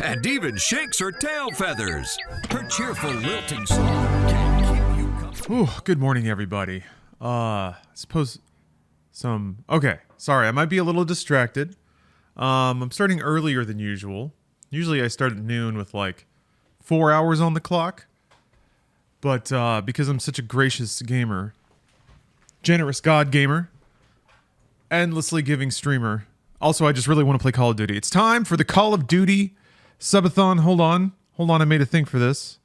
and even shakes her tail feathers. Her cheerful lilting song can keep you company. Ooh, good morning, everybody. Suppose some... Okay, sorry, I might be a little distracted. I'm starting earlier than usual. Usually I start at noon with like 4 hours on the clock. But because I'm such a gracious gamer, generous God gamer, endlessly giving streamer. Also, I just really want to play Call of Duty. It's time for the Call of Duty subathon. Hold on, I made a thing for this.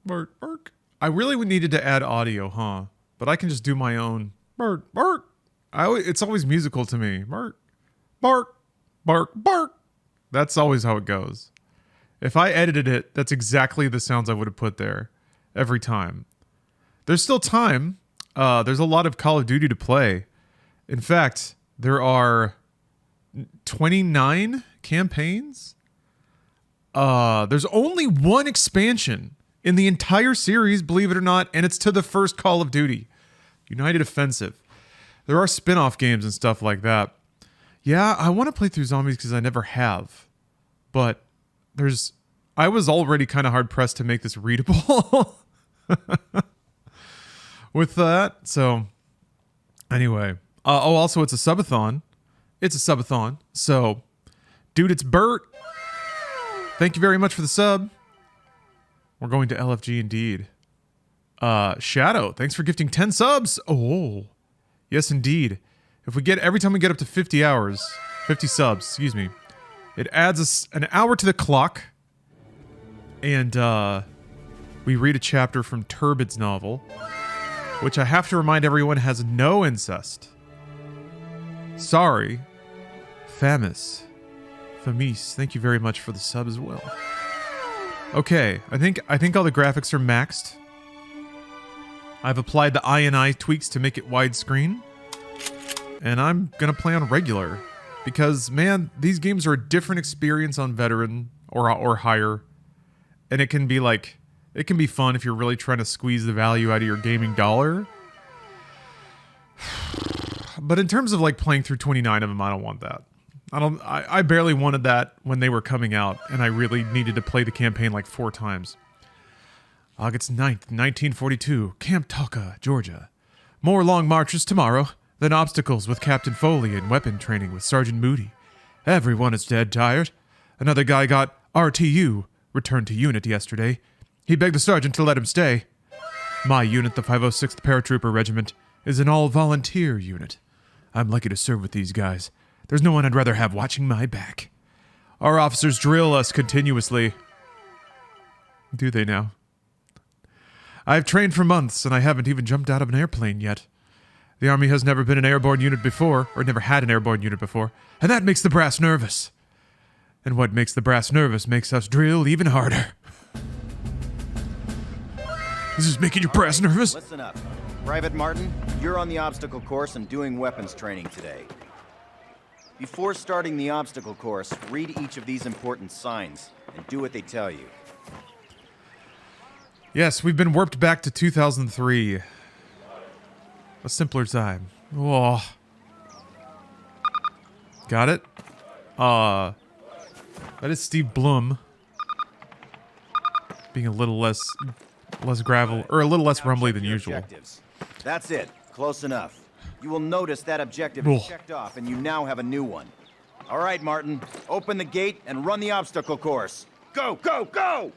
Bark, bark. I really needed to add audio, huh? But I can just do my own. Bark, bark. It's always musical to me. Bark, bark, bark, bark. That's always how it goes. If I edited it, that's exactly the sounds I would have put there every time. There's still time. There's a lot of Call of Duty to play. In fact, there are 29 campaigns. There's only one expansion in the entire series, believe it or not, and it's to the first Call of Duty, United Offensive. There are spin-off games and stuff like that. Yeah, I want to play through zombies because I never have. But I was already kind of hard-pressed to make this readable with that. So, anyway. Also, it's a subathon. So, dude, it's Bert. Thank you very much for the sub. We're going to LFG indeed. Shadow, thanks for gifting 10 subs. Oh, yes, indeed. Every time we get up to 50 subs, excuse me, it adds an hour to the clock. And, we read a chapter from Turbid's novel, which I have to remind everyone has no incest. Sorry. Famis, thank you very much for the sub as well. Okay, I think all the graphics are maxed. I've applied the INI tweaks to make it widescreen. And I'm gonna play on regular. Because, man, these games are a different experience on veteran or higher. And it can be fun if you're really trying to squeeze the value out of your gaming dollar. But in terms of like playing through 29 of them, I don't want that. I barely wanted that when they were coming out, and I really needed to play the campaign like 4 times. August 9th, 1942, Camp Talca, Georgia. More long marches tomorrow than obstacles with Captain Foley and weapon training with Sergeant Moody. Everyone is dead tired. Another guy got RTU, returned to unit yesterday. He begged the sergeant to let him stay. My unit, the 506th Paratrooper Regiment, is an all-volunteer unit. I'm lucky to serve with these guys. There's no one I'd rather have watching my back. Our officers drill us continuously. Do they now? I've trained for months, and I haven't even jumped out of an airplane yet. The Army has never been an airborne unit before, or never had an airborne unit before, and that makes the brass nervous. And what makes the brass nervous makes us drill even harder. This is making your brass nervous? Listen up. Private Martin, you're on the obstacle course and doing weapons training today. Before starting the obstacle course, read each of these important signs and do what they tell you. Yes, we've been warped back to 2003. A simpler time. Whoa. Got it? That is Steve Blum. Being a little less gravel, or a little less rumbly than usual. Objectives. That's it. Close enough. You will notice that objective is checked off, and you now have a new one. All right, Martin. Open the gate and run the obstacle course. Go, go, go!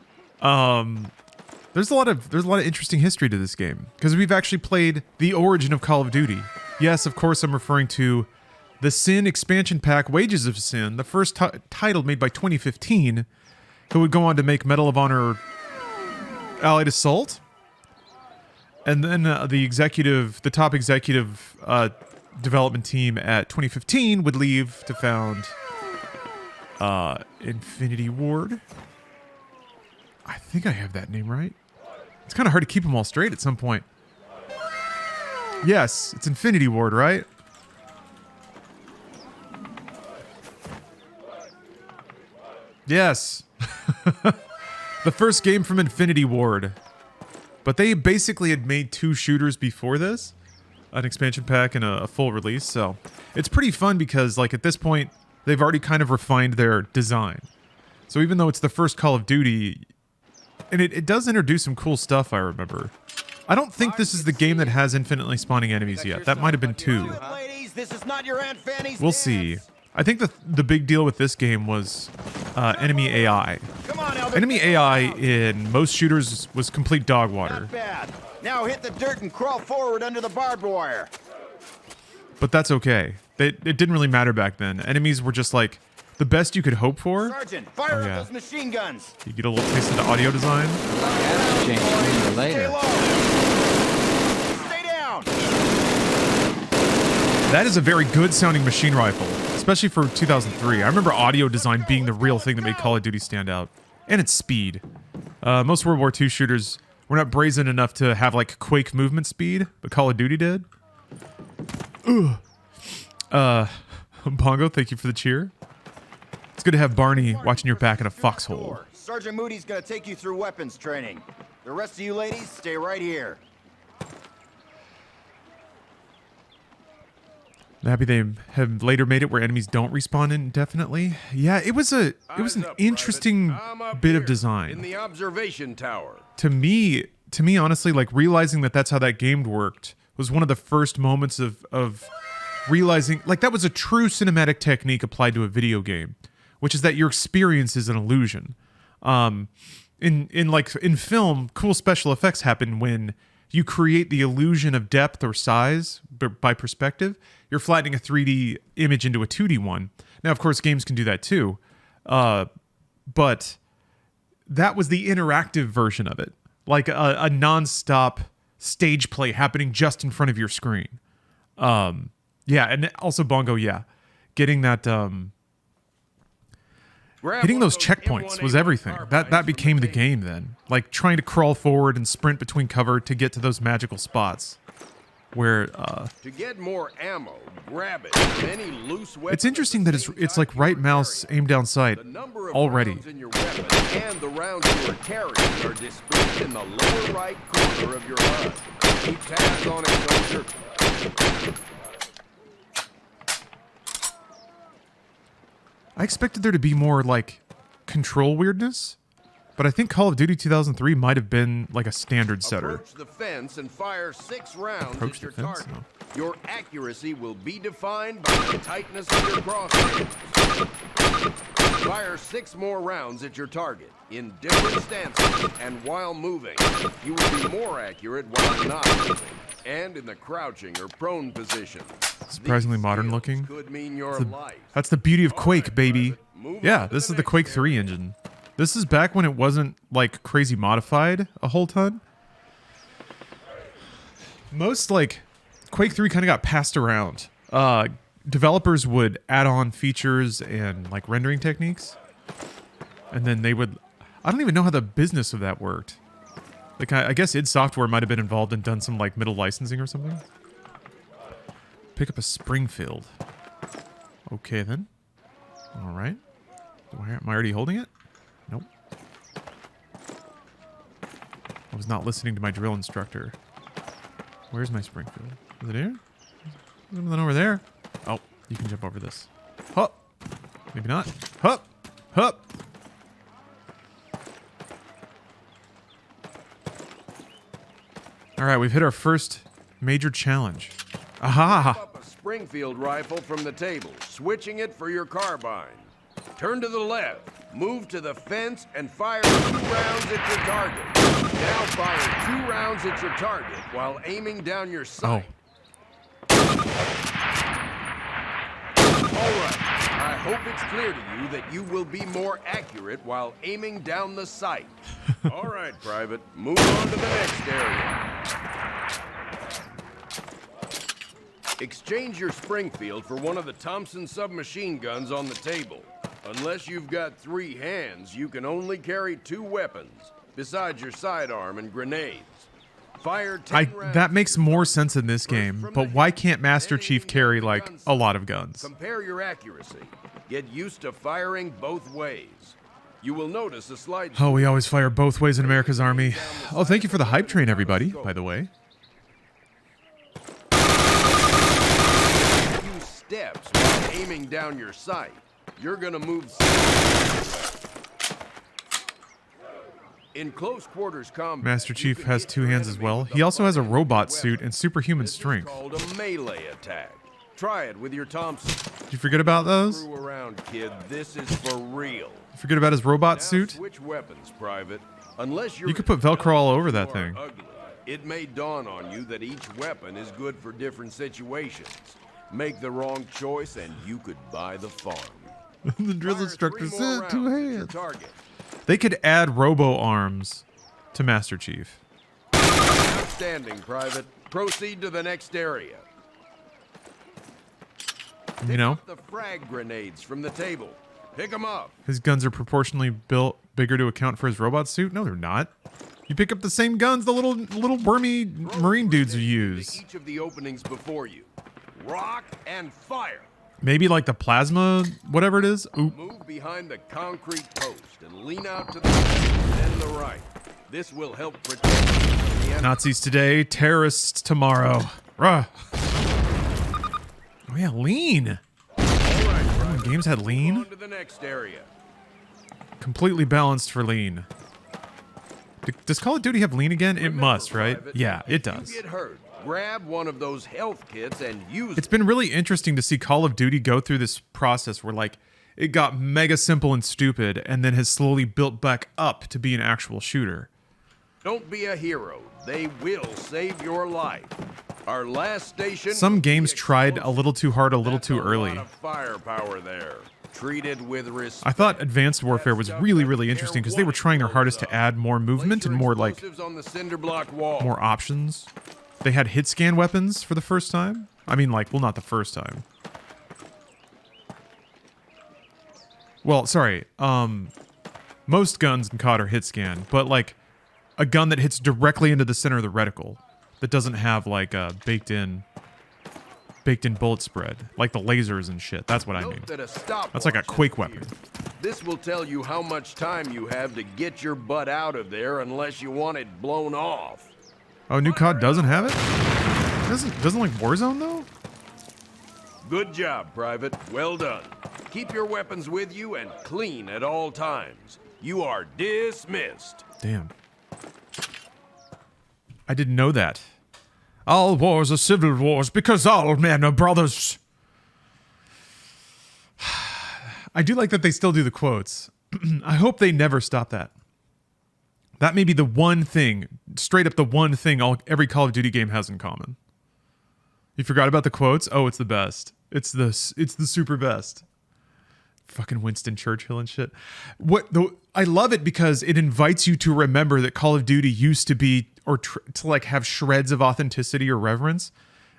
There's a lot of interesting history to this game, because we've actually played the origin of Call of Duty. Yes, of course, I'm referring to the Sin expansion pack, Wages of Sin, the first title made by 2015, who would go on to make Medal of Honor Allied Assault. And then the top executive development team at 2015 would leave to found Infinity Ward. I think I have that name right. It's kind of hard to keep them all straight at some point. Yes, it's Infinity Ward, right? Yes. The first game from Infinity Ward. But they basically had made 2 shooters before this. An expansion pack and a full release, so... It's pretty fun because, like, at this point, they've already kind of refined their design. So even though it's the first Call of Duty, and it does introduce some cool stuff, I remember. I don't think this is the game that has infinitely spawning enemies yet. That might have been 2. We'll see. I think the big deal with this game was enemy AI. Enemy AI in most shooters was complete dog water. Now hit the dirt and crawl forward under the barbed wire. But that's okay. It didn't really matter back then. Enemies were just like the best you could hope for. Sergeant, fire up those machine guns. You get a little taste of the audio design. Change sooner or later. Stay down. That is a very good sounding machine rifle, especially for 2003. I remember audio design being the real thing that made Call of Duty stand out. And its speed. Most World War II shooters were not brazen enough to have like Quake movement speed, but Call of Duty did. Ugh. Bongo, thank you for the cheer. It's good to have Barney watching your back in a foxhole. Sergeant Moody's gonna take you through weapons training. The rest of you ladies, stay right here. Happy they have later made it where enemies don't respawn indefinitely. Yeah, it was an interesting bit of design. In the observation tower. To me, honestly, like realizing that that's how that game worked was one of the first moments of realizing like that was a true cinematic technique applied to a video game, which is that your experience is an illusion. In film, cool special effects happen when you create the illusion of depth or size by perspective. You're flattening a 3D image into a 2D one. Now, of course, games can do that too. But that was the interactive version of it. Like a non-stop stage play happening just in front of your screen. Yeah, and also Bongo, yeah. Getting that... hitting those checkpoints was everything. That became the game then. Like trying to crawl forward and sprint between cover to get to those magical spots. Where to get more ammo, grab it. Any loose weapon. It's interesting that it's like right mouse aim down sight already. In your weapon and the rounds you are carrying are displayed in the lower right corner of your HUD. Keep tabs on it, soldier. I expected there to be more like control weirdness, but I think Call of Duty 2003 might have been like a standard setter. Approach the fence and fire 6 rounds at your target. No. Your accuracy will be defined by the tightness of your crosshairs. Fire 6 more rounds at your target in different stances and while moving. You will be more accurate while not moving and in the crouching or prone position. Surprisingly modern looking. Could mean your life. That's the beauty of Quake, baby. Yeah, this is the Quake 3 engine. This is back when it wasn't like crazy modified a whole ton. Most like Quake 3 kind of got passed around. Developers would add on features and like rendering techniques. And then they would, I don't even know how the business of that worked. Like I guess id Software might have been involved and done some like middle licensing or something. Pick up a Springfield. Okay then. All right. Am I already holding it? Nope. I was not listening to my drill instructor. Where's my Springfield? Is it here? There's something over there. Oh, you can jump over this. Hup. Maybe not. Hup. Hup. All right, we've hit our first major challenge. Aha! Up a Springfield rifle from the table, switching it for your carbine. Turn to the left, move to the fence, and fire 2 rounds at your target. Now fire 2 rounds at your target while aiming down your sight. All right, I hope it's clear to you that you will be more accurate while aiming down the sight. All right, Private, move on to the next area. Exchange your Springfield for one of the Thompson submachine guns on the table. Unless you've got 3 hands, you can only carry 2 weapons, besides your sidearm and grenades. Fire 10 rounds. That makes more sense in this game, but why can't Master Chief carry, like, a lot of guns? Compare your accuracy. Get used to firing both ways. You will notice a slight... Oh, we always fire both ways in America's Army. Oh, thank you for the hype train, everybody, by the way. Steps while aiming down your sight. You're gonna move in close quarters combat. Master Chief has 2 hands as well. He also has a robot suit and superhuman This strength. is called a melee attack. Try it with your Thompson. Did you forget about those? Screw around, kid. This is for real. Forget about his robot Now suit? switch weapons, Private. Unless you're You could put Velcro all over that or thing. ugly, it may dawn on you that each weapon is good for different situations. Make the wrong choice and you could buy the farm. The drill Fire instructor 3 more said 2 rounds at your hands. target. They could add robo arms to Master Chief. Outstanding, Private. Proceed to the next area. You know, The frag grenades from the table. Pick them up. his guns are proportionally built bigger to account for his robot suit. No, they're not. You pick up the same guns the little wormy marine dudes use. Each of the openings before you. Rock and fire. Maybe like the plasma, whatever it is. Oop. Move behind the concrete post and lean out to the left and the right. This will help protect you from the enemy. Nazis today, terrorists tomorrow. Rah. Oh yeah, lean. All right, Private. Games had On lean. to the next area. Completely balanced for lean. Does Call of Duty have lean again? It must, right? Private, Yeah, it if does. You get hurt. Grab one of those health kits and use It's it. been really interesting to see Call of Duty go through this process where like it got mega simple and stupid and then has slowly built back up to be an actual shooter. Don't be a hero. They will save your life. Our last station. Some will be games tried a little too hard a little That's too a early. lot of firepower there. Treated with respect. I thought Advanced Warfare was really, really interesting because they were trying their hardest to add more movement and more like Explosives on the cinder block wall. more options. They had hit scan weapons for the first time. I mean, like, well, not the first time. Well, sorry. Most guns in COD are hit scan, but like a gun that hits directly into the center of the reticle that doesn't have like a baked in bullet spread, like the lasers and shit. That's what I mean. Note that a stopwatch That's like a is Quake here. weapon. This will tell you how much time you have to get your butt out of there unless you want it blown off. Oh, new COD doesn't have it? Doesn't like Warzone though? Good job, Private. Well done. Keep your weapons with you and clean at all times. You are dismissed. Damn. I didn't know that. All wars are civil wars because all men are brothers. I do like that they still do the quotes. I hope they never stop that. That may be the one thing, straight up the one thing every Call of Duty game has in common. You forgot about the quotes? Oh, it's the best. It's the super best. Fucking Winston Churchill and shit. I love it because it invites you to remember that Call of Duty used to be, or to like have shreds of authenticity or reverence,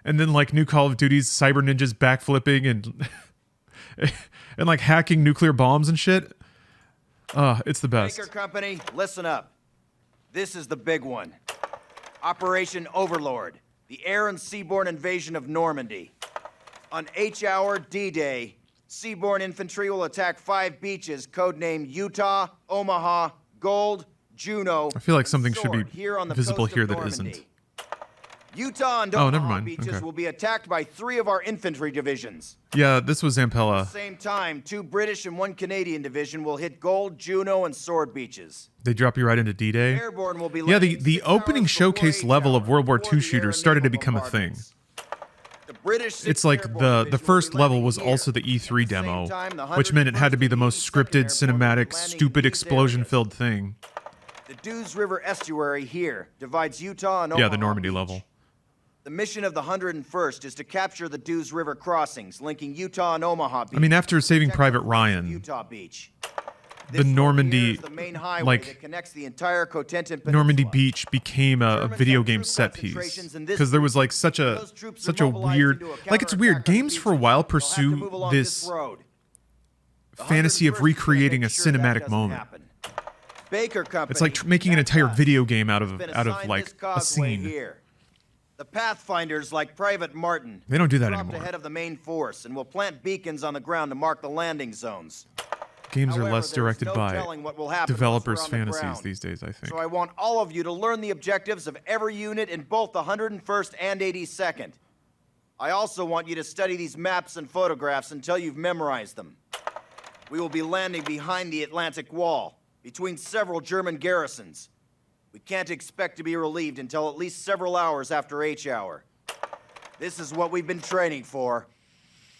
and then like new Call of Duty's cyber ninjas backflipping and and like hacking nuclear bombs and shit. It's the best. Baker Company, listen up. This is the big one. Operation Overlord, the air and seaborne invasion of Normandy. On H-hour D-Day, seaborne infantry will attack 5 beaches codenamed Utah, Omaha, Gold, Juneau. I feel like and something should be Sword here on the visible coast of here that Normandy. isn't. Utah and Oh, Omaha never mind. beaches Okay. will be attacked by 3 of our infantry divisions. Yeah, this was At Zampella. the same time, 2 British and 1 Canadian division will hit Gold, Juneau, and Sword beaches. They drop you right into D-Day. Airborne will be Yeah, landing the 6 opening hours showcase before level of H-hour, World War before II the air shooters and started to naval become a thing. bombardments. The British 6th It's like Airborne the Division will first be level landing was here. also the E3 At the same demo, time, the which meant it had to be the most 101st scripted, Airborne will be cinematic, landing stupid, in these explosion-filled thing. The Dews River estuary here divides Utah and Yeah, Omaha the Normandy Beach. level. The mission of the 101st is to capture the Dews River crossings linking Utah and Omaha Beach. I mean, after Saving Protect Private the flanks of Ryan, Utah Beach. the This road Normandy, here is the main highway like, that connects the entire Cotentin Normandy Peninsula. Beach became a Germans video have game troop set piece concentrations in this because there was region. like such Those troops are a mobilized weird, into a like it's weird. counterattack on the Games for a beaches. while They'll have to pursue move along this road. The fantasy of 101st is gonna recreating make a sure that cinematic doesn't moment. happen. Baker Company, It's like making an entire that's us. video game out of Been like assigned this a causeway scene. Here. The Pathfinders, like Private Martin, They don't do that dropped anymore. ahead of the main force and will plant beacons on the ground to mark the landing zones. Games are However, less there's directed no by telling what will happen once developers' we're on the fantasies ground. these days, I think. So I want all of you to learn the objectives of every unit in both the 101st and 82nd. I also want you to study these maps and photographs until you've memorized them. We will be landing behind the Atlantic Wall, between several German garrisons. We can't expect to be relieved until at least several hours after H hour. This is what we've been training for.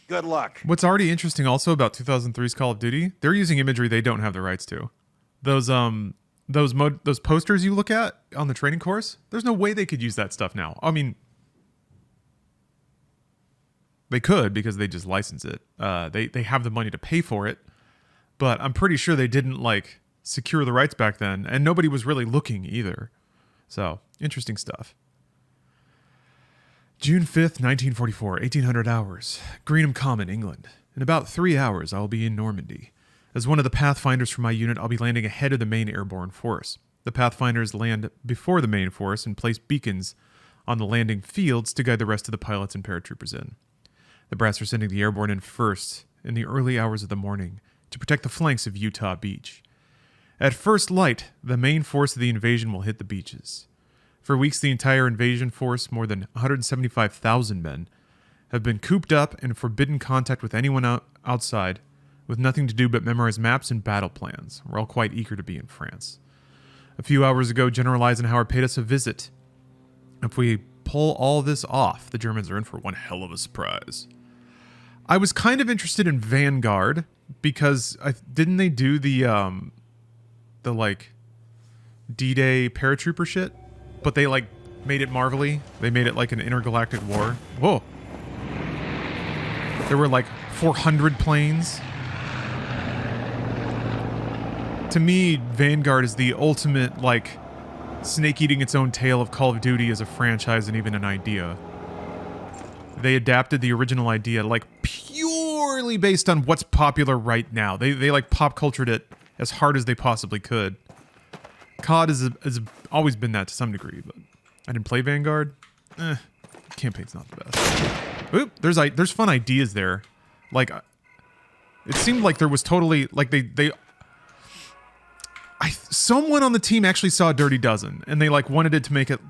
Good luck. What's already interesting also about 2003's Call of Duty, they're using imagery they don't have the rights to. Those posters you look at on the training course, there's no way they could use that stuff now. I mean, they could because they just license it. They have the money to pay for it, but I'm pretty sure they didn't like secure the rights back then, and nobody was really looking either. So, interesting stuff. June 5th, 1944, 1800 hours. Greenham Common, England. In about 3 hours, I will be in Normandy. As one of the Pathfinders from my unit, I'll be landing ahead of the main airborne force. The Pathfinders land before the main force and place beacons on the landing fields to guide the rest of the pilots and paratroopers in. The brats are sending the airborne in first in the early hours of the morning to protect the flanks of Utah Beach. At first light, the main force of the invasion will hit the beaches. For weeks, the entire invasion force, more than 175,000 men, have been cooped up and forbidden contact with anyone outside, with nothing to do but memorize maps and battle plans. We're all quite eager to be in France. A few hours ago, General Eisenhower paid us a visit. If we pull all this off, the Germans are in for one hell of a surprise. I was kind of interested in Vanguard because didn't they do the like D-Day paratrooper shit? But they like made it marvelly. They made it like an intergalactic war. Whoa. There were like 400 planes. To me, Vanguard is the ultimate like snake eating its own tail of Call of Duty as a franchise and even an idea. They adapted the original idea like purely based on what's popular right now. They like pop cultured it as hard as they possibly could. COD has always been that to some degree, but I didn't play Vanguard. Campaign's not the best. Oop, there's fun ideas there. Like, it seemed like there was totally like someone on the team actually saw Dirty Dozen, and they like wanted to make it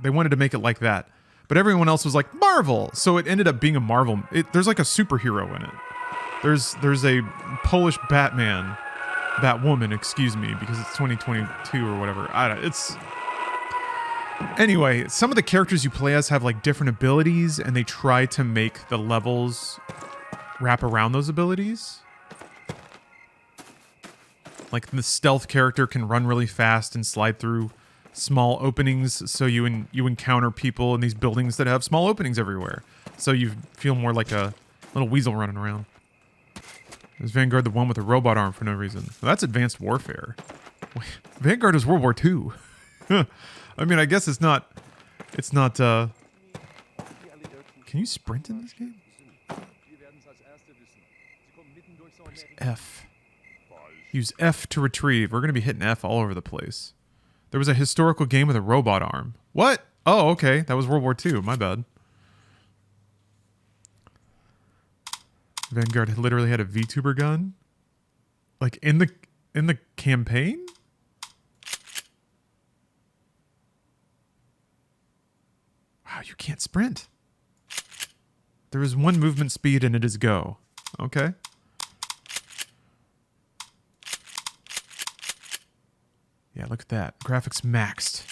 like that. But everyone else was like Marvel, so it ended up being a Marvel. There's like a superhero in it. There's a Polish Batwoman, excuse me, because it's 2022 or whatever. Anyway, some of the characters you play as have like different abilities, and they try to make the levels wrap around those abilities. Like the stealth character can run really fast and slide through small openings, so you encounter people in these buildings that have small openings everywhere. So you feel more like a little weasel running around. Is Vanguard the one with a robot arm for no reason? Well, that's advanced warfare. Vanguard is World War II. I mean, I guess it's not. Can you sprint in this game? Where's F? Use F to retrieve. We're going to be hitting F all over the place. There was a historical game with a robot arm. What? Oh, okay. That was World War II. My bad. Vanguard literally had a VTuber gun? Like in the campaign? Wow, you can't sprint. There is one movement speed and it is go. Okay. Yeah, look at that. Graphics maxed.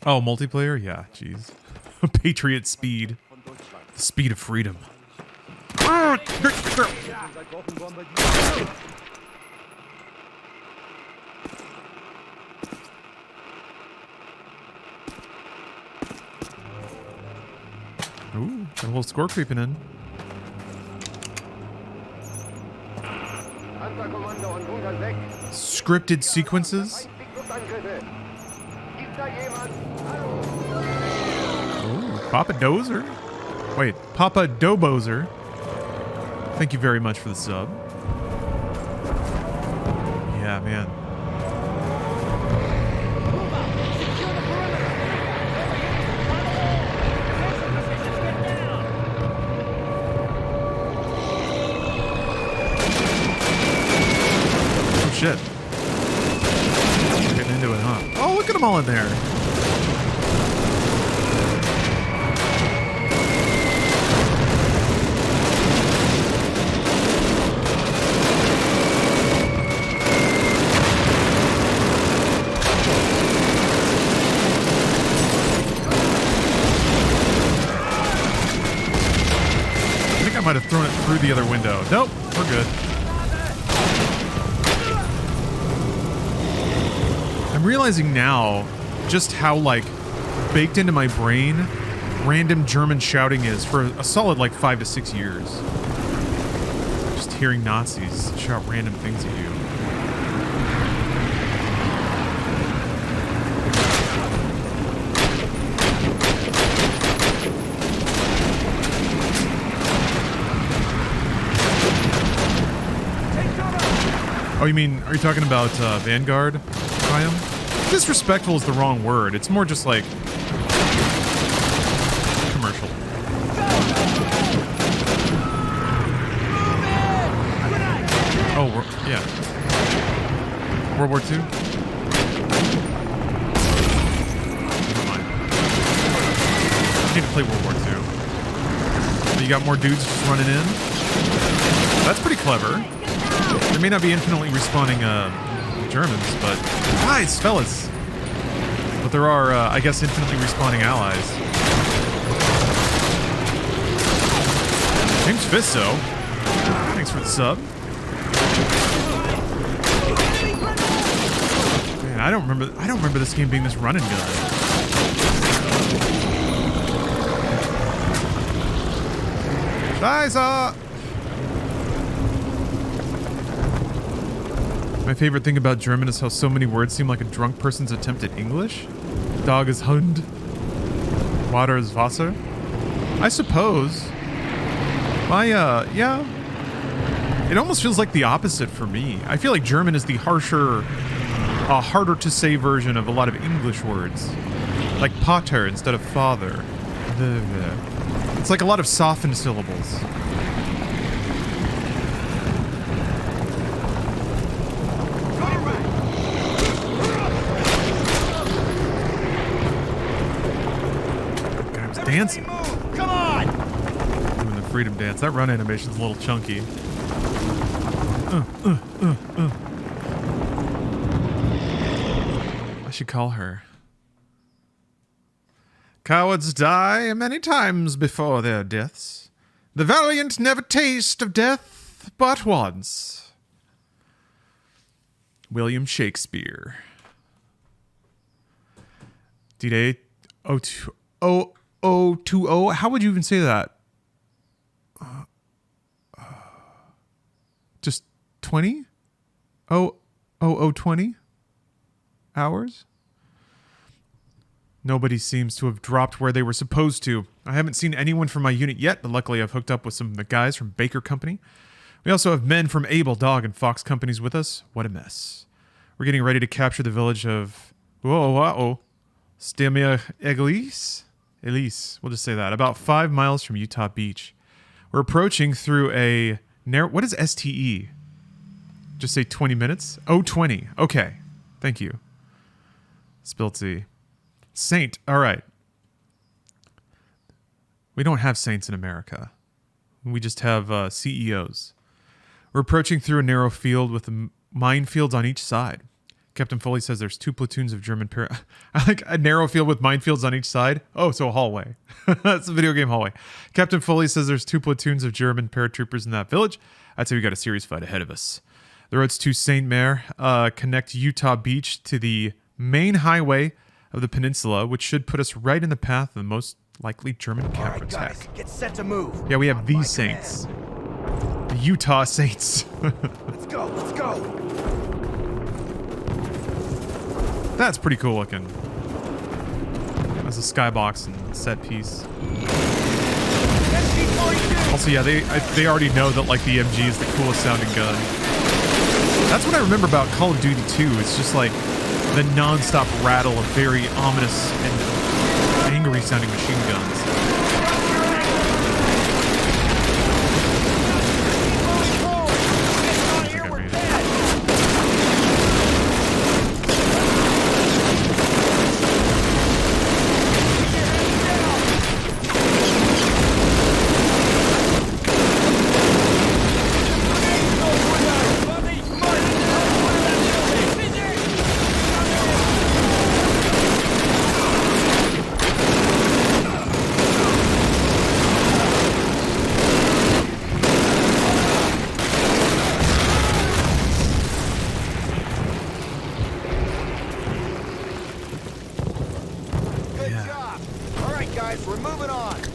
Oh, multiplayer? Yeah, jeez. Patriot speed. The speed of freedom. Ooh, got a little score creeping in. Scripted sequences. Oh, Papa Dozer. Wait, Papa Dobozer. Thank you very much for the sub. Yeah, man. Oh, shit. Getting into it, huh? Oh, look at them all in there. through the other window. Nope, we're good. I'm realizing now just how, like, baked into my brain random German shouting is for a solid, like, 5 to 6 years. Just hearing Nazis shout random things at you. Oh, you mean, are you talking about Vanguard, Priam? Disrespectful is the wrong word. It's more just like commercial. Oh, yeah. World War II? Never mind. I need to play World War II. So you got more dudes just running in? That's pretty clever. There may not be infinitely respawning Germans, but guys, fellas. But there are, I guess, infinitely respawning allies. James Fisto. Thanks for the sub. Man, I don't remember this game being this run and gun. Scheiße! My favorite thing about German is how so many words seem like a drunk person's attempt at English. Dog is Hund. Water is Wasser. I suppose. Yeah. It almost feels like the opposite for me. I feel like German is the harsher, harder to say version of a lot of English words. Like Pater instead of father. It's like a lot of softened syllables. Dancing. Come on! Doing the freedom dance. That run animation's a little chunky. I should call her. Cowards die many times before their deaths. The valiant never taste of death but once. William Shakespeare. D-Day 020. How would you even say that? Just 20? 20 hours? Nobody seems to have dropped where they were supposed to. I haven't seen anyone from my unit yet, but luckily I've hooked up with some of the guys from Baker Company. We also have men from Able, Dog, and Fox companies with us. What a mess. We're getting ready to capture the village of... Ste-Mère-Église? Elise, we'll just say that. About 5 miles from Utah Beach. We're approaching through a narrow... What is STE? Just say 20 minutes? 20. Okay. Thank you. Spilty. Saint. All right. We don't have saints in America. We just have CEOs. We're approaching through a narrow field with minefields on each side. Captain Foley says there's 2 platoons of German I like a narrow field with minefields on each side. Oh, so a hallway. That's a video game hallway. Captain Foley says there's 2 platoons of German paratroopers in that village. I'd say we got a serious fight ahead of us. The roads to Ste-Mère connect Utah Beach to the main highway of the peninsula, which should put us right in the path of the most likely German counterattack. Guys, get set to move. Yeah, we have these saints. The Utah Saints. Let's go, let's go. That's pretty cool looking. As a skybox and set piece. Also, yeah, they already know that like the MG is the coolest sounding gun. That's what I remember about Call of Duty 2. It's just like the non-stop rattle of very ominous and angry sounding machine guns.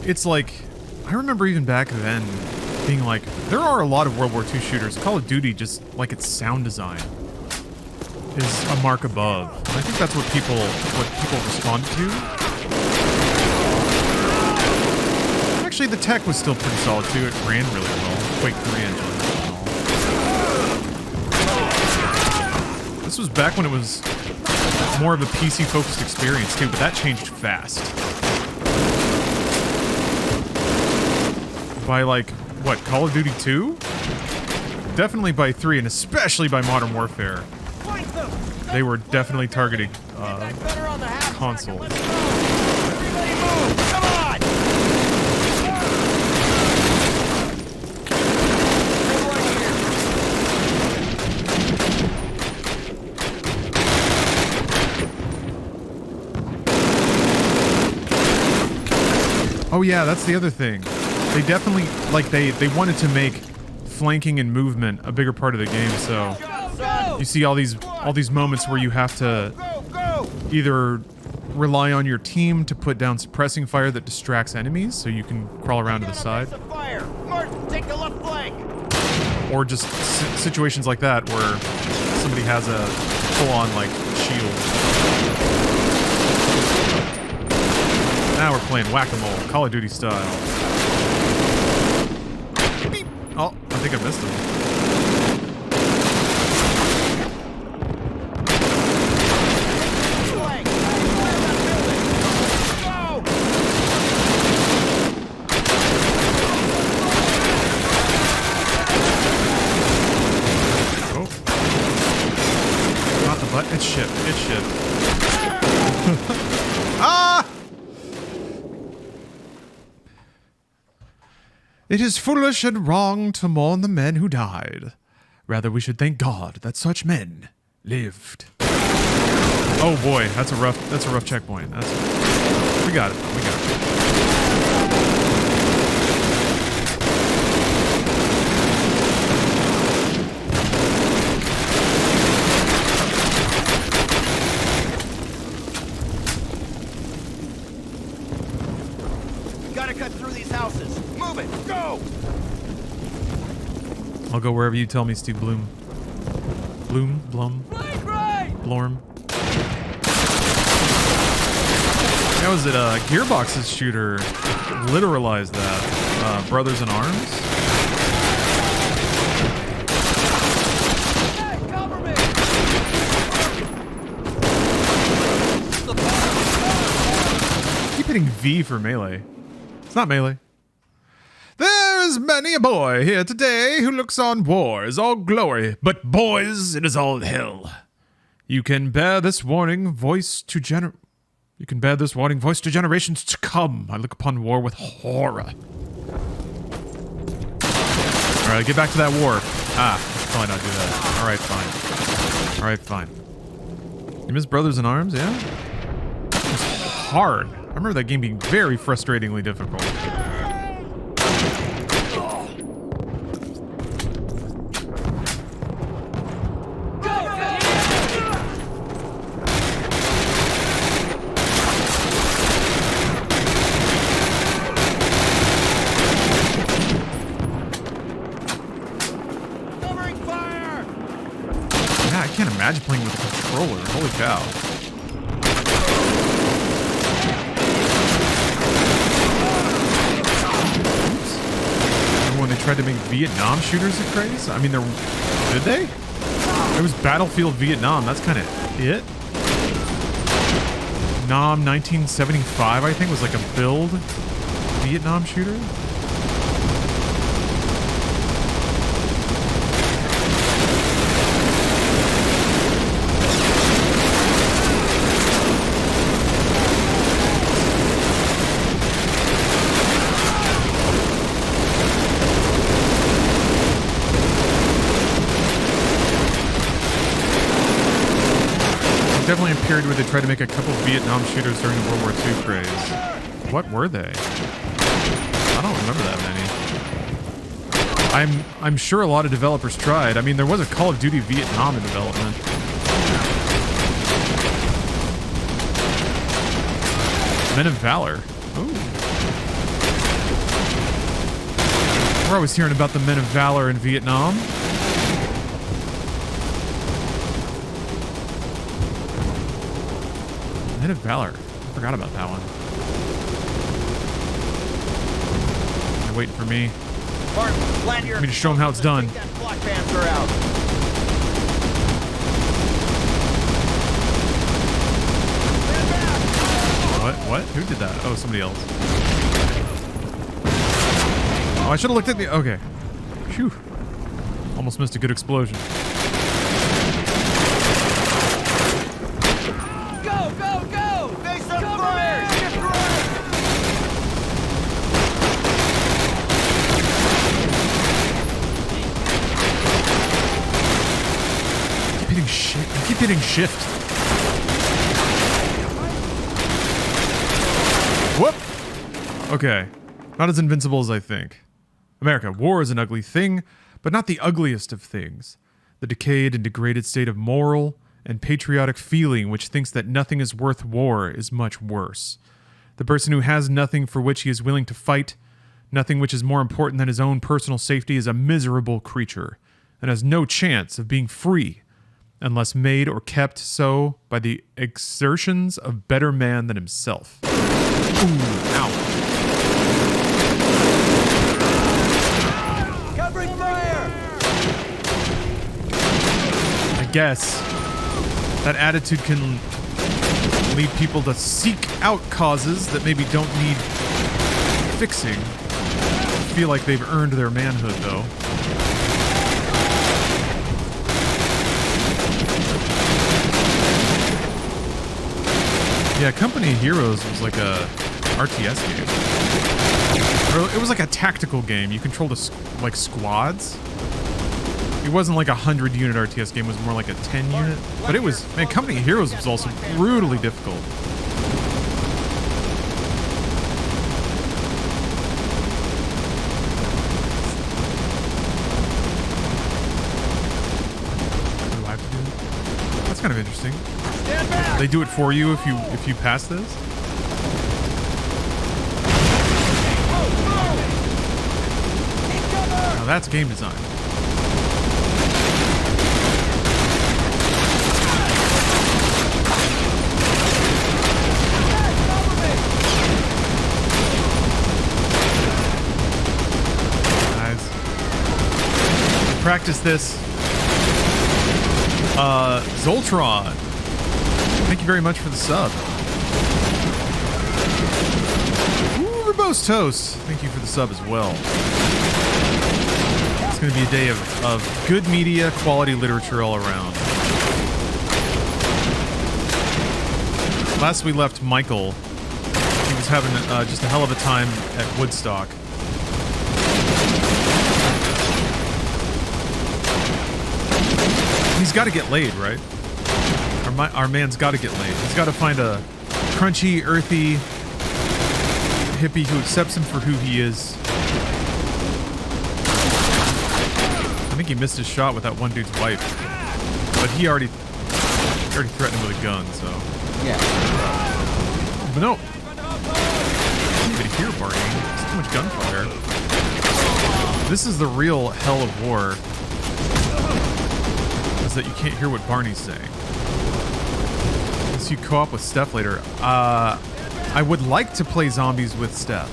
it's like, I remember even back then being like, there are a lot of World War II shooters. Call of Duty, just like its sound design, is a mark above. And I think that's what people responded to. Actually, the tech was still pretty solid too. It ran really well. Quake 3 engine. This was back when it was more of a PC-focused experience too, but that changed fast. By like, what, Call of Duty 2? Definitely by 3, and especially by Modern Warfare. They were definitely targeting console. Everybody move! Come on! Oh yeah, that's the other thing. They definitely, like, they wanted to make flanking and movement a bigger part of the game, so you see all these moments where you have to either rely on your team to put down suppressing fire that distracts enemies so you can crawl around to the side. Take the left flank. Or just situations like that where somebody has a full-on, like, shield. Now we're playing whack-a-mole, Call of Duty style. Beep. Oh, I think I missed him. Oh. Not the butt. It's shit. It's shit. Ah! It is foolish and wrong to mourn the men who died. Rather, we should thank God that such men lived. Oh boy, that's a rough checkpoint. We got it. We got it. Gotta cut through these houses. Move it! Go! I'll go wherever you tell me, Steve Bloom. Bloom? Blum? Blorm? How was it? Gearbox's shooter literalized that. Brothers in Arms? Hey, cover me! Keep hitting V for melee. It's not melee. There is many a boy here today who looks on war as all glory, but boys, it is all hell. You can bear this warning voice to generations to come. I look upon war with horror. All right, get back to that war. Ah, probably not do that. All right, fine. All right, fine. You miss Brothers in Arms, yeah? It was hard. I remember that game being very frustratingly difficult. I can't imagine playing with a controller. Holy cow. Oops. Remember when they tried to make Vietnam shooters a craze? I mean, did they? It was Battlefield Vietnam. That's kind of it. Nam 1975, I think, was like a build Vietnam shooter. Definitely a period where they tried to make a couple of Vietnam shooters during the World War II craze. What were they? I don't remember that many. I'm sure a lot of developers tried. I mean, there was a Call of Duty Vietnam in development. Men of Valor. Ooh. We're always hearing about the men of valor in Vietnam. Men of valor. I forgot about that one. They're waiting for me. Martin, plan your... Let me just show them how it's done. Take that flak panzer out. What? Who did that? Oh, somebody else. Oh, I should have looked at the... Okay. Phew. Almost missed a good explosion. Go, go, go! Base on fire! Shift right! I keep hitting shift. I keep hitting shift. Whoop! Okay. Not as invincible as I think. America, war is an ugly thing, but not the ugliest of things. The decayed and degraded state of moral and patriotic feeling which thinks that nothing is worth war is much worse. The person who has nothing for which he is willing to fight, nothing which is more important than his own personal safety, is a miserable creature, and has no chance of being free, unless made or kept so by the exertions of better man than himself. Ooh, ow. Covering fire! I guess that attitude can lead people to seek out causes that maybe don't need fixing. I feel like they've earned their manhood, though. Yeah, Company of Heroes was like a RTS game. Or it was like a tactical game. You controlled like squads. It wasn't like a 100-unit RTS game. It was more like a 10-unit. But it was, man, Company of Heroes was also brutally difficult. Do I have to do it? That's kind of interesting. Stand back! They do it for you if you pass this. Now that's game design. Guys, practice this. Zoltron. Thank you very much for the sub. Ooh, Verbose Toast. Thank you for the sub as well. It's going to be a day of good media, quality literature all around. Last we left Michael, he was having just a hell of a time at Woodstock. He's got to get laid, right? Our man's got to get laid. He's got to find a crunchy, earthy hippie who accepts him for who he is. I think he missed his shot with that one dude's wife, but he already threatened him with a gun. So Yeah. but no. But here, Barney, it's too much gunfire. This is the real hell of war. Is that you can't hear what Barney's saying. Unless you co-op with Steph later. I would like to play zombies with Steph.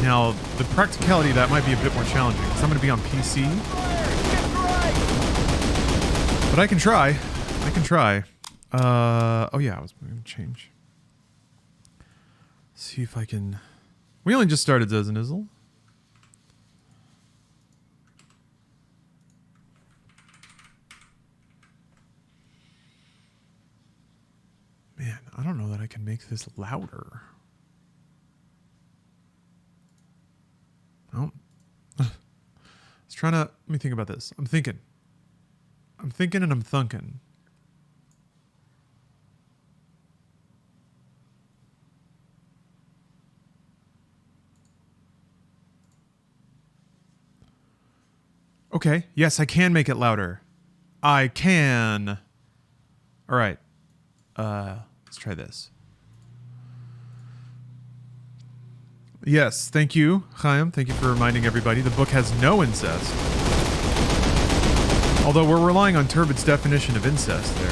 Now, the practicality of that might be a bit more challenging because I'm going to be on PC. But I can try. I can try. Oh yeah, I was going to change. See if I can... We only just started Zezanizzle. Man, I don't know that I can make this louder. No. Let's try to... Let me think about this. I'm thinking and I'm thunking. Okay. Yes, I can make it louder. I can. All right. Let's try this. Yes, thank you, Chaim. Thank you for reminding everybody. The book has no incest. Although we're relying on Turbid's definition of incest there.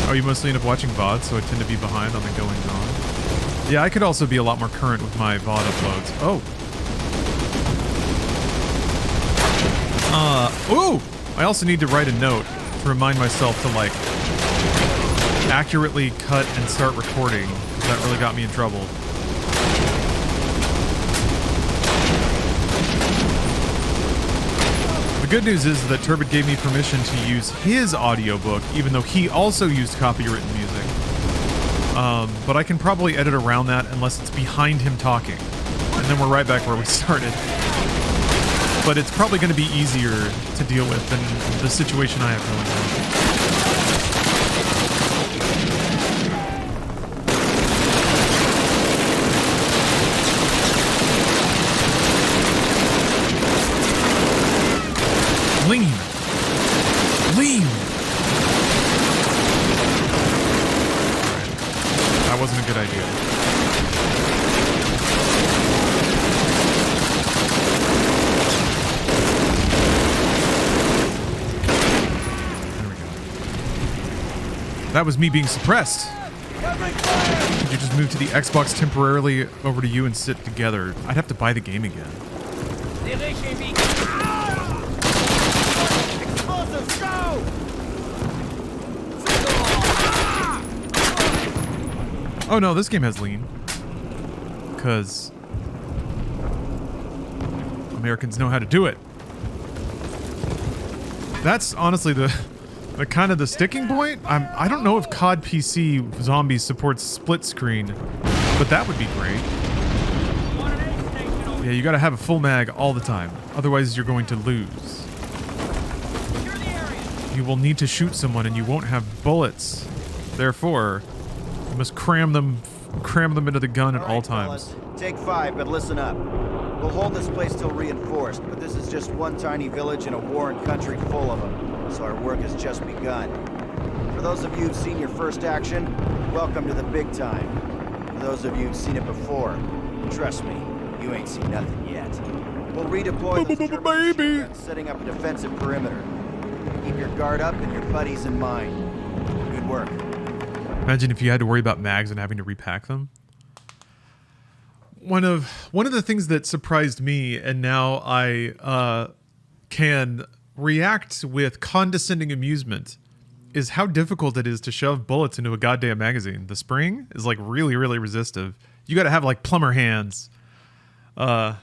Oh, you mostly end up watching VOD, so I tend to be behind on the goings on. Yeah, I could also be a lot more current with my VOD uploads. Oh. Ooh! I also need to write a note to remind myself to, like, accurately cut and start recording. That really got me in trouble. The good news is that Turbid gave me permission to use his audiobook, even though he also used copywritten music. But I can probably edit around that unless it's behind him talking. And then we're right back where we started. But it's probably going to be easier to deal with than the situation I have going on. Lean! Lean! Alright. That wasn't a good idea. That was me being suppressed. Could you just move to the Xbox temporarily over to you and sit together? I'd have to buy the game again. Oh no, this game has lean. Because Americans know how to do it. That's honestly the kind of the sticking point. I don't know if COD PC Zombies supports split screen, but that would be great. Yeah, you gotta have a full mag all the time, otherwise you're going to lose. You will need to shoot someone and you won't have bullets. Therefore, you must cram them into the gun at all times. Fellas, take 5, but listen up. We'll hold this place till reinforced, but this is just one tiny village in a warring country full of them. So our work has just begun. For those of you who've seen your first action, welcome to the big time. For those of you who've seen it before, trust me, you ain't seen nothing yet. We'll redeploy those turbines, setting up a defensive perimeter. Keep your guard up and your buddies in mind. Good work. Imagine if you had to worry about mags and having to repack them. One of the things that surprised me, and now I can react with condescending amusement, is how difficult it is to shove bullets into a goddamn magazine. The spring is like really, really resistive. You got to have like plumber hands. So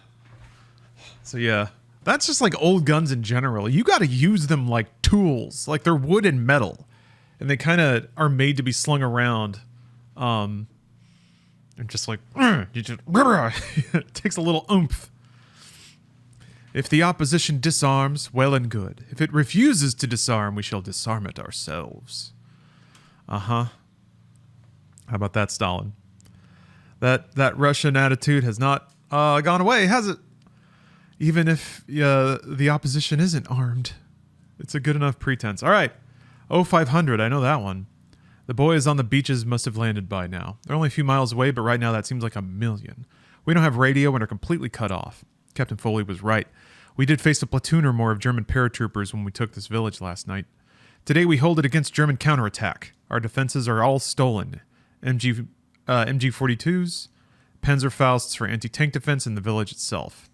yeah, that's just like old guns in general. You got to use them like tools, like they're wood and metal, and they kind of are made to be slung around. And just like you just it takes a little oomph. If the opposition disarms, well and good. If it refuses to disarm, we shall disarm it ourselves. Uh-huh. How about that, Stalin? That Russian attitude has not gone away, has it? Even if the opposition isn't armed. It's a good enough pretense. All right. 0500, I know that one. The boys on the beaches must have landed by now. They're only a few miles away, but right now that seems like a million. We don't have radio and are completely cut off. Captain Foley was right. We did face a platoon or more of German paratroopers when we took this village last night. Today we hold it against German counterattack. Our defenses are all stolen. MG-42s, Panzerfausts for anti-tank defense in the village itself.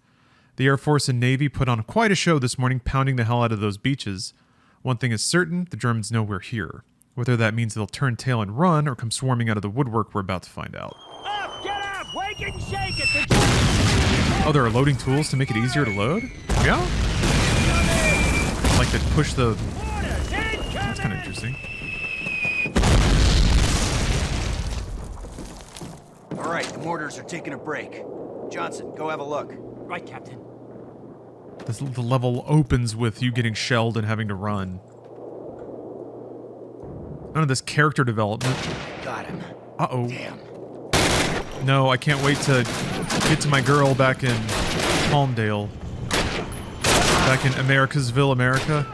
The Air Force and Navy put on quite a show this morning, pounding the hell out of those beaches. One thing is certain, the Germans know we're here. Whether that means they'll turn tail and run or come swarming out of the woodwork, we're about to find out. Up, get up, wake and shake it. Oh, there are loading tools to make it easier to load? Yeah? Like to push the... That's kind of interesting. All right, the mortars are taking a break. Johnson, go have a look. Right, Captain. The level opens with you getting shelled and having to run. None of this character development. Got him. Uh-oh. Damn. No, I can't wait to get to my girl back in Palmdale. Back in Americasville, America.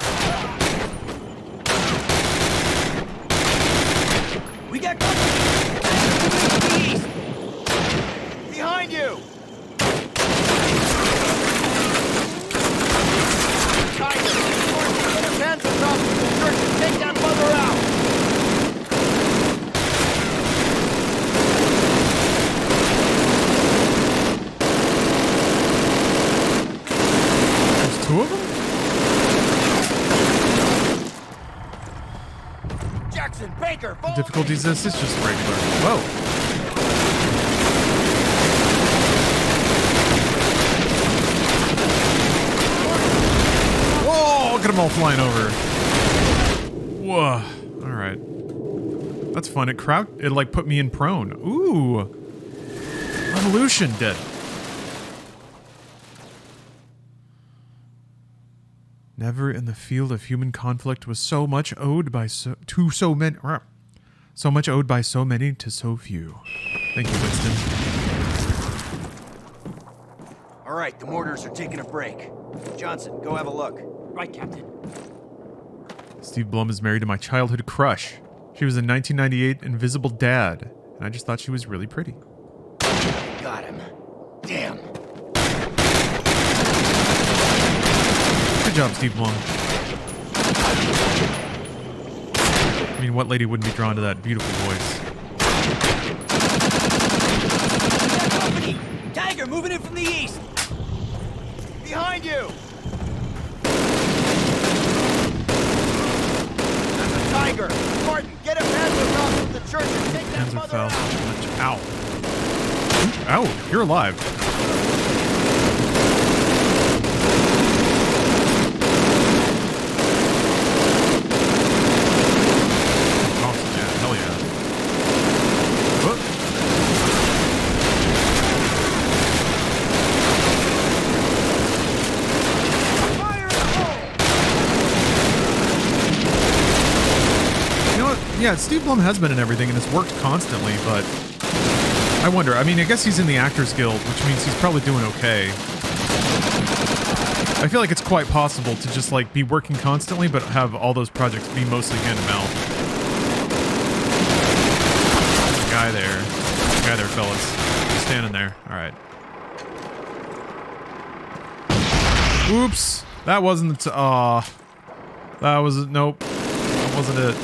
We got company. Johnson, Baker, follow Difficulties this is just regular. Whoa. Whoa, look at them all flying over. Whoa. All right. That's fun. It like put me in prone. Ooh. Revolution dead. Never in the field of human conflict was so much owed by so much owed by so many to so few. Thank you, Winston. All right, the mortars are taking a break. Johnson, go have a look. Right, Captain. Steve Blum is married to my childhood crush. She was a 1998 Invisible Dad, and I just thought she was really pretty. Got him. Damn. Good job, Steve Blum. I mean, what lady wouldn't be drawn to that beautiful voice? Company! Tiger moving in from the east! Behind you! That's a tiger! Martin, get a Panzer from the church and take that mother out! Ow. Ow, you're alive. Yeah, Steve Blum has been in everything and has worked constantly, but I wonder. I mean, I guess he's in the Actors Guild, which means he's probably doing okay. I feel like it's quite possible to just like be working constantly, but have all those projects be mostly hand to mouth. There's a guy there. There's a guy there, fellas. Just standing there. All right. Oops. That wasn't. That was. Nope. That wasn't it.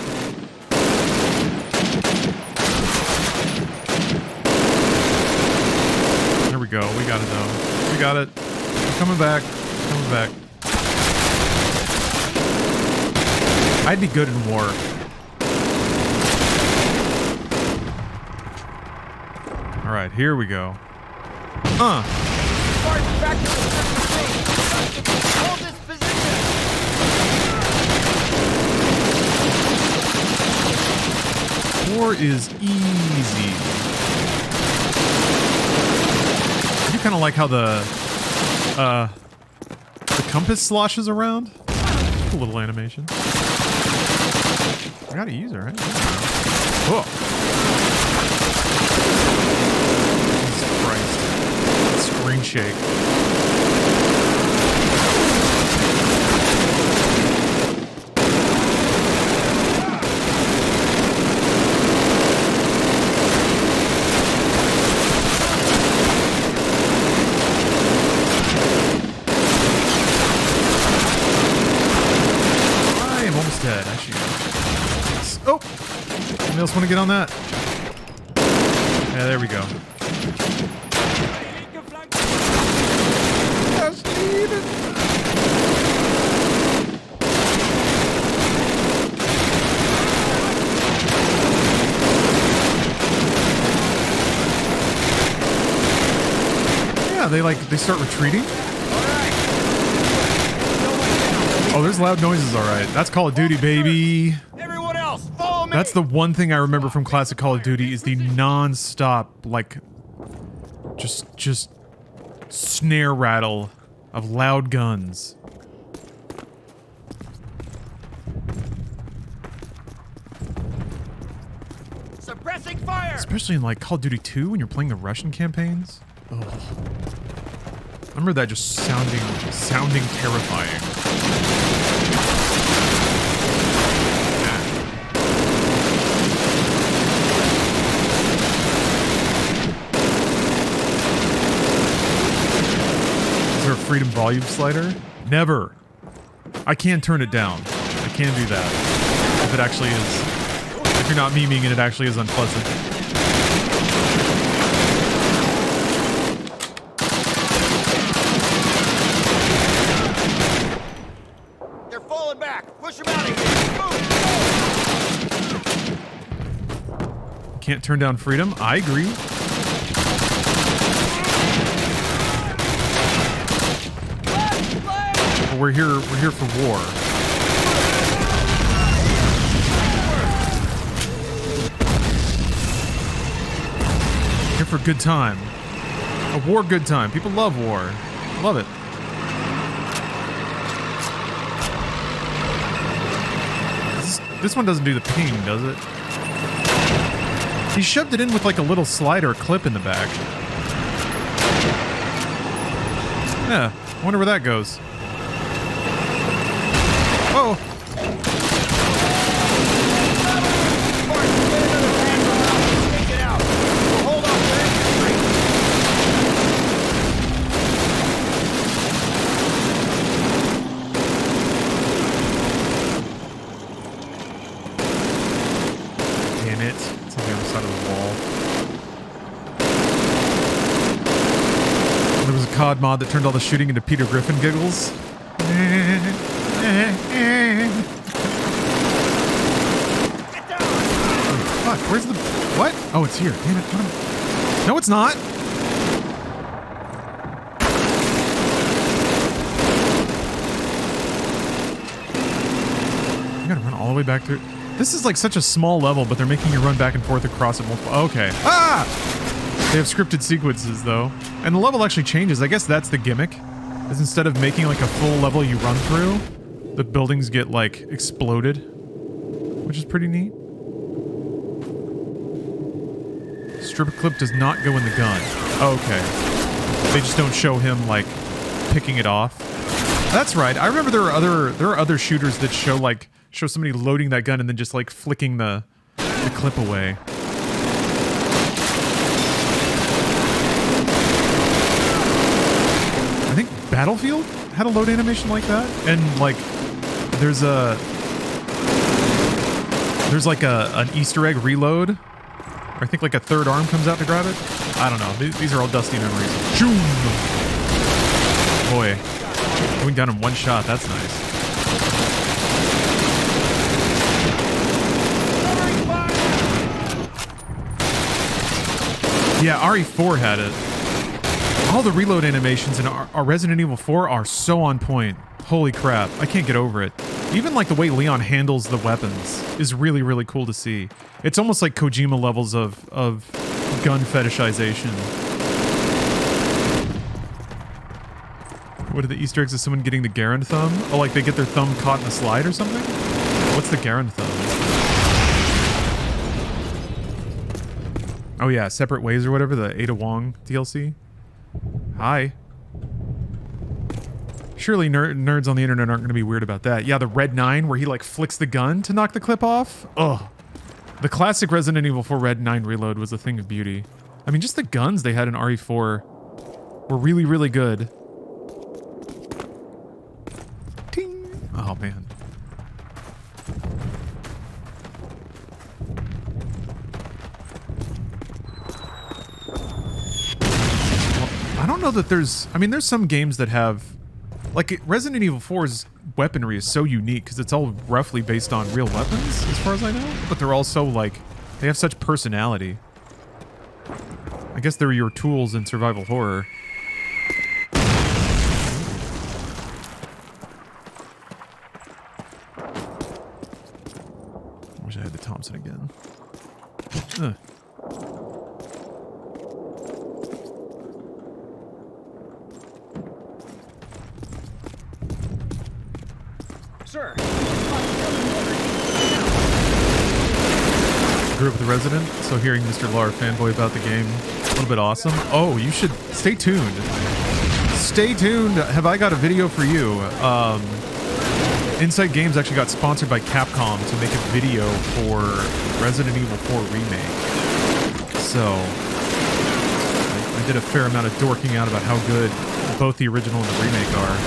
There we go. We got it though. We got it. I'm coming back. Coming back. I'd be good in war. All right, here we go. Martin, back to the hold this position! War is easy. I do kind of like how the compass sloshes around. A little animation. I gotta use it, right? Oh. Jesus Christ. Screen shake. Dead, actually. Oh! Anybody else want to get on that? Yeah, there we go. Yeah, they start retreating. Oh, there's loud noises, all right. That's Call of Duty, baby. Everyone else, follow me! That's the one thing I remember from classic Call of Duty is the non-stop, like, just snare rattle of loud guns. Suppressing fire! Especially in, like, Call of Duty 2 when you're playing the Russian campaigns. Ugh. I remember that just sounding terrifying. Is there a freedom volume slider? Never. I can turn it down. I can do that. If it actually is. If you're not memeing and it actually is unpleasant. They're falling back. Push them out of here. Move. can't turn down freedom. I agree. But we're here for war. Here for a good time. A war good time. People love war. Love it. This one doesn't do the ping, does it? He shoved it in with like a little slider clip in the back. Yeah, wonder where that goes. Oh! COD mod that turned all the shooting into Peter Griffin giggles. Oh, fuck, where's the... What? Oh, it's here. Damn it. No, it's not. You gotta run all the way back through... This is like such a small level, but they're making you run back and forth across it multiple... Okay. Ah! They have scripted sequences, though. And the level actually changes. I guess that's the gimmick. Is instead of making like a full level you run through, the buildings get like exploded. Which is pretty neat. Strip clip does not go in the gun. Okay. They just don't show him like picking it off. That's right. I remember there are other shooters that show somebody loading that gun and then just like flicking the clip away. Battlefield had a load animation like that, and like there's like an Easter egg reload, or I think like a third arm comes out to grab it. I don't know. These are all dusty memories. Shoom! Boy, going down in one shot. That's nice. Yeah, RE4 had it. All the reload animations in our Resident Evil 4 are so on point. Holy crap, I can't get over it. Even like the way Leon handles the weapons is really, really cool to see. It's almost like Kojima levels of gun fetishization. What are the Easter eggs of someone getting the Garen thumb? Oh, like they get their thumb caught in the slide or something? What's the Garen thumb? Oh yeah, Separate Ways or whatever, the Ada Wong DLC. Hi. Surely nerds on the internet aren't going to be weird about that. Yeah, the Red 9 where he like flicks the gun to knock the clip off. Ugh. The classic Resident Evil 4 Red 9 reload was a thing of beauty. I mean, just the guns they had in RE4 were really, really good. Ting. Oh, man. I don't know that there's... I mean, there's some games that have... Like, Resident Evil 4's weaponry is so unique because it's all roughly based on real weapons, as far as I know. But they're also, like... They have such personality. I guess they're your tools in survival horror. I wish I had the Thompson again. Ugh. Sir. Grew up with a resident, so hearing Mr. Lar fanboy about the game, a little bit awesome. Oh, you should stay tuned. Stay tuned. Have I got a video for you? Inside Games actually got sponsored by Capcom to make a video for Resident Evil 4 Remake. So I did a fair amount of dorking out about how good both the original and the remake are.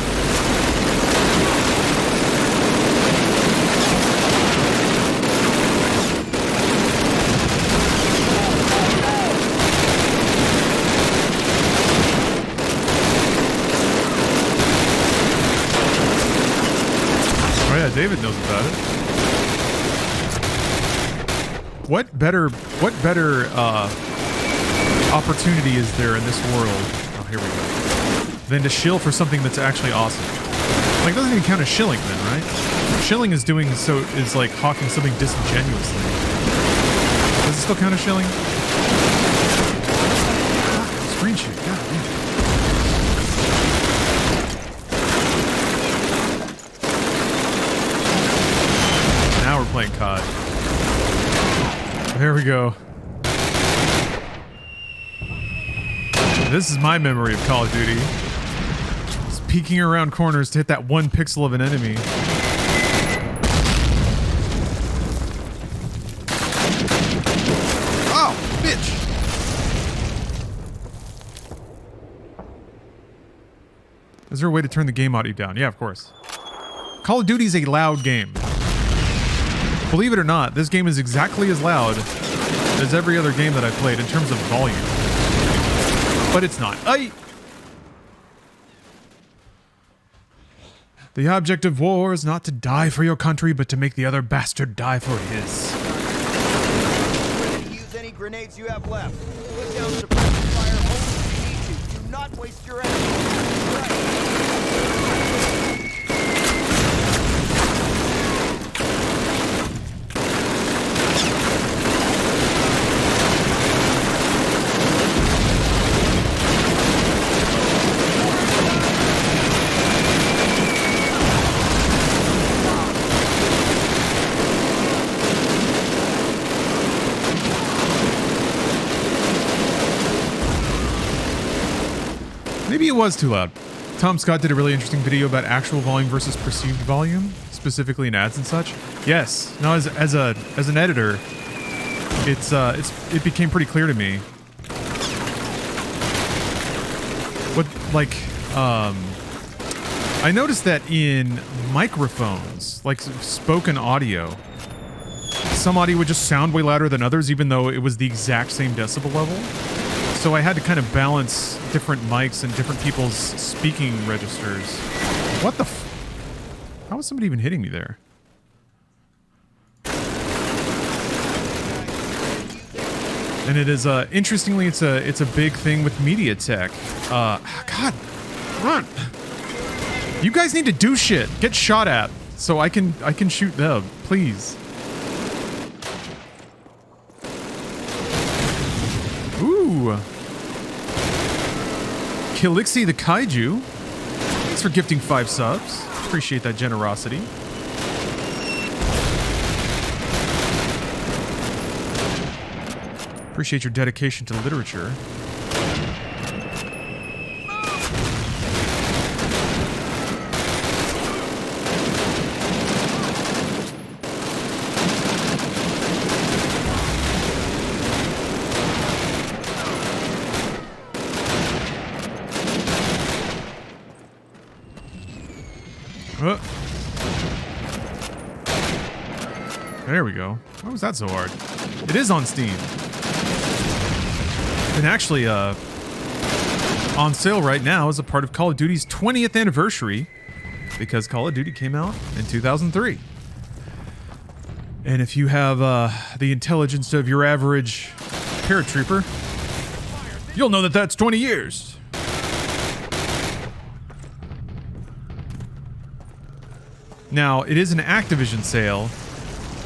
David knows about it. What better opportunity is there in this world? Oh, here we go. Than to shill for something that's actually awesome. Like, it doesn't even count as shilling then, right? Shilling is doing so is like hawking something disingenuously. Does it still count as shilling? Screen shit. God damn. Now we're playing COD. There we go. This is my memory of Call of Duty. Just peeking around corners to hit that one pixel of an enemy. Oh, bitch! Is there a way to turn the game audio down? Yeah, of course. Call of Duty is a loud game. Believe it or not, this game is exactly as loud as every other game that I've played in terms of volume. But it's not. The object of war is not to die for your country, but to make the other bastard die for his. Ready to use any grenades you have left. Put down suppressive fire only if you need to. Do not waste your ammo. Right. Maybe it was too loud. Tom Scott did a really interesting video about actual volume versus perceived volume, specifically in ads and such. Yes. Now, as an editor, it became pretty clear to me. What I noticed that in microphones, like spoken audio, some audio would just sound way louder than others, even though it was the exact same decibel level. So I had to kind of balance different mics and different people's speaking registers. What the how was somebody even hitting me there? And it is, interestingly, it's a big thing with MediaTek. God, run! You guys need to do shit. Get shot at so I can shoot them, please. Ooh. Kilixi the Kaiju. Thanks for gifting 5 subs. Appreciate that generosity. Appreciate your dedication to literature. There we go. Why was that so hard? It is on Steam. And actually, on sale right now as a part of Call of Duty's 20th anniversary, because Call of Duty came out in 2003. And if you have the intelligence of your average paratrooper, you'll know that that's 20 years. Now, it is an Activision sale,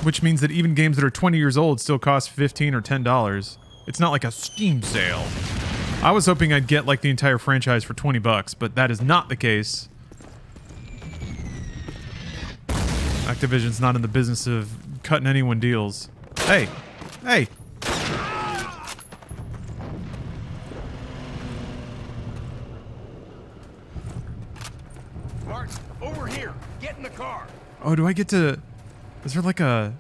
which means that even games that are 20 years old still cost $15 or $10. It's not like a Steam sale. I was hoping I'd get like the entire franchise for $20, but that is not the case. Activision's not in the business of cutting anyone deals. Hey! Hey! Mark, over here. Get in the car. Oh, do I get to... Is there like a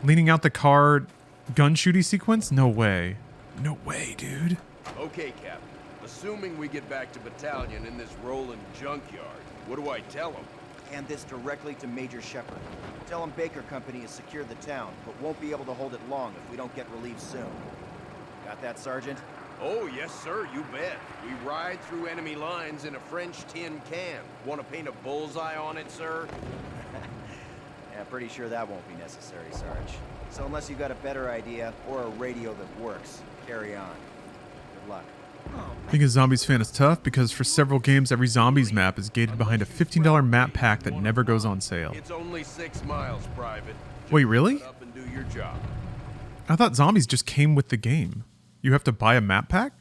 leaning out the car gun shooty sequence? No way. No way, dude. Okay, Captain. Assuming we get back to battalion in this rolling junkyard, what do I tell them? Hand this directly to Major Shepard. Tell him Baker Company has secured the town, but won't be able to hold it long if we don't get relief soon. Got that, Sergeant? Oh, yes, sir, you bet. We ride through enemy lines in a French tin can. Want to paint a bullseye on it, sir? Yeah, pretty sure that won't be necessary, Sarge. So unless you've got a better idea or a radio that works, carry on. Good luck. Being a Zombies fan is tough because for several games, every Zombies map is gated behind a $15 map pack that never goes on sale. It's only 6 miles, Private. Just Wait, really? shut up and do your job. I thought Zombies just came with the game. You have to buy a map pack?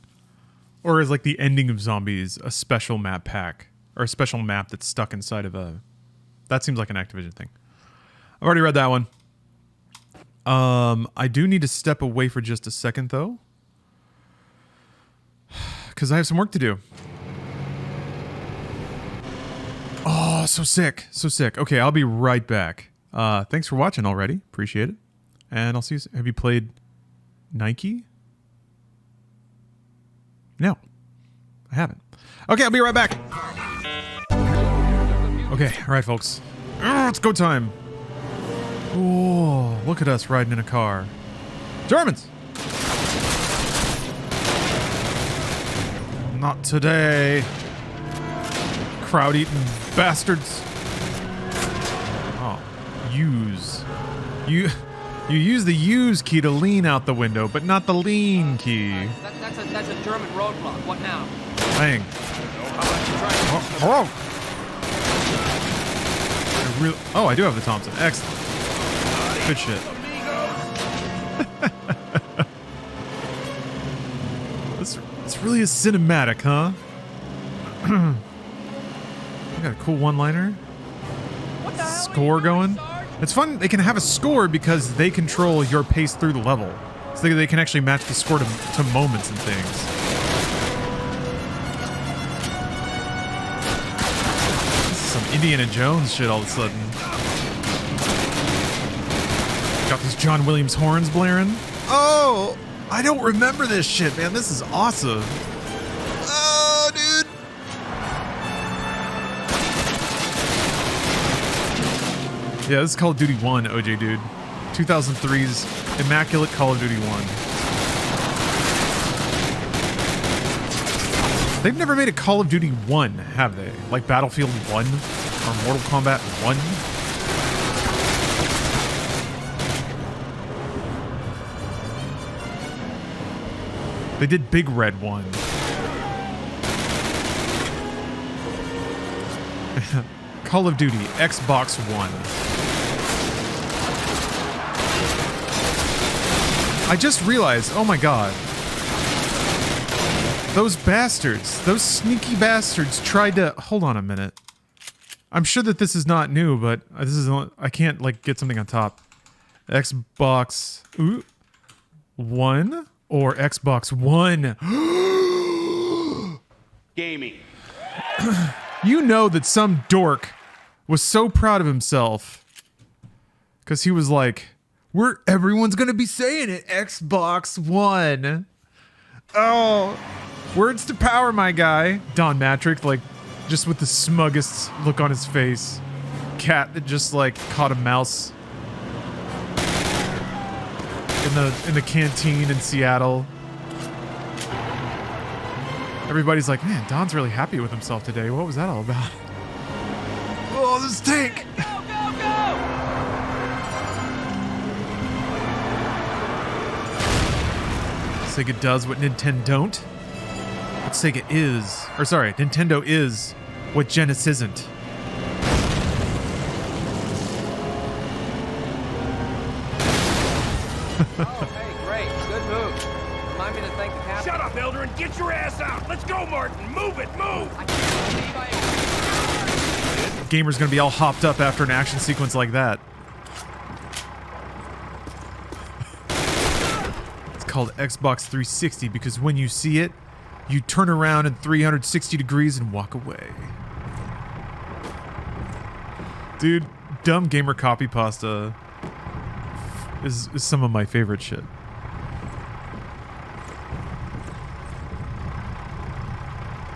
Or is like the ending of Zombies a special map pack? Or a special map that's stuck inside of a... That seems like an Activision thing. I've already read that one. I do need to step away for just a second, though. Because I have some work to do. Oh, so sick. So sick. Okay, I'll be right back. Thanks for watching already. Appreciate it. And I'll see you. Have you played Nike? No. I haven't. Okay, I'll be right back. Okay, all right, folks. It's go time. Oh, look at us riding in a car. Germans! Not today. Crowd-eating bastards. Oh, use. You use the use key to lean out the window, but not the lean key. That's a German roadblock. What now? Dang. Oh. Oh, I do have the Thompson. Excellent. Good shit. This really is cinematic, huh? I got a cool one-liner. Score going. It's fun. They can have a score because they control your pace through the level. So they can actually match the score to moments and things. This is some Indiana Jones shit all of a sudden. Got these John Williams horns blaring. Oh, I don't remember this shit, man. This is awesome. Oh, dude. Yeah, this is Call of Duty 1, OJ, dude. 2003's immaculate Call of Duty 1. They've never made a Call of Duty 1, have they? Like Battlefield 1 or Mortal Kombat 1? They did Big Red 1. Call of Duty Xbox One. I just realized, oh my god. Those bastards, those sneaky bastards tried to... Hold on a minute. I'm sure that this is not new, but this is... I can't, like, get something on top. Xbox... One? Or Xbox One? Gaming. You know that some dork was so proud of himself because he was like, everyone's gonna be saying it, Xbox One. Oh, words to power, my guy. Don Matrick, like, just with the smuggest look on his face. Cat that just, like, caught a mouse in the canteen in Seattle. Everybody's like, man, Don's really happy with himself today. What was that all about? Oh, this tank! Go, go, go! Sega does what Nintendo don't. What Sega is. Or sorry, Nintendo is what Genesis isn't. Oh, hey, great. Good move. Remind me to thank the captain. Shut up, Elder, and get your ass out! Let's go, Martin! Move it, move! I can't believe I... Gamer's gonna be all hopped up after an action sequence like that. It's called Xbox 360 because when you see it, you turn around in 360 degrees and walk away. Dude, dumb gamer copy pasta is some of my favorite shit.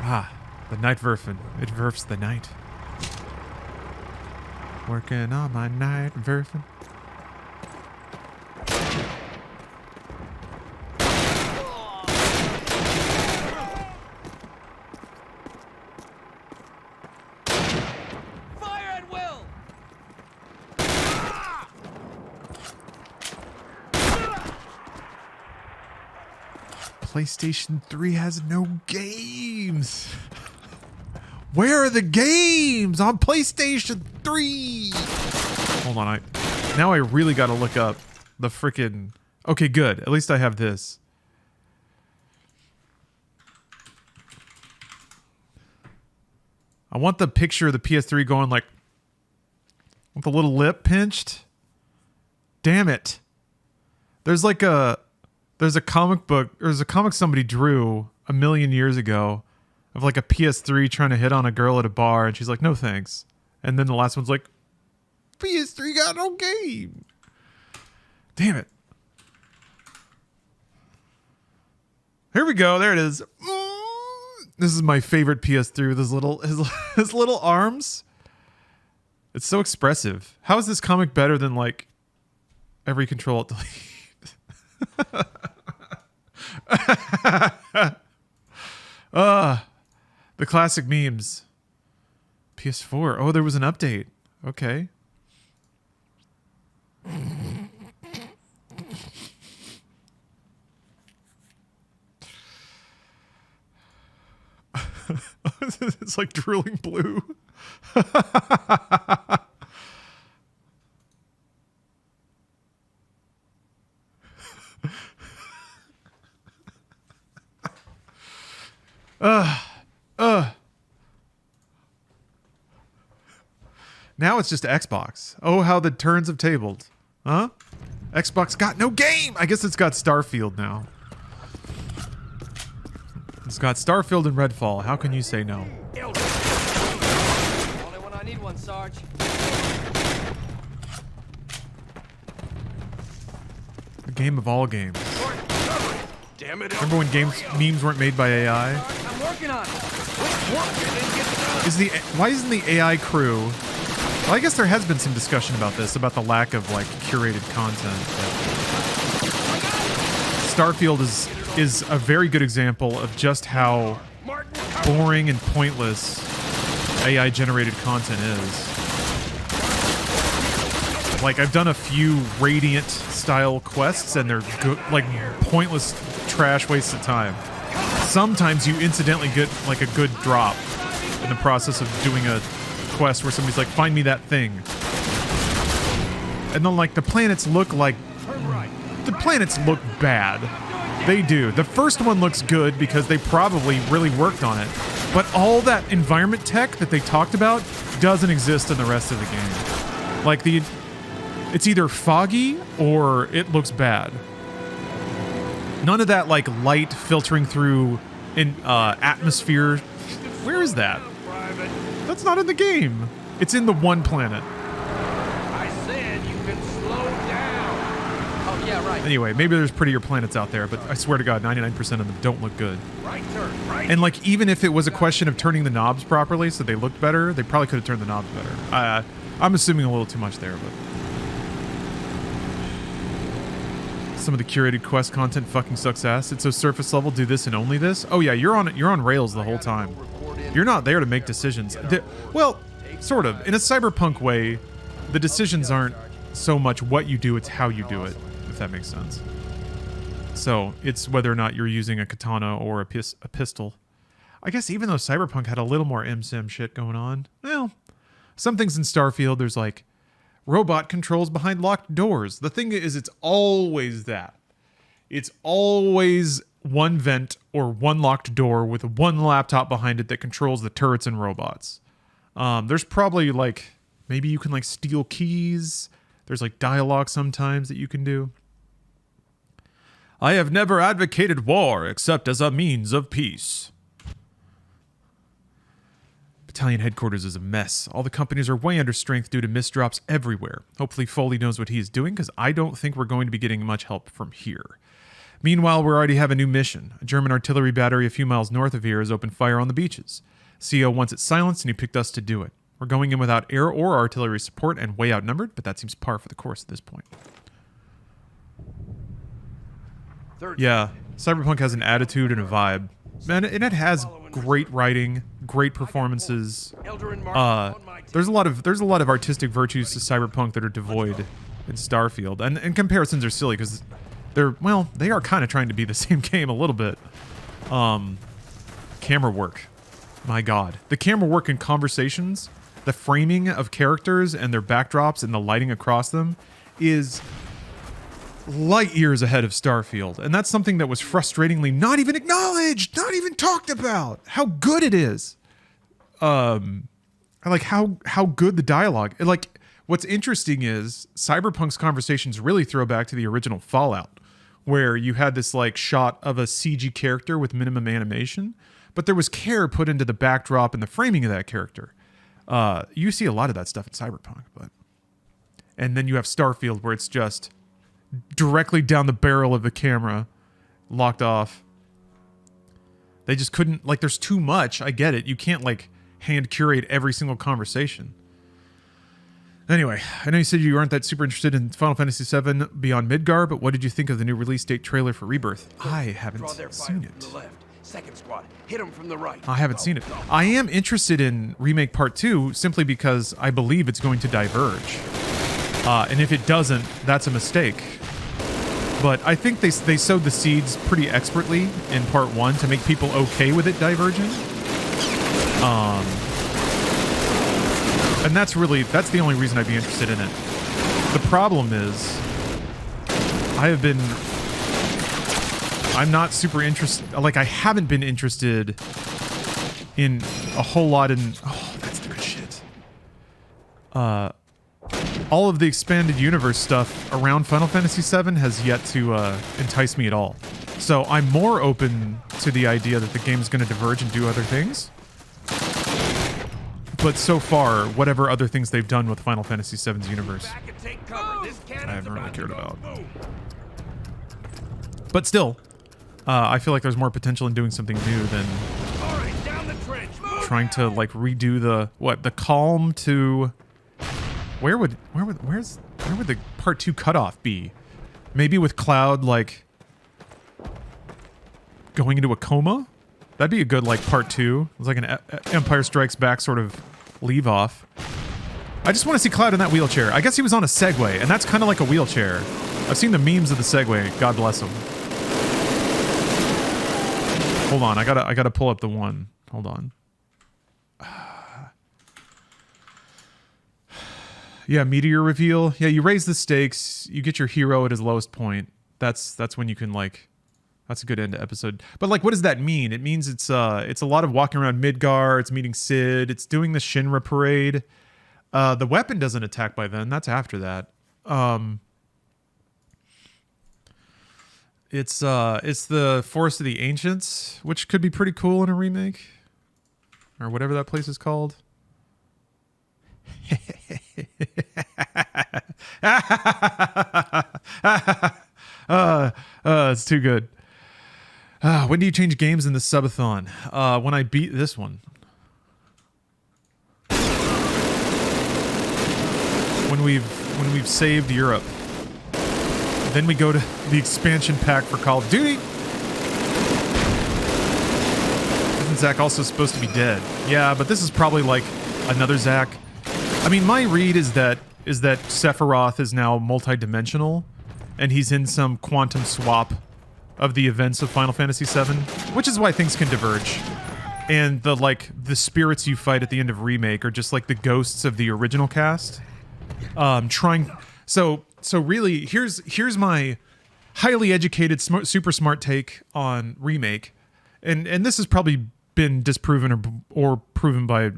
Ah, the night Werfen. It Werfs the night. Working on my night Werfen. Fire at will! PlayStation 3 has no games. Where are the games on PlayStation 3? Hold on, now I really got to look up the frickin'... Okay, good. At least I have this. I want the picture of the PS3 going like... with the little lip pinched. Damn it. There's like a... There's a comic book... There's a comic somebody drew a million years ago of like a PS3 trying to hit on a girl at a bar, and she's like, no thanks. And then the last one's like, PS3 got no game. Damn it. Here we go. There it is. This is my favorite PS3 with his little arms. It's so expressive. How is this comic better than like every Control Alt Delete? The classic memes. PS4. Oh, there was an update. Okay. It's like drooling blue. Now it's just Xbox. Oh, how the turns have tabled. Huh? Xbox got no game! I guess it's got Starfield now. It's got Starfield and Redfall. How can you say no? Only when I need one, Sarge. The game of all games. Damn it. Remember when memes weren't made by AI? I'm working on it. Why isn't the AI crew... Well, I guess there has been some discussion about this, about the lack of like curated content. But Starfield is a very good example of just how boring and pointless AI generated content is. Like, I've done a few Radiant style quests and they're like pointless trash wastes of time. Sometimes you incidentally get like a good drop in the process of doing a quest where somebody's like, find me that thing. And then like the planets look bad. They do. The first one looks good because they probably really worked on it. But all that environment tech that they talked about doesn't exist in the rest of the game. Like it's either foggy or it looks bad. None of that like light filtering through in atmosphere. Where is that? That's not in the game. It's in the one planet. I said you can slow down. Oh, yeah, right. Anyway, maybe there's prettier planets out there, but I swear to God, 99% of them don't look good. Right turn, right. And like, even if it was a question of turning the knobs properly so they looked better, they probably could have turned the knobs better. I'm assuming a little too much there, but... Some of the curated quest content fucking sucks ass. It's so surface level, do this and only this. Oh yeah, you're on rails the whole time. You're not there to make decisions. Well, sort of. In a cyberpunk way, the decisions aren't so much what you do, it's how you do it, if that makes sense. So, it's whether or not you're using a katana or a pistol. I guess even though Cyberpunk had a little more MSIM shit going on, well, some things in Starfield, there's like robot controls behind locked doors. The thing is, it's always that. It's always one vent or one locked door with one laptop behind it that controls the turrets and robots. There's probably like, maybe you can like steal keys. There's like dialogue sometimes that you can do. I have never advocated war except as a means of peace. Battalion headquarters is a mess. All the companies are way under strength due to misdrops everywhere. Hopefully Foley knows what he is doing, because I don't think we're going to be getting much help from here. Meanwhile, we already have a new mission. A German artillery battery a few miles north of here has opened fire on the beaches. CO wants it silenced, and he picked us to do it. We're going in without air or artillery support and way outnumbered, but that seems par for the course at this point. Yeah, Cyberpunk has an attitude and a vibe. And it has great writing, great performances. There's a lot of artistic virtues to Cyberpunk that are devoid in Starfield. And comparisons are silly because they are kind of trying to be the same game a little bit. Camera work. My God. The camera work in Conversations, the framing of characters and their backdrops and the lighting across them is light years ahead of Starfield. And that's something that was frustratingly not even acknowledged, not even talked about. How good it is. I like how good the dialogue. Like, what's interesting is Cyberpunk's Conversations really throw back to the original Fallout, where you had this like shot of a CG character with minimum animation, but there was care put into the backdrop and the framing of that character. You see a lot of that stuff in Cyberpunk, and then you have Starfield where it's just directly down the barrel of the camera, locked off. They just couldn't, like, there's too much. I get it. You can't like hand curate every single conversation. Anyway, I know you said you aren't that super interested in Final Fantasy VII Beyond Midgar, but what did you think of the new release date trailer for Rebirth? I haven't seen it. Second squad, hit him from the right. I haven't seen it. I am interested in Remake Part 2 simply because I believe it's going to diverge. And if it doesn't, that's a mistake. But I think they sowed the seeds pretty expertly in Part 1 to make people okay with it diverging. And that's the only reason I'd be interested in it. The problem is, I'm not super interested, like, I haven't been interested in a whole lot in, oh, that's the good shit. All of the expanded universe stuff around Final Fantasy VII has yet to entice me at all. So I'm more open to the idea that the game's going to diverge and do other things. But so far, whatever other things they've done with Final Fantasy VII's universe, I haven't really cared about. But still, I feel like there's more potential in doing something new than trying to like redo the calm to where would the Part 2 cutoff be? Maybe with Cloud like going into a coma? That'd be a good like Part 2. It's like an Empire Strikes Back sort of leave off. I just want to see Cloud in that wheelchair. I guess he was on a Segway, and that's kind of like a wheelchair. I've seen the memes of the Segway. God bless him. Hold on, I gotta pull up the one. Hold on. Yeah, meteor reveal. Yeah, you raise the stakes. You get your hero at his lowest point. That's when you can like. That's a good end to episode. But like, what does that mean? It means it's a lot of walking around Midgar. It's meeting Sid. It's doing the Shinra parade. The weapon doesn't attack by then. That's after that. It's the Forest of the Ancients, which could be pretty cool in a remake, or whatever that place is called. It's too good. When do you change games in the subathon? When I beat this one. When we've saved Europe. Then we go to the expansion pack for Call of Duty. Isn't Zach also supposed to be dead? Yeah, but this is probably like another Zach. I mean, my read is that Sephiroth is now multi-dimensional, and he's in some quantum swap of the events of Final Fantasy VII, which is why things can diverge. And the spirits you fight at the end of Remake are just like the ghosts of the original cast. So really, here's my highly educated, super smart take on Remake, and this has probably been disproven or proven by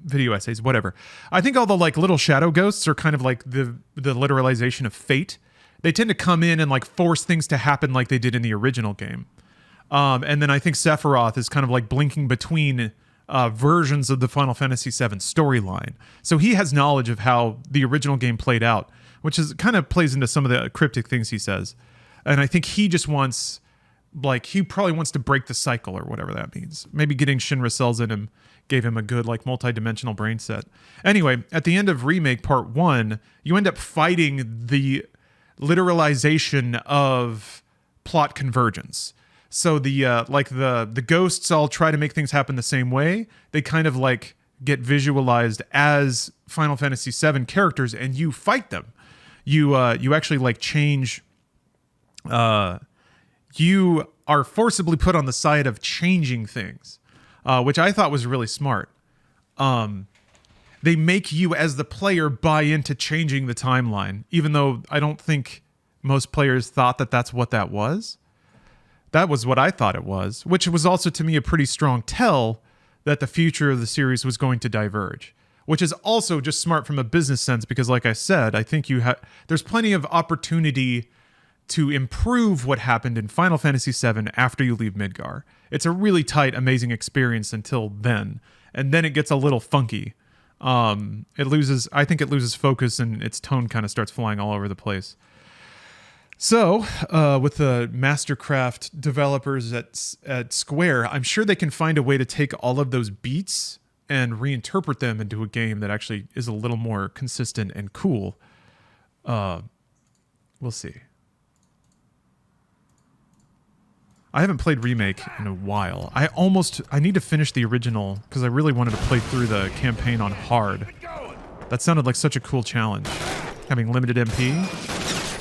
video essays, whatever. I think all the like little shadow ghosts are kind of like the literalization of fate. They tend to come in and like force things to happen like they did in the original game. And then I think Sephiroth is kind of like blinking between versions of the Final Fantasy VII storyline. So he has knowledge of how the original game played out, which is kind of plays into some of the cryptic things he says. And I think he just wants, like, he probably wants to break the cycle or whatever that means. Maybe getting Shinra cells in him gave him a good, like, multi-dimensional brain set. Anyway, at the end of Remake Part 1, you end up fighting the literalization of plot convergence. So the ghosts all try to make things happen the same way. They kind of like get visualized as Final Fantasy VII characters, and you fight them. You actually like change you are forcibly put on the side of changing things, which I thought was really smart. They make you as the player buy into changing the timeline, even though I don't think most players thought that that's what that was. That was what I thought it was, which was also to me a pretty strong tell that the future of the series was going to diverge, which is also just smart from a business sense because, like I said, I think there's plenty of opportunity to improve what happened in Final Fantasy VII after you leave Midgar. It's a really tight, amazing experience until then, and then it gets a little funky. I think it loses focus and its tone kind of starts flying all over the place. So, with the Mastercraft developers at Square, I'm sure they can find a way to take all of those beats and reinterpret them into a game that actually is a little more consistent and cool. We'll see. I haven't played Remake in a while. I need to finish the original because I really wanted to play through the campaign on hard. That sounded like such a cool challenge. Having limited MP.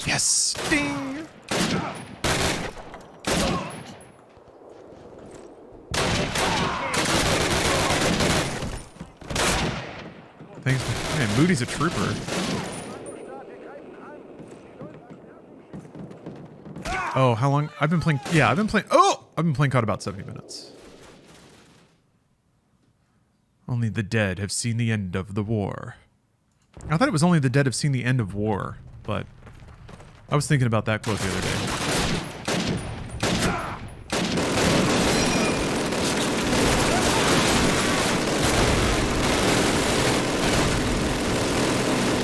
Yes! Ding! Thanks. Man, Moody's a trooper. Oh, how long? I've been playing COD about 70 minutes. Only the dead have seen the end of the war. I thought it was only the dead have seen the end of war, but I was thinking about that quote the other day.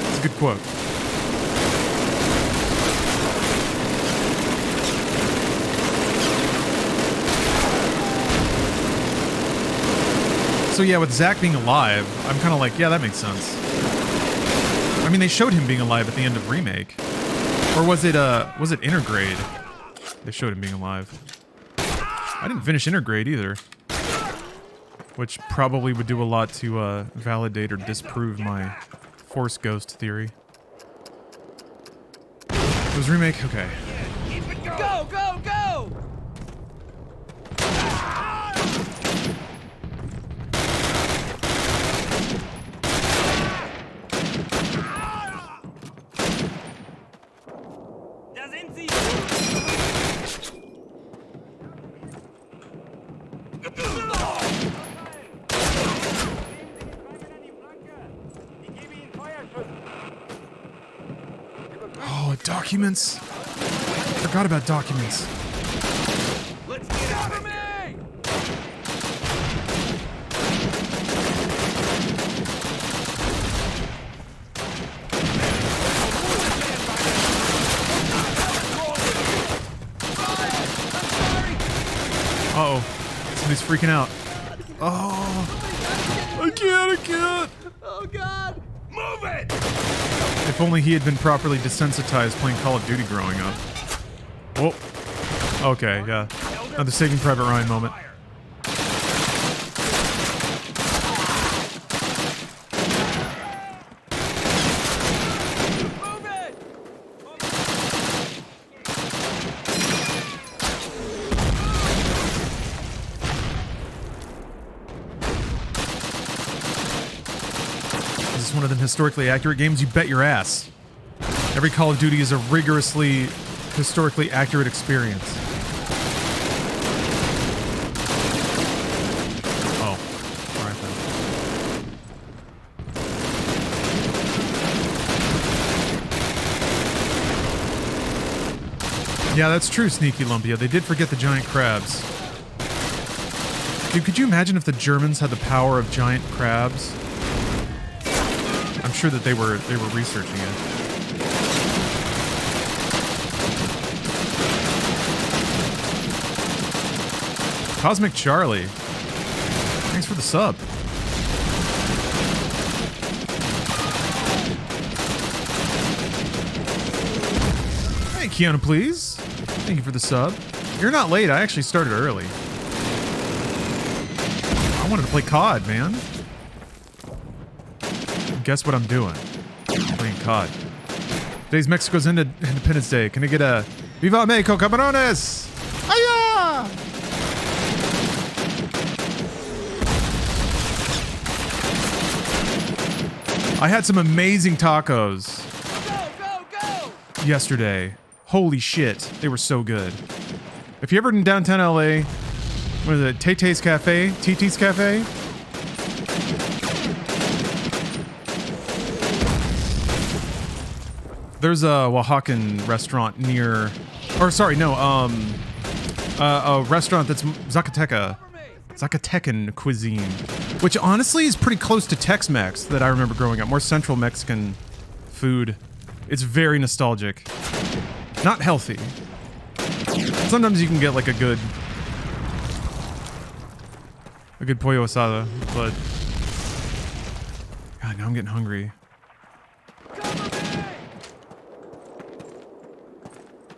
It's a good quote. So yeah, with Zack being alive, I'm kind of like, yeah, that makes sense. I mean, they showed him being alive at the end of Remake. Or was it Intergrade? They showed him being alive. I didn't finish Intergrade either. Which probably would do a lot to validate or disprove my Force Ghost theory. It was Remake? Okay. Go, go, go! Da sind sie! Oh, documents. Forgot about documents. Let's get out of me! Uh-oh. Somebody's freaking out. Oh. I can't. Oh God! Move it! If only he had been properly desensitized playing Call of Duty growing up. Oh. Okay, yeah. Another Saving Private Ryan moment. Move it! Is this one of them historically accurate games? You bet your ass. Every Call of Duty is a rigorously, historically accurate experience. Oh. Alright then. Yeah, that's true, Sneaky Lumpia. They did forget the giant crabs. Dude, could you imagine if the Germans had the power of giant crabs? I'm sure that they were researching it. Cosmic Charlie. Thanks for the sub. Hey, Keanu, please. Thank you for the sub. You're not late. I actually started early. I wanted to play COD, man. Guess what I'm doing? Playing COD. Today's Mexico's Independence Day. Can I get a Viva Mexico, cabrones! Hiya! I had some amazing tacos yesterday. Holy shit, they were so good. If you're ever in downtown LA, what is it? Tay-Tay's Cafe? TT's Cafe? There's a Oaxacan restaurant near, or sorry, no, a restaurant that's Zacatecan cuisine, which honestly is pretty close to Tex-Mex that I remember growing up. More Central Mexican food. It's very nostalgic. Not healthy. Sometimes you can get like a good pollo asada, but God, now I'm getting hungry.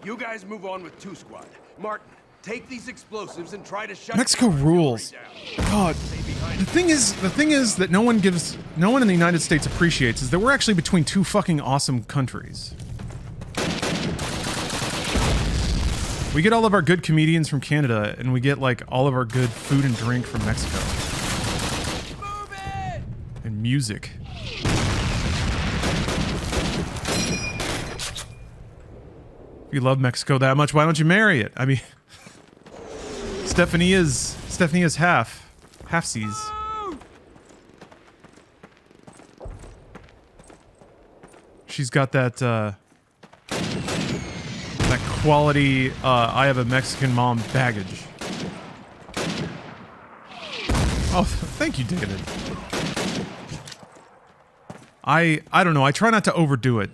You guys move on with 2 squad. Martin, take these explosives and try to shut Mexico rules. God, the thing is that no one in the United States appreciates is that we're actually between 2 fucking awesome countries. We get all of our good comedians from Canada, and we get like all of our good food and drink from Mexico. Move it! And music. If you love Mexico that much, why don't you marry it? I mean, Stephanie is half-seas. She's got that quality I have a Mexican mom baggage. Oh, thank you, David. I don't know, I try not to overdo it.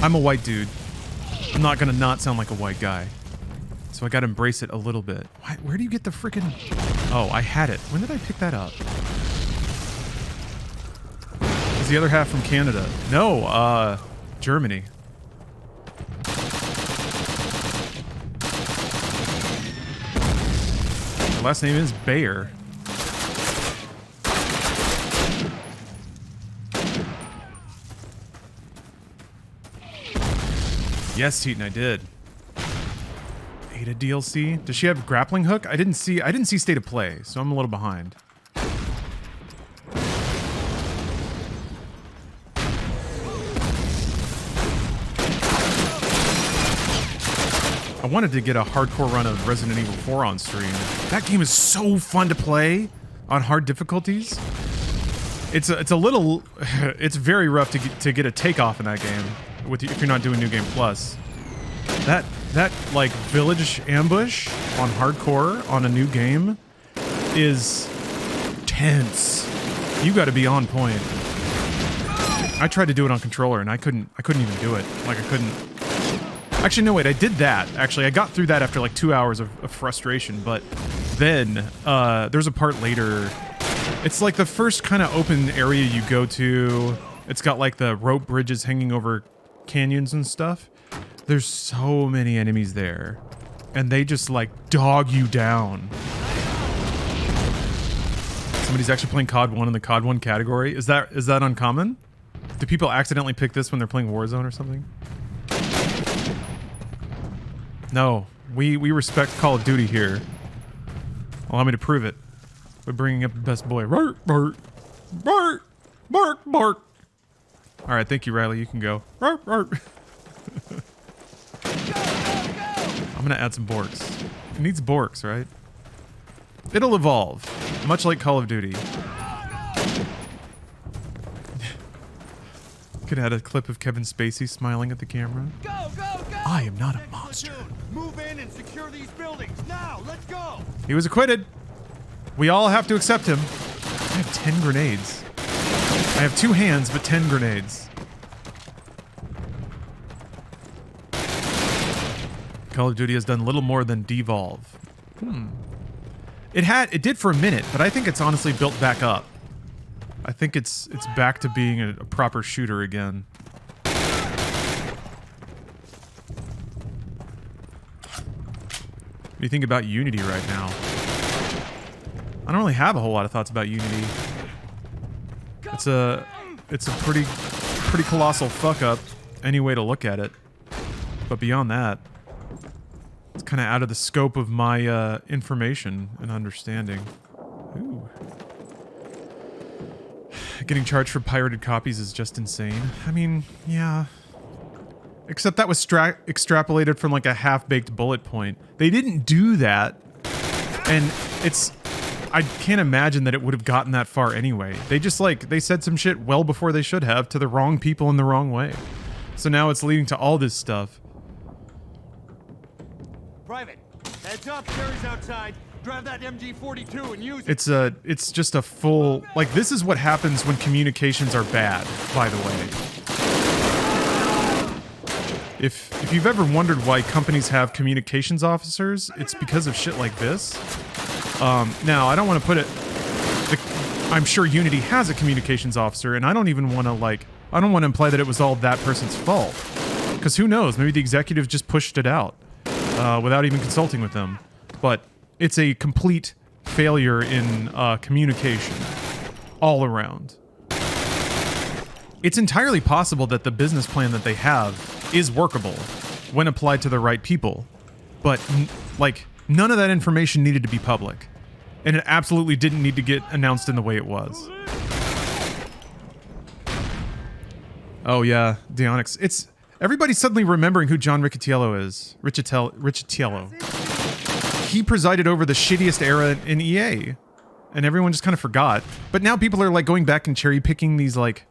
I'm a white dude. I'm not gonna not sound like a white guy. So I gotta embrace it a little bit. Where do you get the frickin'... Oh, I had it. When did I pick that up? Is the other half from Canada? No, Germany. Her last name is Bayer. Yes, Teton, I did. Ada DLC? Does she have grappling hook? I didn't see State of Play, so I'm a little behind. I wanted to get a hardcore run of Resident Evil 4 on stream. That game is so fun to play on hard difficulties. It's a little it's very rough to get a takeoff in that game if you're not doing New Game Plus. That like village ambush on hardcore on a new game is tense. You got to be on point. I tried to do it on controller and I couldn't even do it. Like I couldn't. Actually, no, wait, I did that. Actually, I got through that after like 2 hours of frustration, but then there's a part later. It's like the first kind of open area you go to. It's got like the rope bridges hanging over canyons and stuff. There's so many enemies there, and they just like dog you down. Somebody's actually playing COD 1 in the COD 1 category. Is that uncommon? Do people accidentally pick this when they're playing Warzone or something? No, we respect Call of Duty here. Allow me to prove it by bringing up the best boy. Bark, bark, bark, bark, bark. All right, thank you, Riley. You can go. Bark, bark. I'm gonna add some borks. It needs borks, right? It'll evolve, much like Call of Duty. Could add a clip of Kevin Spacey smiling at the camera. Go, go, go! I am not a monster. Move in and secure these buildings now. Let's go. He was acquitted. We all have to accept him. I have 10 grenades. I have 2 hands, but 10 grenades. Call of Duty has done little more than devolve. It did for a minute, but I think it's honestly built back up. I think it's back to being a proper shooter again. What do you think about Unity right now? I don't really have a whole lot of thoughts about Unity. It's a pretty colossal fuck up any way to look at it. But beyond that, it's kind of out of the scope of my information and understanding. Ooh. Getting charged for pirated copies is just insane. I mean, yeah. Except that was extrapolated from like a half-baked bullet point. They didn't do that. And it's... I can't imagine that it would have gotten that far anyway. They just like, they said some shit well before they should have to the wrong people in the wrong way. So now it's leading to all this stuff. Private, heads up, Jerry's outside. Drive that MG42 and use it. It's just a full, like, this is what happens when communications are bad, by the way. If you've ever wondered why companies have communications officers, it's because of shit like this. Now, I don't want to put it... I'm sure Unity has a communications officer, and I don't even want to, like... I don't want to imply that it was all that person's fault. Because who knows? Maybe the executives just pushed it out without even consulting with them. But it's a complete failure in communication. All around. It's entirely possible that the business plan that they have is workable when applied to the right people. But, like... None of that information needed to be public. And it absolutely didn't need to get announced in the way it was. Oh yeah, Deonix. It's... Everybody's suddenly remembering who John Riccitiello is. Riccitiello. He presided over the shittiest era in EA. And everyone just kind of forgot. But now people are like going back and cherry picking these like...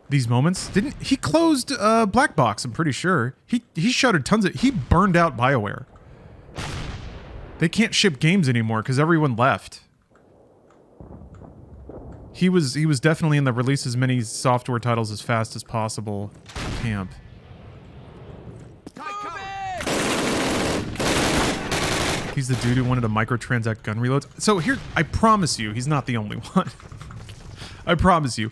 These moments. Didn't... He closed Black Box, I'm pretty sure. He shuttered tons of... He burned out BioWare. They can't ship games anymore because everyone left. He was definitely in the release as many software titles as fast as possible camp. He's the dude who wanted to microtransact gun reloads. So here, I promise you, he's not the only one. I promise you.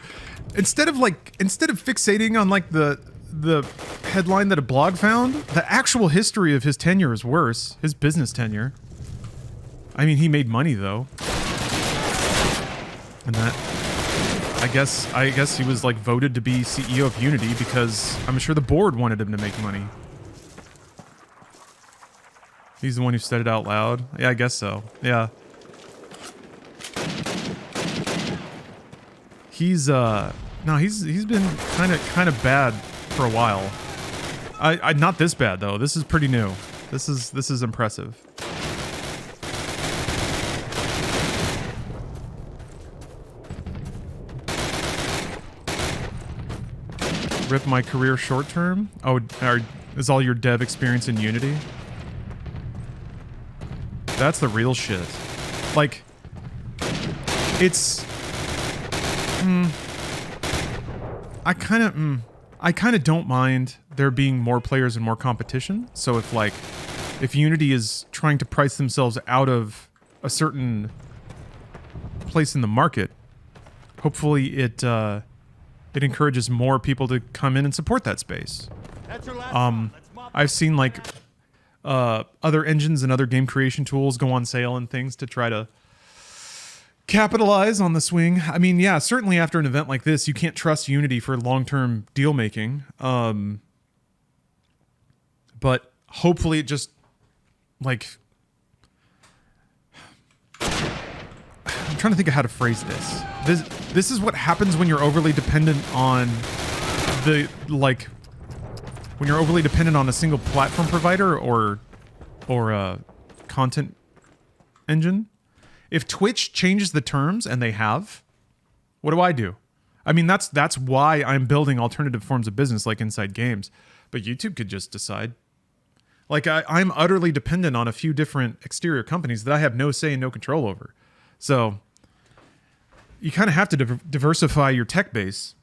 Instead of fixating on like the headline that a blog found, the actual history of his tenure is worse. His business tenure. I mean, he made money though. And that, I guess he was like voted to be CEO of Unity because I'm sure the board wanted him to make money. He's the one who said it out loud. Yeah, I guess so. Yeah. He's no, he's been kind of bad for a while. I not this bad though. This is pretty new. This is impressive. Rip my career short term? Oh, is all your dev experience in Unity? That's the real shit. Like, it's... I kind of don't mind there being more players and more competition. So if Unity is trying to price themselves out of a certain place in the market, hopefully it encourages more people to come in and support that space. I've seen like other engines and other game creation tools go on sale and things to try to capitalize on the swing. I mean, yeah, certainly after an event like this, you can't trust Unity for long-term deal making. But hopefully it just like... I'm trying to think of how to phrase this. This is what happens when you're overly dependent on when you're overly dependent on a single platform provider or a content engine. If Twitch changes the terms, and they have, what do? I mean, that's why I'm building alternative forms of business like Inside Games. But YouTube could just decide. Like, I'm utterly dependent on a few different exterior companies that I have no say and no control over. So you kind of have to diversify your tech base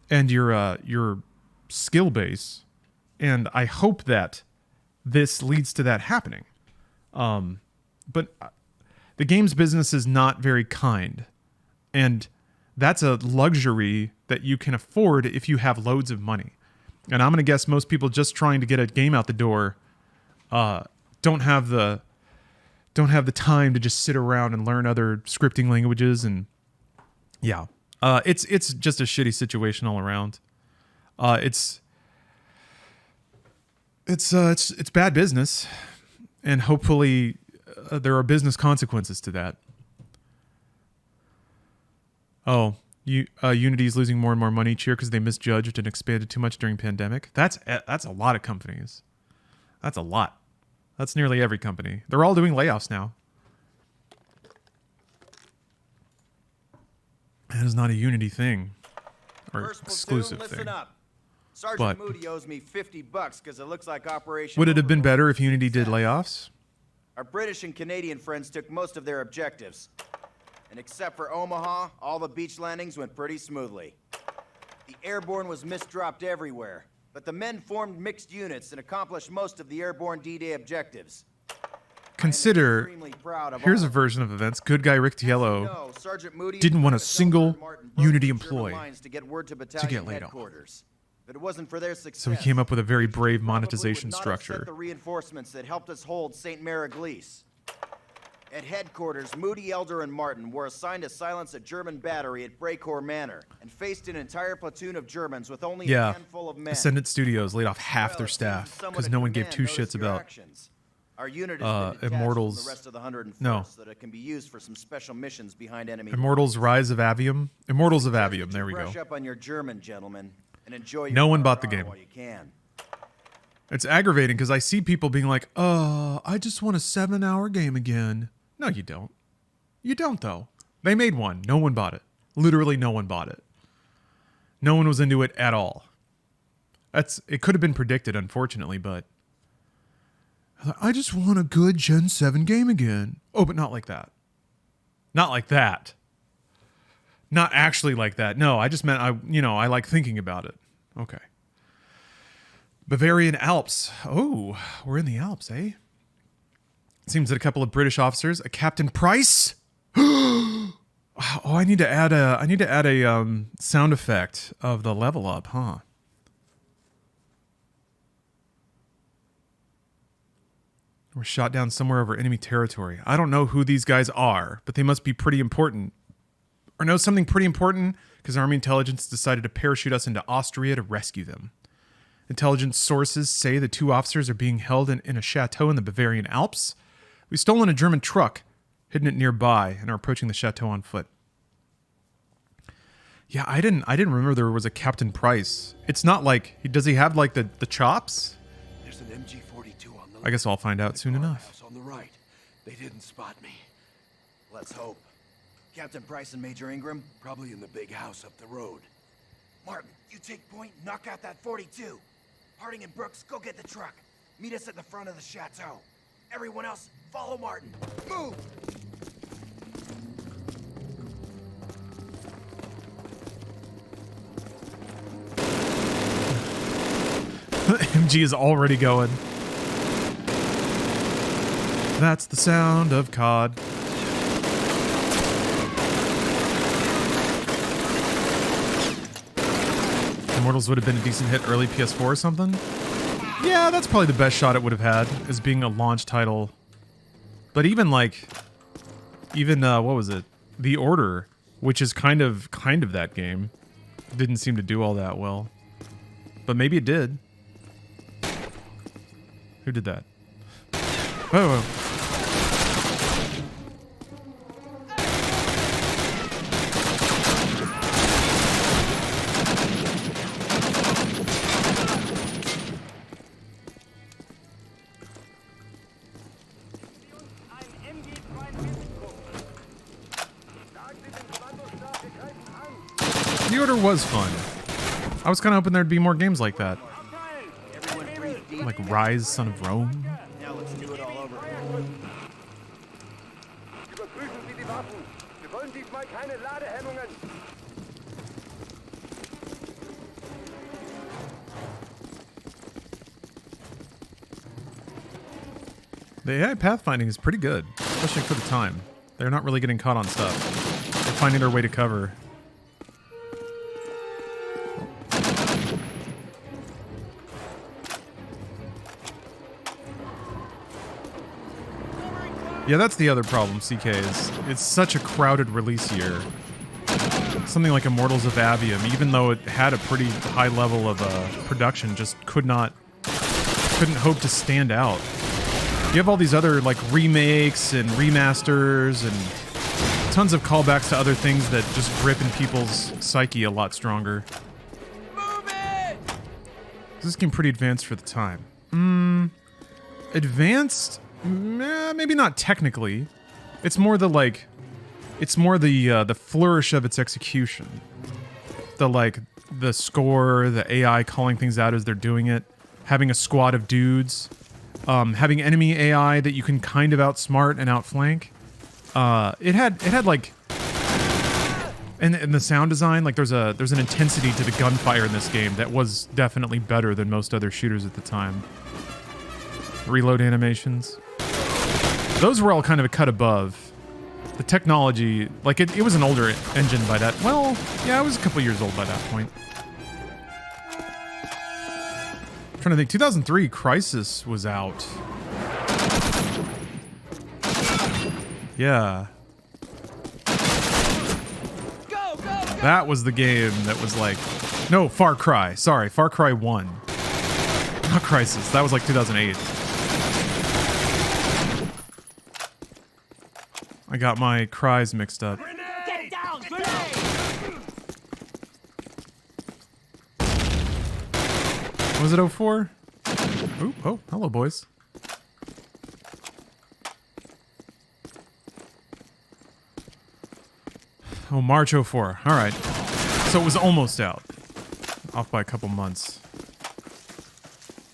and your skill base, and I hope that this leads to that happening. But the games business is not very kind, and that's a luxury that you can afford if you have loads of money. And I'm gonna guess most people just trying to get a game out the door don't have the time to just sit around and learn other scripting languages, and yeah, it's just a shitty situation all around. It's bad business, and hopefully there are business consequences to that. Oh, Unity is losing more and more money each year because they misjudged and expanded too much during pandemic. That's a lot of companies. That's a lot. That's nearly every company. They're all doing layoffs now. That is not a Unity thing or First exclusive platoon, thing. listen up. Sergeant But- Moody owes me $50 because it looks like Operation Would it have been Overlord better was if Unity a did success. layoffs? Our British and Canadian friends took most of their objectives. And except for Omaha, all the beach landings went pretty smoothly. The airborne was misdropped everywhere, but the men formed mixed units and accomplished most of the airborne D-Day objectives. Consider, Extremely proud of here's all a of version of events. Good guy Rick Tiello No, Sergeant Moody didn't want a and Private single Delaware Martin burnt Unity the German employee lines to get word to battalion laid off. headquarters. If it wasn't for their success, so he came up with a very brave probably monetization would not have structure. sent the reinforcements that helped us hold Ste-Mère-Église. At headquarters, Moody, Elder, and Martin were assigned to silence a German battery at Brecourt Manor and faced an entire platoon of Germans with only a Yeah, handful of men. Ascendant Studios laid off half Well, their it seems staff someone because at no one gave command two noticed shits your about actions. Our unit has been detached Immortals. from the rest of the 101st No. so that it can be used for some special missions behind enemy Immortals Rise of Avium. Immortals of lines. Avium, there we go. Brush up on your German, gentlemen, and enjoy your No one bought the R&R game. while you can. It's aggravating because I see people being like, I just want a 7-hour game again. No, you don't. You don't, though. They made one. No one bought it. Literally no one bought it. No one was into it at all. It could have been predicted, unfortunately, but I just want a good Gen 7 game again. Oh, but not like that. Not like that. Not actually like that. No, I just meant I like thinking about it. Okay. Bavarian Alps. Oh, we're in the Alps, eh? It seems that a couple of British officers, a Captain Price. Oh, I need to add a sound effect of the level up, huh? We're shot down somewhere over enemy territory. I don't know who these guys are, but they must be pretty important. Or know something pretty important because Army intelligence decided to parachute us into Austria to rescue them. Intelligence sources say the two officers are being held in a chateau in the Bavarian Alps. We've stolen a German truck, hidden it nearby, and are approaching the chateau on foot. Yeah, I didn't remember there was a Captain Price. It's not like, does he have like the chops? There's an MG-42 on the I guess I'll find out soon enough. house on the right. They didn't spot me. Let's hope. Captain Price and Major Ingram? Probably in the big house up the road. Martin, you take point, knock out that 42. Harding and Brooks, go get the truck. Meet us at the front of the chateau. Everyone else, follow Martin. Move! MG is already going. That's the sound of COD. Immortals would have been a decent hit early PS4 or something. Yeah, that's probably the best shot it would have had, as being a launch title. But even what was it? The Order, which is kind of that game, didn't seem to do all that well. But maybe it did. Who did that? Whoa. The Order was fun. I was kind of hoping there'd be more games like that. Everyone breathe deep. Like Rise, Son of Rome. Now let's do it all over. Überprüfen Sie die Waffen. Wir wollen diesmal keine Ladehemmungen. The AI pathfinding is pretty good, especially for the time. They're not really getting caught on stuff. They're finding their way to cover. Yeah, that's the other problem, CK, is it's such a crowded release year. Something like Immortals of Avium, even though it had a pretty high level of production, just could not couldn't hope to stand out. You have all these other like remakes and remasters and tons of callbacks to other things that just grip in people's psyche a lot stronger. Move it! This game pretty advanced for the time. Advanced? Maybe not technically. It's more the like, it's more the flourish of its execution. The score, the AI calling things out as they're doing it, having a squad of dudes, having enemy AI that you can kind of outsmart and outflank. It had like, and the sound design, like there's an intensity to the gunfire in this game that was definitely better than most other shooters at the time. Reload animations. Those were all kind of a cut above. The technology, like it was an older engine by that. Well, yeah, it was a couple years old by that point. I'm trying to think. 2003, Crisis was out. Yeah. Go, go, go! That was the game that was like... No, Far Cry. Sorry, Far Cry 1. Not Crisis. That was like 2008. I got my cries mixed up. Get down, grenade! Was it 04? Ooh, oh, hello, boys. Oh, March 04. All right. So it was almost out. Off by a couple months.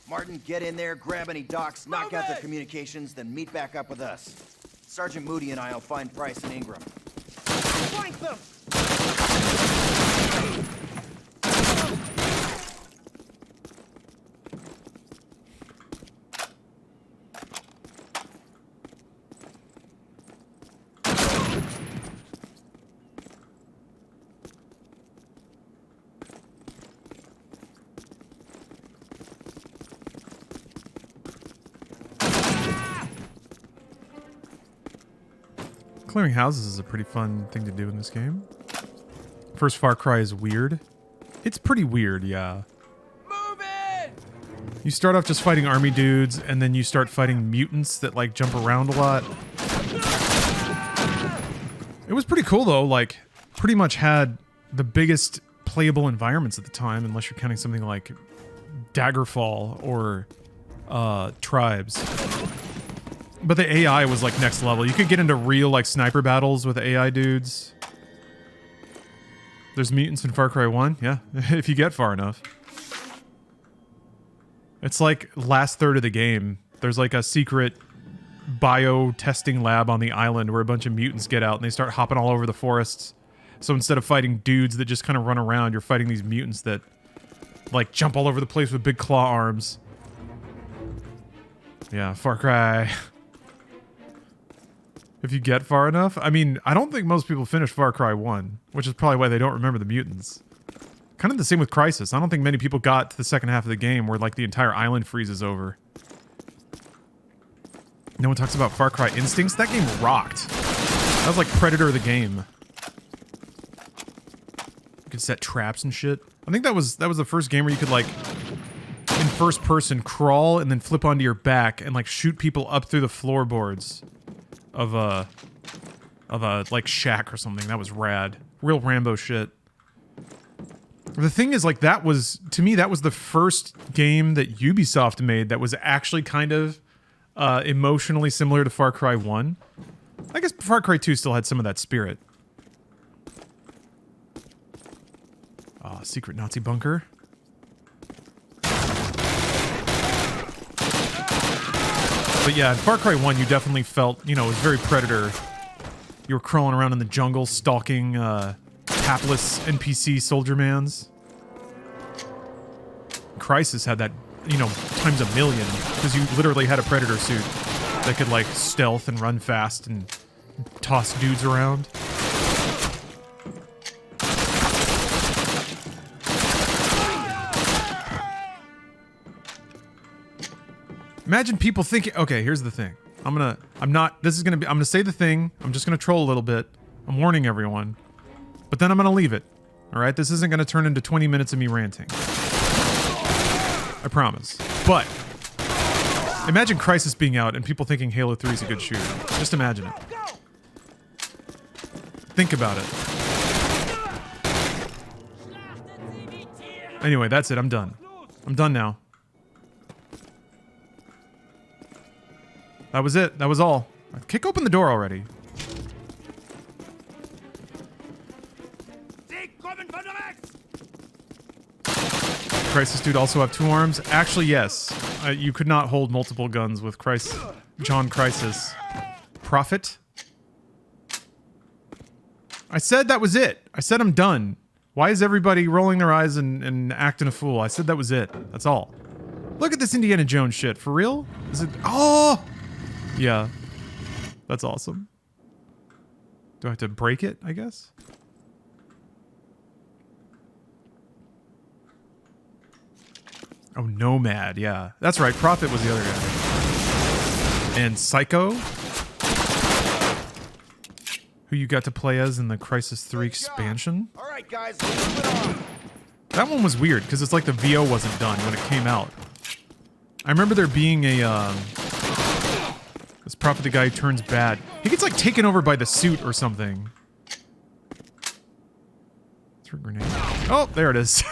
Martin, get in there, grab any docks, knock out their communications, then meet back up with us. Sergeant Moody and I will find Price and Ingram. Flank them! Clearing houses is a pretty fun thing to do in this game. First Far Cry is weird. It's pretty weird, yeah. Move it! You start off just fighting army dudes, and then you start fighting mutants that like jump around a lot. It was pretty cool though, like pretty much had the biggest playable environments at the time, unless you're counting something like Daggerfall or Tribes. But the AI was like next level. You could get into real like sniper battles with AI dudes. There's mutants in Far Cry 1, yeah, if you get far enough. It's like last third of the game. There's like a secret bio-testing lab on the island where a bunch of mutants get out and they start hopping all over the forests. So instead of fighting dudes that just kind of run around, you're fighting these mutants that like jump all over the place with big claw arms. Yeah, Far Cry. If you get far enough. I mean, I don't think most people finish Far Cry 1, which is probably why they don't remember the mutants. Kind of the same with Crisis. I don't think many people got to the second half of the game where like the entire island freezes over. No one talks about Far Cry Instincts. That game rocked. That was like Predator the game. You could set traps and shit. I think that was the first game where you could like in first person crawl and then flip onto your back and like shoot people up through the floorboards of a like shack or something. That was rad. Real Rambo shit. The thing is, like, that was, to me, that was the first game that Ubisoft made that was actually kind of emotionally similar to Far Cry 1. I guess Far Cry 2 still had some of that spirit. Secret Nazi bunker. But yeah, in Far Cry 1, you definitely felt, you know, it was very Predator. You were crawling around in the jungle, stalking hapless NPC soldier mans. Crisis had that, you know, times a million, because you literally had a Predator suit that could, like, stealth and run fast and toss dudes around. Imagine people thinking, okay, here's the thing. I'm gonna say the thing. I'm just gonna troll a little bit. I'm warning everyone. But then I'm gonna leave it. All right? This isn't gonna turn into 20 minutes of me ranting. I promise. But Imagine Crisis being out and people thinking Halo 3 is a good shooter. Just imagine it. Think about it. Anyway, that's it. I'm done. I'm done now. That was it. That was all. Kick open the door already. Crisis dude also have 2 arms? Actually, yes. You could not hold multiple guns with John Crisis. Prophet? I said that was it. I said I'm done. Why is everybody rolling their eyes and acting a fool? I said that was it. That's all. Look at this Indiana Jones shit. For real? Is it? Oh! Yeah. That's awesome. Do I have to break it, I guess? Oh, Nomad, yeah. That's right, Prophet was the other guy. And Psycho, who you got to play as in the Crisis 3 expansion. All right, guys, let's move it on. That one was weird, because it's like the VO wasn't done when it came out. I remember there being a, this Prophet, the guy who turns bad. He gets, like, taken over by the suit or something. Throw a grenade. Oh, there it is.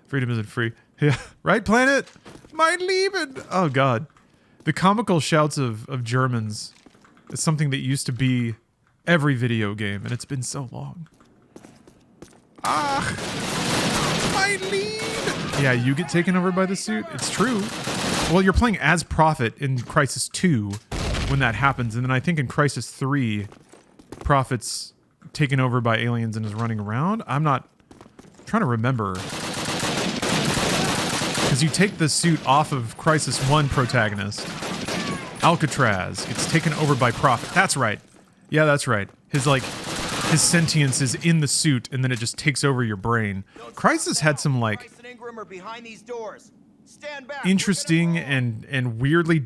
Freedom isn't free. Yeah. Right, planet? Mein Lieben! Oh, God. The comical shouts of Germans is something that used to be every video game, and it's been so long. Ah! Mein Lieben! Yeah, you get taken over by the suit. It's true. Well, you're playing as Prophet in Crisis 2 when that happens, and then I think in Crisis 3, Prophet's taken over by aliens and is running around. I'm trying to remember. Because you take the suit off of Crisis 1 protagonist. Alcatraz gets taken over by Prophet. That's right. Yeah, that's right. His sentience is in the suit, and then it just takes over your brain. Crisis had some, like, interesting and weirdly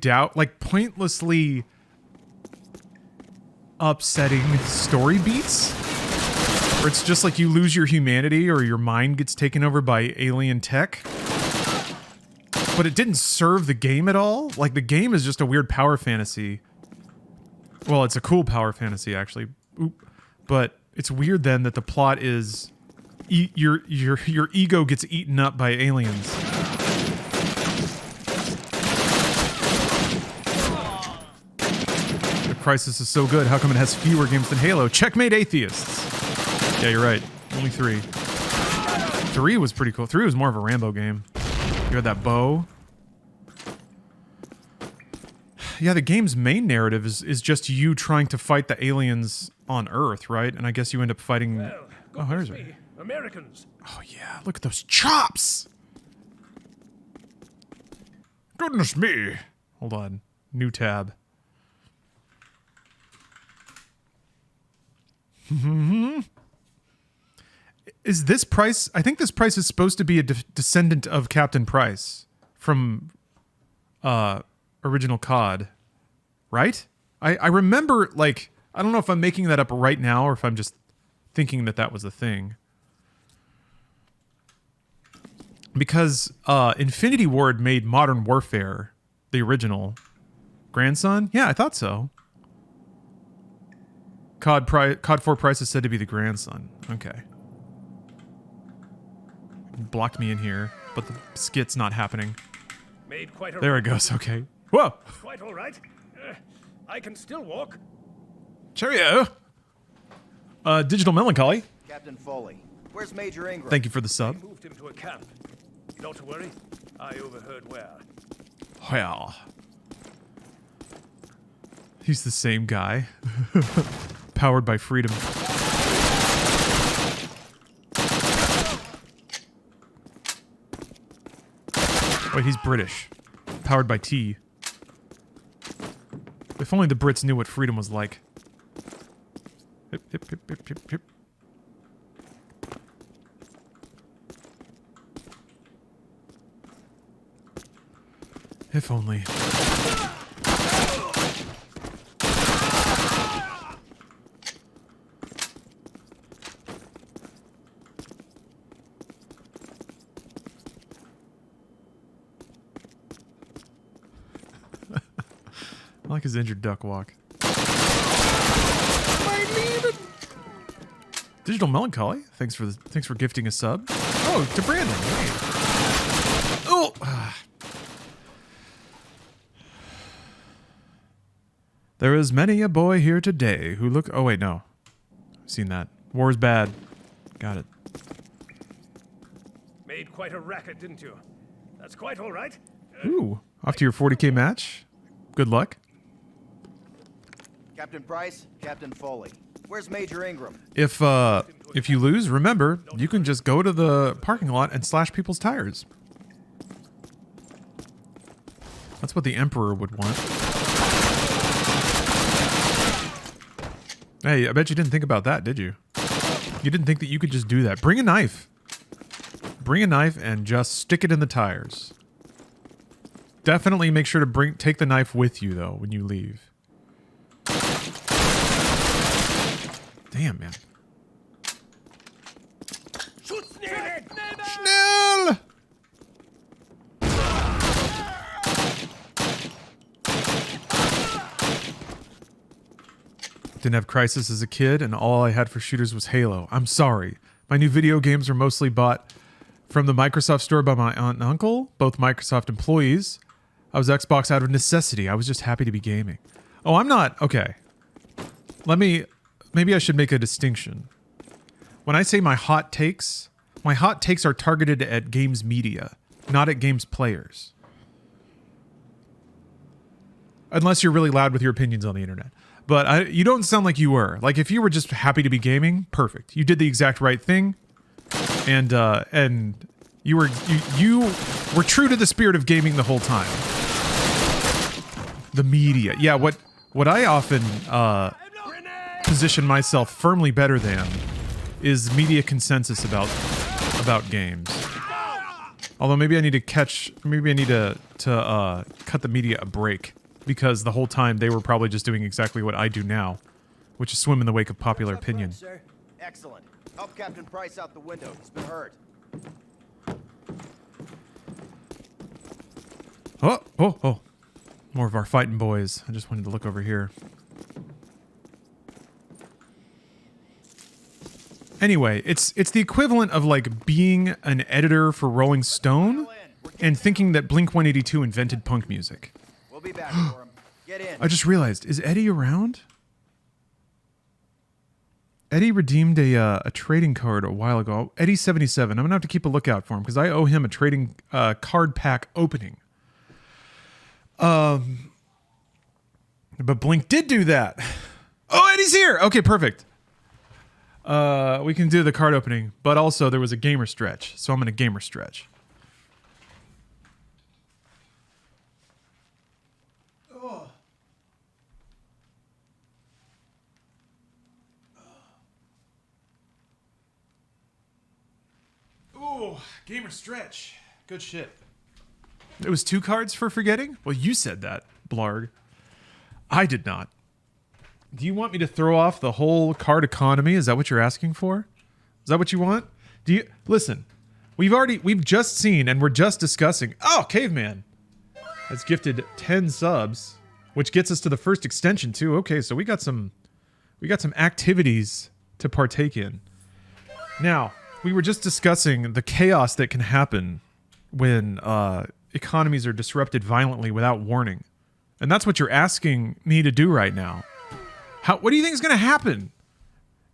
pointlessly upsetting story beats. Where it's just like you lose your humanity or your mind gets taken over by alien tech. But it didn't serve the game at all. Like, the game is just a weird power fantasy. Well, it's a cool power fantasy, actually. Oop. But it's weird then that the plot is your ego gets eaten up by aliens. The Crisis is so good. How come it has fewer games than Halo? Checkmate atheists. Yeah, you're right. Only 3. 3 was pretty cool. 3 was more of a Rambo game. You had that bow. Yeah, the game's main narrative is just you trying to fight the aliens on Earth, right? And I guess you end up fighting... Well, oh, there's me. Americans. Oh, yeah. Look at those chops! Goodness me. Hold on. New tab. Is this Price? I think this Price is supposed to be a descendant of Captain Price from original COD, right? I remember, like, I don't know if I'm making that up right now or if I'm just thinking that was the thing. Because Infinity Ward made Modern Warfare, the original. Grandson? Yeah, I thought so. COD 4 Price is said to be the grandson. Okay. Blocked me in here, but the skit's not happening. Made quite there it goes, okay. Whoa! Quite all right. I can still walk. Cheerio! Digital Melancholy. Captain Foley, where's Major Ingram? Thank you for the sub. I moved him to a camp. Not to worry, I overheard where. Well. He's the same guy. Powered by freedom. Wait, he's British. Powered by tea. If only the Brits knew what freedom was like. Hip, hip, hip, hip, hip, hip. If only. like his injured duck walk. Digital Melancholy, thanks for gifting a sub. Oh, to Brandon. Hey. Oh. There is many a boy here today who look. Oh wait, no. I've seen that. War's bad. Got it. Made quite a racket, didn't you? That's quite all right. Ooh, off to your 40K match. Good luck. Captain Price, Captain Foley. Where's Major Ingram? If you lose, remember, you can just go to the parking lot and slash people's tires. That's what the Emperor would want. Hey, I bet you didn't think about that, did you? You didn't think that you could just do that. Bring a knife. Bring a knife and just stick it in the tires. Definitely make sure to take the knife with you, though, when you leave. Damn, man. Shoot, Schnell! Schnell! Didn't have Crisis as a kid, and all I had for shooters was Halo. I'm sorry. My new video games are mostly bought from the Microsoft store by my aunt and uncle, both Microsoft employees. I was Xbox out of necessity. I was just happy to be gaming. Oh, I'm not. Okay. Maybe I should make a distinction. When I say my hot takes are targeted at games media, not at games players. Unless you're really loud with your opinions on the internet. But you don't sound like you were. Like, if you were just happy to be gaming, perfect. You did the exact right thing. And you were true to the spirit of gaming the whole time. The media. Yeah, what I often position myself firmly better than is media consensus about games. Although maybe I need to cut the media a break, because the whole time they were probably just doing exactly what I do now, which is swim in the wake of popular opinion. Sir? Excellent. Help Captain Price out the window. He's been hurt. Oh. More of our fighting boys. I just wanted to look over here. Anyway, it's the equivalent of like being an editor for Rolling Stone and thinking that Blink-182 invented punk music. We'll be back for him. Get in. I just realized, is Eddie around? Eddie redeemed a trading card a while ago. Eddie77. I'm gonna have to keep a lookout for him because I owe him a trading card pack opening. But Blink did do that. Oh, Eddie's here. Okay, perfect. We can do the card opening, but also there was a gamer stretch, so I'm gonna gamer stretch. Oh, gamer stretch. Good shit. It was 2 cards for forgetting? Well, you said that, Blarg. I did not. Do you want me to throw off the whole card economy? Is that what you're asking for? Is that what you want? Do you listen? We've just seen and we're just discussing. Oh, Caveman has gifted 10 subs, which gets us to the first extension too. Okay, so we got some activities to partake in. Now, we were just discussing the chaos that can happen when economies are disrupted violently without warning. And that's what you're asking me to do right now. What do you think is going to happen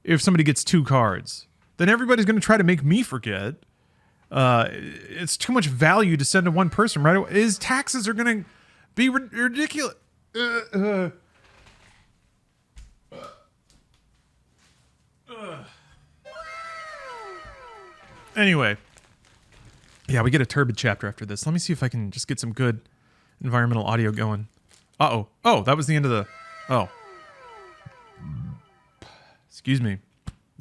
if somebody gets 2 cards? Then everybody's going to try to make me forget. It's too much value to send to one person, right? His taxes are going to be ridiculous. Anyway. Yeah, we get a turbid chapter after this. Let me see if I can just get some good environmental audio going. Uh-oh. Oh, that was the end of the... Oh. Excuse me.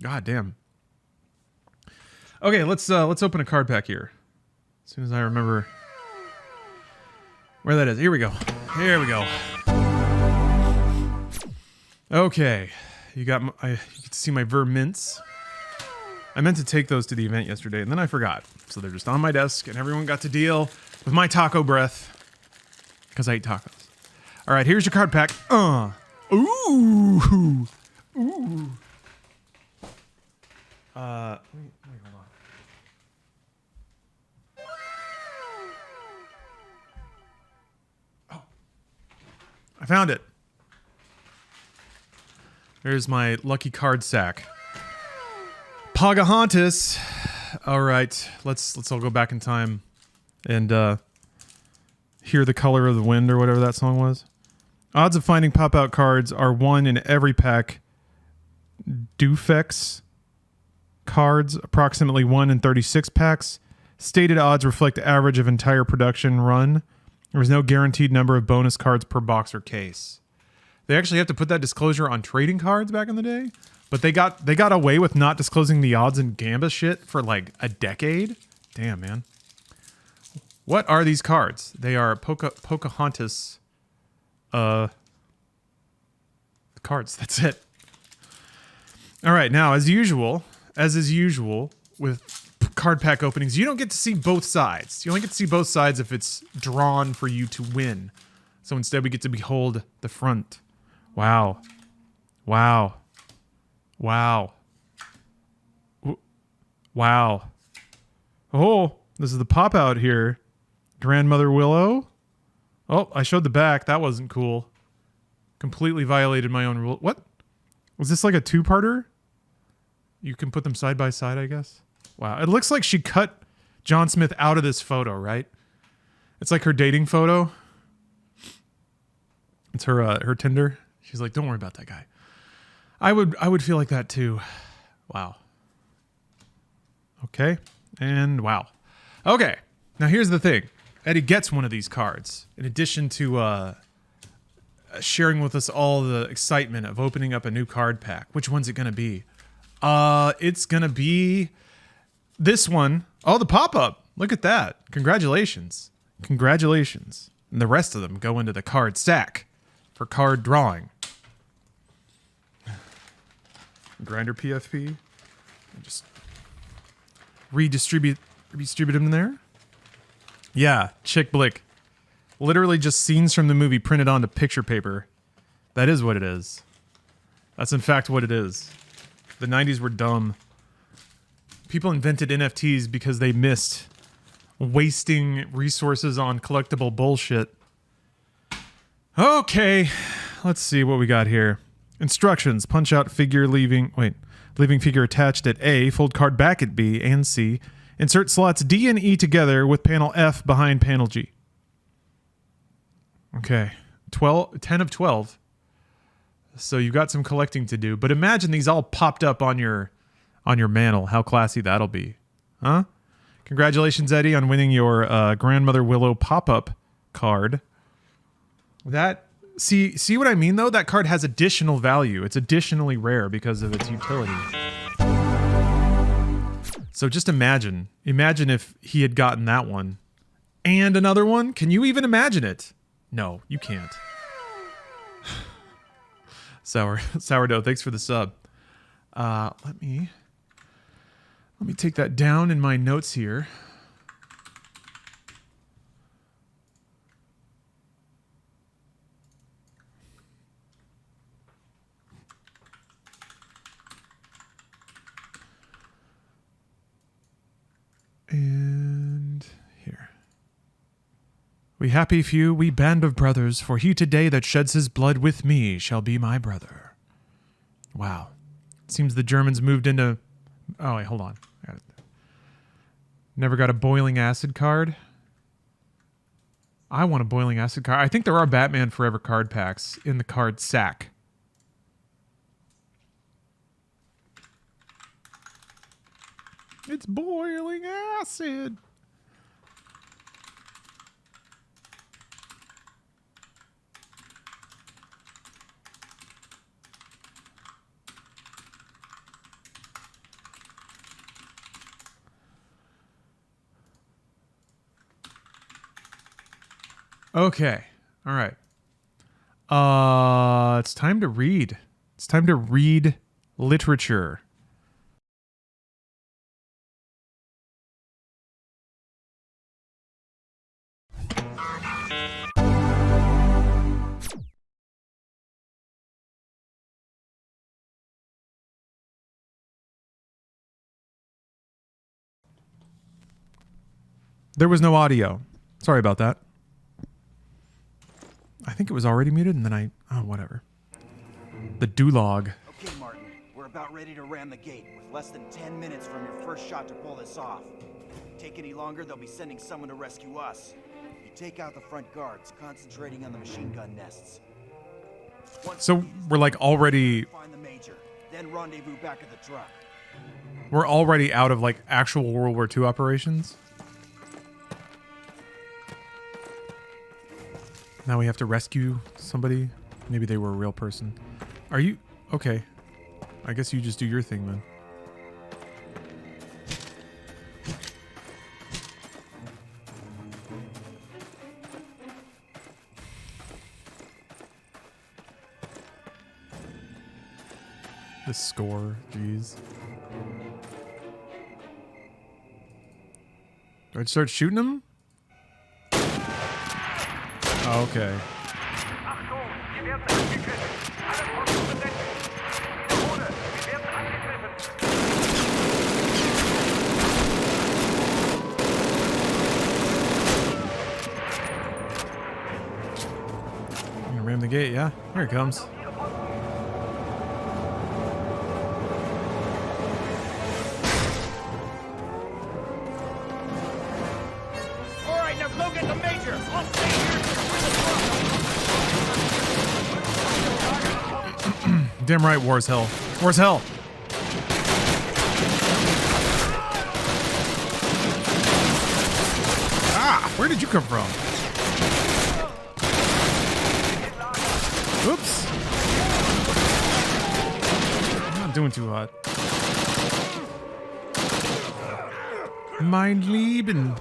God damn. Okay, let's open a card pack here. As soon as I remember where that is. Here we go. Here we go. Okay. You can see my vermints. I meant to take those to the event yesterday, and then I forgot. So they're just on my desk, and everyone got to deal with my taco breath. Because I ate tacos. All right, here's your card pack. Ooh. Ooh. Let me hold on. Oh. I found it. There's my lucky card sack. Pocahontas. All right, let's all go back in time and hear the color of the wind or whatever that song was. Odds of finding pop-out cards are 1 in every pack. Dufex cards, approximately 1 in 36 packs. Stated odds reflect the average of entire production run. There was no guaranteed number of bonus cards per box or case. They actually have to put that disclosure on trading cards back in the day, but they got away with not disclosing the odds and Gamba shit for like a decade. Damn, man. What are these cards? They are Pocahontas cards. That's it. All right, now as is usual with card pack openings, you don't get to see both sides. You only get to see both sides if it's drawn for you to win. So instead we get to behold the front. Wow. Wow. Wow. Wow. Oh, this is the pop out here. Grandmother Willow. Oh, I showed the back. That wasn't cool. Completely violated my own rule. What? Was this like a two-parter? You can put them side by side, I guess. Wow. It looks like she cut John Smith out of this photo, right? It's like her dating photo. It's her Tinder. She's like, don't worry about that guy. I would feel like that too. Wow. Okay. And wow. Okay. Now here's the thing. Eddie gets one of these cards. In addition to sharing with us all the excitement of opening up a new card pack. Which one's it going to be? It's going to be this one. Oh, the pop-up. Look at that. Congratulations. Congratulations. And the rest of them go into the card sack for card drawing. Grinder PFP. Just redistribute them in there. Yeah, chick blick. Literally just scenes from the movie printed onto picture paper. That is what it is. That's in fact what it is. The 90s were dumb. People invented NFTs because they missed wasting resources on collectible bullshit. Okay, let's see what we got here. Instructions. Punch out figure leaving figure attached at A, fold card back at B and C. Insert slots D and E together with panel F behind panel G. Okay, 10 of 12. So you've got some collecting to do, but imagine these all popped up on your mantle. How classy that'll be. Huh? Congratulations, Eddie, on winning your Grandmother Willow pop-up card. That see what I mean though? That card has additional value. It's additionally rare because of its utility. So just imagine if he had gotten that one and another one. Can you even imagine it? No, you can't. Sourdough, thanks for the sub. Let me take that down in my notes here. And here. We happy few, we band of brothers, for he today that sheds his blood with me shall be my brother. Wow. It seems the Germans moved into... Oh, wait, hold on. Never got a boiling acid card. I want a boiling acid card. I think there are Batman Forever card packs in the card sack. It's boiling acid. Okay. All right. It's time to read. It's time to read literature. There was no audio. Sorry about that. I think it was already muted, and then oh, whatever. The Dulog. Okay, Martin. We're about ready to ram the gate with less than 10 minutes from your first shot to pull this off. Take any longer, they'll be sending someone to rescue us. You take out the front guards, concentrating on the machine gun nests. So we're like already... Find the major, then rendezvous back at the truck. We're already out of like actual World War II operations. Now we have to rescue somebody. Maybe they were a real person. Are you... Okay. I guess you just do your thing then. The score, jeez. Do I start shooting him? Oh, okay. I'm gonna ram the gate, yeah? Here it comes. Damn right, war's hell. War's hell. Ah, where did you come from? Oops. I'm not doing too hot. Mein Lieben.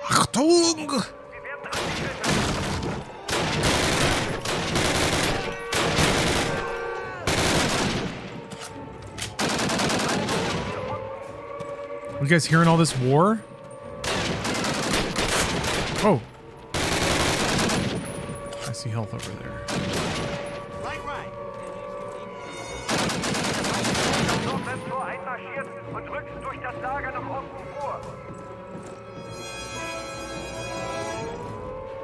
Achtung! You guys hearing all this war? Oh. I see health over there. Right.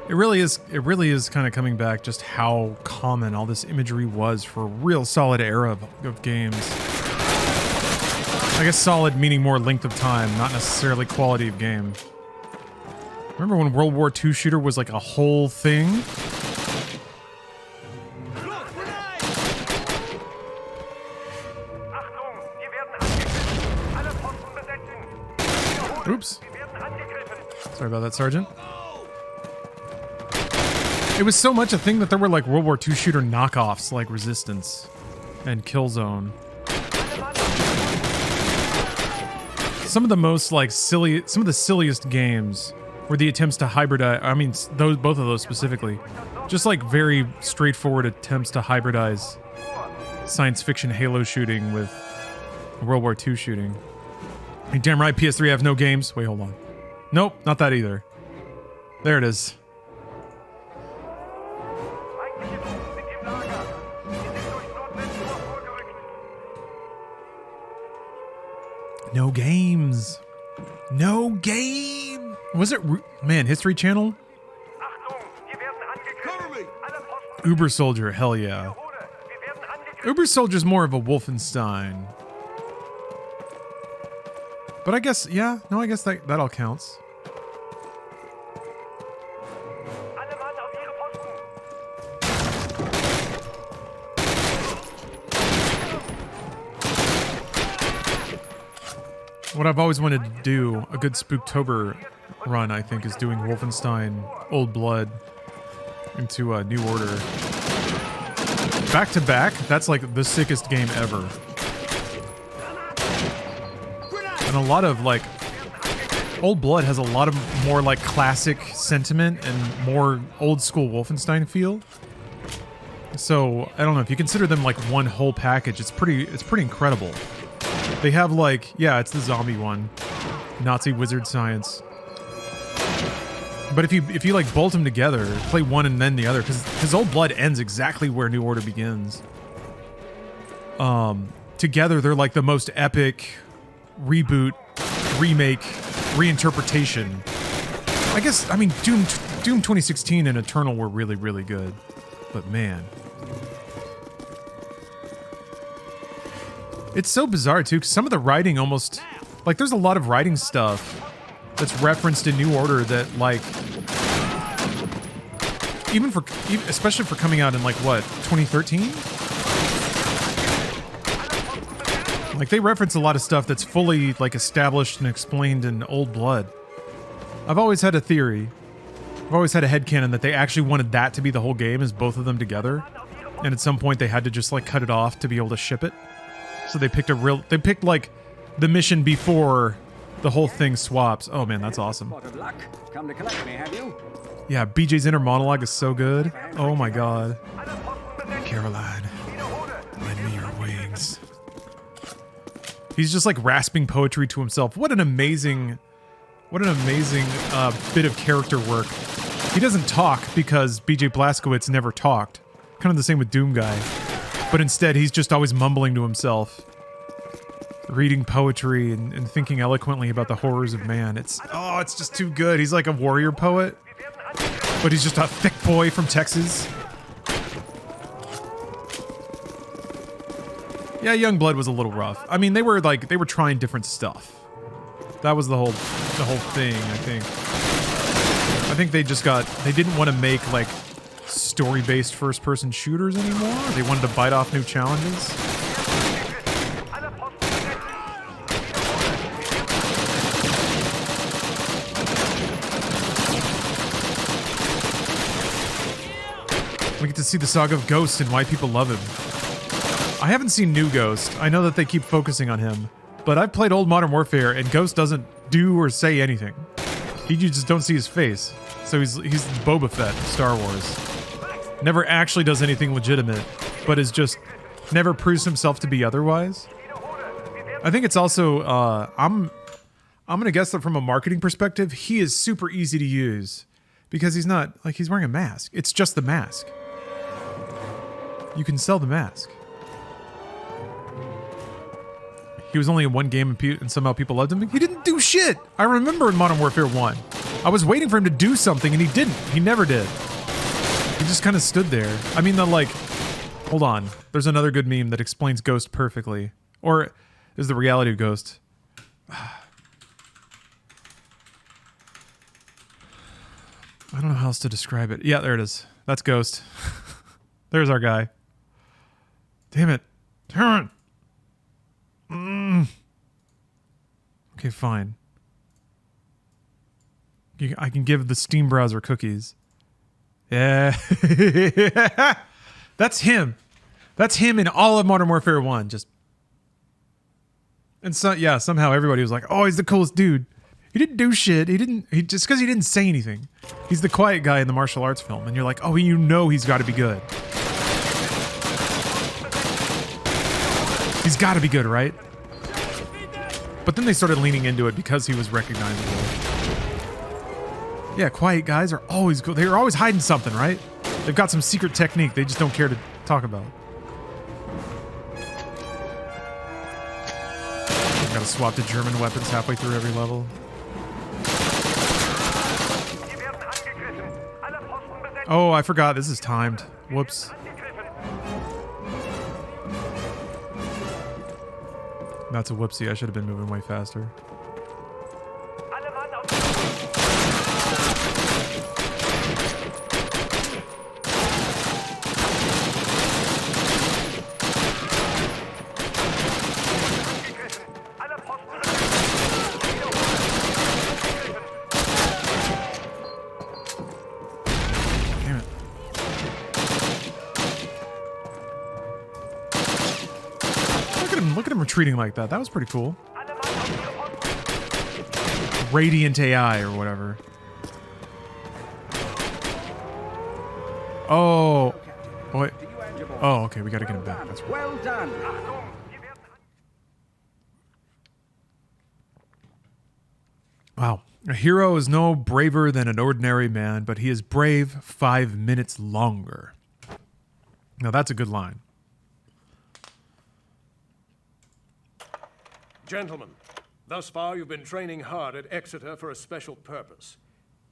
It really is kind of coming back just how common all this imagery was for a real solid era of games. I guess solid meaning more length of time, not necessarily quality of game. Remember when World War II shooter was like a whole thing? Oops. Sorry about that, Sergeant. It was so much a thing that there were like World War II shooter knockoffs like Resistance and Killzone. Some of the most like some of the silliest games were the attempts to hybridize. I mean, both of those specifically, just like very straightforward attempts to hybridize science fiction Halo shooting with World War II shooting. You're damn right, PS3 have no games. Wait, hold on. Nope, not that either. There it is. No games. No game. Was it, man, History Channel? Uber Soldier, hell yeah. Uber Soldier's more of a Wolfenstein. But I guess, yeah, no, I guess that all counts. What I've always wanted to do, a good Spooktober run, I think, is doing Wolfenstein Old Blood into a New Order. Back to back, that's like the sickest game ever. And a lot of like, Old Blood has a lot of more like classic sentiment and more old school Wolfenstein feel. So, I don't know, if you consider them like one whole package, it's pretty incredible. They have like, yeah, it's the zombie one. Nazi wizard science. But if you like bolt them together, play one and then the other, because Old Blood ends exactly where New Order begins. Together they're like the most epic, reboot, remake, reinterpretation. I guess, I mean, Doom 2016 and Eternal were really, really good. But man. It's so bizarre, too, because some of the writing almost... Like, there's a lot of writing stuff that's referenced in New Order that, like... especially for coming out in, like, what, 2013? Like, they reference a lot of stuff that's fully, like, established and explained in Old Blood. I've always had a theory. I've always had a headcanon that they actually wanted that to be the whole game, as both of them together. And at some point they had to just, like, cut it off to be able to ship it. So they picked like, the mission before the whole thing swaps. Oh man, that's awesome. Come to collect me, have you? Yeah, BJ's inner monologue is so good. Oh my god. Caroline, lend me your wings. He's just like rasping poetry to himself. What an amazing bit of character work. He doesn't talk because BJ Blazkowicz never talked. Kind of the same with Doom Guy. But instead, he's just always mumbling to himself. Reading poetry and thinking eloquently about the horrors of man. It's just too good. He's like a warrior poet. But he's just a thick boy from Texas. Yeah, Youngblood was a little rough. I mean, they were trying different stuff. That was the whole thing, I think. I think they didn't want to make, like, story-based first-person shooters anymore. They wanted to bite off new challenges. We get to see the saga of Ghost and why people love him. I haven't seen new Ghost. I know that they keep focusing on him. But I've played old Modern Warfare, and Ghost doesn't do or say anything. You just don't see his face. So he's Boba Fett of Star Wars. Never actually does anything legitimate, but is just never proves himself to be otherwise. I think it's also, I'm gonna guess that from a marketing perspective, he is super easy to use. Because he's not, like, he's wearing a mask. It's just the mask. You can sell the mask. He was only in one game and somehow people loved him. He didn't do shit. I remember in Modern Warfare 1. I was waiting for him to do something and he didn't. He never did. He just kind of stood there. I mean, hold on. There's another good meme that explains Ghost perfectly. Or is the reality of Ghost. I don't know how else to describe it. Yeah, there it is. That's Ghost. There's our guy. Damn it. Turn. Okay, fine. I can give the Steam browser cookies. Yeah. That's him. That's him in all of Modern Warfare 1. And so, yeah, somehow everybody was like, oh, he's the coolest dude. He didn't do shit. Just because he didn't say anything. He's the quiet guy in the martial arts film. And you're like, oh, you know he's got to be good. He's got to be good, right? But then they started leaning into it because he was recognizable. Yeah, quiet guys are always good. They're always hiding something, right? They've got some secret technique they just don't care to talk about. Gotta swap to German weapons halfway through every level. Oh, I forgot. This is timed. Whoops. That's a whoopsie. I should have been moving way faster. Treating like that. That was pretty cool. Radiant AI or whatever. Oh. Wait. Oh, okay. We gotta get him back. That's right. Well done. Wow. A hero is no braver than an ordinary man, but he is brave 5 minutes longer. Now that's a good line. Gentlemen, Thus far, you've been training hard at Exeter for a special purpose.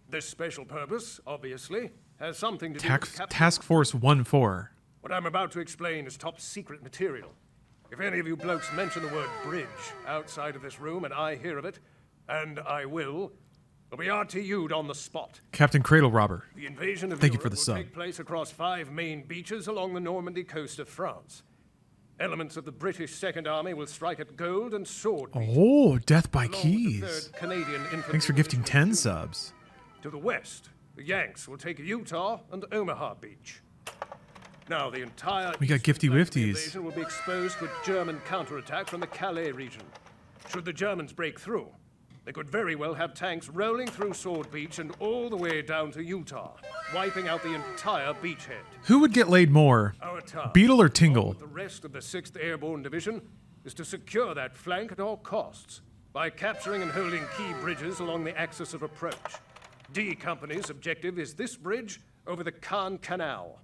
This special purpose, obviously, has something to do with Task Force 1-4. What I'm about to explain is top secret material. If any of you blokes mention the word bridge outside of this room and I hear of it, and I will, it'll be RTU'd on the spot. Captain Cradle Robber. The invasion of Thank you Europe for the will sub. take place across 5 main beaches along the Normandy coast of France. Elements of the British Second Army will strike at Gold and Sword beaches, Oh, Death by along with the Keys. 3rd Canadian Infantry Thanks for gifting Division 10 Unit. subs. To the west, the Yanks will take Utah and Omaha Beach. Now, the entire We got eastern gifty flank of the wifties. invasion will be exposed to a German counterattack from the Calais region. Should the Germans break through, they could very well have tanks rolling through Sword Beach and all the way down to Utah, wiping out the entire beachhead. Who would get laid more, Our task, Beetle or along Tingle? with the rest of the 6th Airborne Division, is to secure that flank at all costs by capturing and holding key bridges along the axis of approach. D Company's objective is this bridge over the Caen Canal.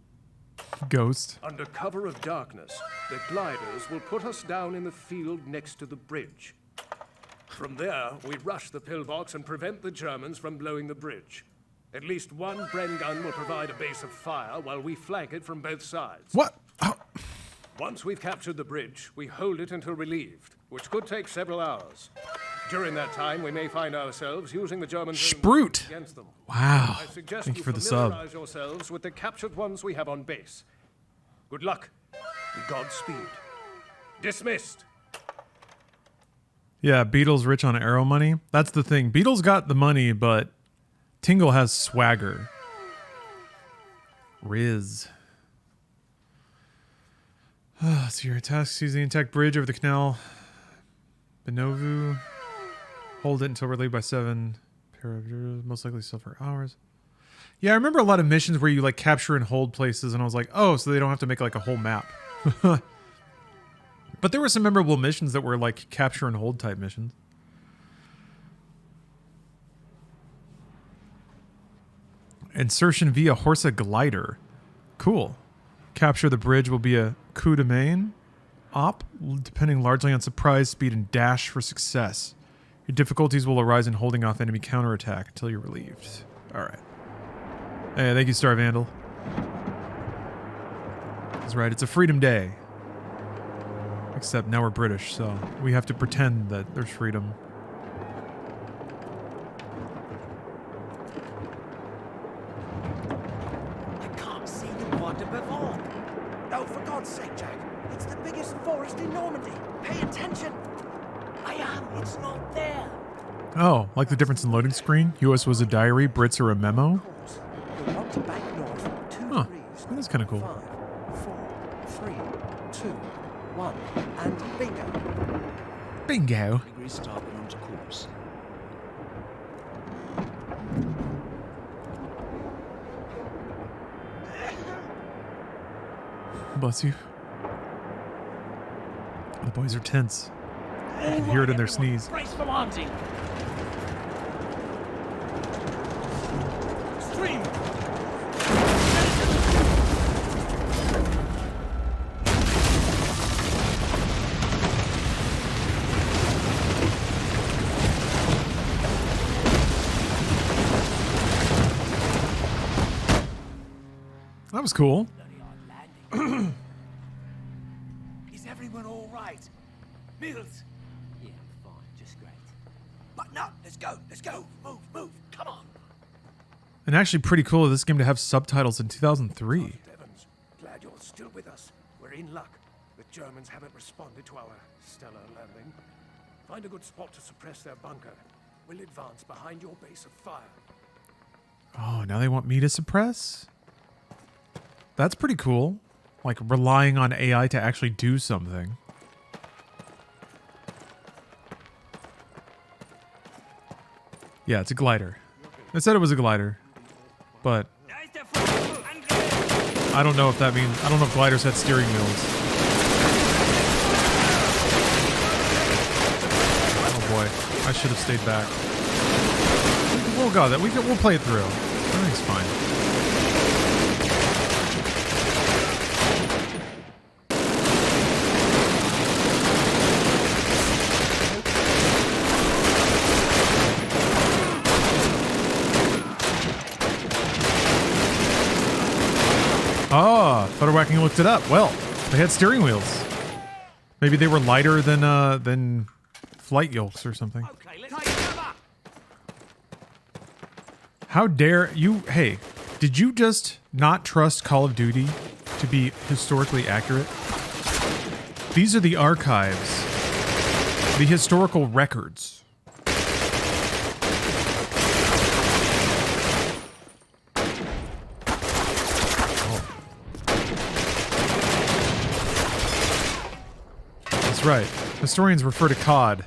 Ghost. Under cover of darkness, the gliders will put us down in the field next to the bridge. From there, we rush the pillbox and prevent the Germans from blowing the bridge. At least one Bren gun will provide a base of fire while we flank it from both sides. What? Oh, Once we've captured the bridge, we hold it until relieved, which could take several hours. During that time, we may find ourselves using the Germans Sprute. against them. wow. I suggest Thank you for the sub. familiarize yourselves with the captured ones we have on base. Good luck and Godspeed. Dismissed. Yeah, Beetle's rich on arrow money. That's the thing. Beetle's got the money, but Tingle has swagger. Riz. So your task sees the intact bridge over the canal. Benovu. Hold it until relieved by 7. Pair of most likely still for hours. Yeah, I remember a lot of missions where you like capture and hold places, and I was like, oh, so they don't have to make like a whole map. But there were some memorable missions that were like capture and hold type missions. Insertion via Horsa glider. Cool. Capture the bridge will be a coup de main op, depending largely on surprise, speed, and dash for success. Your difficulties will arise in holding off enemy counterattack until you're relieved. Alright. Hey, thank you, Star Vandal. That's right, it's a Freedom Day. Except now we're British, so we have to pretend that there's freedom. I can't see the Bois de Bavon. Oh, for God's sake, Jack. It's the biggest forest in Normandy. Pay attention. I am. It's not there. Oh, like the difference in loading screen? US was a diary, Brits are a memo? Of course. You'll want to bank north 2 Huh, degrees. that is kinda cool. 5, 4, 3, 2, 1, and bingo. Bingo. Degrees starboard onto course. Bless you. The boys are tense. I can hear it in their sneeze. Brace for launching. Stream. That was cool. Is everyone all right? Mills? Yeah, fine, just great. Button up. Let's go. Let's go. Move, move. Come on. And actually pretty cool of this game to have subtitles in 2003. Evans, glad you're still with us. We're in luck. The Germans haven't responded to our stellar landing. Find a good spot to suppress their bunker. We'll advance behind your base of fire. Oh, now they want me to suppress? That's pretty cool. Like relying on AI to actually do something. Yeah, it's a glider. It said it was a glider. But I don't know if that means, I don't know if gliders had steering wheels. Oh boy, I should have stayed back. Oh god, we'll play it through. Everything's fine. Ah, Thunderwhacking looked it up. Well, they had steering wheels. Maybe they were lighter than flight yolks or something. Okay, let's take cover. How dare you? Hey, did you just not trust Call of Duty to be historically accurate? These are the archives, the historical records. That's right. Historians refer to COD.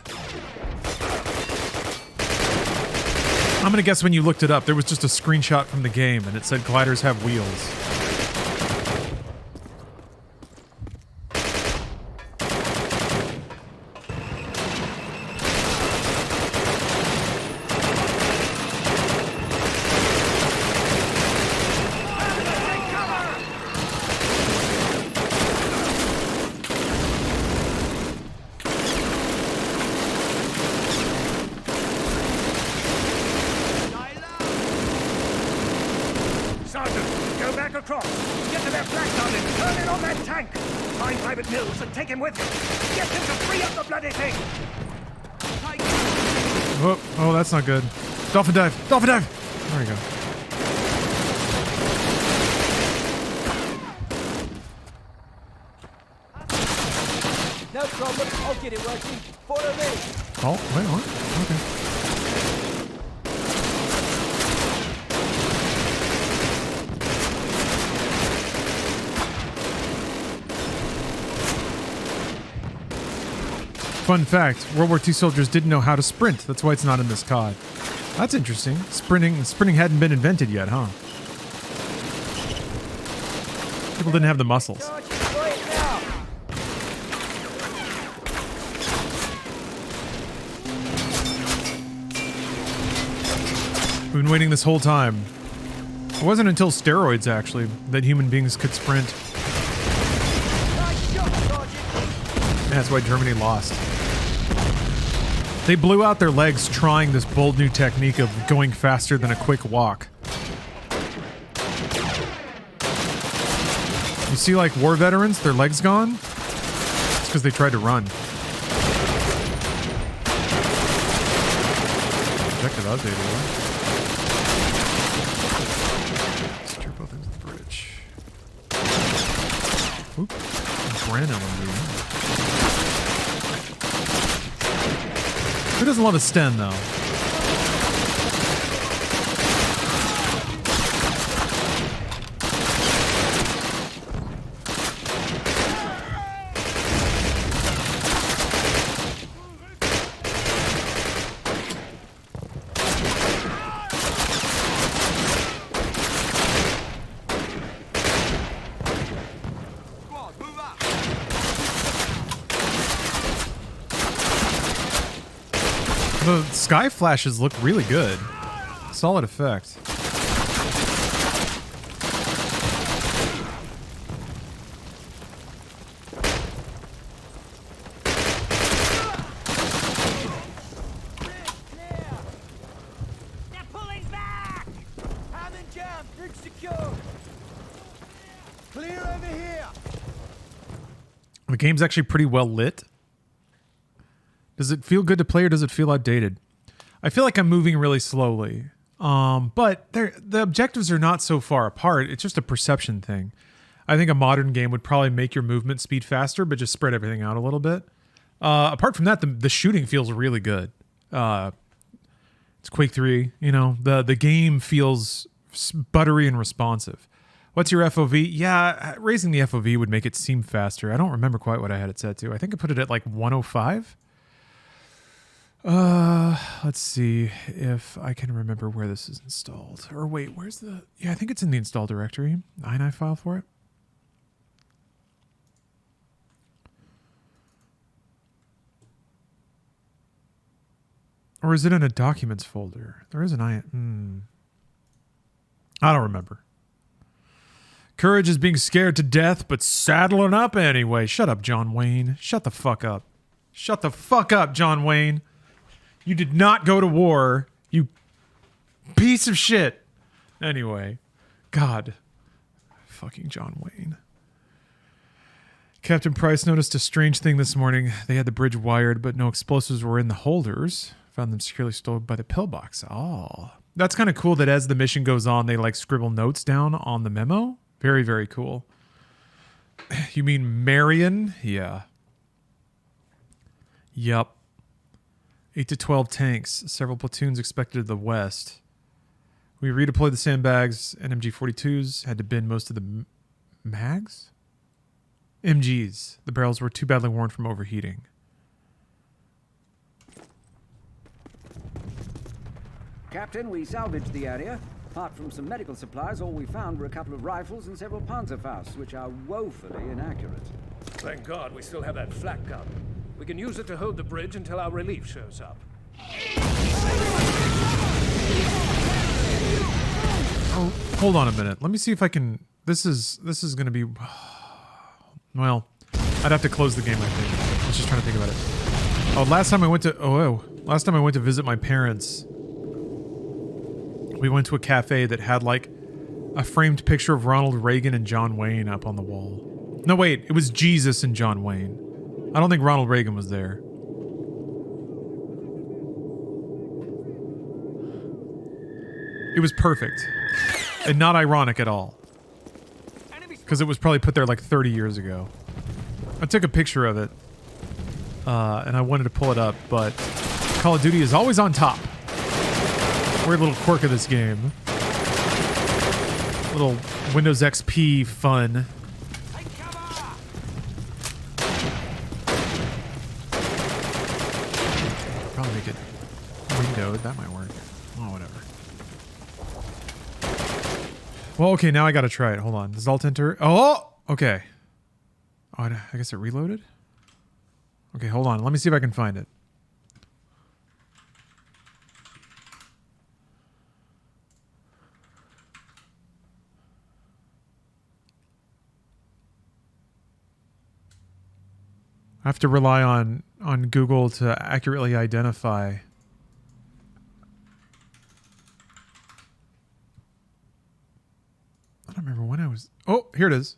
I'm gonna guess when you looked it up, there was just a screenshot from the game and it said gliders have wheels. Sergeant, go back across. Get to that black gun and turn in on that tank. Find Private Mills and take him with you. Get him to free up the bloody thing. Oh, that's not good. Dolphin dive! Dolphin dive! There we go. No problem. I'll get it working. Follow me. Oh, wait, what? Okay. Fun fact, World War II soldiers didn't know how to sprint. That's why it's not in this COD. That's interesting. Sprinting hadn't been invented yet, huh? People didn't have the muscles. We've been waiting this whole time. It wasn't until steroids, actually, that human beings could sprint. And that's why Germany lost. They blew out their legs trying this bold new technique of going faster than a quick walk. You see, like, war veterans, their legs gone? It's because they tried to run. Objective outdated, right? Steer both into the bridge. Oop. Bran LMG. Who doesn't love a Sten, though? The sky flashes look really good. Solid effect. They're pulling back! Hand and jam, bridge secure. Clear over here. The game's actually pretty well lit. Does it feel good to play or does it feel outdated? I feel like I'm moving really slowly. But the objectives are not so far apart. It's just a perception thing. I think a modern game would probably make your movement speed faster, but just spread everything out a little bit. Apart from that, the shooting feels really good. It's Quake 3, you know, the game feels buttery and responsive. What's your FOV? Yeah, raising the FOV would make it seem faster. I don't remember quite what I had it set to. I think I put it at like 105. Let's see if I can remember where this is installed. Or wait, where's the... Yeah, I think it's in the install directory. INI file for it. Or is it in a documents folder? There is an I don't remember. Courage is being scared to death, but saddling up anyway. Shut up, John Wayne. Shut the fuck up. Shut the fuck up, John Wayne. You did not go to war, you piece of shit. Anyway, God. Fucking John Wayne. Captain Price noticed a strange thing this morning. They had the bridge wired, but no explosives were in the holders. Found them securely stowed by the pillbox. Oh. That's kind of cool that as the mission goes on, they like scribble notes down on the memo. Very, very cool. You mean Marion? Yeah. Yup. 8 to 12 tanks. Several platoons expected to the west. We redeployed the sandbags and MG-42s. Had to bin most of the mags? MGs. The barrels were too badly worn from overheating. Captain, we salvaged the area. Apart from some medical supplies, all we found were a couple of rifles and several Panzerfausts, which are woefully inaccurate. Thank God we still have that flak gun. We can use it to hold the bridge until our relief shows up. Oh, hold on a minute. Let me see if I can... This is going to be... Well, I'd have to close the game, I think. I was just trying to think about it. Oh, last time I went to visit my parents, we went to a cafe that had like a framed picture of Ronald Reagan and John Wayne up on the wall. No, wait, it was Jesus and John Wayne. I don't think Ronald Reagan was there. It was perfect. And not ironic at all. Because it was probably put there like 30 years ago. I took a picture of it. And I wanted to pull it up, but Call of Duty is always on top. Weird little quirk of this game. Little Windows XP fun. Probably make it windowed. That might work. Oh, whatever. Well, okay, now I gotta try it. Hold on. Does Alt enter? Oh! Okay. Oh, I guess it reloaded? Okay, hold on. Let me see if I can find it. I have to rely on Google to accurately identify. I don't remember when I was... Oh, here it is.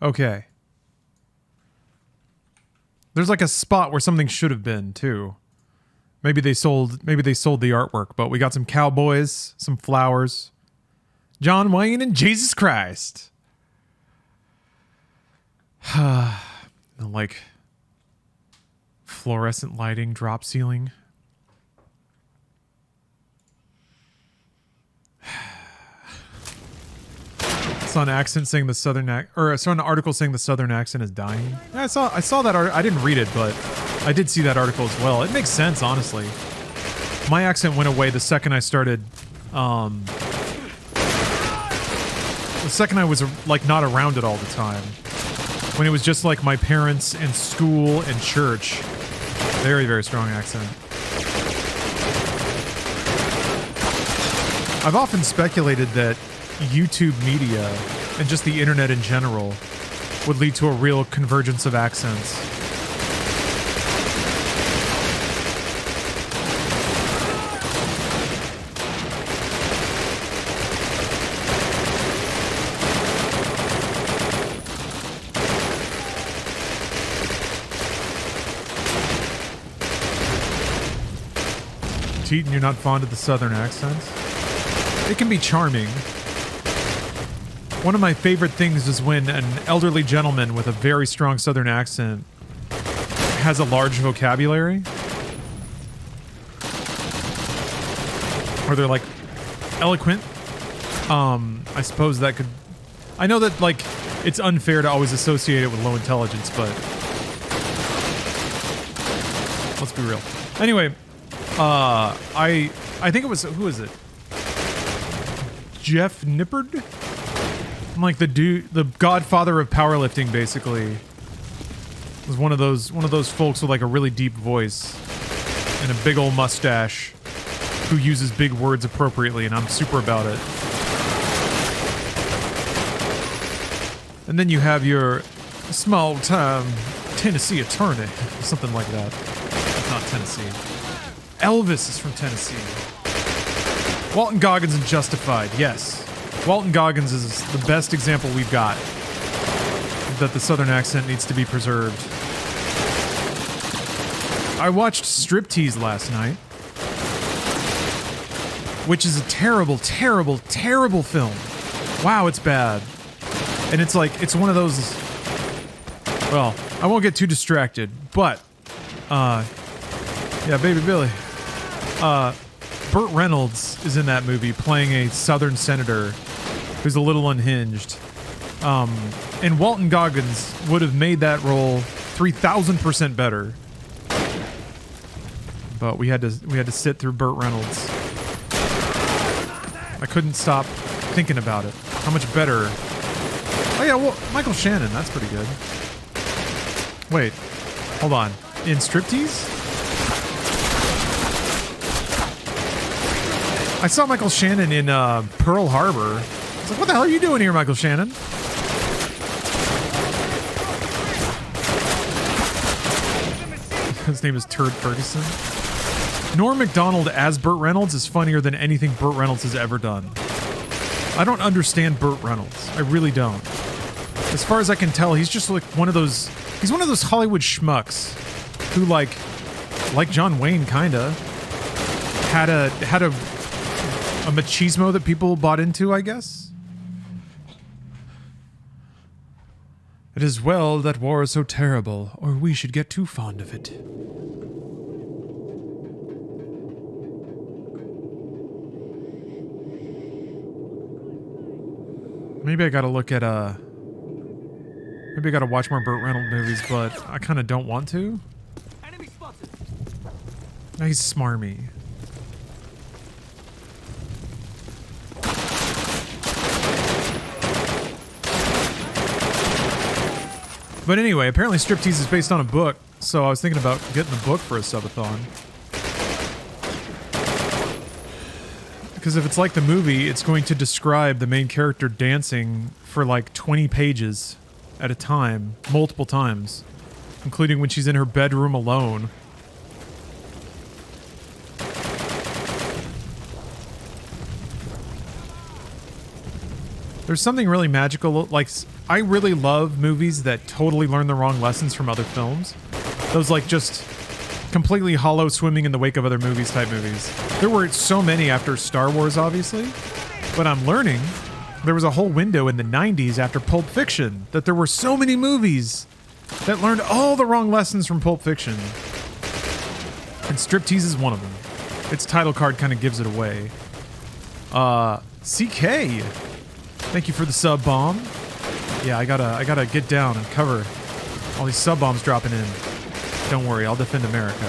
Okay. There's like a spot where something should have been too. Maybe they sold the artwork, but we got some cowboys, some flowers. John Wayne and Jesus Christ. Like fluorescent lighting, drop ceiling. I saw an accent saying the southern I saw an article saying the southern accent is dying. Yeah, I saw that I didn't read it, but I did see that article as well. It makes sense, honestly. My accent went away the second I started the second I was like not around it all the time. When it was just like my parents and school and church. Very, very strong accent. I've often speculated that YouTube media and just the internet in general would lead to a real convergence of accents. Teton, you're not fond of the southern accents? It can be charming. One of my favorite things is when an elderly gentleman with a very strong southern accent has a large vocabulary. Or they're like eloquent. I suppose that could... I know that like it's unfair to always associate it with low intelligence, but... Let's be real. Anyway, I think it was... Who is it? Jeff Nippard? I'm like the godfather of powerlifting, basically. Was one of those folks with like a really deep voice and a big old mustache who uses big words appropriately, and I'm super about it. And then you have your small-time Tennessee attorney, something like that. Not Tennessee. Elvis is from Tennessee. Walton Goggins and Justified, yes. Walton Goggins is the best example we've got that the Southern accent needs to be preserved. I watched Striptease last night, which is a terrible, terrible, terrible film. Wow, it's bad. And it's like, it's one of those... Well, I won't get too distracted, but... yeah, Baby Billy. Burt Reynolds is in that movie playing a Southern senator who's a little unhinged. And Walton Goggins would have made that role 3,000% better. But we had to sit through Burt Reynolds. I couldn't stop thinking about it. How much better. Oh yeah, well, Michael Shannon, that's pretty good. Wait, hold on. In Striptease? I saw Michael Shannon in Pearl Harbor. I was like, what the hell are you doing here, Michael Shannon? His name is Turd Ferguson. Norm Macdonald as Burt Reynolds is funnier than anything Burt Reynolds has ever done. I don't understand Burt Reynolds. I really don't. As far as I can tell, he's just like one of those... He's one of those Hollywood schmucks who, like John Wayne, kinda, had a machismo that people bought into, I guess. It is well that war is so terrible, or we should get too fond of it. Maybe I gotta look at, maybe I gotta watch more Burt Reynolds movies, but I kinda don't want to. Enemy spotted. No, he's smarmy. But anyway, apparently Striptease is based on a book, so I was thinking about getting the book for a subathon. Because if it's like the movie, it's going to describe the main character dancing for like 20 pages at a time, multiple times, including when she's in her bedroom alone. There's something really magical, like, I really love movies that totally learn the wrong lessons from other films. Those, like, just completely hollow swimming in the wake of other movies type movies. There were so many after Star Wars, obviously, but I'm learning there was a whole window in the 90s after Pulp Fiction that there were so many movies that learned all the wrong lessons from Pulp Fiction. And Striptease is one of them. Its title card kind of gives it away. CK! Thank you for the sub bomb. Yeah, I gotta get down and cover all these sub bombs dropping in. Don't worry, I'll defend America.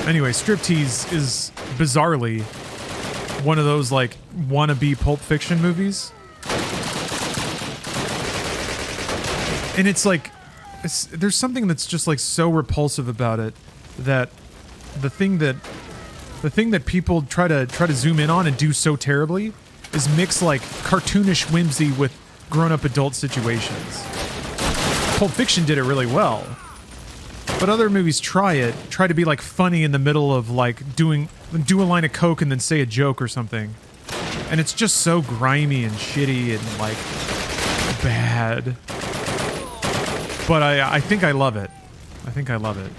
Anyway, Striptease is bizarrely one of those like wannabe Pulp Fiction movies. And it's like there's something that's just like so repulsive about it that the thing that people try to zoom in on and do so terribly is mix like cartoonish whimsy with grown-up adult situations. Pulp Fiction did it really well. But other movies try to be like funny in the middle of like do a line of coke and then say a joke or something. And it's just so grimy and shitty and like bad. But I think I love it. I think I love it.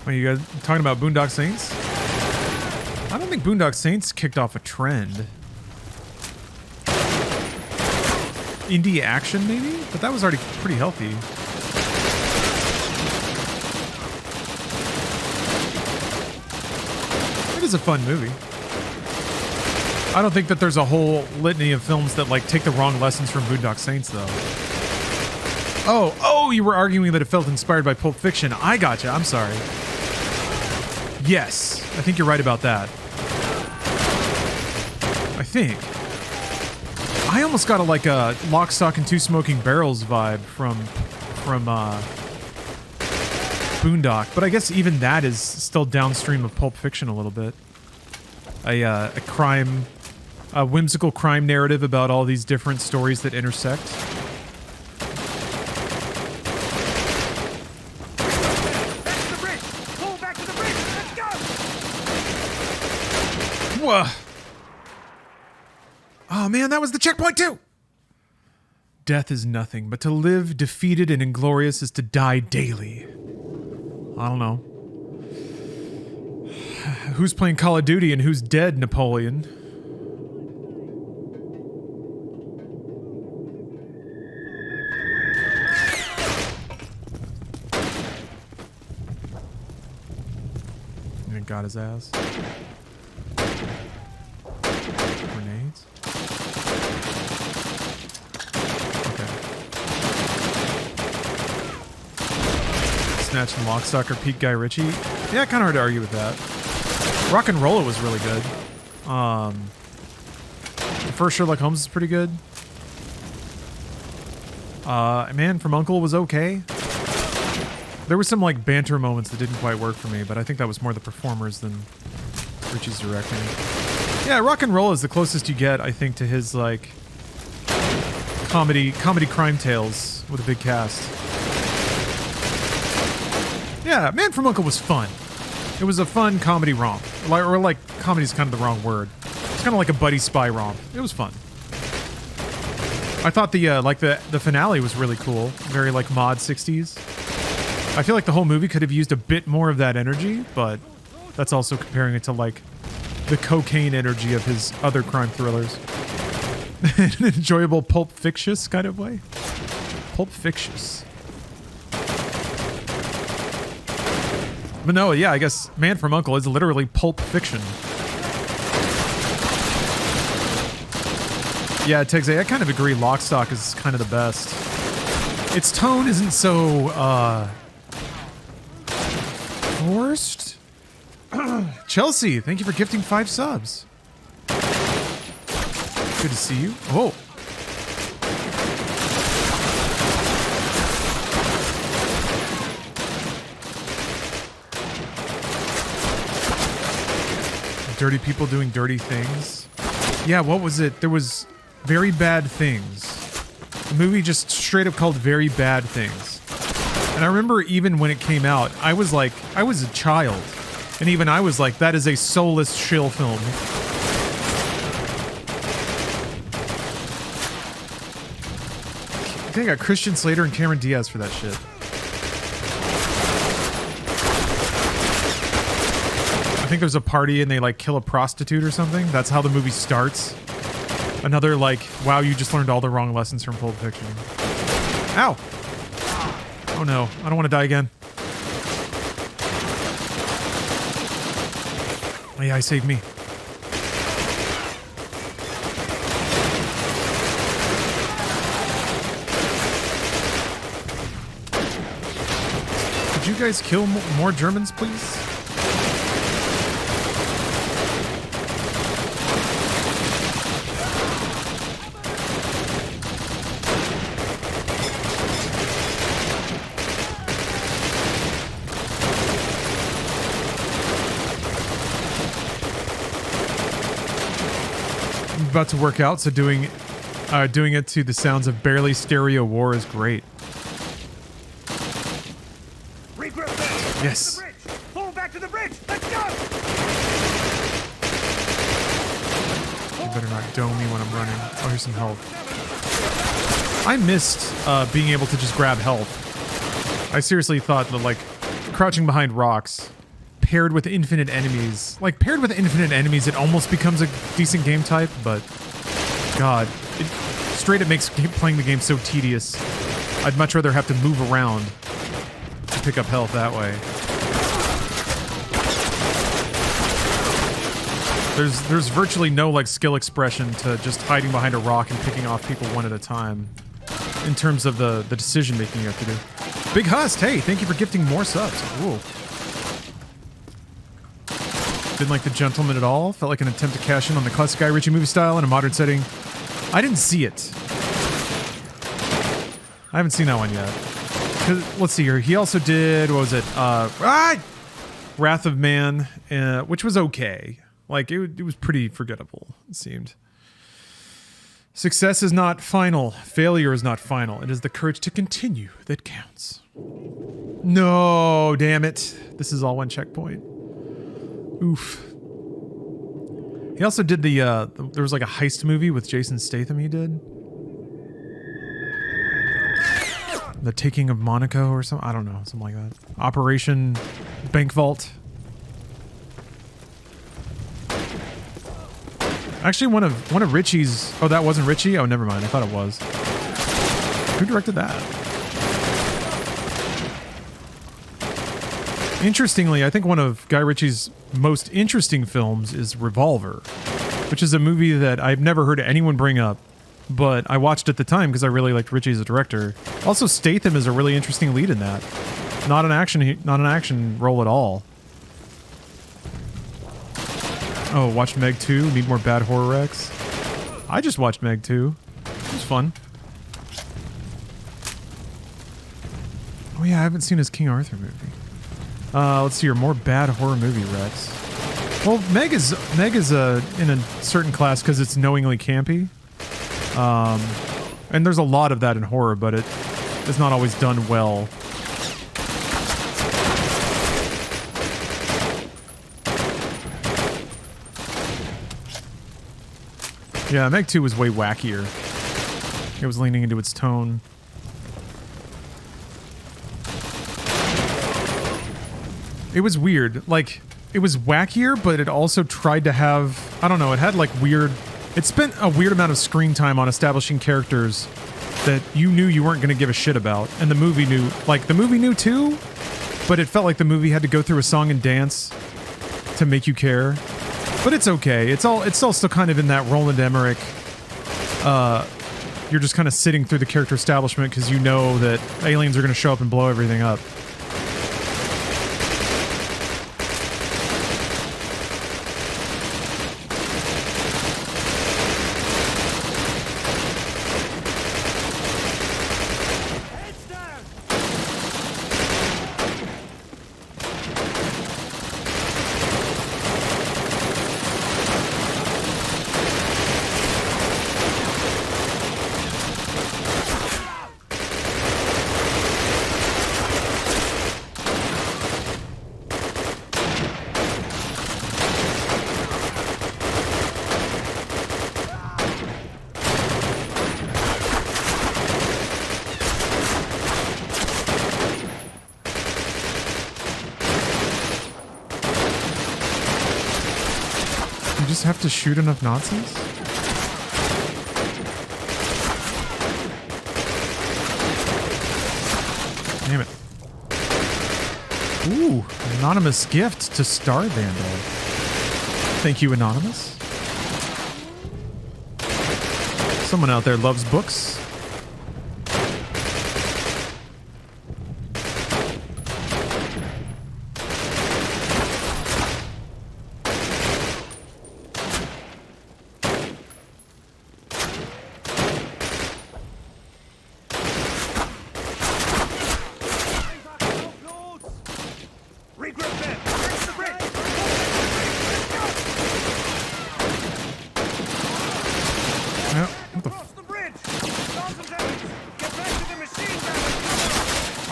Are you guys talking about Boondock Saints? I don't think Boondock Saints kicked off a trend. Indie action, maybe? But that was already pretty healthy. It is a fun movie. I don't think that there's a whole litany of films that like take the wrong lessons from Boondock Saints, though. Oh, you were arguing that it felt inspired by Pulp Fiction. I gotcha. I'm sorry. Yes, I think you're right about that. I think. I almost got Boondock, but I guess even that is still downstream of Pulp Fiction a little bit. A whimsical crime narrative about all these different stories that intersect. Back to the bridge! Pull back to the bridge! Let's go! Whoa. Oh man, that was the checkpoint too! Death is nothing, but to live defeated and inglorious is to die daily. I don't know. Who's playing Call of Duty and who's dead, Napoleon? And it got his ass. Grenades. Snatch and Lockstock or Pete Guy Ritchie. Yeah, kind of hard to argue with that. Rock and Rolla was really good. The first Sherlock Holmes is pretty good. Man from U.N.C.L.E. was okay. There were some like banter moments that didn't quite work for me, but I think that was more the performers than Ritchie's directing. Yeah, Rock and Rolla is the closest you get, I think, to his like comedy crime tales with a big cast. Yeah, Man from U.N.C.L.E. was fun. It was a fun comedy romp. Or like, comedy's kind of the wrong word. It's kind of like a buddy spy romp. It was fun. I thought the finale was really cool. Very like mod 60s. I feel like the whole movie could have used a bit more of that energy, but that's also comparing it to like the cocaine energy of his other crime thrillers. In an enjoyable Pulp Fictious kind of way. Pulp Fictious. But no, yeah, I guess Man from U.N.C.L.E. is literally Pulp Fiction. Yeah, Tegsay, I kind of agree. Lockstock is kind of the best. Its tone isn't so, forced? Chelsea, thank you for gifting 5 subs. Good to see you. Oh. Dirty people doing dirty things. Yeah, what was it? There was Very Bad Things. The movie just straight up called Very Bad Things. And I remember even when it came out, I was a child. And even I was like, that is a soulless shill film. I think I got Christian Slater and Cameron Diaz for that shit. I think there's a party and they like kill a prostitute or something. That's how the movie starts. Another like, wow, you just learned all the wrong lessons from Pulp Fiction. Ow! Oh no, I don't want to die again. Oh yeah, I saved me. Could you guys kill more Germans, please? About to work out, so doing it to the sounds of Barely Stereo War is great. Regroup there. Yes. Back to the bridge. Pull back to the bridge. Let's go. You better not dome me when I'm running. Oh, here's some health. I missed being able to just grab health. I seriously thought that like crouching behind rocks paired with infinite enemies. Like, paired with infinite enemies, it almost becomes a decent game type, but God, it straight up makes playing the game so tedious. I'd much rather have to move around to pick up health that way. There's virtually no like skill expression to just hiding behind a rock and picking off people one at a time in terms of the decision making you have to do. Big Hust, hey, thank you for gifting more subs. Whoa. Didn't like The Gentleman at all. Felt like an attempt to cash in on the classic Guy Ritchie movie style in a modern setting. I didn't see it. I haven't seen that one yet. let's see here. He also did, what was it? Wrath of Man, which was okay. Like, it was pretty forgettable, it seemed. Success is not final. Failure is not final. It is the courage to continue that counts. No, damn it. This is all one checkpoint. Oof. He also did there was like a heist movie with Jason Statham he did. The Taking of Monaco or something. I don't know. Something like that. Operation Bank Vault. Actually, one of Ritchie's... Oh, that wasn't Ritchie? Oh, never mind. I thought it was. Who directed that? Interestingly, I think one of Guy Ritchie's most interesting films is Revolver, which is a movie that I've never heard anyone bring up, but I watched at the time because I really liked Ritchie as a director. Also, Statham is a really interesting lead in that. Not an action role at all. Oh, watched Meg 2? Need more bad horror wrecks? I just watched Meg 2. It was fun. Oh yeah, I haven't seen his King Arthur movie. Let's see here, more bad horror movie wrecks. Well, Meg is in a certain class because it's knowingly campy. And there's a lot of that in horror, but it is not always done well. Yeah, Meg 2 was way wackier. It was leaning into its tone. It was weird. Like, it was wackier, but it also tried to have... I don't know, it had like weird... It spent a weird amount of screen time on establishing characters that you knew you weren't going to give a shit about. And the movie knew... Like, the movie knew too, but it felt like the movie had to go through a song and dance to make you care. But it's okay. It's all still kind of in that Roland Emmerich. You're just kind of sitting through the character establishment because you know that aliens are going to show up and blow everything up. Have to shoot enough Nazis? Damn it. Ooh, anonymous gift to Star Vandal. Thank you, Anonymous. Someone out there loves books.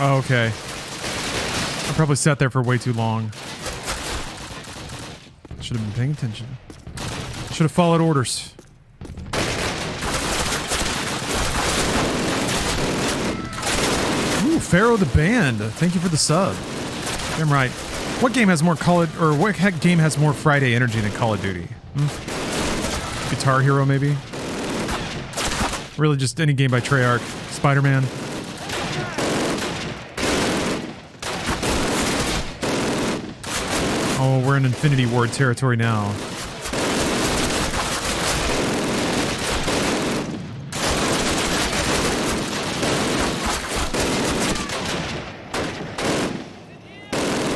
Okay. I probably sat there for way too long. Should have been paying attention. Should have followed orders. Ooh, Pharaoh the Band. Thank you for the sub. Damn right. What game has more what game has more Friday energy than Call of Duty? Guitar Hero, maybe? Really just any game by Treyarch. Spider-Man. Oh, we're in Infinity Ward territory now.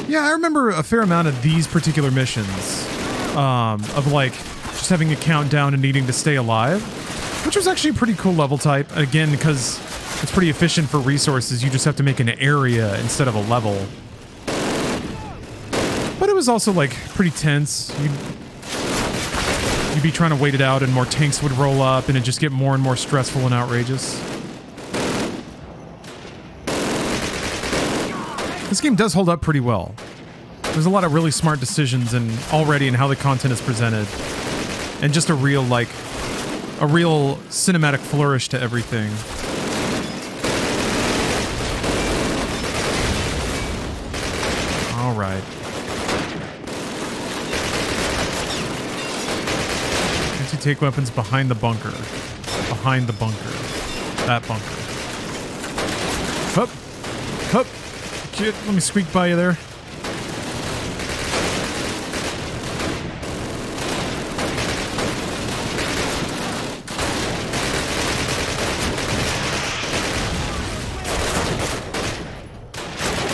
Yeah, I remember a fair amount of these particular missions. Of like, just having a countdown and needing to stay alive. Which was actually a pretty cool level type. Again, because It's pretty efficient for resources. You just have to make an area instead of a level. But it was also like pretty tense. You'd be trying to wait it out and more tanks would roll up and it'd just get more and more stressful and outrageous. This game does hold up pretty well. There's a lot of really smart decisions and already in how the content is presented. And just a real cinematic flourish to everything. All right. Take weapons behind the bunker. Behind the bunker. That bunker. Hup. Hup. Kid, let me squeak by you there.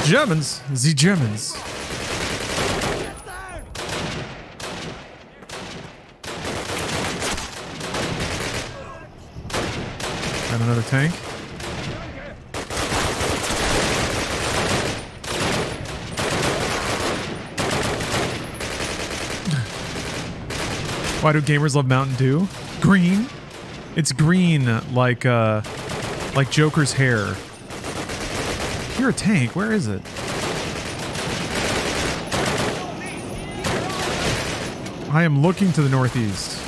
Germans. The Germans. Another tank. Why do gamers love Mountain Dew? Green. It's green like Joker's hair. You're a tank. Where is it? I am looking to the northeast.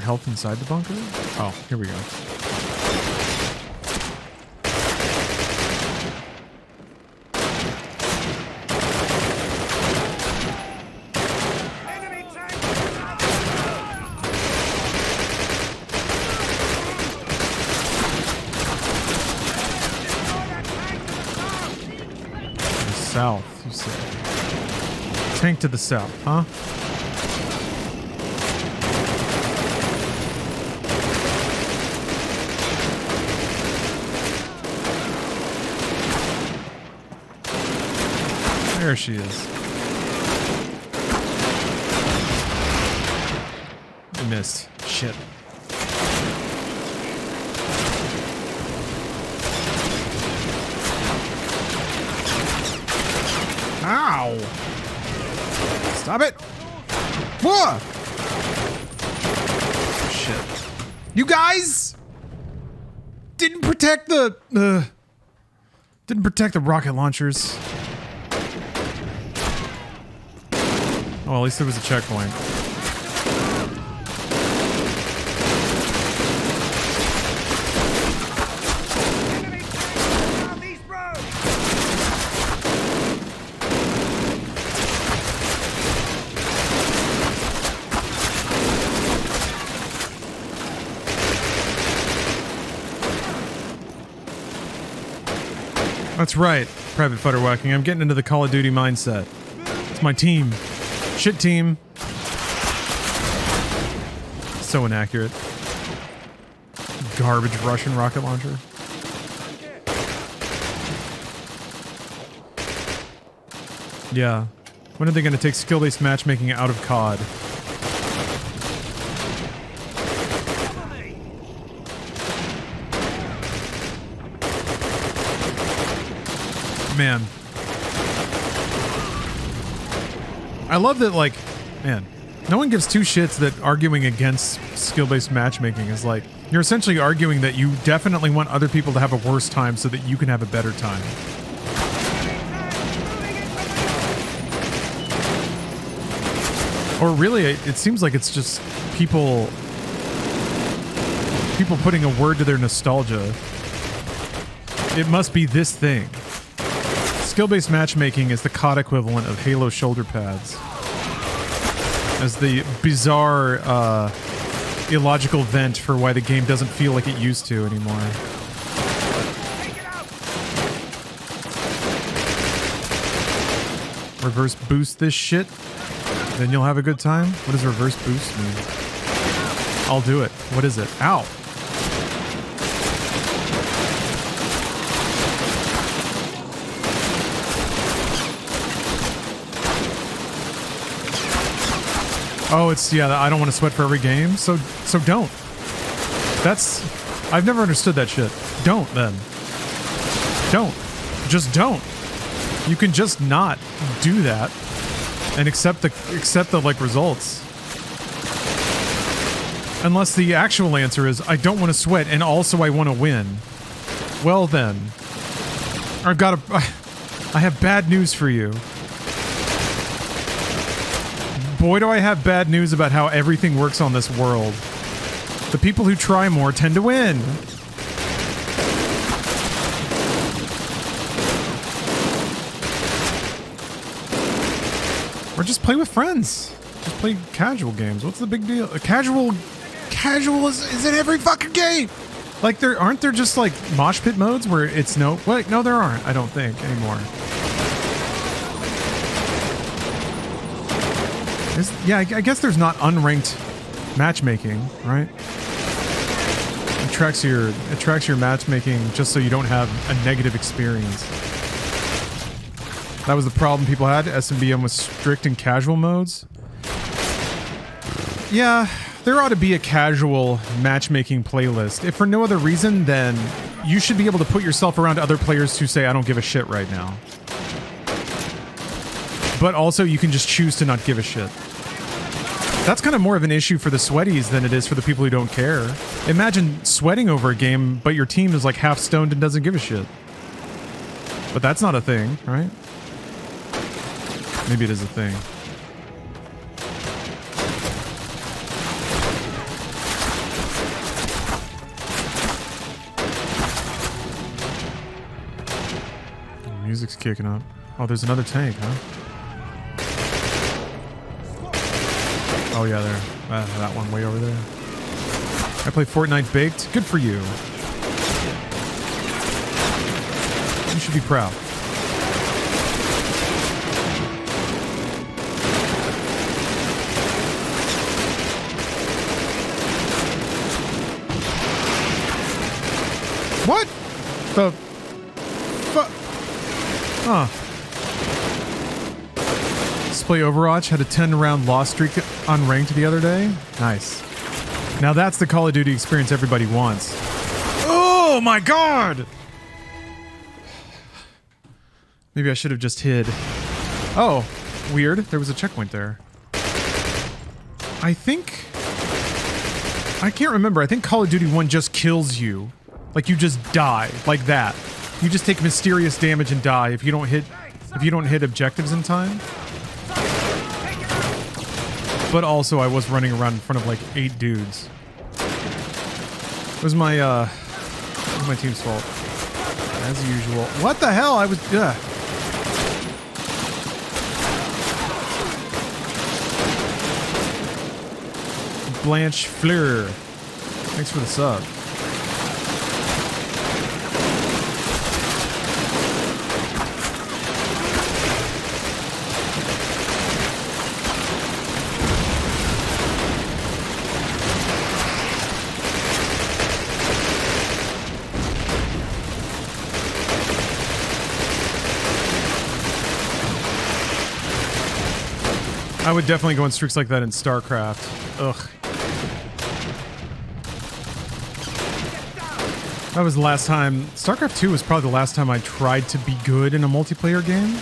Health inside the bunker? Oh, here we go. The south, you say. Tank to the south, huh? There she is. I missed. Shit. Ow! Stop it! Whoa! Shit. You guys didn't protect the rocket launchers. Well, at least there was a checkpoint. That's right, Private Futterwhacking. I'm getting into the Call of Duty mindset. It's my team. Shit team. So inaccurate. Garbage Russian rocket launcher. Yeah. When are they going to take skill-based matchmaking out of COD? Man. I love that, like, man, no one gives two shits that arguing against skill-based matchmaking is like, you're essentially arguing that you definitely want other people to have a worse time so that you can have a better time. Or really, it seems like it's just people putting a word to their nostalgia. It must be this thing. Skill-based matchmaking is the COD equivalent of Halo shoulder pads. As the bizarre, illogical vent for why the game doesn't feel like it used to anymore. Reverse boost this shit, then you'll have a good time? What does reverse boost mean? I'll do it. What is it? Ow. Oh, it's, yeah, I don't want to sweat for every game, so don't. I've never understood that shit. Don't, then. Don't. Just don't. You can just not do that and accept the like results. Unless the actual answer is, I don't want to sweat and also I want to win. Well then, I have bad news for you. Boy, do I have bad news about how everything works on this world. The people who try more tend to win. Or just play with friends. Just play casual games. What's the big deal? Casual is in every fucking game. Like aren't there just like mosh pit modes where it's no there aren't, I don't think anymore. Yeah, I guess there's not unranked matchmaking, right? It tracks your matchmaking just so you don't have a negative experience. That was the problem people had. SMBM was strict in casual modes. Yeah, there ought to be a casual matchmaking playlist. If for no other reason, then you should be able to put yourself around other players who say, I don't give a shit right now. But also, you can just choose to not give a shit. That's kind of more of an issue for the sweaties than it is for the people who don't care. Imagine sweating over a game, but your team is like half stoned and doesn't give a shit. But that's not a thing, right? Maybe it is a thing. The music's kicking up. Oh, there's another tank, huh? Oh yeah, there. That one way over there. I play Fortnite Baked. Good for you. You should be proud. What? The fuck? Huh. Play Overwatch had a 10-round loss streak unranked the other day. Nice. Now that's the Call of Duty experience everybody wants. Oh my god! Maybe I should have just hid. Oh, weird. There was a checkpoint there. I can't remember. I think Call of Duty 1 just kills you. Like you just die. Like that. You just take mysterious damage and die if you don't hit objectives in time. But also, I was running around in front of like 8 dudes. It was my team's fault. As usual. What the hell? I was... Blanche Fleur. Thanks for the sub. I would definitely go on streaks like that in StarCraft. Ugh. That was the last time... StarCraft 2 was probably the last time I tried to be good in a multiplayer game.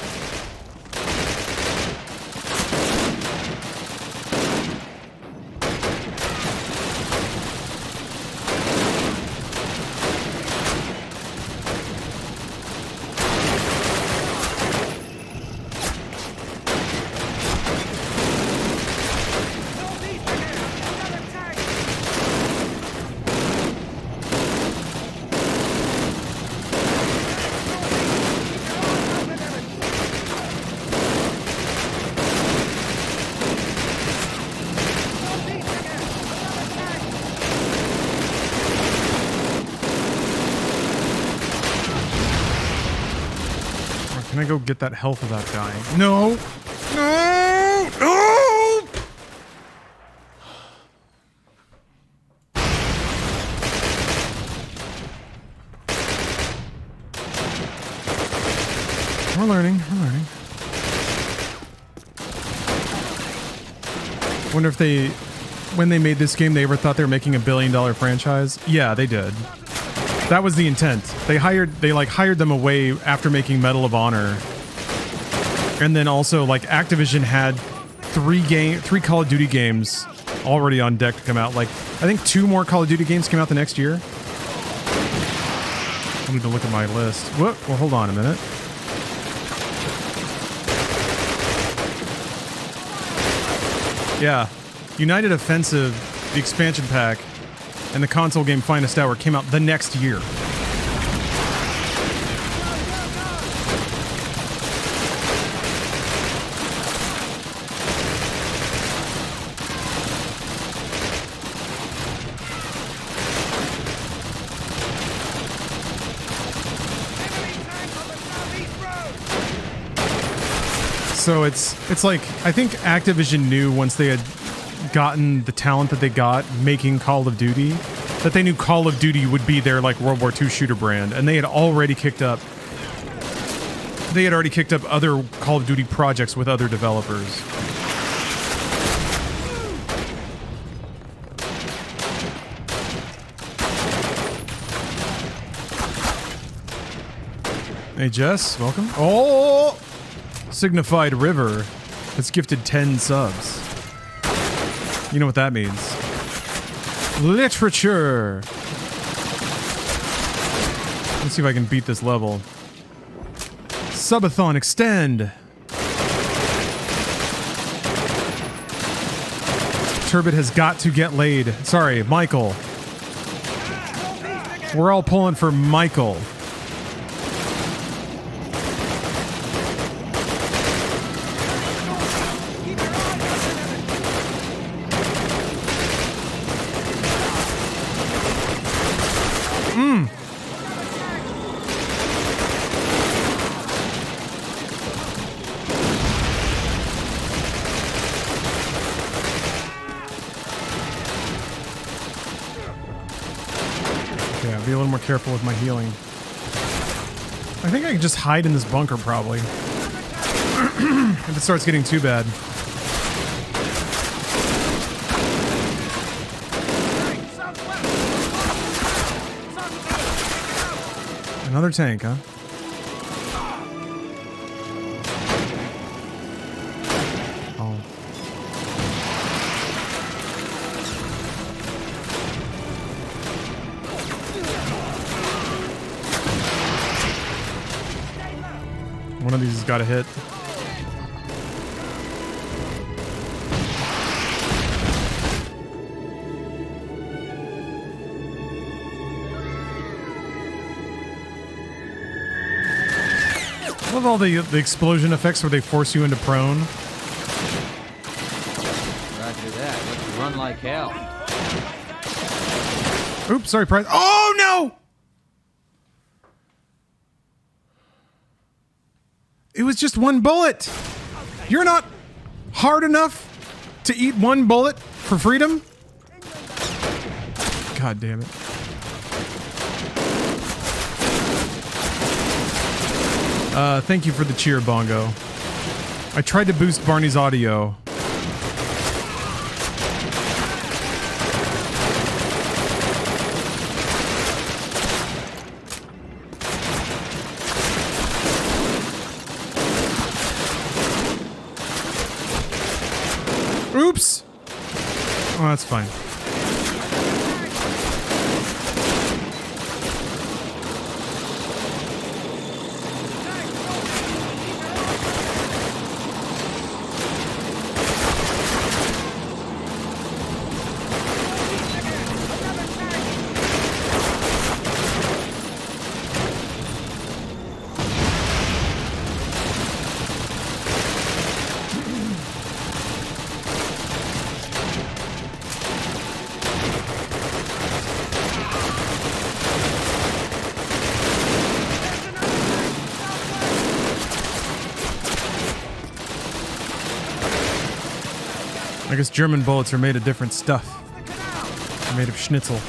Can I go get that health without dying? No! No! No! We're learning. We're learning. Wonder if they, when they made this game, they ever thought they were making $1 billion franchise? Yeah, they did. That was the intent. They hired them away after making Medal of Honor. And then also, like, Activision had three Call of Duty games already on deck to come out. Like, I think 2 more Call of Duty games came out the next year. I need to look at my list. Whoop, well, hold on a minute. Yeah. United Offensive, the expansion pack, and the console game Finest Hour came out the next year. So it's like, I think Activision knew once they had gotten the talent that they got making Call of Duty, that they knew Call of Duty would be their like World War II shooter brand, and they had already kicked up other Call of Duty projects with other developers. Hey Jess, welcome. Oh! Signified River has gifted 10 subs. You know what that means. Literature! Let's see if I can beat this level. Subathon extend! Turbot has got to get laid. Sorry, Michael. We're all pulling for Michael. Be a little more careful with my healing. I think I can just hide in this bunker, probably. If it starts getting too bad. Another tank, huh? Oh. One of these has got a hit. I love all the explosion effects where they force you into prone. Roger that. Let's run like hell. Oops, sorry, Price. Oh, no! It was just one bullet. You're not hard enough to eat one bullet for freedom? God damn it. Thank you for the cheer, Bongo. I tried to boost Barney's audio. Oops! Oh, that's fine. I guess German bullets are made of different stuff. They're made of schnitzel.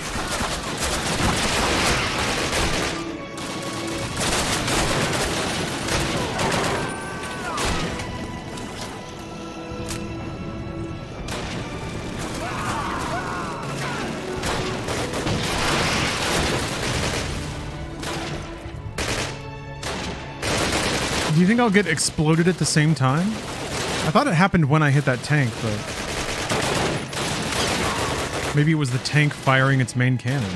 Do you think I'll get exploded at the same time? I thought it happened when I hit that tank, but maybe it was the tank firing its main cannon.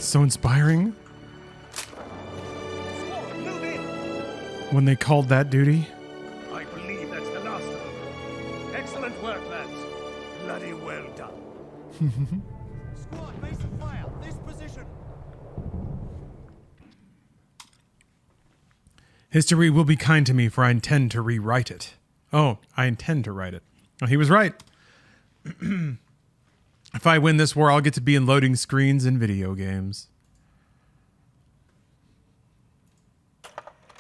So inspiring. When they called that duty. I believe that's the last of them. Excellent work, lads. Bloody well done. Squad, base of fire. This position. History will be kind to me, for I intend to rewrite it. Oh, I intend to write it. Well, he was right. If I win this war, I'll get to be in loading screens in video games.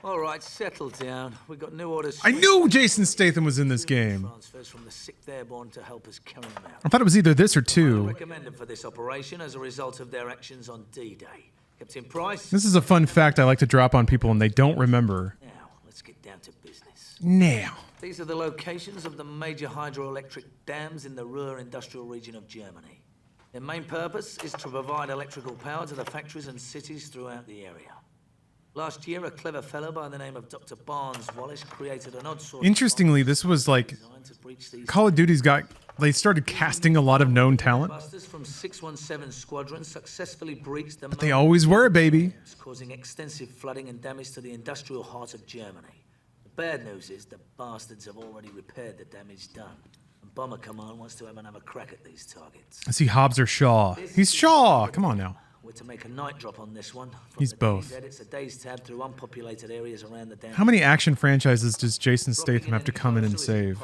All right, settle down. We've got new orders. I knew Jason Statham was in this game. Transfers from the 6th Airborne to help us carry them out. I thought it was either this or I 2. recommend them for this operation as a result of their actions on D-Day. Captain Price. This is a fun fact I like to drop on people and they don't remember. Now, let's get down to business. Now. These are the locations of the major hydroelectric dams in the Ruhr industrial region of Germany. Their main purpose is to provide electrical power to the factories and cities throughout the area. Last year, a clever fellow by the name of Dr. Barnes Wallace created an odd sort Interestingly, this was like Call of Duty's they started casting a lot of known talent. Busters from 617 Squadron successfully breached the But they always were, baby. causing extensive flooding and damage to the industrial heart of Germany. The bad news is the bastards have already repaired the damage done. And Bomber Command wants to have another crack at these targets. I see Hobbs or Shaw. He's Shaw. Come on now. We're to make a night drop on this one. From He's the both. DZ, it's a day's tab through unpopulated areas around the dam. How many action franchises does Jason Statham have to come in and save?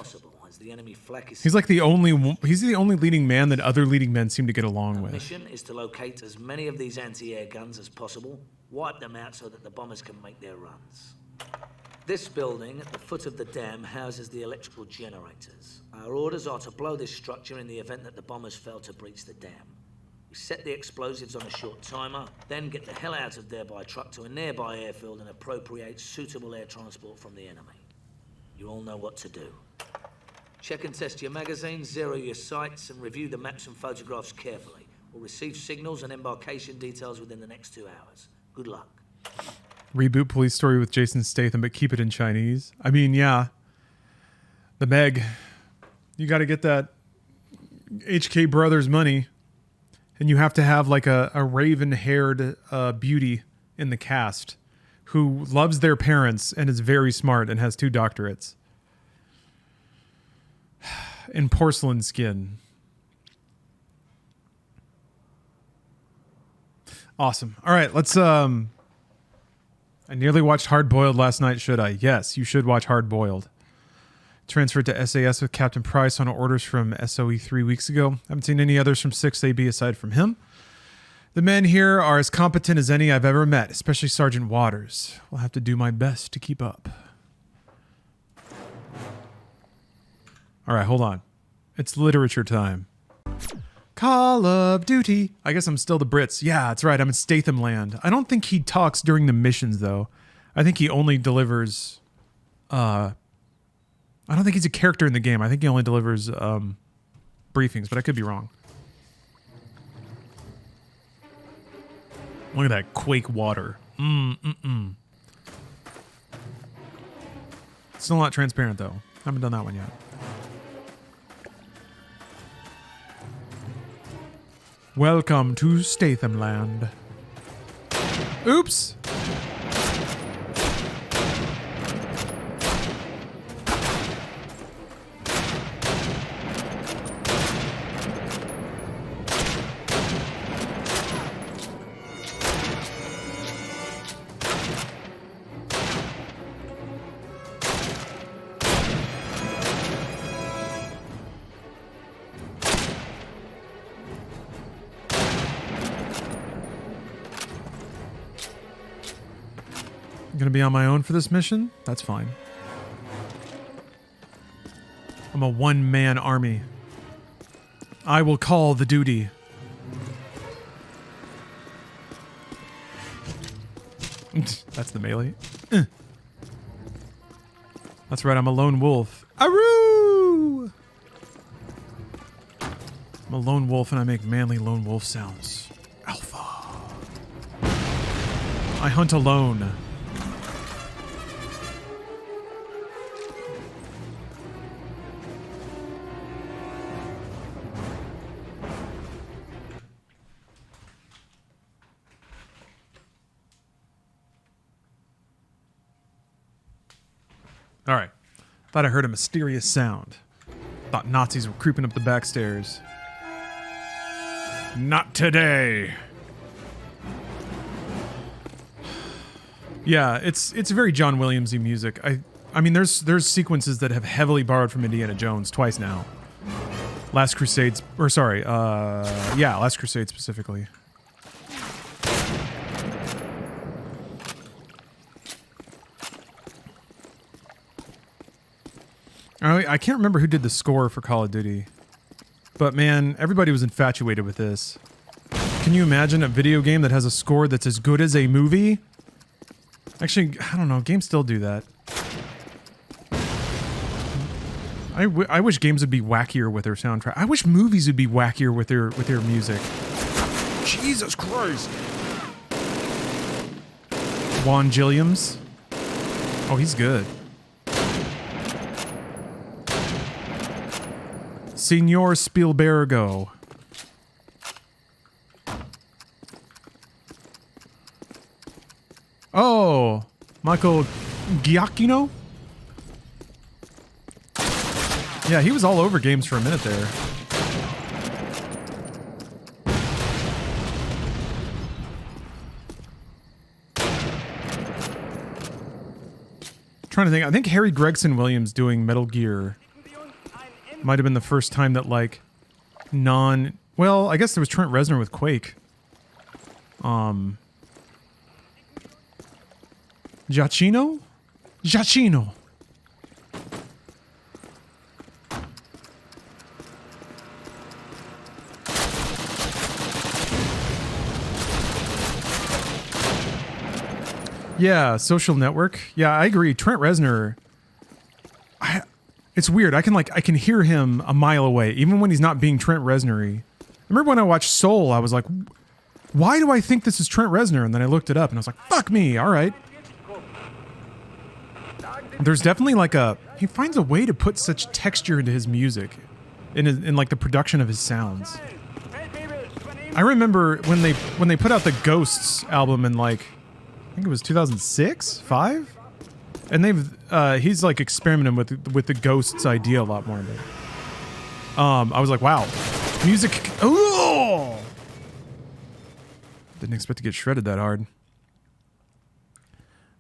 He's like the only leading man that other leading men seem to get along The with. mission is to locate as many of these anti-air guns as possible, wipe them out so that the bombers can make their runs. This building at the foot of the dam houses the electrical generators. Our orders are to blow this structure in the event that the bombers fail to breach the dam. We set the explosives on a short timer, then get the hell out of there by truck to a nearby airfield and appropriate suitable air transport from the enemy. You all know what to do. Check and test your magazines, zero your sights, and review the maps and photographs carefully. We'll receive signals and embarkation details within the next 2 hours. Good luck. Reboot Police Story with Jason Statham, but keep it in Chinese. I mean, yeah. The Meg. You got to get that HK Brothers money. And you have to have like a raven-haired beauty in the cast who loves their parents and is very smart and has 2 doctorates. In porcelain skin. Awesome. All right, let's I nearly watched Hard Boiled last night, should I? Yes, you should watch Hard Boiled. Transferred to SAS with Captain Price on orders from SOE 3 weeks ago. Haven't seen any others from 6AB aside from him. The men here are as competent as any I've ever met, especially Sergeant Waters. We'll have to do my best to keep up. All right, hold on. It's literature time. Call of Duty. I guess I'm still the Brits. Yeah, that's right. I'm in Statham Land. I don't think he talks during the missions, though. I think he only delivers... I don't think he's a character in the game. I think he only delivers briefings, but I could be wrong. Look at that Quake water. Still not transparent, though. Haven't done that one yet. Welcome to Statham Land. Oops! gonna be on my own for this mission? That's fine. I'm a one-man army. I will call the duty. That's the melee. That's right, I'm a lone wolf. Aroo! I'm a lone wolf and I make manly lone wolf sounds. Alpha. I hunt alone. All right. Thought I heard a mysterious sound. Thought Nazis were creeping up the back stairs. Not today. Yeah, it's very John Williams-y music. I mean, there's sequences that have heavily borrowed from Indiana Jones twice now. Last Crusade specifically. I can't remember who did the score for Call of Duty, but man, everybody was infatuated with this. Can you imagine a video game that has a score that's as good as a movie? Actually, I don't know. Games still do that. I wish games would be wackier with their soundtrack. I wish movies would be wackier with their music. Jesus Christ. Juan Gilliams. Oh, he's good. Senor Spielbergo. Oh, Michael Giacchino? Yeah, he was all over games for a minute there. Trying to think. I think Harry Gregson Williams doing Metal Gear might have been the first time that, like, well, I guess there was Trent Reznor with Quake. Giacchino? Giacchino. Yeah, Social Network. Yeah, I agree. Trent Reznor. It's weird. I can hear him a mile away, even when he's not being Trent Reznor-y. I remember when I watched Soul, I was like, why do I think this is Trent Reznor? And then I looked it up and I was like, fuck me, all right. There's definitely like he finds a way to put such texture into his music, in like the production of his sounds. I remember when they put out the Ghosts album in like, I think it was 2006, 5? And he's like experimenting with the Ghosts idea a lot more. I was like, wow, music. Oh, didn't expect to get shredded that hard.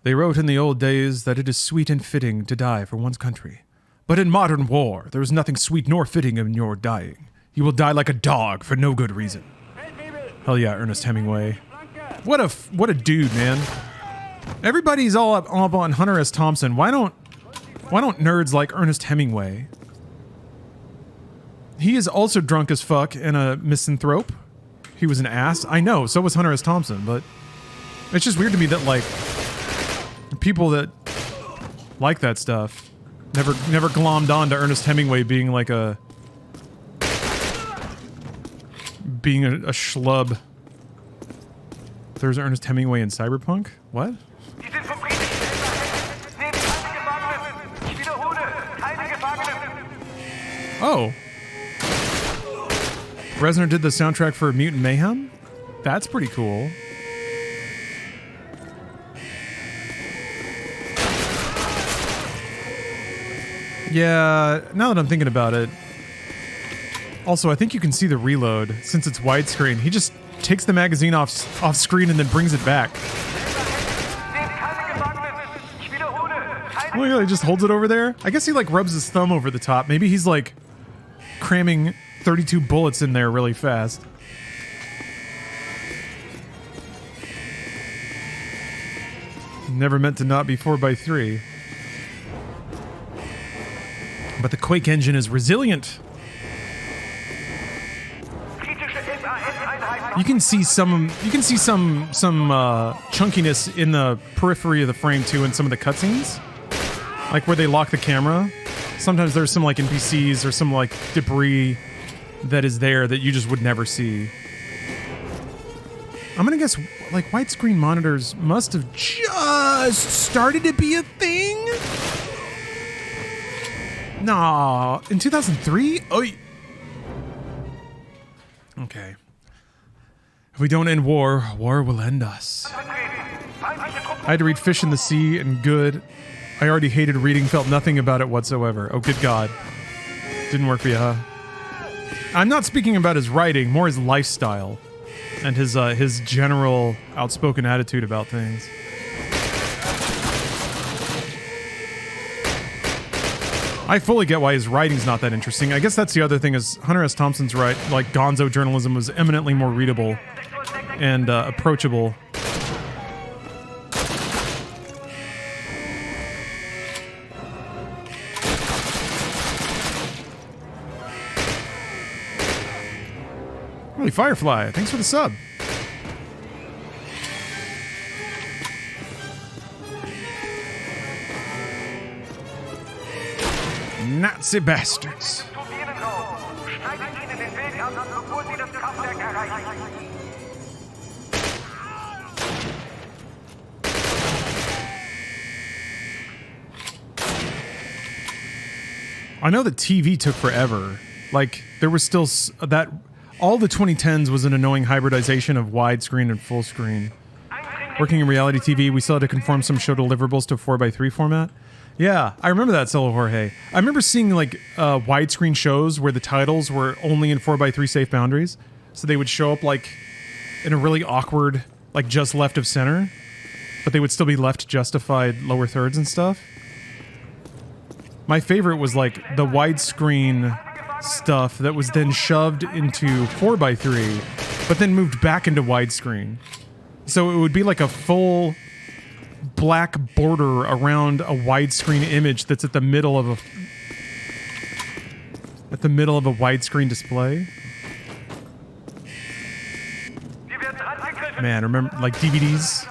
They wrote in the old days that it is sweet and fitting to die for one's country, but in modern war there is nothing sweet nor fitting in your dying. You will die like a dog for no good reason. Hell yeah, Ernest Hemingway. What a dude, man. Everybody's all up on Hunter S. Thompson. Why don't nerds like Ernest Hemingway? He is also drunk as fuck and a misanthrope. He was an ass. I know, so was Hunter S. Thompson, but it's just weird to me that, like, people that like that stuff never glommed on to Ernest Hemingway being like a schlub. There's Ernest Hemingway in Cyberpunk? What? Oh. Reznor did the soundtrack for Mutant Mayhem? That's pretty cool. Yeah, now that I'm thinking about it. Also, I think you can see the reload. Since it's widescreen, he just takes the magazine off screen and then brings it back. Oh yeah, he just holds it over there. I guess he like rubs his thumb over the top. Maybe he's like cramming 32 bullets in there really fast. Never meant to not be 4x3. But the Quake engine is resilient. You can see some chunkiness in the periphery of the frame too in some of the cutscenes. Like where they lock the camera. Sometimes there's some like NPCs or some like debris that is there that you just would never see. I'm gonna guess like widescreen monitors must have just started to be a thing. No, in 2003? Oh, okay. If we don't end war, war will end us. I had to read Fish in the Sea and Good. I already hated reading, felt nothing about it whatsoever. Oh, good God. Didn't work for you, huh? I'm not speaking about his writing, more his lifestyle and his general outspoken attitude about things. I fully get why his writing's not that interesting. I guess that's the other thing is Hunter S. Thompson's right, like gonzo journalism was eminently more readable and approachable. Holy Firefly, thanks for the sub. Nazi bastards. I know the TV took forever. Like, there was still that... All the 2010s was an annoying hybridization of widescreen and full screen. Working in reality TV, we still had to conform some show deliverables to a 4x3 format. Yeah, I remember that, Solo Jorge. I remember seeing, like, widescreen shows where the titles were only in 4x3 safe boundaries. So they would show up, like, in a really awkward, like, just left of center. But they would still be left justified lower thirds and stuff. My favorite was, like, the widescreen stuff that was then shoved into 4x3, but then moved back into widescreen. So it would be like a full black border around a widescreen image that's at the middle of a widescreen display. Man, remember like DVDs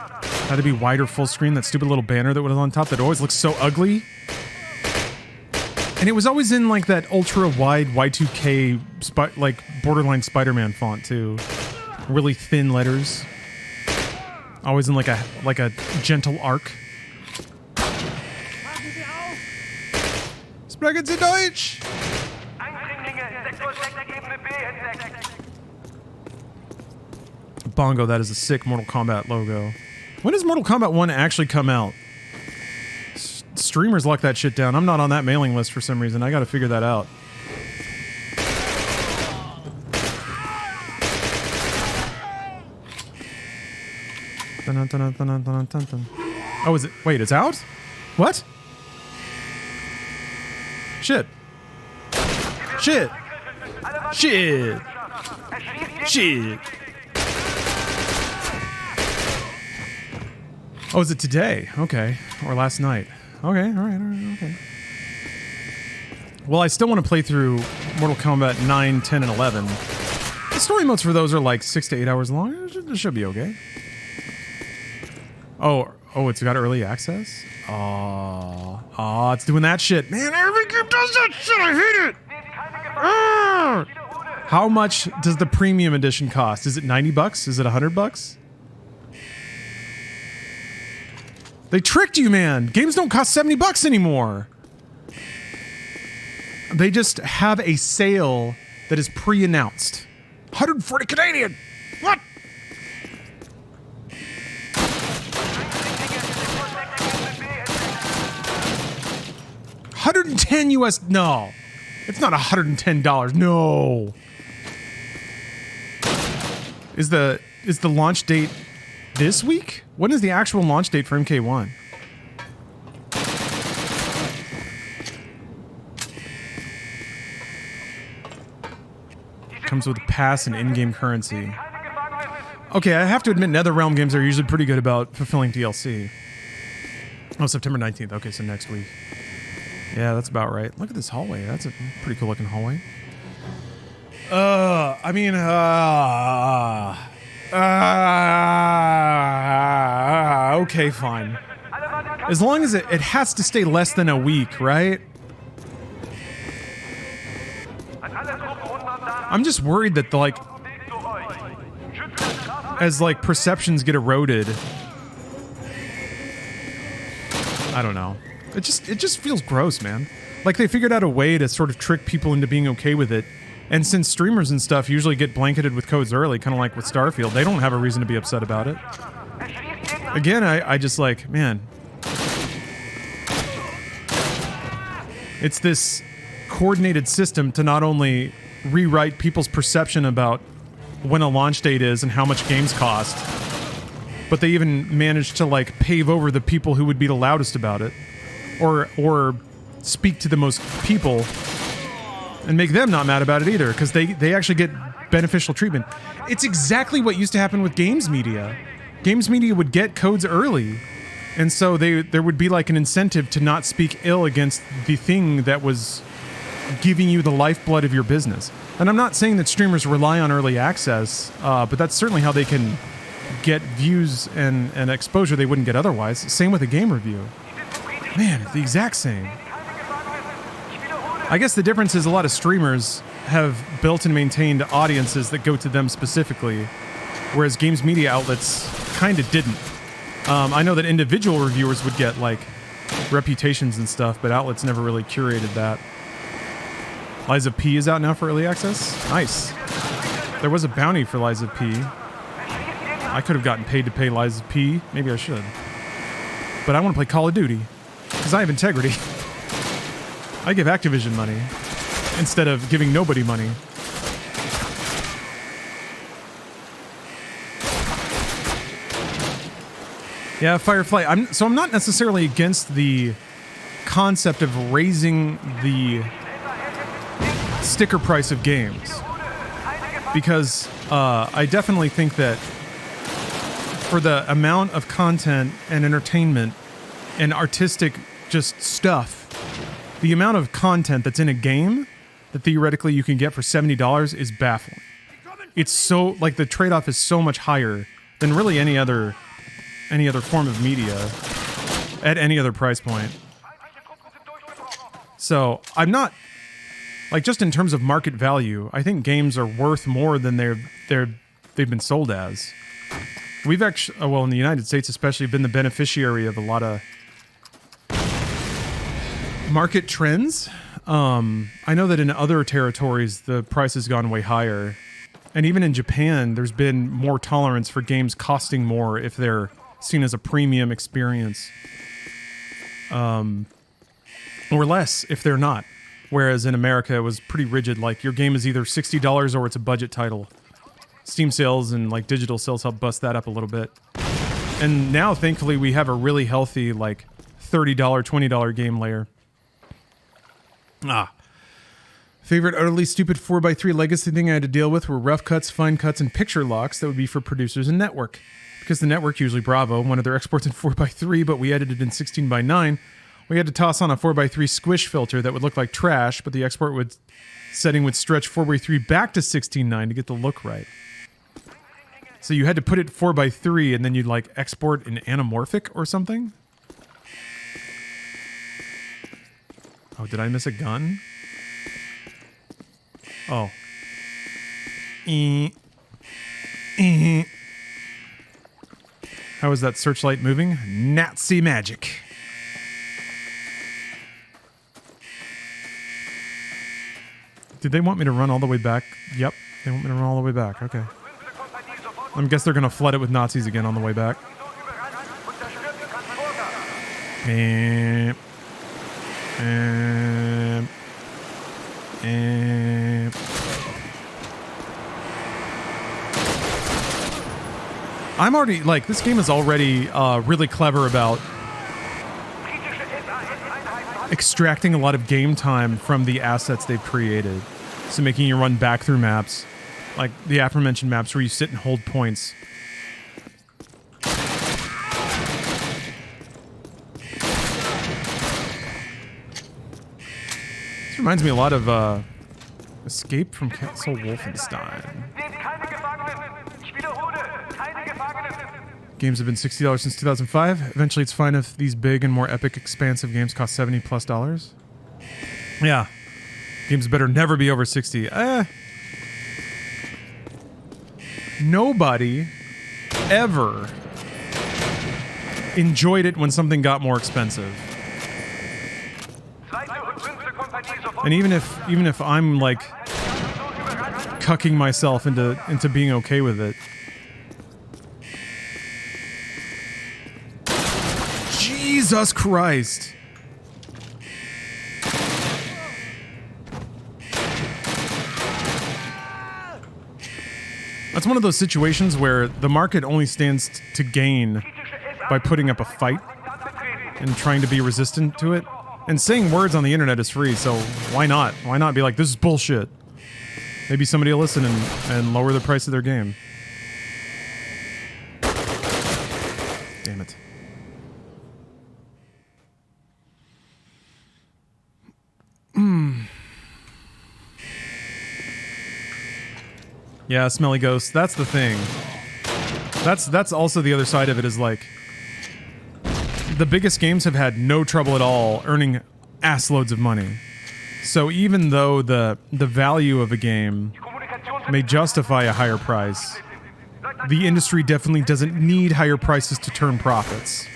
had to be wider full screen, that stupid little banner that was on top that always looked so ugly. And it was always in like that ultra wide Y2K like borderline Spider-Man font too. Really thin letters. Always in like a gentle arc. Sprechen Sie Deutsch? Bongo, that is a sick Mortal Kombat logo. When does Mortal Kombat 1 actually come out? Streamers lock that shit down. I'm not on that mailing list for some reason. I gotta figure that out. Oh, is it? Wait, it's out? What? Shit. Shit. Shit. Shit. Oh, is it today? Okay. Or last night. Okay, alright, okay. Well, I still want to play through Mortal Kombat 9, 10, and 11. The story modes for those are like 6 to 8 hours long. It should be okay. Oh, it's got early access? Oh, it's doing that shit. Man, every game does that shit! I hate it! How much does the premium edition cost? Is it $90? Is it $100? They tricked you, man. Games don't cost $70 anymore. They just have a sale that is pre-announced. 140 Canadian. What? $110 US. No, it's not $110. No. Is the launch date this week? When is the actual launch date for MK1? Comes with a pass and in-game currency. Okay, I have to admit NetherRealm games are usually pretty good about fulfilling DLC. Oh, September 19th. Okay, so next week. Yeah, that's about right. Look at this hallway. That's a pretty cool looking hallway. Okay, fine. As long as it has to stay less than a week, right? I'm just worried that as perceptions get eroded, I don't know. It just feels gross, man. Like they figured out a way to sort of trick people into being okay with it. And since streamers and stuff usually get blanketed with codes early, kind of like with Starfield, they don't have a reason to be upset about it. Again, I just like, man. It's this coordinated system to not only rewrite people's perception about when a launch date is and how much games cost, but they even managed to like pave over the people who would be the loudest about it, or speak to the most people and make them not mad about it either, because they actually get beneficial treatment. It's exactly what used to happen with games media. Games media would get codes early, and so there would be like an incentive to not speak ill against the thing that was giving you the lifeblood of your business. And I'm not saying that streamers rely on early access, but that's certainly how they can get views and exposure they wouldn't get otherwise. Same with a game review. Man, it's the exact same. I guess the difference is a lot of streamers have built and maintained audiences that go to them specifically, whereas games media outlets kind of didn't. I know that individual reviewers would get like reputations and stuff, but outlets never really curated that. Lies of P is out now for early access. Nice. There was a bounty for Lies of P. I could have gotten paid to pay Lies of P. Maybe I should. But I want to play Call of Duty because I have integrity. I give Activision money instead of giving nobody money. Yeah, Firefly. I'm not necessarily against the concept of raising the sticker price of games, because I definitely think that for the amount of content and entertainment and artistic just stuff, the amount of content that's in a game that theoretically you can get for $70 is baffling. It's so, like, the trade-off is so much higher than really any other form of media at any other price point. So I'm not, like, just in terms of market value, I think games are worth more than they've been sold as. We've actually, well, in the United States especially, been the beneficiary of a lot of market trends. I know that in other territories, the price has gone way higher. And even in Japan, there's been more tolerance for games costing more if they're seen as a premium experience. Or less if they're not. Whereas in America, it was pretty rigid. Like, your game is either $60 or it's a budget title. Steam sales and, like, digital sales help bust that up a little bit. And now, thankfully, we have a really healthy, like, $30, $20 game layer. Favorite utterly stupid 4x3 legacy thing I had to deal with were rough cuts, fine cuts, and picture locks that would be for producers and network. Because the network, usually Bravo, wanted their exports in 4x3, but we edited in 16:9. We had to toss on a 4x3 squish filter that would look like trash, but the export setting would stretch 4x3 back to 16:9 to get the look right. So you had to put it 4x3 and then you'd like export in anamorphic or something? Oh, did I miss a gun? Oh. How is that searchlight moving? Nazi magic. Did they want me to run all the way back? Yep, they want me to run all the way back. Okay. I guess they're going to flood it with Nazis again on the way back. I'm already, like, this game is already really clever about extracting a lot of game time from the assets they've created. So making you run back through maps, like the aforementioned maps where you sit and hold points. This reminds me a lot of Escape from Castle Wolfenstein. Games have been $60 since 2005. Eventually it's fine if these big and more epic, expansive games cost $70+. Yeah. Games better never be over 60. Nobody ever enjoyed it when something got more expensive. And even if I'm like cucking myself into being okay with it. Jesus Christ. That's one of those situations where the market only stands to gain by putting up a fight and trying to be resistant to it. And saying words on the internet is free, so why not? Why not be like, this is bullshit? Maybe somebody will listen and lower the price of their game. Damn it. Yeah, smelly ghosts. That's the thing. That's also the other side of it, is like, the biggest games have had no trouble at all earning ass loads of money. So even though the value of a game may justify a higher price, the industry definitely doesn't need higher prices to turn profits.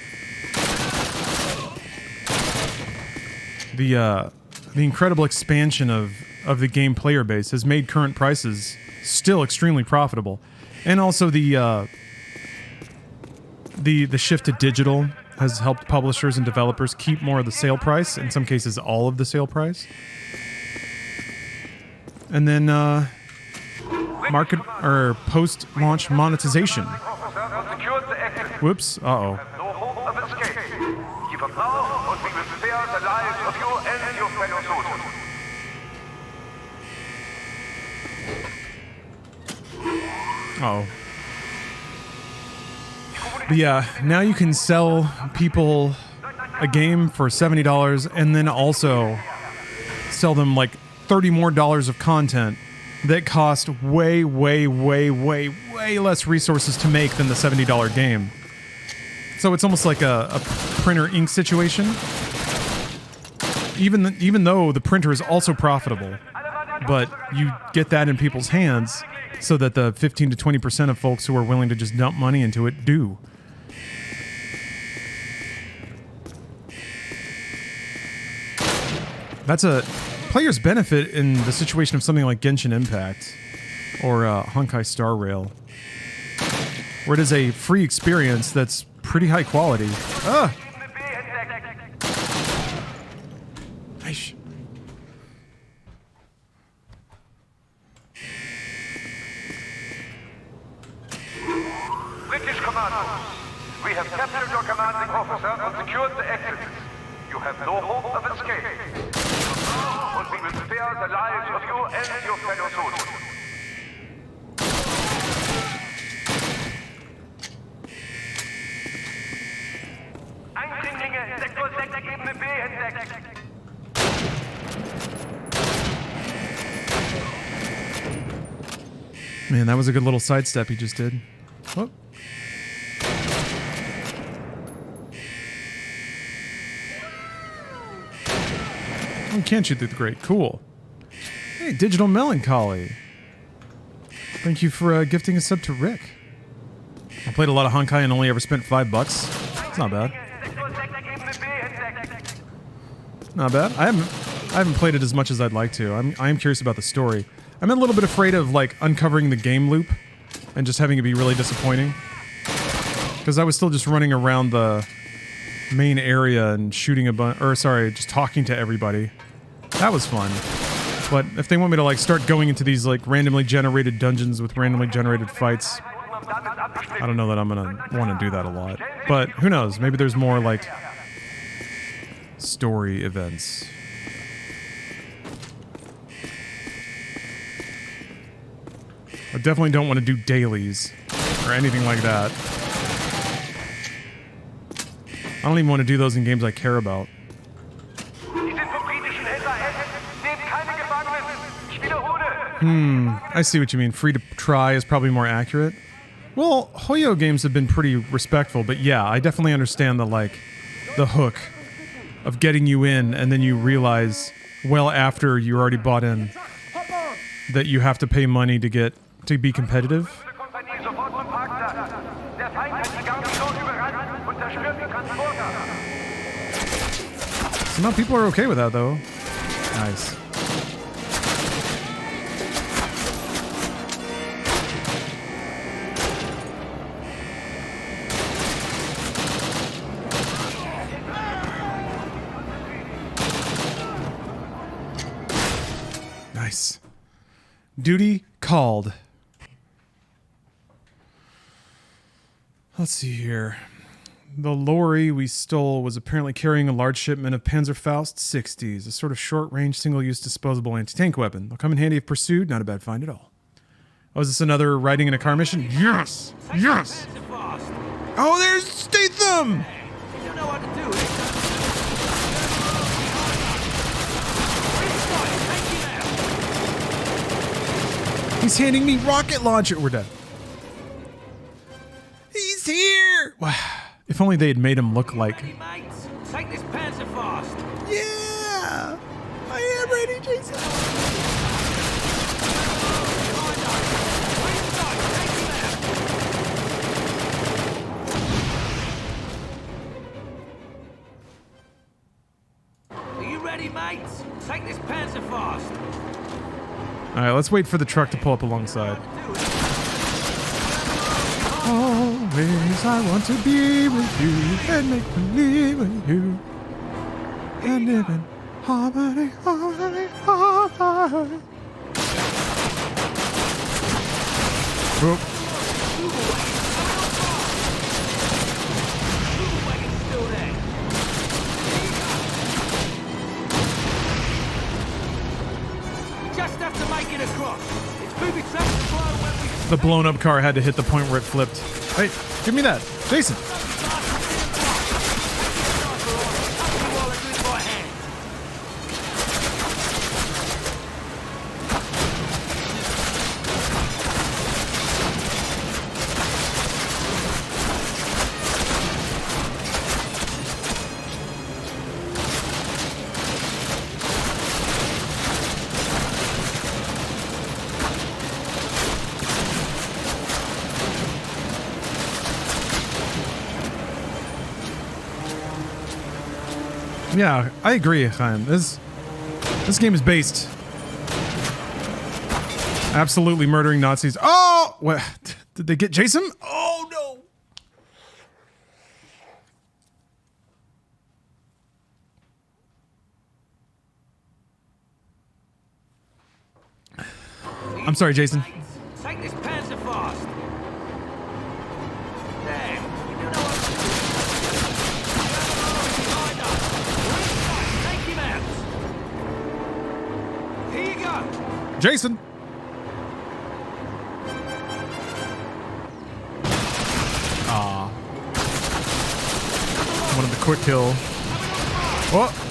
The incredible expansion of the game player base has made current prices still extremely profitable. And also the shift to digital has helped publishers and developers keep more of the sale price, in some cases all of the sale price. And then market or post-launch monetization. Whoops, uh-oh. Uh-oh. But yeah, now you can sell people a game for $70 and then also sell them like $30 more of content that cost way less resources to make than the $70 game. So it's almost like a printer ink situation. Even though the printer is also profitable, but you get that in people's hands so that the 15 to 20% of folks who are willing to just dump money into it do. That's a player's benefit in the situation of something like Genshin Impact or Honkai Star Rail, where it is a free experience that's pretty high quality. Ah! Nice. British Commando, we have captured your commanding officer and secured the exit. You have no hope of escape. But we will spare the lives of you and your fellow soldiers. Eindringlinge, Sektor 6, Ebene B entdeckt. Man, that was a good little sidestep he just did. Whoop. You can't shoot through the grate. Cool. Hey, Digital Melancholy. Thank you for gifting a sub to Rick. I played a lot of Honkai and only ever spent $5. It's not bad. Not bad. I haven't played it as much as I'd like to. I am curious about the story. I'm a little bit afraid of like uncovering the game loop and just having it be really disappointing. Because I was still just running around the main area and shooting a bunch, or sorry, just talking to everybody. That was fun. But if they want me to like start going into these like randomly generated dungeons with randomly generated fights, I don't know that I'm gonna want to do that a lot. But who knows? Maybe there's more like story events. I definitely don't want to do dailies or anything like that. I don't even want to do those in games I care about. I see what you mean. Free to try is probably more accurate. Well, Hoyo games have been pretty respectful, but yeah, I definitely understand the hook of getting you in, and then you realize, well, after you already bought in, that you have to pay money to be competitive. So now people are okay with that, though. Nice. Nice. Duty called. Let's see here. The lorry we stole was apparently carrying a large shipment of Panzerfaust 60s, a sort of short-range, single-use disposable anti-tank weapon. They'll come in handy if pursued. Not a bad find at all. Oh, is this another riding in a car mission? Yes! Yes! Oh, there's Statham! You don't know what to do. He's handing me rocket launcher. We're dead. He's here! Wow. If only they had made him look like... Ready, mates? Take this Panzerfaust. Yeah! I am ready, Jason! Are you ready, mates? Take this Panzerfaust. Alright, let's wait for the truck to pull up alongside. Always I want to be with you and make believe with you and live in harmony, harmony, harmony. Oop. Just have to make it across. It's booby traps to fly when we... The blown up car had to hit the point where it flipped. Hey, give me that. Jason. Yeah, I agree, Chaim. This game is based absolutely murdering Nazis. Oh, what? Did they get Jason? Oh no! I'm sorry, Jason. Take this Panzerfaust. Damn, you do know what to do. Take him out. Here you go. Jason. Aw. Wanted the quick kill. Oh.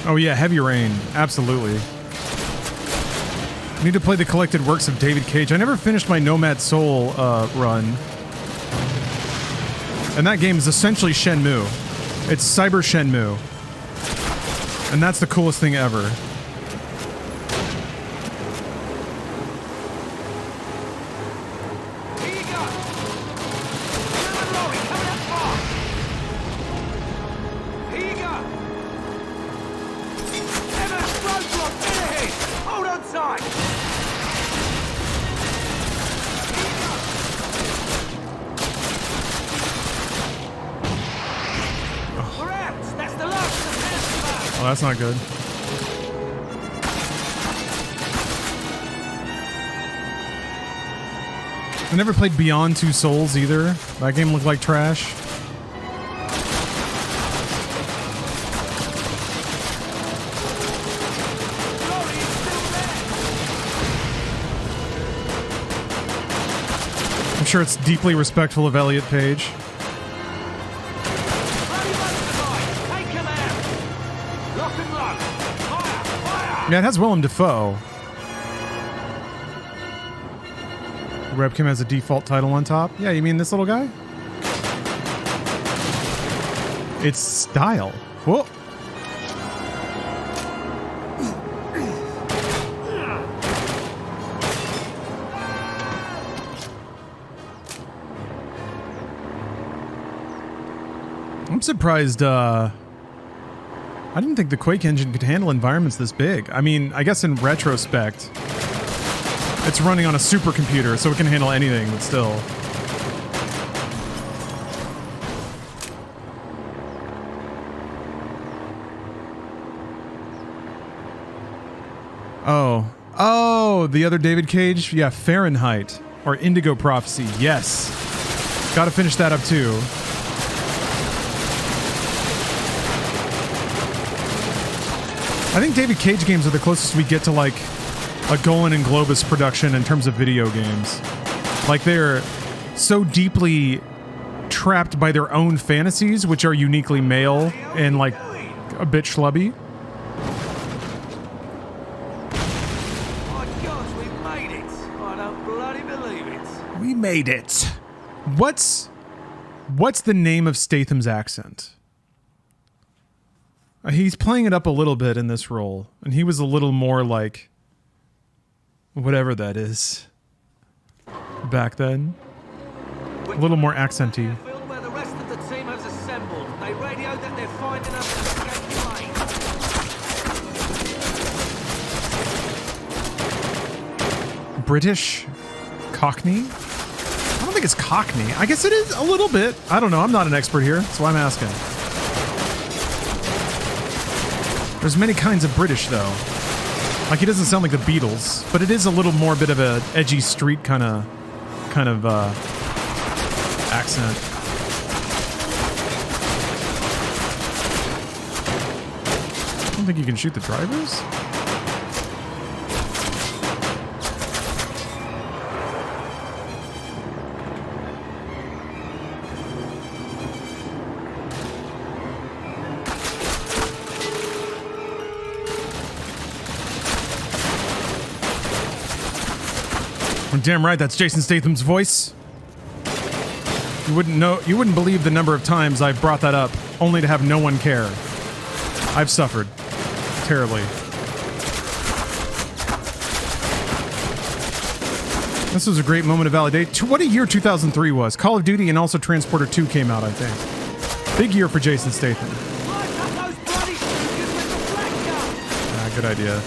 Oh yeah, Heavy Rain. Absolutely. I need to play the collected works of David Cage. I never finished my Nomad Soul run. And that game is essentially Shenmue. It's Cyber Shenmue. And that's the coolest thing ever. inside! We're out! That's the last of the Oh, that's not good. I never played Beyond Two Souls either. That game looked like trash. I'm sure it's deeply respectful of Elliot Page. Yeah, it has Willem Dafoe. Webcam has a default title on top. Yeah, you mean this little guy? It's style. Whoa. I'm surprised, I didn't think the Quake engine could handle environments this big. I mean, I guess in retrospect, it's running on a supercomputer, so it can handle anything, but still. Oh, the other David Cage? Yeah, Fahrenheit. Or Indigo Prophecy, yes. Gotta finish that up too. I think David Cage games are the closest we get to like a Golan and Globus production in terms of video games. Like they're so deeply trapped by their own fantasies, which are uniquely male and like a bit schlubby. My gosh, we made it! I don't bloody believe it. We made it. What's the name of Statham's accent? He's playing it up a little bit in this role, and he was a little more like whatever that is back then. A little more accenty. Where the rest of the team has assembled. They radioed that they're finding us an escape plane. British Cockney? I don't think it's Cockney. I guess it is a little bit. I don't know. I'm not an expert here. That's why I'm asking. There's many kinds of British, though. Like, he doesn't sound like the Beatles, but it is a little more bit of a edgy street kind of accent. I don't think you can shoot the drivers? Damn right, that's Jason Statham's voice. You wouldn't believe the number of times I've brought that up, only to have no one care. I've suffered terribly. This was a great moment of validation. What a year 2003 was. Call of Duty and also Transporter 2 came out, I think. Big year for Jason Statham. Good idea.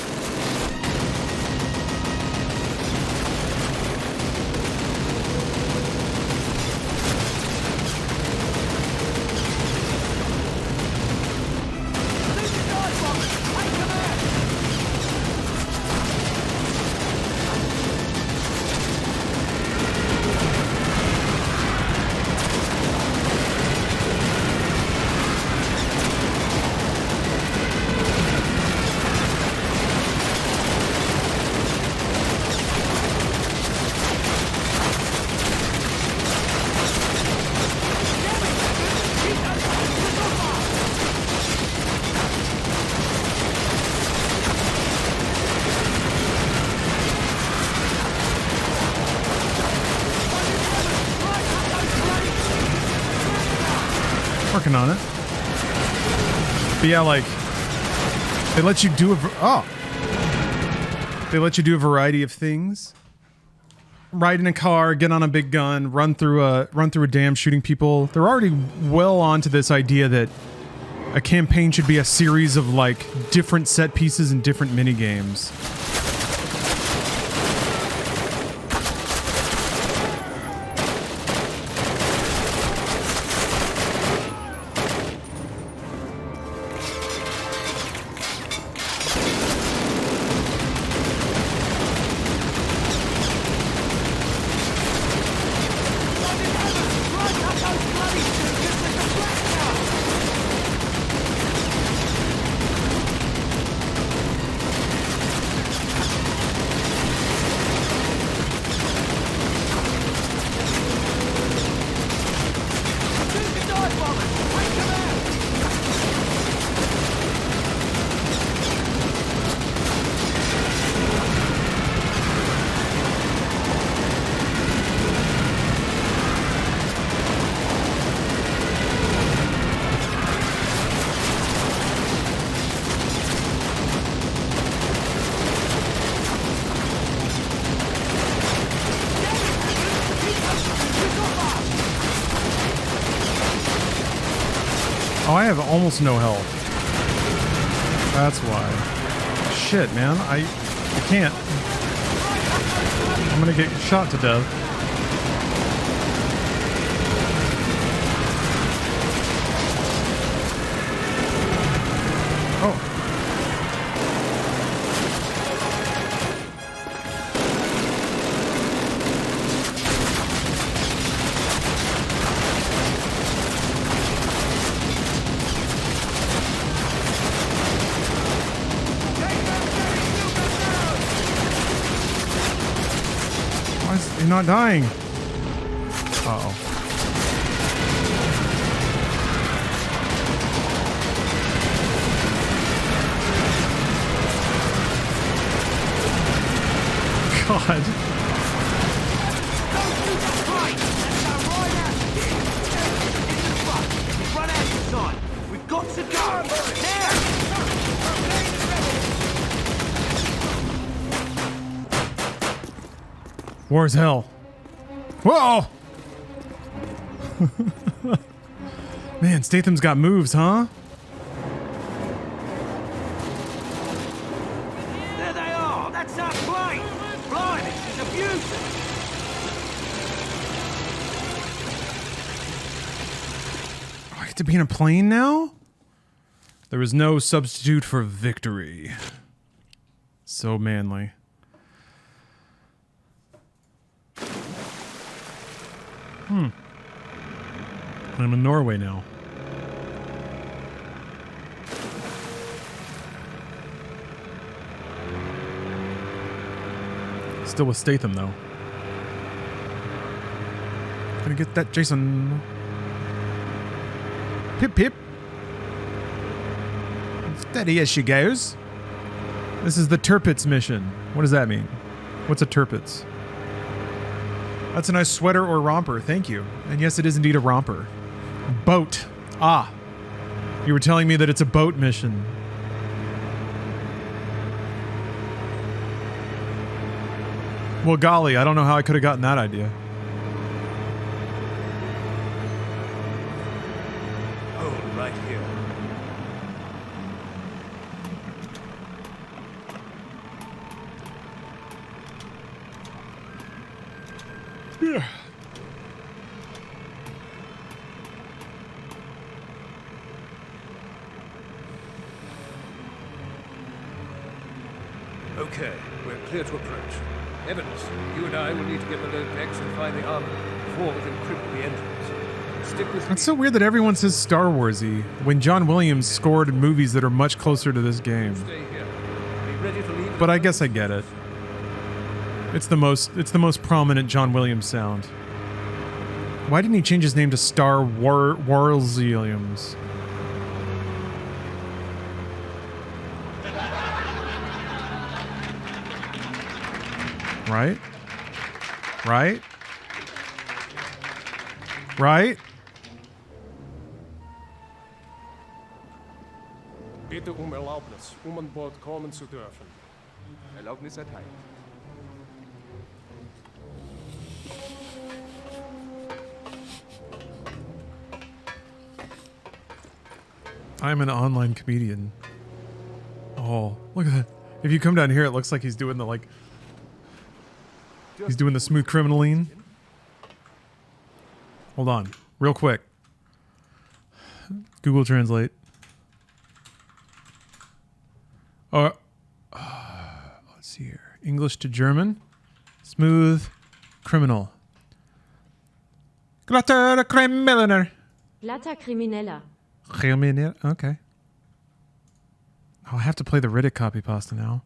Working on it. But yeah, like they let you do they let you do a variety of things. Ride in a car, get on a big gun, run through a dam shooting people. They're already well onto this idea that a campaign should be a series of like different set pieces and different mini games. have almost no health. That's why. Shit, man. I can't. I'm gonna get shot to death. Oh. You're not dying. Uh-oh. God. Run out of time. We've got to go. Now. War is hell. Whoa! Man, Statham's got moves, huh? There they are. That's our plane. Blimey, this is a beauty. I get to be in a plane now? There is no substitute for victory. So manly. I'm in Norway now. Still with Statham, though. Gonna get that Jason. Pip pip. Steady as she goes. This is the Tirpitz mission. What does that mean? What's a Tirpitz? That's a nice sweater or romper, thank you. And yes, it is indeed a romper. Boat. Ah. You were telling me that it's a boat mission. Well, golly, I don't know how I could have gotten that idea. Hold right here. Yeah. Okay, we're clear to approach. Evans, you and I will need to get below decks and find the armor before we can crypt the entrance. Stick with me. It's so weird that everyone says Star Warsy when John Williams scored movies that are much closer to this game. Stay here. Be ready to leave. But I guess I get it. It's the most prominent John Williams sound. Why didn't he change his name to Star Wars Williams? Right? Right? Right? Bitte Erlaubnis, an Bord kommen zu dürfen. Erlaubnis erteilt. I'm an online comedian. Oh, look at that. If you come down here, it looks like he's doing the, like... He's doing the smooth criminaline. Hold on. Real quick. Google Translate. Let's see here. English to German. Smooth criminal. Glatter Krimineller. Glatter Krimineller. Okay. Oh, I have to play the Riddick copy pasta now.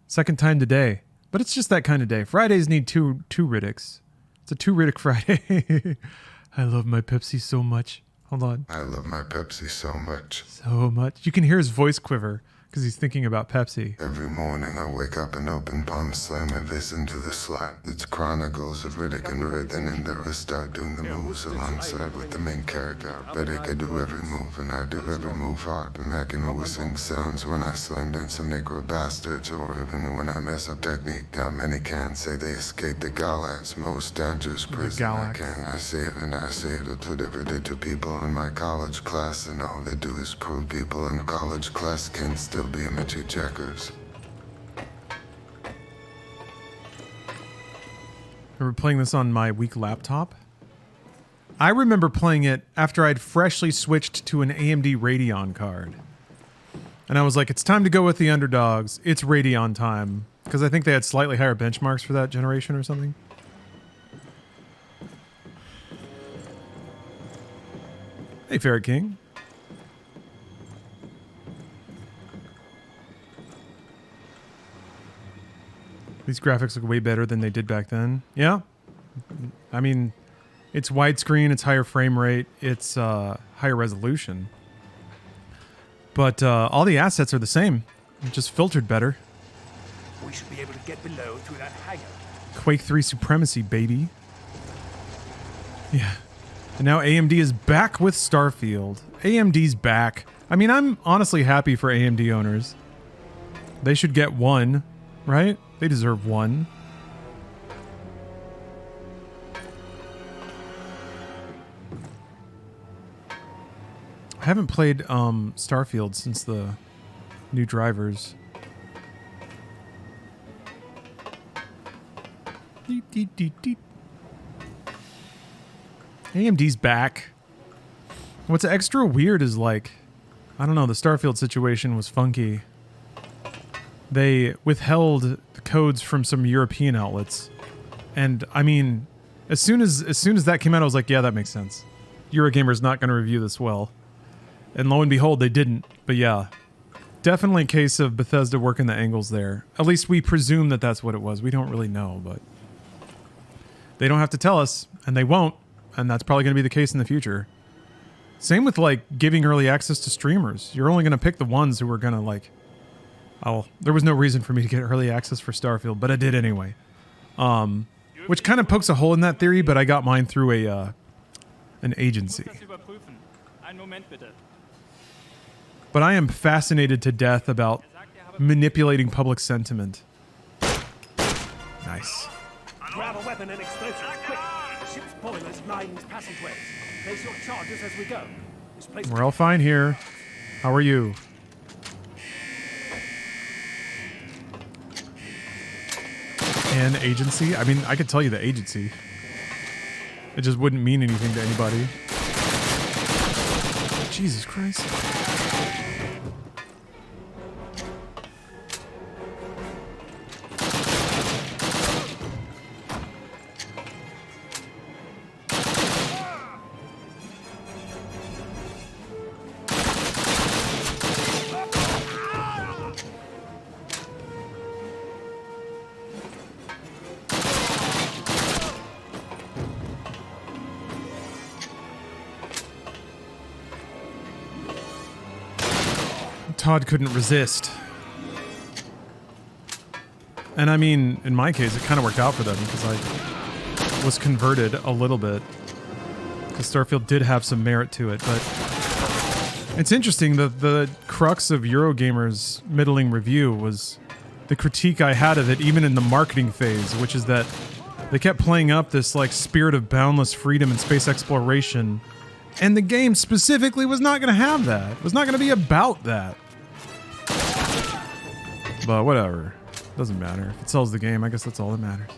Second time today. But it's just that kind of day. Fridays need two Riddicks. It's a 2 Riddick Friday. I love my Pepsi so much. Hold on. I love my Pepsi so much. So much. You can hear his voice quiver Because he's thinking about Pepsi. Every morning I wake up and open palm slam and listen to the slap. It's chronicles of Riddick and Ridden, and there I start doing the moves alongside with the main character. Riddick, I do every move and I do every move hard. And I can always sing sounds when I slam dance some Negro bastards, or even when I mess up technique. Now many can say they escaped the Galax, most dangerous prison. I can. I say it and I say it. I put every day to people in my college class, and all they do is prove people in the college class can still be amateur checkers. Remember playing this on my weak laptop? I remember playing it after I'd freshly switched to an AMD Radeon card. And I was like, it's time to go with the underdogs. It's Radeon time. Because I think they had slightly higher benchmarks for that generation or something. Hey, Ferret King. These graphics look way better than they did back then. Yeah. I mean, it's widescreen, it's higher frame rate, it's higher resolution. But all the assets are the same, just filtered better. We should be able to get below through that hangar. Quake 3 supremacy, baby. Yeah. And now AMD is back with Starfield. AMD's back. I mean, I'm honestly happy for AMD owners. They should get one, right? They deserve one. I haven't played Starfield since the new drivers. AMD's back. What's extra weird is like, I don't know, the Starfield situation was funky. They withheld the codes from some European outlets. And I mean, as soon as that came out, I was like, yeah, that makes sense. Eurogamer's not going to review this well. And lo and behold, they didn't. But yeah, definitely a case of Bethesda working the angles there. At least we presume that that's what it was. We don't really know, but they don't have to tell us, and they won't. And that's probably going to be the case in the future. Same with like giving early access to streamers. You're only going to pick the ones who are going to like, oh, there was no reason for me to get early access for Starfield, but I did anyway. Which kind of pokes a hole in that theory, but I got mine through an agency. But I am fascinated to death about manipulating public sentiment. Nice. Grab a weapon and explosives, quick! The ship's boilers line these passageways. Place your charges as we go. This place. We're all fine here. How are you? An agency? I mean, I could tell you the agency. It just wouldn't mean anything to anybody. Jesus Christ. Todd couldn't resist. And I mean, in my case, it kind of worked out for them because I was converted a little bit. Because Starfield did have some merit to it, but it's interesting that the crux of Eurogamer's middling review was the critique I had of it even in the marketing phase, which is that they kept playing up this like spirit of boundless freedom and space exploration, and the game specifically was not going to have that. It was not going to be about that. But whatever. Doesn't matter. If it sells the game, I guess that's all that matters.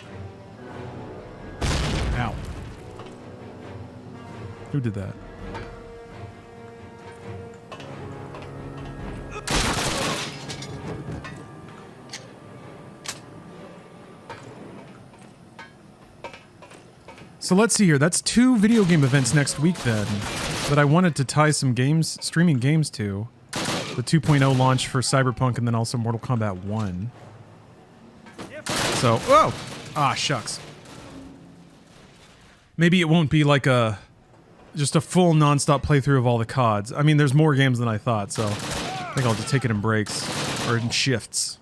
Ow. Who did that? So let's see here. That's 2 video game events next week then that I wanted to tie some games, streaming games to. The 2.0 launch for Cyberpunk and then also Mortal Kombat 1. So, whoa! Ah, shucks. Maybe it won't be like just a full non-stop playthrough of all the CODs. I mean, there's more games than I thought, so I think I'll just take it in breaks or in shifts.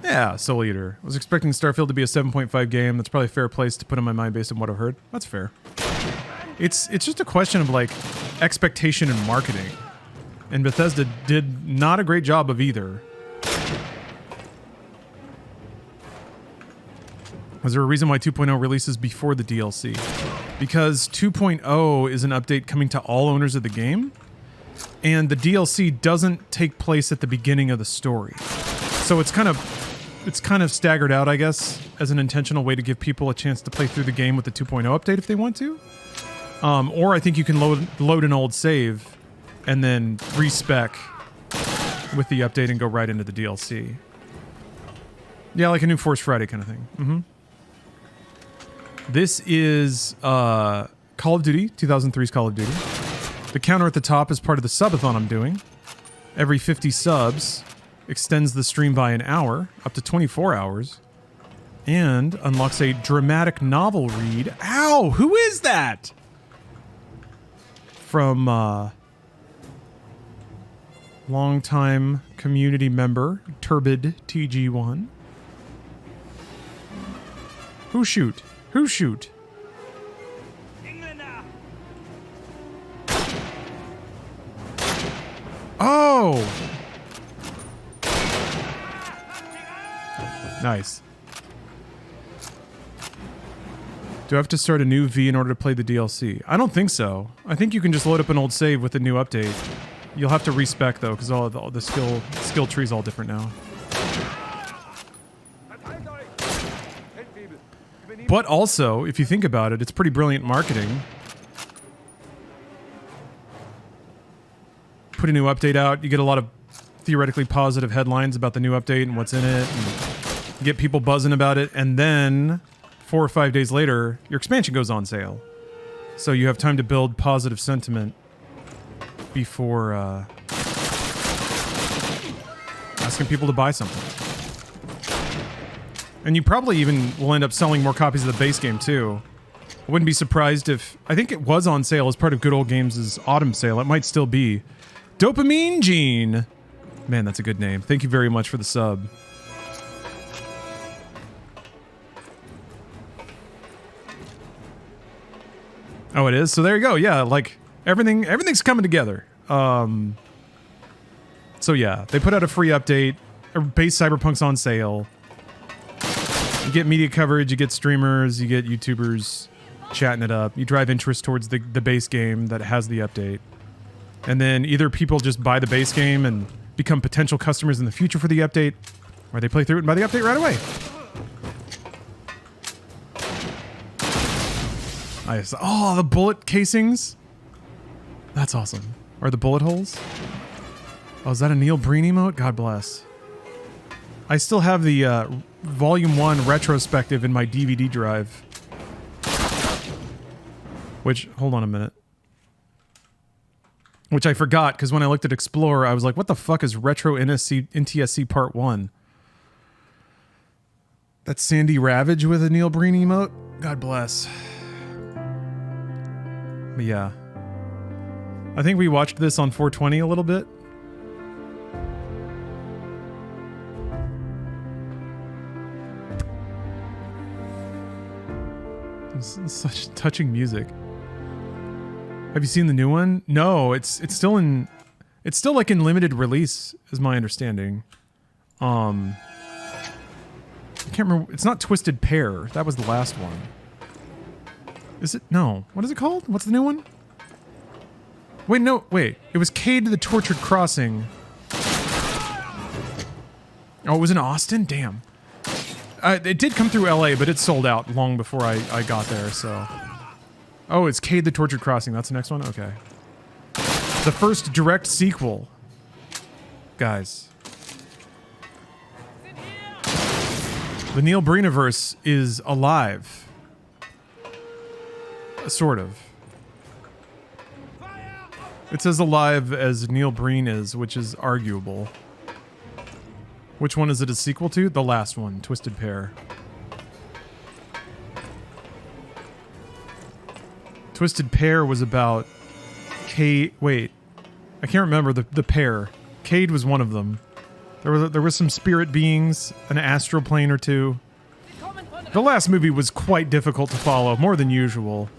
Yeah, Soul Eater. I was expecting Starfield to be a 7.5 game. That's probably a fair place to put in my mind based on what I've heard. That's fair. It's just a question of like expectation and marketing. And Bethesda did not a great job of either. Was there a reason why 2.0 releases before the DLC? Because 2.0 is an update coming to all owners of the game, and the DLC doesn't take place at the beginning of the story. So it's kind of staggered out, I guess, as an intentional way to give people a chance to play through the game with the 2.0 update if they want to. Or I think you can load an old save and then respec with the update and go right into the DLC. Yeah, like a new Force Friday kind of thing. Mm-hmm. This is Call of Duty, 2003's Call of Duty. The counter at the top is part of the subathon I'm doing. Every 50 subs extends the stream by an hour, up to 24 hours, and unlocks a dramatic novel read. Ow! Who is that? From longtime community member, Turbid TG1. Who shoot? Who shoot? Oh! Nice. Do I have to start a new V in order to play the DLC? I don't think so. I think you can just load up an old save with a new update. You'll have to respec though, because all the skill tree is all different now. But also, if you think about it, it's pretty brilliant marketing. Put a new update out, you get a lot of theoretically positive headlines about the new update and what's in it, and get people buzzing about it, and then 4 or 5 days later, your expansion goes on sale. So you have time to build positive sentiment before asking people to buy something. And you probably even will end up selling more copies of the base game too. I wouldn't be surprised if... I think it was on sale as part of Good Old Games' autumn sale. It might still be. Dopamine Gene! Man, that's a good name. Thank you very much for the sub. Oh, it is? So there you go. Yeah, like, everything's coming together. So yeah, they put out a free update. Base Cyberpunk's on sale. You get media coverage, you get streamers, you get YouTubers chatting it up. You drive interest towards the base game that has the update. And then either people just buy the base game and become potential customers in the future for the update, or they play through it and buy the update right away. Nice. Oh, the bullet casings. That's awesome. Or the bullet holes. Oh, is that a Neil Breen emote? God bless. I still have the Volume 1 retrospective in my DVD drive. Which, hold on a minute. Which I forgot, because when I looked at Explorer, I was like, what the fuck is Retro NTSC Part 1? That's Sandy Ravage with a Neil Breen emote? God bless. But yeah. I think we watched this on 420 a little bit. It's such touching music. Have you seen the new one? No, it's still like in limited release, is my understanding. I can't remember. It's not Twisted Pair. That was the last one. Is it? No. What is it called? What's the new one? Wait, no. Wait. It was Cade to the Tortured Crossing. Oh, it was in Austin? Damn. It did come through LA, but it sold out long before I got there, so... Oh, it's Cade the Tortured Crossing. That's the next one? Okay. The first direct sequel. Guys. The Neil Breen-averse is alive. Sort of. It's as alive as Neil Breen is, which is arguable. Which one is it a sequel to? The last one, Twisted Pair. Twisted Pair was about Cade. Wait, I can't remember the pair. Cade was one of them. There was some spirit beings, an astral plane or two. The last movie was quite difficult to follow, more than usual.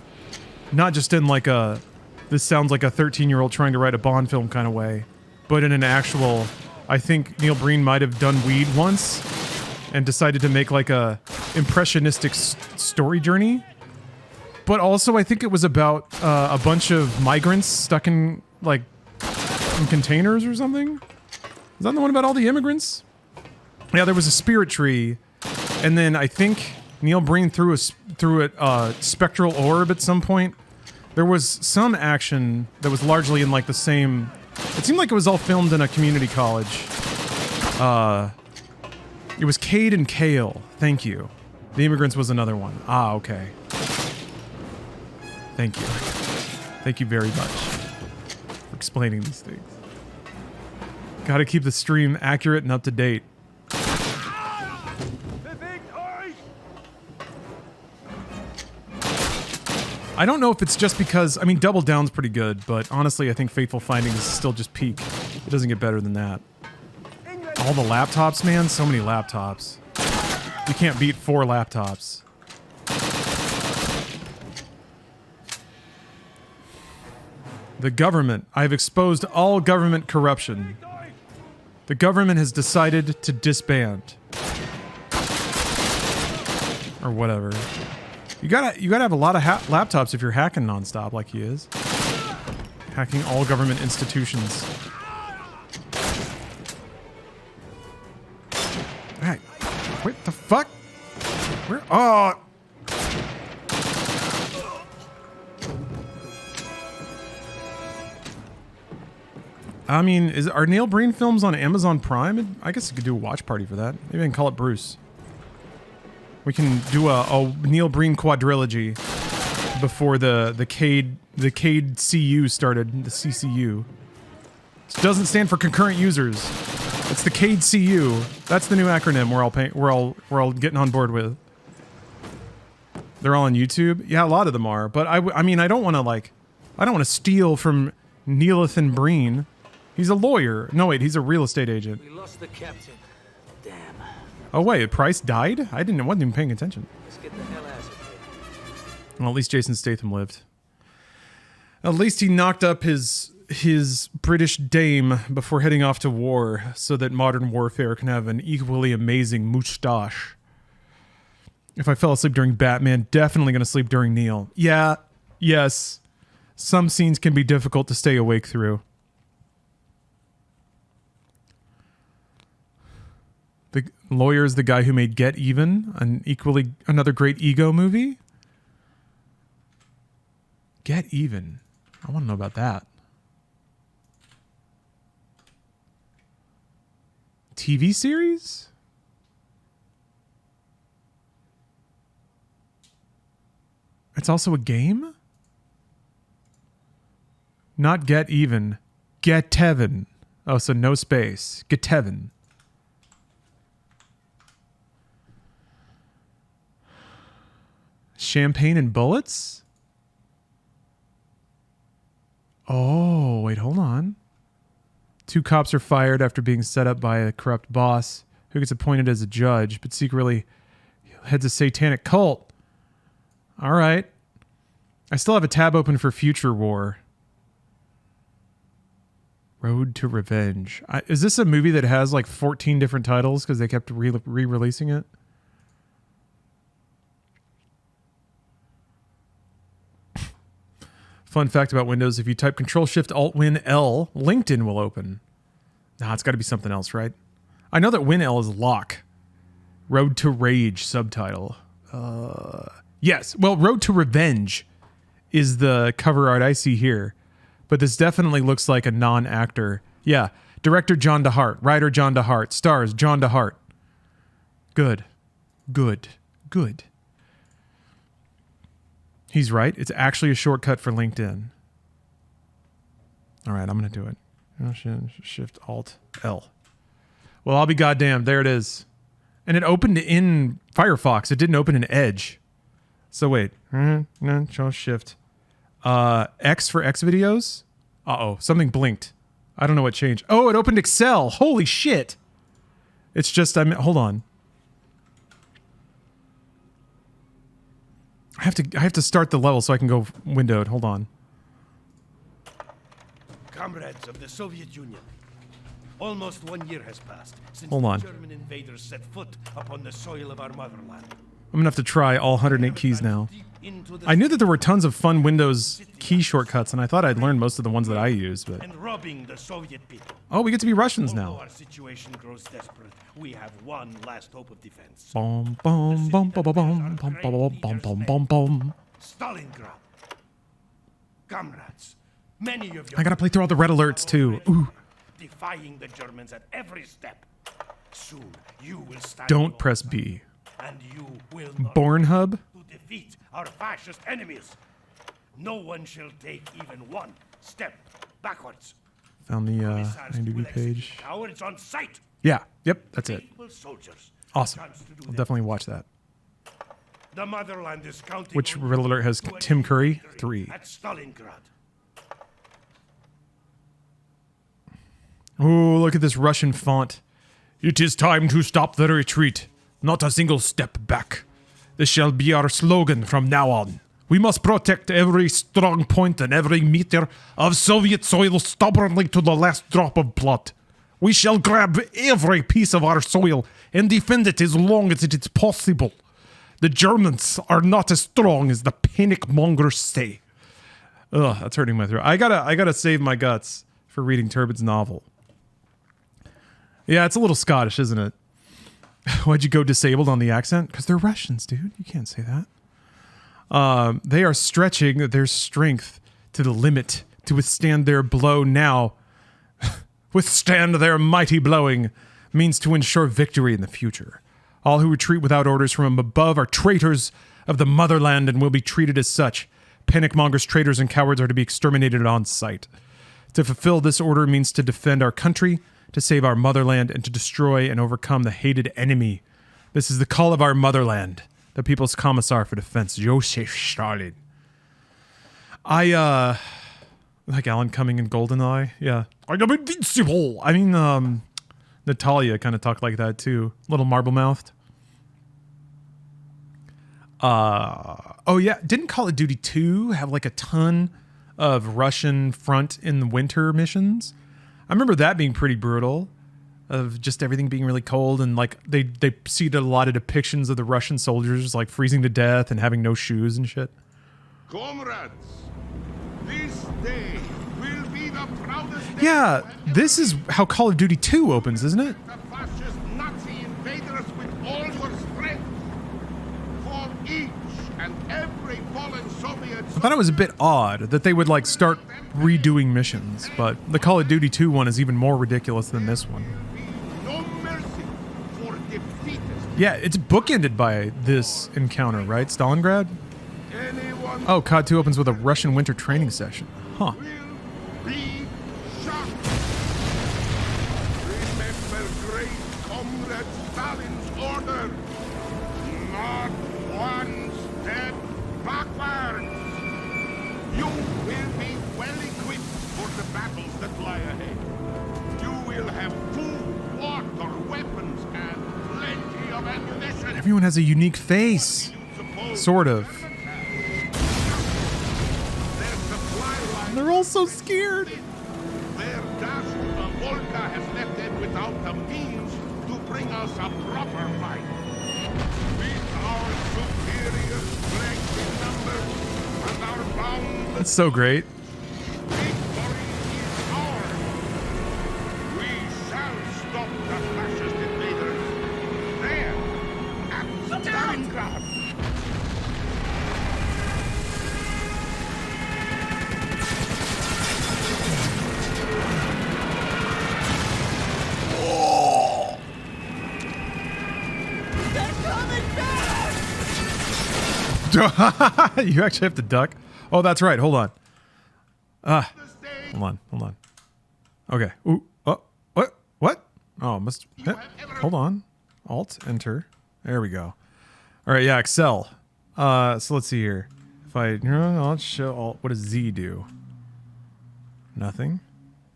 Not just in like a, this sounds like a 13-year-old trying to write a Bond film kind of way, but in an actual, I think Neil Breen might have done weed once and decided to make like a impressionistic story journey. But also I think it was about a bunch of migrants stuck in like in containers or something. Is that the one about all the immigrants? Yeah, there was a spirit tree, and then I think Neil Breen threw a spectral orb at some point. There was some action that was largely in like the same. It seemed like it was all filmed in a community college. It was Cade and Kale. Thank you. The Immigrants was another one. Ah, okay. Thank you. Thank you very much for explaining these things. Gotta keep the stream accurate and up to date. I don't know if it's just because, I mean, Double Down's pretty good, but honestly, I think Fateful Findings is still just peak. It doesn't get better than that. All the laptops, man, so many laptops. You can't beat 4 laptops. The government. I've exposed all government corruption. The government has decided to disband. Or whatever. You gotta have a lot of laptops if you're hacking nonstop like he is. Hacking all government institutions. Hey, what the fuck? Where? Oh. I mean, are Neil Breen films on Amazon Prime? I guess you could do a watch party for that. Maybe I can call it Bruce. We can do a Neil Breen quadrilogy before the Cade CU started, the CCU. It doesn't stand for concurrent users. It's the Cade CU. That's the new acronym we're all getting on board with. They're all on YouTube. Yeah, a lot of them are. But I mean, I don't want to steal from Neilithan Breen. He's a lawyer. No, wait, he's a real estate agent. We lost the captain. Damn. Oh wait, Price died? Wasn't even paying attention. Let's get the hell out of here. Well, at least Jason Statham lived. At least he knocked up his British dame before heading off to war, so that modern warfare can have an equally amazing moustache. If I fell asleep during Batman, definitely gonna sleep during Neil. Yeah, yes. Some scenes can be difficult to stay awake through. The lawyer is the guy who made Get Even, another great ego movie. Get Even. I want to know about that. TV series? It's also a game? Not Get Even. Get Tevin. Oh, so no space. Get Tevin. Champagne and bullets? Oh, wait, hold on. 2 cops are fired after being set up by a corrupt boss who gets appointed as a judge, but secretly heads a satanic cult. All right. I still have a tab open for Future War. Road to Revenge. Is this a movie that has like 14 different titles because they kept re-releasing it? Fun fact about Windows, if you type Control-Shift-Alt-Win-L, LinkedIn will open. Nah, it's got to be something else, right? I know that Win-L is lock. Road to Rage subtitle. Yes, well, Road to Revenge is the cover art I see here. But this definitely looks like a non-actor. Yeah, director John DeHart, writer John DeHart, stars John DeHart. Good. Good. Good. He's right. It's actually a shortcut for LinkedIn. All right, I'm going to do it. Shift Alt L. Well, I'll be goddamn. There it is. And it opened in Firefox. It didn't open in Edge. So wait. Shift. X for X videos. Uh-oh, something blinked. I don't know what changed. Oh, it opened Excel. Holy shit. It's just, hold on. I have to start the level so I can go windowed. Hold on. Comrades of the Soviet Union, almost 1 year has passed since Hold on. the German invaders set foot upon the soil of our motherland. I'm gonna have to try all 108 keys now. I knew that there were tons of fun Windows key shortcuts, and I thought I'd learned most of the ones that I use, but... And robbing the Soviet people. Oh, we get to be Russians now. Although our situation grows desperate, we have one last hope of defense. Bom, bom, bom, bom, bom, bom, bom, bom, bom, bom, bom. Stalingrad. Comrades, many of you... I gotta play through all the red alerts, too. Ooh. Defying the Germans at every step. Soon, you will stand... Don't press B. And you will not... Bornhub? ...to defeat our fascist enemies. No one shall take even one step backwards. Found the IMDb page. Cowards on sight. Yeah, yep, that's it. Soldiers. Awesome. I'll definitely watch that. The motherland is counting. Which red alert has Tim Curry? 3. At Stalingrad. Oh, look at this Russian font. It is time to stop the retreat. Not a single step back. This shall be our slogan from now on. We must protect every strong point and every meter of Soviet soil stubbornly to the last drop of blood. We shall grab every piece of our soil and defend it as long as it is possible. The Germans are not as strong as the panic mongers say. Ugh, that's hurting my throat. I gotta save my guts for reading Turbid's novel. Yeah, it's a little Scottish, isn't it? Why'd you go disabled on the accent? Because they're Russians, dude. You can't say that. They are stretching their strength to the limit to withstand their blow now. Withstand their mighty blowing means to ensure victory in the future. All who retreat without orders from above are traitors of the motherland and will be treated as such. Panic-mongers, traitors, and cowards are to be exterminated on sight. To fulfill this order means to defend our country, to save our motherland, and to destroy and overcome the hated enemy. This is the call of our motherland. The People's Commissar for Defense, Joseph Stalin. Like Alan Cumming in GoldenEye. Yeah. I am invincible. I mean, Natalia kind of talked like that too. Little marble-mouthed. Oh yeah, didn't Call of Duty 2 have like a ton of Russian front in the winter missions? I remember that being pretty brutal, of just everything being really cold, and like they seeded a lot of depictions of the Russian soldiers like freezing to death and having no shoes and shit. Comrades, this day will be the proudest day. Yeah, this is how Call of Duty 2 opens, isn't it? The fascist Nazi invaders with all your strength. For each and every fallen Soviet. I thought it was a bit odd that they would like start redoing missions, but the Call of Duty 2 one is even more ridiculous than this one. No mercy for defeat. Yeah, it's bookended by this encounter, right? Stalingrad? Anyone Oh, COD 2 opens with a Russian winter training session. Huh. be shot. Remember great comrade Stalin's order. Not one step backwards. You will be well equipped for the battles that lie ahead. You will have food, water, weapons, and plenty of ammunition. Everyone has a unique face. Sort of. They're all so scared. Their dastard Volga has left them without the means to bring us a proper fight. With our superior strength in numbers and our bound That's so great. victory is ours. We shall stop the fascist invaders there at Stalingrad. You actually have to duck? Oh, that's right. Hold on. Hold on. Okay. Ooh. Oh, what? Oh, hold on. Alt, enter. There we go. All right, yeah, Excel. So let's see here. If I'll show alt, what does Z do? Nothing.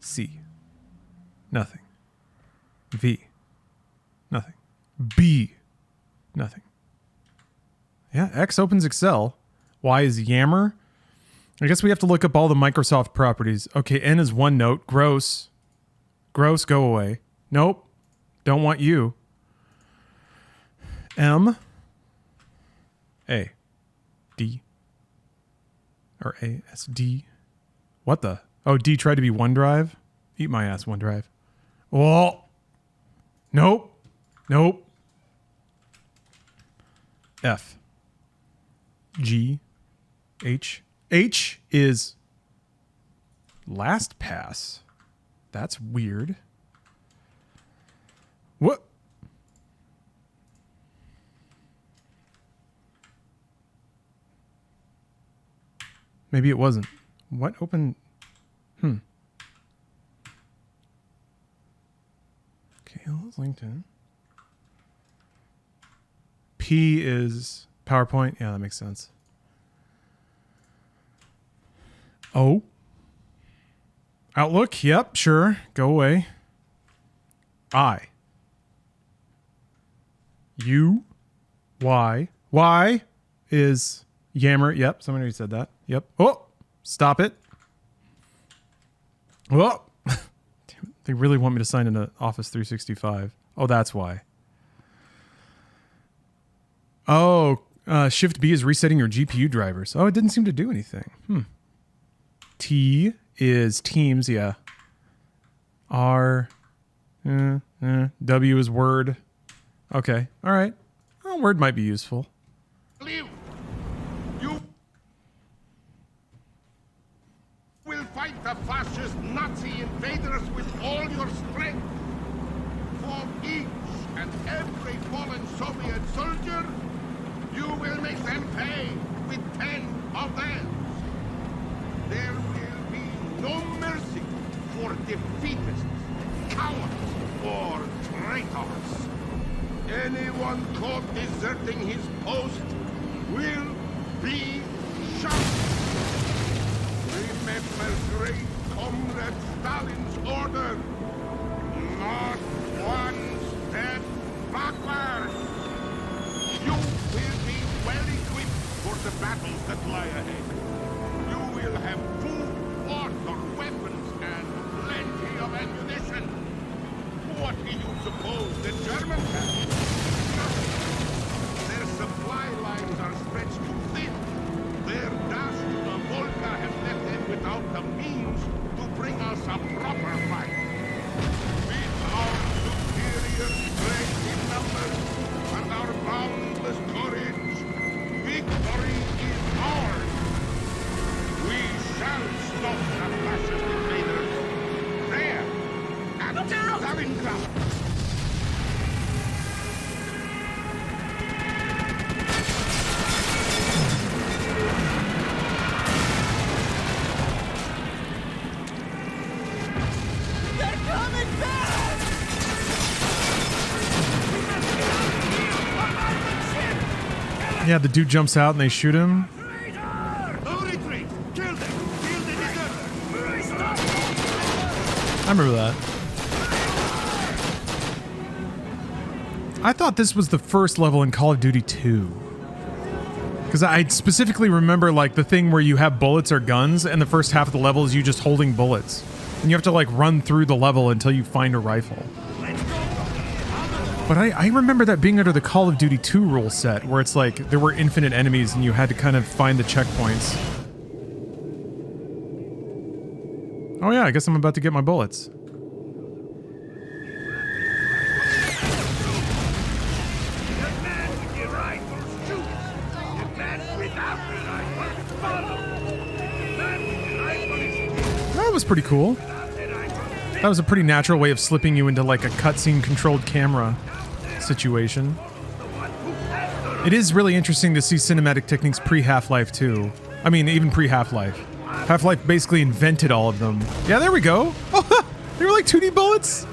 C. Nothing. V. Nothing. B. Nothing. Yeah, X opens Excel. Y is Yammer. I guess we have to look up all the Microsoft properties. Okay, N is OneNote. Gross. Gross, go away. Nope. Don't want you. M. A. D. Or A. S. D. What the? Oh, D tried to be OneDrive? Eat my ass, OneDrive. Oh. Nope. Nope. F. G. H. H is LastPass. That's weird. What? Maybe it wasn't. What open? Okay, let's LinkedIn. P is PowerPoint. Yeah, that makes sense. O. Outlook. Yep, sure. Go away. I. U. Y. Y is Yammer. Yep, someone already said that. Yep. Oh, stop it. Oh. Damn it. They really want me to sign into Office 365. Oh, that's why. Oh, Shift B is resetting your GPU drivers. Oh, it didn't seem to do anything. T is Teams, yeah. R, W is Word. Okay, all right. Well, Word might be useful. You will fight the fascist Nazi invaders with all your strength. For each and every fallen Soviet soldier, you will make them pay with 10 of them. There will be no mercy for defeatists, cowards, or traitors. Anyone caught deserting his post will be shot. Remember great Comrade Stalin's order. Not one step backward. You will be well equipped for the battles that lie ahead. You will have food, water, weapons, and plenty of ammunition. What do you suppose the Germans have? Their supply lines are stretched too thin. Their dash to the Volga has left them without the means to bring us a proper fight. With our superior strength in numbers and our boundless courage, victory is ours. We shall stop the fascist invaders there at Stalingrad. They're coming back! Yeah, the dude jumps out and they shoot him. I remember that. I thought this was the first level in Call of Duty 2. Because I specifically remember like the thing where you have bullets or guns and the first half of the level is you just holding bullets. And you have to like run through the level until you find a rifle. But I remember that being under the Call of Duty 2 rule set where it's like there were infinite enemies and you had to kind of find the checkpoints. Oh yeah, I guess I'm about to get my bullets. That was pretty cool. That was a pretty natural way of slipping you into like a cutscene controlled camera situation. It is really interesting to see cinematic techniques pre-Half-Life 2. I mean, even pre-Half-Life. Half-Life basically invented all of them. Yeah, there we go. Oh, they were like 2D bullets.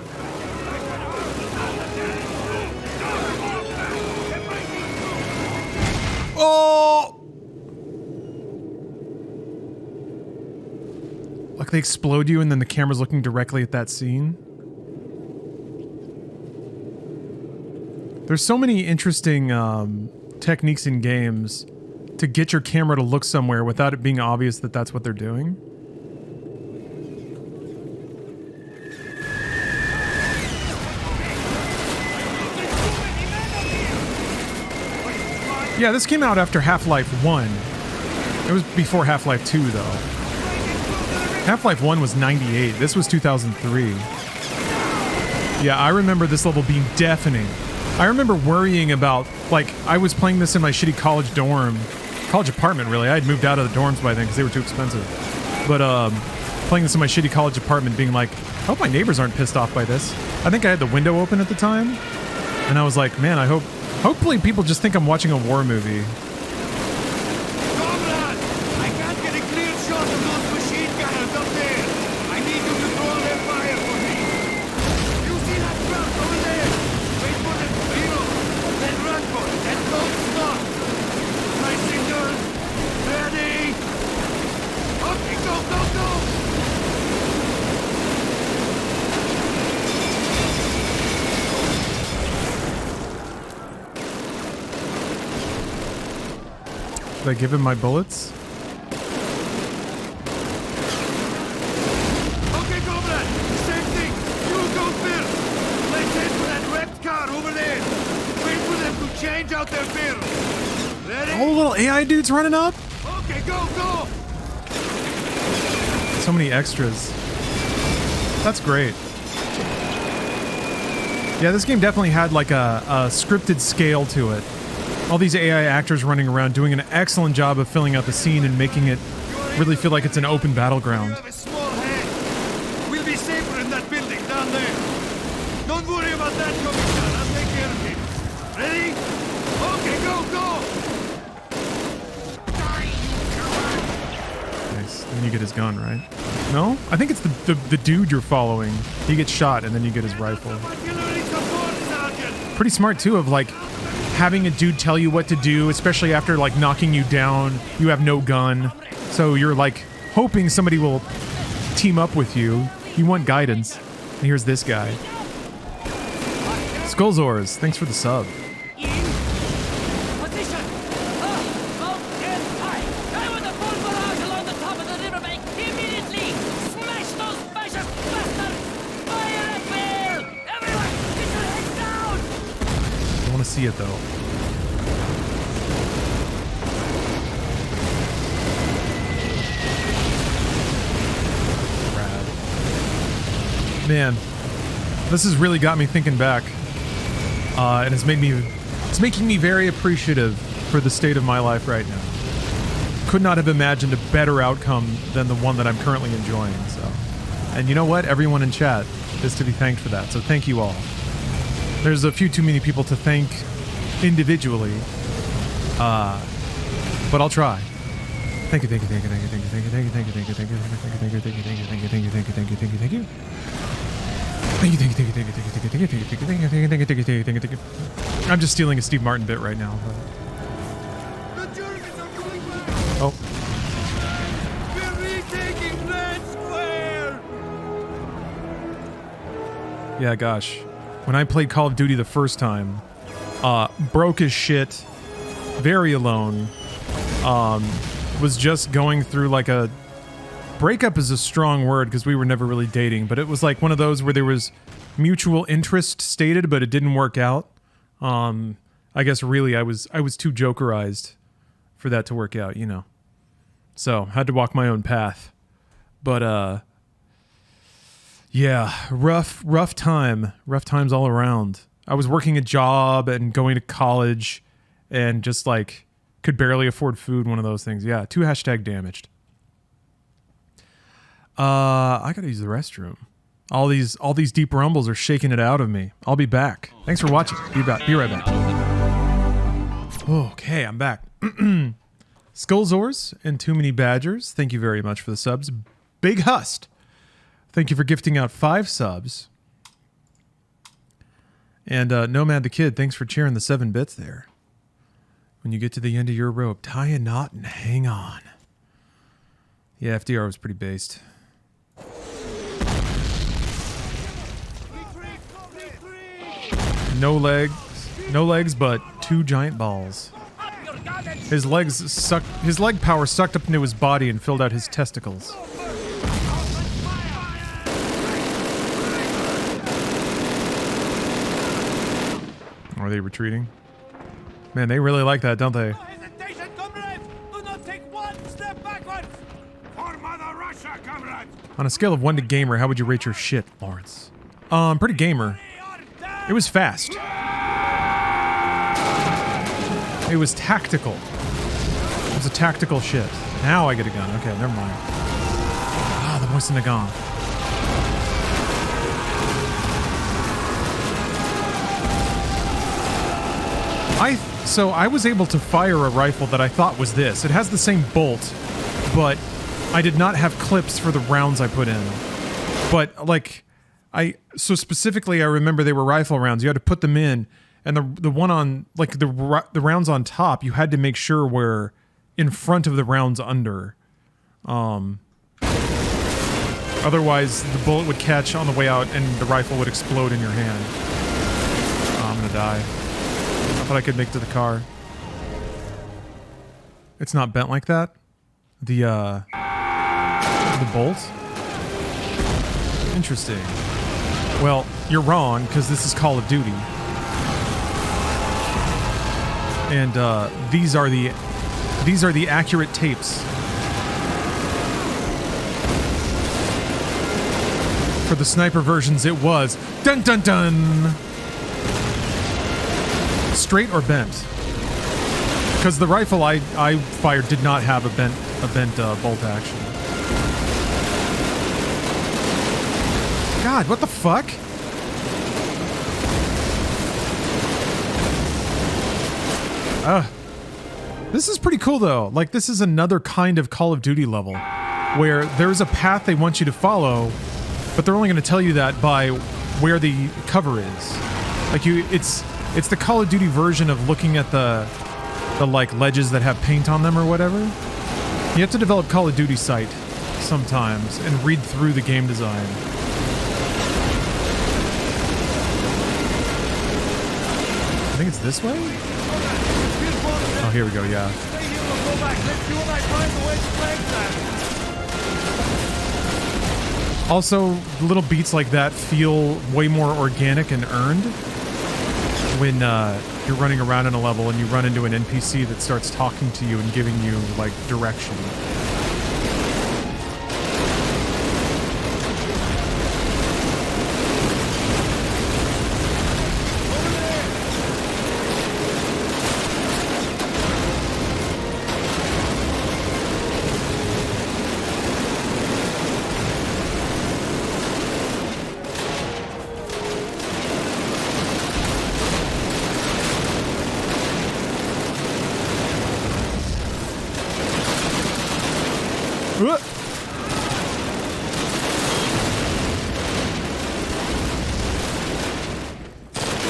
Oh! Look fuck, they explode you and then the camera's looking directly at that scene. There's so many interesting techniques in games to get your camera to look somewhere without it being obvious that that's what they're doing. Yeah, this came out after Half-Life 1. It was before Half-Life 2, though. Half-Life 1 was 98. This was 2003. Yeah, I remember this level being deafening. I remember worrying about, like, I was playing this in my shitty college apartment, really. I had moved out of the dorms by then because they were too expensive. But, playing this in my shitty college apartment, being like, I hope my neighbors aren't pissed off by this. I think I had the window open at the time. And I was like, man, hopefully people just think I'm watching a war movie. Comrade! I can't get a clear shot of those machine gunners up there. I need you to control their fire for me. You see that truck over there? Wait for them to zero. Then run for it. Then don't stop. My signals. Ready? Okay, go, go, go! Did I give him my bullets? Okay, comrade! Same thing! You go first! Let's head for that wrecked car over there! Wait for them to change out their barrels! Ready? All the little AI dudes running up? Okay, go, go! So many extras. That's great. Yeah, this game definitely had like a scripted scale to it. All these AI actors running around doing an excellent job of filling out the scene and making it really feel like it's an open battleground. You have a small hand. We'll be safer in that building down there. Don't worry about that, Commissioner. I'll take care of it. Ready? Okay, go, go! Nice. Then you get his gun, right? No? I think it's the dude you're following. He gets shot and then you get his rifle. Pretty smart too, of like having a dude tell you what to do, especially after like knocking you down. You have no gun, so you're like hoping somebody will team up with you. You want guidance. And here's this guy. Skullzors, thanks for the sub. Position! Out and high! I want a full barrage along the top of the riverbank immediately! Smash those fascist bastards! Fire at will! Everyone, get your heads down! I want to see it though. Rad. Man, this has really got me thinking back. And it's making me very appreciative for the state of my life right now. Could not have imagined a better outcome than the one that I'm currently enjoying. So, and you know what? Everyone in chat is to be thanked for that. So thank you all. There's a few too many people to thank individually, but I'll try. Thank you, thank you, thank you, thank you, thank you, thank you, thank you, thank you, thank you, thank you, thank you, thank you, thank you, thank you, thank you, thank you, thank you, thank you, thank you. Thank you, thank you, thank you, thank you, thank you, thank you, thank you, thank you, thank you, thank you, thank you, thank you, thank you, thank you, thank you. I'm just stealing a Steve Martin bit right now. Oh. We're retaking Red Square! Yeah, gosh. When I played Call of Duty the first time, broke as shit, very alone, was just going through like a... Breakup is a strong word because we were never really dating, but it was like one of those where there was mutual interest stated, but it didn't work out. I guess really I was too jokerized for that to work out, you know. So, had to walk my own path. But, yeah, rough time. Rough times all around. I was working a job and going to college and just like could barely afford food, one of those things. Yeah, 2 #damaged. I gotta use the restroom. All these deep rumbles are shaking it out of me. I'll be back. Thanks for watching. Be right back. Okay, I'm back. Skullzors and Too Many Badgers, thank you very much for the subs. Big Hust, thank you for gifting out 5 subs. And Nomad the Kid, thanks for cheering the 7 bits there. When you get to the end of your rope, tie a knot and hang on. Yeah, FDR was pretty based. no legs, but 2 giant balls. His leg power sucked up into his body and filled out his testicles. Are they retreating? Man, they really like that, don't they? Hesitation, comrades! Do not take one step backwards! For Mother Russia, comrades! On a scale of 1 to gamer, how would you rate your shit, Lawrence? Pretty gamer. It was fast. It was tactical. It was a tactical shit. Now I get a gun. Okay, never mind. Ah, the moisten the gun. So I was able to fire a rifle that I thought was this. It has the same bolt, but I did not have clips for the rounds I put in. But like, so specifically I remember they were rifle rounds. You had to put them in, and the one on, like the rounds on top, you had to make sure were in front of the rounds under. Otherwise the bullet would catch on the way out and the rifle would explode in your hand. Oh, I'm gonna die. I thought I could make it to the car. It's not bent like that? The bolt? Interesting. Well, you're wrong, because this is Call of Duty. And these are the accurate tapes. For the sniper versions, it was dun dun dun. Straight or bent? Because the rifle I fired did not have a bent bolt action. God, what the fuck? This is pretty cool though. Like, this is another kind of Call of Duty level where there's a path they want you to follow, but they're only going to tell you that by where the cover is. Like, it's the Call of Duty version of looking at the like ledges that have paint on them or whatever. You have to develop Call of Duty sight sometimes and read through the game design. I think it's this way? Oh, here we go, yeah. Also, little beats like that feel way more organic and earned when you're running around in a level and you run into an NPC that starts talking to you and giving you, like, direction.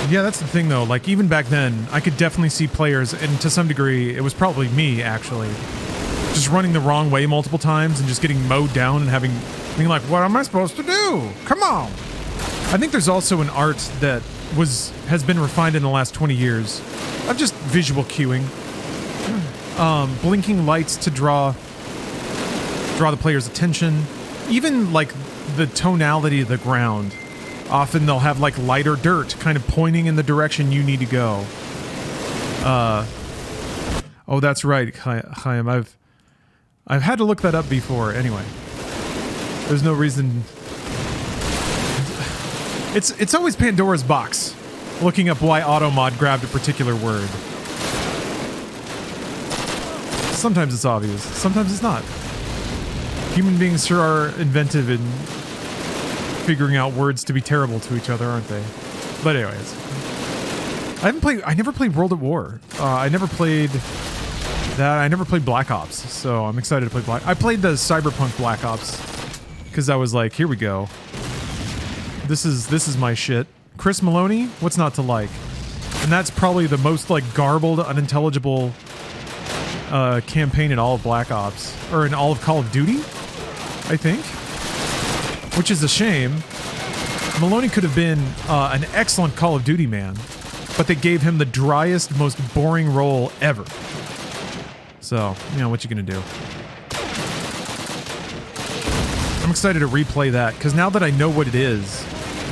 Yeah, that's the thing though, like even back then, I could definitely see players, and to some degree, it was probably me actually, just running the wrong way multiple times and just getting mowed down and being like, what am I supposed to do? Come on! I think there's also an art that has been refined in the last 20 years of just visual cueing. Blinking lights to draw the player's attention. Even like the tonality of the ground. Often they'll have like lighter dirt kind of pointing in the direction you need to go. Oh, that's right, Chaim. I've had to look that up before. Anyway, there's no reason. It's always Pandora's box, looking up why AutoMod grabbed a particular word. Sometimes it's obvious, sometimes it's not. Human beings sure are inventive in figuring out words to be terrible to each other, aren't they? But anyways, I never played World at War. I never played that. I never played Black Ops, so I'm excited to play I played the Cyberpunk Black Ops because I was like, here we go. This is my shit. Chris Maloney, what's not to like? And that's probably the most like garbled, unintelligible campaign in all of Black Ops, or in all of Call of Duty, I think. Which is a shame. Maloney could have been an excellent Call of Duty man. but they gave him the driest, most boring role ever. So, you know, what you gonna do? I'm excited to replay that, because now that I know what it is,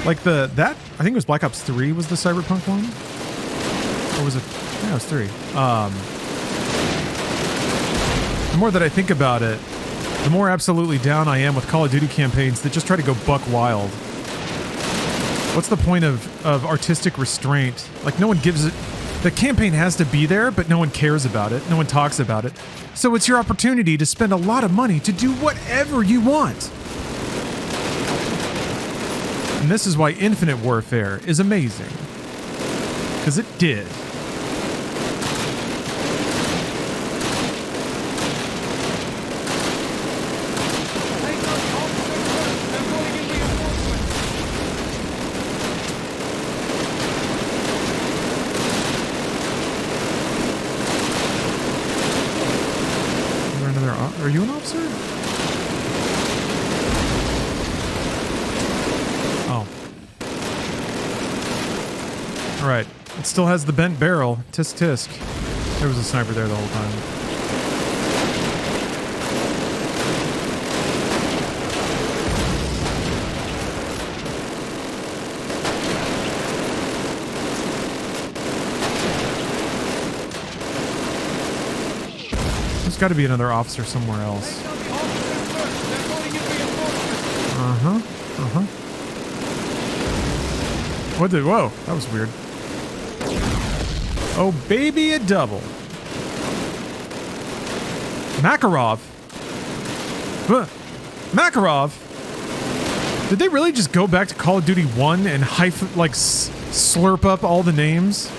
like I think it was Black Ops 3 was the Cyberpunk one? Or was it? Yeah, it was 3. The more that I think about it, the more absolutely down I am with Call of Duty campaigns that just try to go buck wild. What's the point of artistic restraint? Like, no one gives it... The campaign has to be there, but no one cares about it. No one talks about it. So it's your opportunity to spend a lot of money to do whatever you want. And this is why Infinite Warfare is amazing. Because it did. Are you an officer? Oh. Alright. It still has the bent barrel. Tisk tisk. There was a sniper there the whole time. There's got to be another officer somewhere else. Uh-huh. Uh-huh. What did... Whoa, that was weird. Oh, baby, a double. Makarov? Huh. Makarov? Did they really just go back to Call of Duty 1 and slurp up all the names?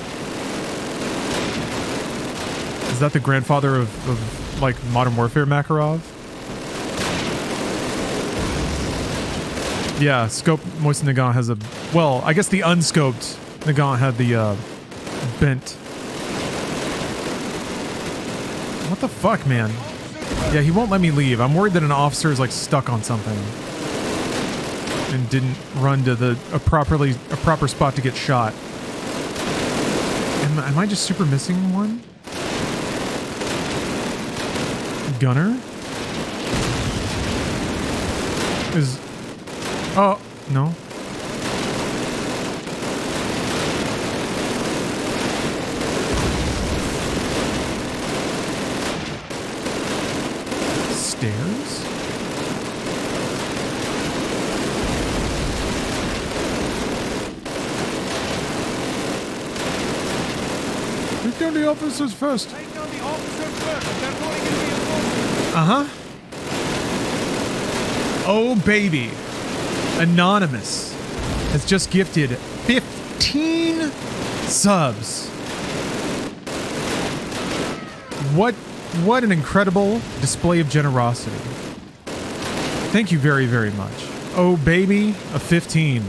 Is that the grandfather of like, Modern Warfare Makarov? Yeah, Scope Moist Nagant has a... Well, I guess the unscoped Nagant had the, bent... What the fuck, man? Yeah, he won't let me leave. I'm worried that an officer is, like, stuck on something. And didn't run to a proper spot to get shot. Am I just super missing one? Gunner? Is... Oh, no. Stairs? Take down the officers first. Take down the officers first. They're going to be involved. Uh-huh. Oh, baby. Anonymous has just gifted 15 subs. What an incredible display of generosity. Thank you very, very much. Oh, baby, a 15.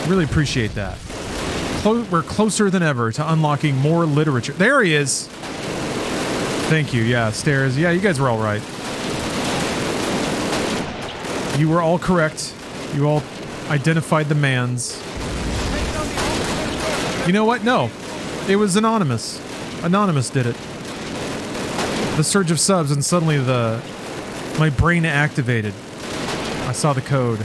Really appreciate that. We're closer than ever to unlocking more literature. There he is. Thank you. Yeah, stairs. Yeah, you guys were all right. You were all correct. You all identified the mans. You know what? No. It was Anonymous. Anonymous did it. The surge of subs, and suddenly my brain activated. I saw the code.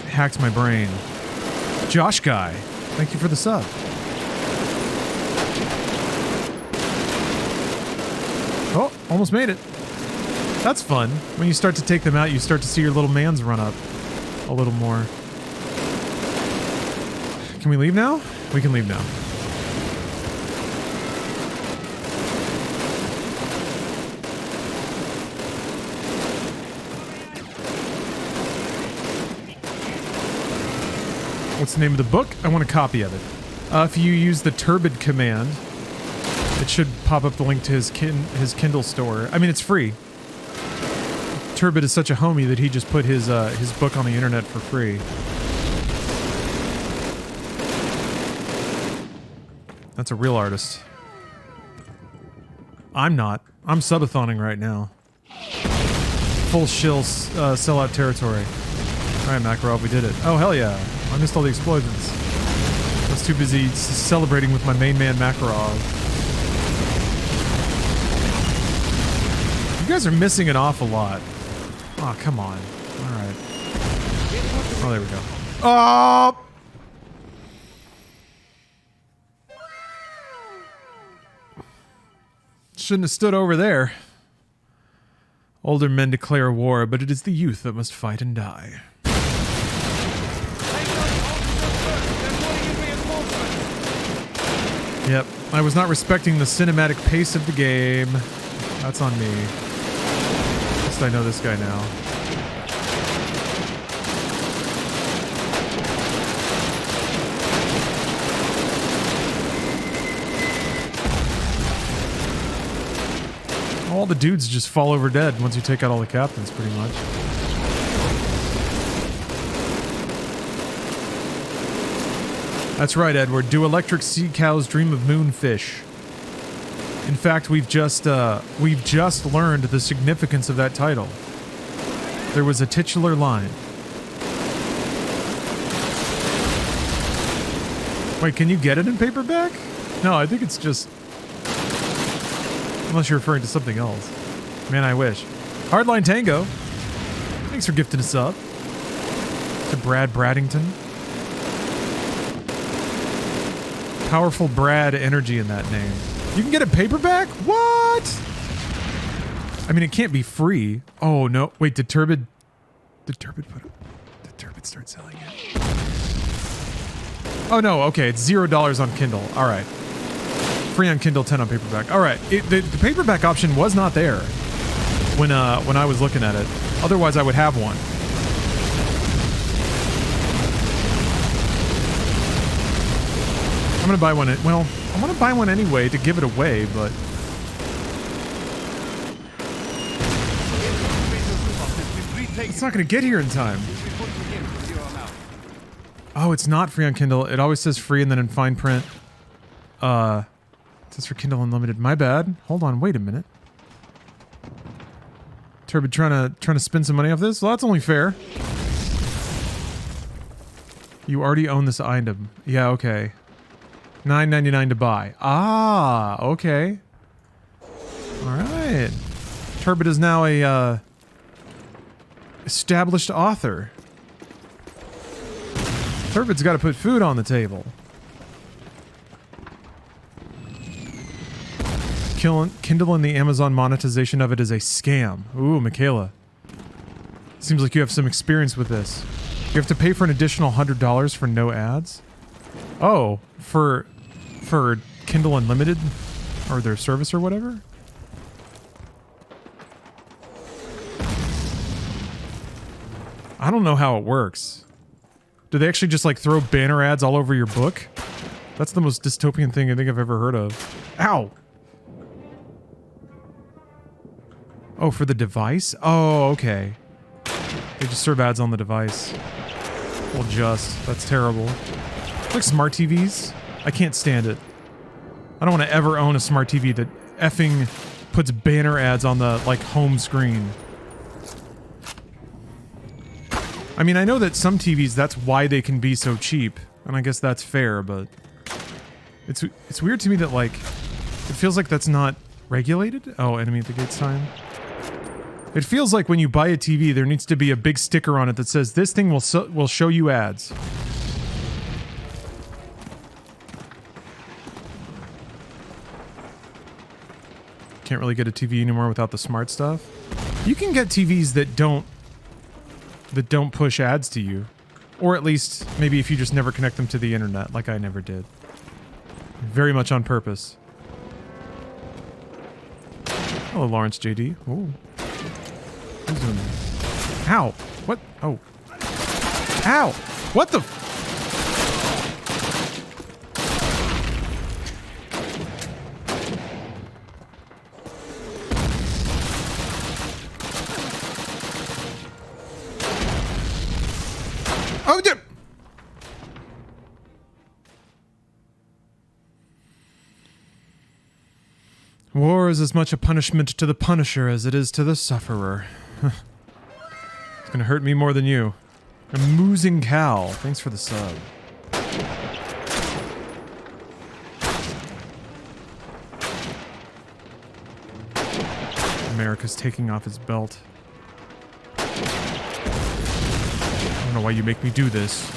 Hacked my brain. Josh Guy, thank you for the sub. Oh, almost made it. That's fun. When you start to take them out, you start to see your little mans run up a little more. Can we leave now? We can leave now. What's the name of the book? I want a copy of it. If you use the Turbid command, it should pop up the link to his Kindle store. I mean, it's free. Turbid is such a homie that he just put his book on the internet for free. That's a real artist. I'm not. I'm subathoning right now. Full shill sellout territory. Alright, Makarov, we did it. Oh, hell yeah. I missed all the explosions. I was too busy celebrating with my main man, Makarov. You guys are missing an awful lot. Oh, come on. Alright. Oh, there we go. Oh! Shouldn't have stood over there. Older men declare war, but it is the youth that must fight and die. Yep, I was not respecting the cinematic pace of the game. That's on me. At least I know this guy now. All the dudes just fall over dead once you take out all the captains, pretty much. That's right, Edward. Do electric sea cows dream of moonfish? In fact, we've just learned the significance of that title. There was a titular line. Wait, can you get it in paperback? No, I think it's just... Unless you're referring to something else. Man, I wish. Hardline Tango. Thanks for gifting us up. To Brad Braddington. Powerful Brad energy in that name. You can get a paperback? What? I mean, it can't be free. Oh, no. Wait, did Turbid start selling it? Oh, no. Okay, it's $0 on Kindle. All right. Free on Kindle, 10 on paperback. All right. The paperback option was not there when I was looking at it. Otherwise, I would have one. I'm gonna buy one. Well, I want to buy one anyway to give it away, but it's not gonna get here in time. Oh, it's not free on Kindle. It always says free, and then in fine print, it says for Kindle Unlimited. My bad. Hold on. Wait a minute. Turbid trying to spend some money off this? Well, that's only fair. You already own this item. Yeah. Okay. $9.99 to buy. Ah, okay. Alright. Turbid is now a established author. Turbid's got to put food on the table. Kindle and the Amazon monetization of it is a scam. Ooh, Michaela. Seems like you have some experience with this. You have to pay for an additional $100 for no ads? Oh, for Kindle Unlimited or their service or whatever? I don't know how it works. Do they actually just like throw banner ads all over your book? That's the most dystopian thing I think I've ever heard of. Ow! Oh, for the device? Oh, okay. They just serve ads on the device. Well, that's terrible. Like smart TVs? I can't stand it. I don't want to ever own a smart TV that effing puts banner ads on the, like, home screen. I mean, I know that some TVs, that's why they can be so cheap. And I guess that's fair, but... It's weird to me that, like... It feels like that's not regulated? Oh, enemy at the gates time. It feels like when you buy a TV, there needs to be a big sticker on it that says, this thing will show you ads. Can't really get a TV anymore without the smart stuff. You can get TVs that don't push ads to you. Or at least, maybe if you just never connect them to the internet, like I never did. Very much on purpose. Hello, Lawrence JD. Ooh. Who's doing that? Ow! What? Oh. Ow! What the... Oh, dude! War is as much a punishment to the punisher as it is to the sufferer. It's gonna hurt me more than you. A moozing cow. Thanks for the sub. America's taking off his belt. I don't know why you make me do this.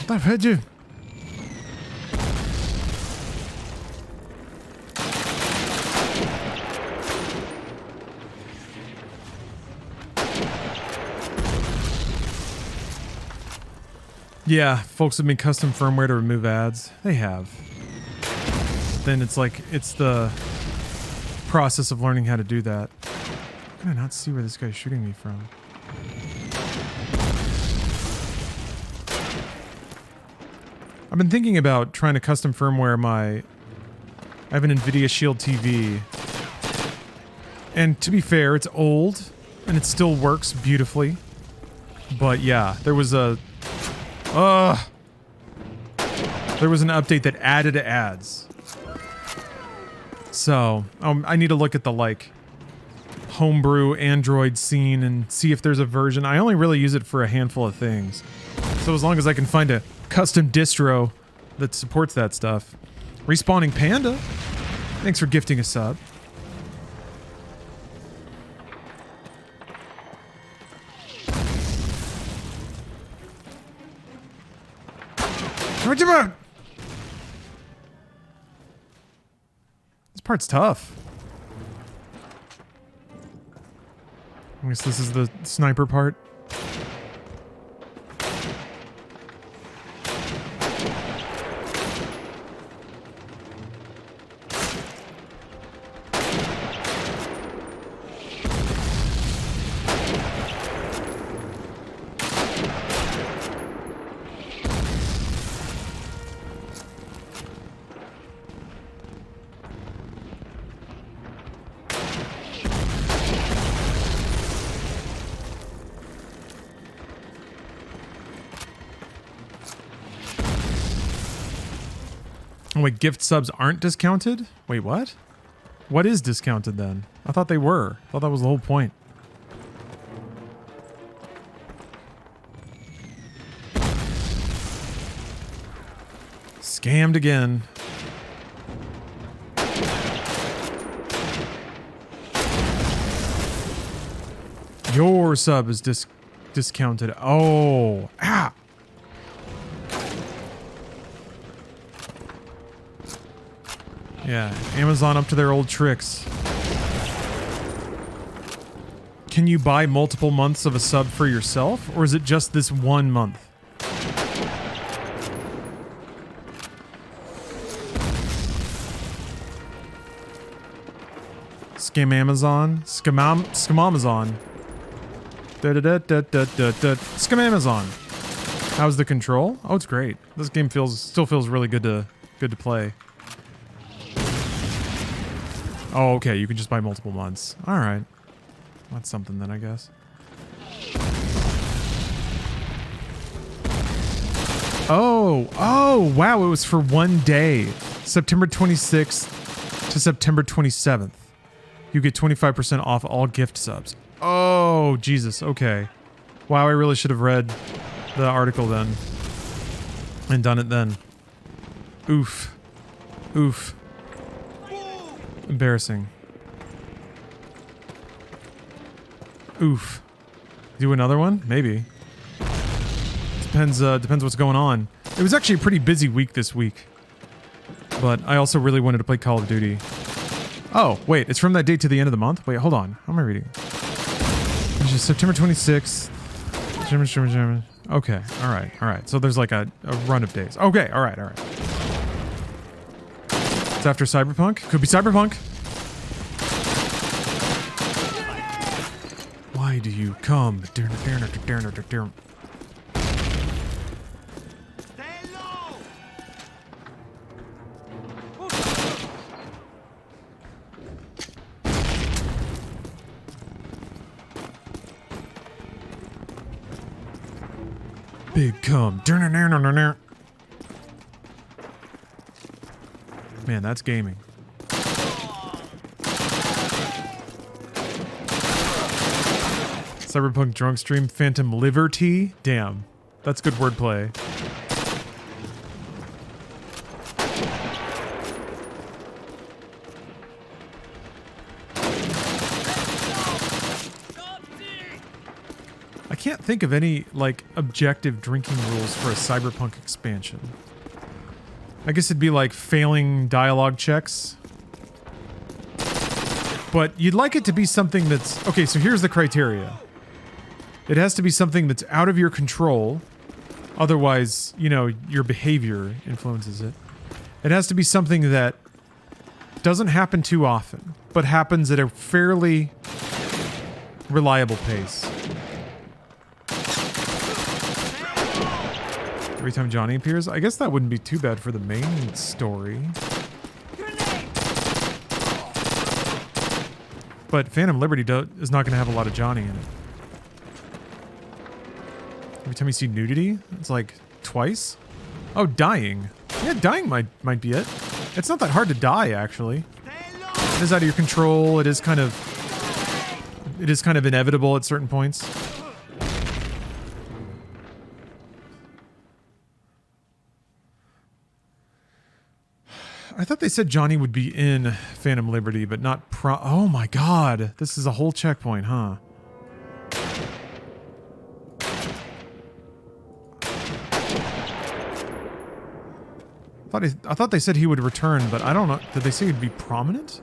I've heard you. Yeah, folks have made custom firmware to remove ads. They have. Then it's like, it's the process of learning how to do that. How can I not see where this guy's shooting me from? I've been thinking about trying to custom firmware I have an NVIDIA Shield TV. And to be fair, it's old and it still works beautifully. But yeah, there was an update that added ads. So, I need to look at the, like, homebrew Android scene and see if there's a version. I only really use it for a handful of things. So as long as I can find a custom distro that supports that stuff. Respawning Panda, thanks for gifting a sub. What you about? This part's tough. I guess this is the sniper part. Oh, wait, gift subs aren't discounted? Wait, what? What is discounted then? I thought they were. I thought that was the whole point. Scammed again. Your sub is discounted. Oh, ah! Yeah, Amazon up to their old tricks. Can you buy multiple months of a sub for yourself, or is it just this 1 month? Scam Amazon? Scam Amazon. Scam Amazon. How's the control? Oh, it's great. This game still feels really good to play. Oh, okay, you can just buy multiple months. Alright. That's something then, I guess. Oh, wow, it was for 1 day. September 26th to September 27th. You get 25% off all gift subs. Oh, Jesus, okay. Wow, I really should have read the article then. And done it then. Oof. Oof. Embarrassing. Oof. Do another one? Maybe. Depends what's going on. It was actually a pretty busy week this week. But I also really wanted to play Call of Duty. Oh, wait, it's from that date to the end of the month? Wait, hold on. How am I reading? It's just September 26th. German. Okay, alright. So there's like a run of days. Okay, alright. It's after Cyberpunk? Could be Cyberpunk. Why do you come? Big cum. Man, that's gaming. Cyberpunk drunk stream, Phantom Liberty. Damn, that's good wordplay. I can't think of any, like, objective drinking rules for a Cyberpunk expansion. I guess it'd be like failing dialogue checks. But you'd like it to be something that's... Okay, so here's the criteria. It has to be something that's out of your control. Otherwise, you know, your behavior influences it. It has to be something that doesn't happen too often, but happens at a fairly reliable pace. Every time Johnny appears? I guess that wouldn't be too bad for the main story. But Phantom Liberty is not going to have a lot of Johnny in it. Every time you see nudity, it's like twice? Oh, dying. Yeah, dying might be it. It's not that hard to die, actually. It is out of your control. It is kind of inevitable at certain points. I thought they said Johnny would be in Phantom Liberty, but not oh my god. This is a whole checkpoint, huh? I thought they said he would return, but I don't know. Did they say he'd be prominent?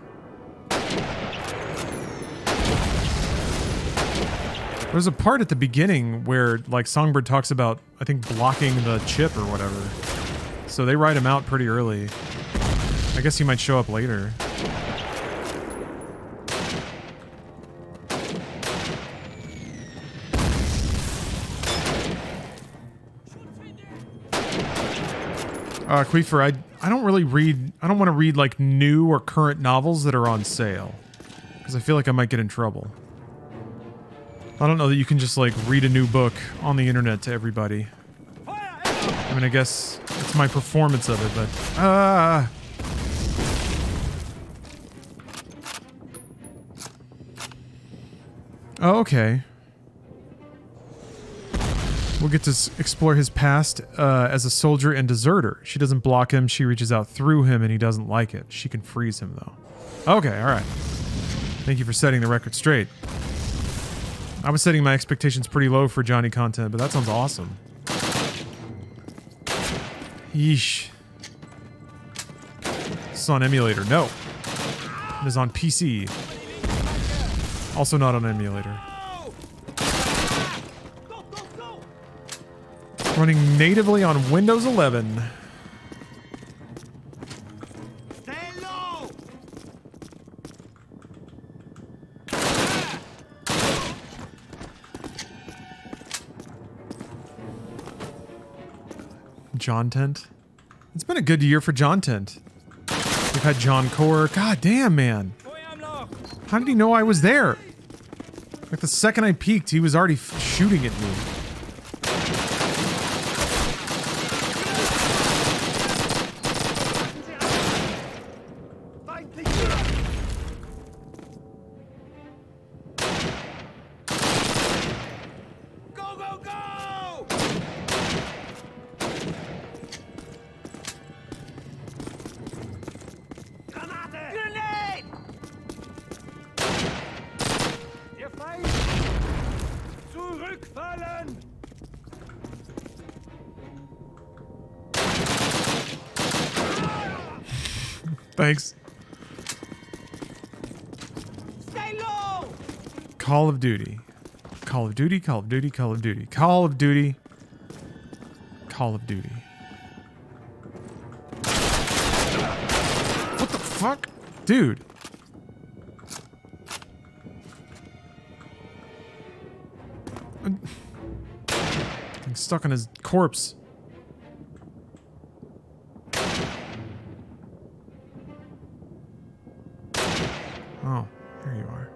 There's a part at the beginning where, like, Songbird talks about, I think, blocking the chip or whatever. So they write him out pretty early. I guess he might show up later. Queefer, I don't really read... I don't want to read, like, new or current novels that are on sale. Because I feel like I might get in trouble. I don't know that you can just, like, read a new book on the internet to everybody. I mean, I guess it's my performance of it, but... Oh, okay. We'll get to explore his past as a soldier and deserter. She doesn't block him, she reaches out through him, and he doesn't like it. She can freeze him, though. Okay, alright. Thank you for setting the record straight. I was setting my expectations pretty low for Johnny content, but that sounds awesome. Yeesh. This is on emulator. No. It is on PC. Also not on emulator. Running natively on Windows 11. Stay low. John Tent. It's been a good year for John Tent. We've had John Core. God damn, man. How did he know I was there? Like the second I peeked, he was already shooting at me. Go, go, go! Grenade! Der Feind! Zurückfallen! Thanks. Stay low! Call of Duty. Call of Duty, Call of Duty, Call of Duty. Call of Duty. Call of Duty. What the fuck? Dude. I'm stuck on his corpse. Oh, here you are.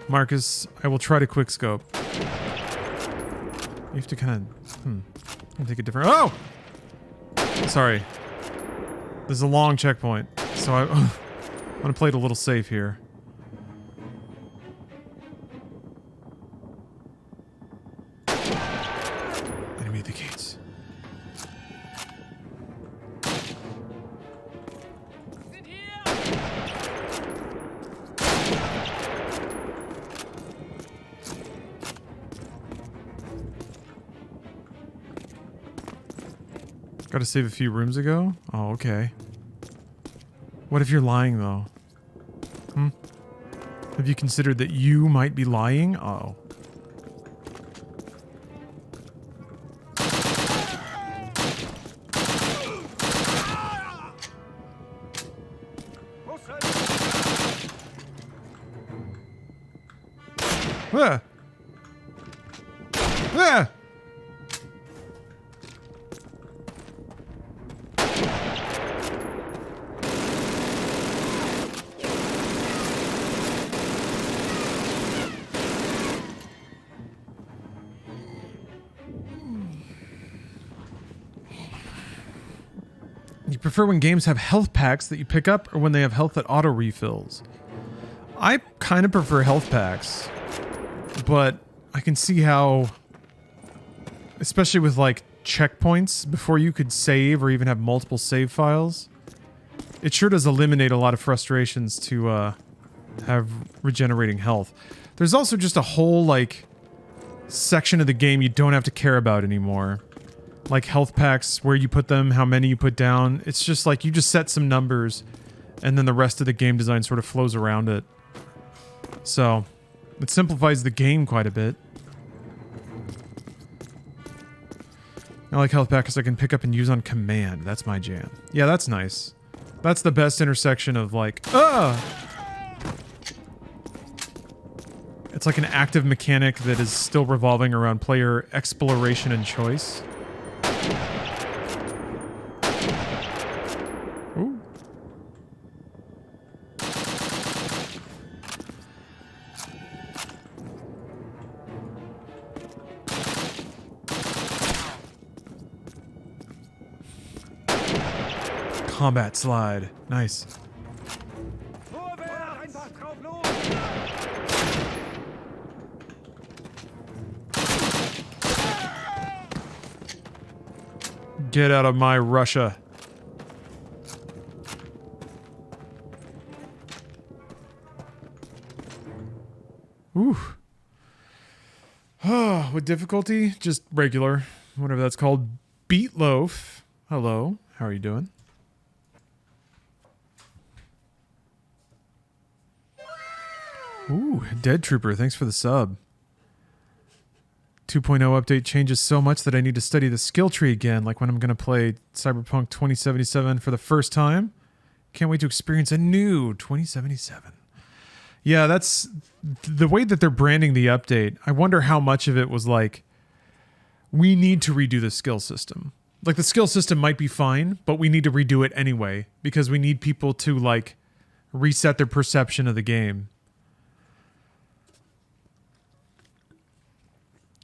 Marcus, I will try to quickscope. You have to kind of... take a different... Oh! Sorry. This is a long checkpoint, so I'm going to play it a little safe here. Enemy at the gates. Got to save a few rooms ago? Oh, okay. What if you're lying, though? Have you considered that you might be lying? Uh-oh. Ah! Ah! You prefer when games have health packs that you pick up or when they have health that auto refills? I kind of prefer health packs, but I can see how, especially with like checkpoints before you could save or even have multiple save files, it sure does eliminate a lot of frustrations to have regenerating health. There's also just a whole like section of the game you don't have to care about anymore. Like health packs, where you put them, how many you put down. It's just like you just set some numbers and then the rest of the game design sort of flows around it. So, it simplifies the game quite a bit. I like health packs I can pick up and use on command. That's my jam. Yeah, that's nice. That's the best intersection of like, It's like an active mechanic that is still revolving around player exploration and choice. Ooh. Combat slide. Nice. Get out of my Russia. Ooh. With difficulty, just regular. Whatever that's called. Beatloaf. Hello. How are you doing? Ooh, Dead Trooper. Thanks for the sub. 2.0 update changes so much that I need to study the skill tree again, like when I'm going to play Cyberpunk 2077 for the first time. Can't wait to experience a new 2077. Yeah, that's the way that they're branding the update. I wonder how much of it was like, we need to redo the skill system. Like, the skill system might be fine, but we need to redo it anyway because we need people to, like, reset their perception of the game.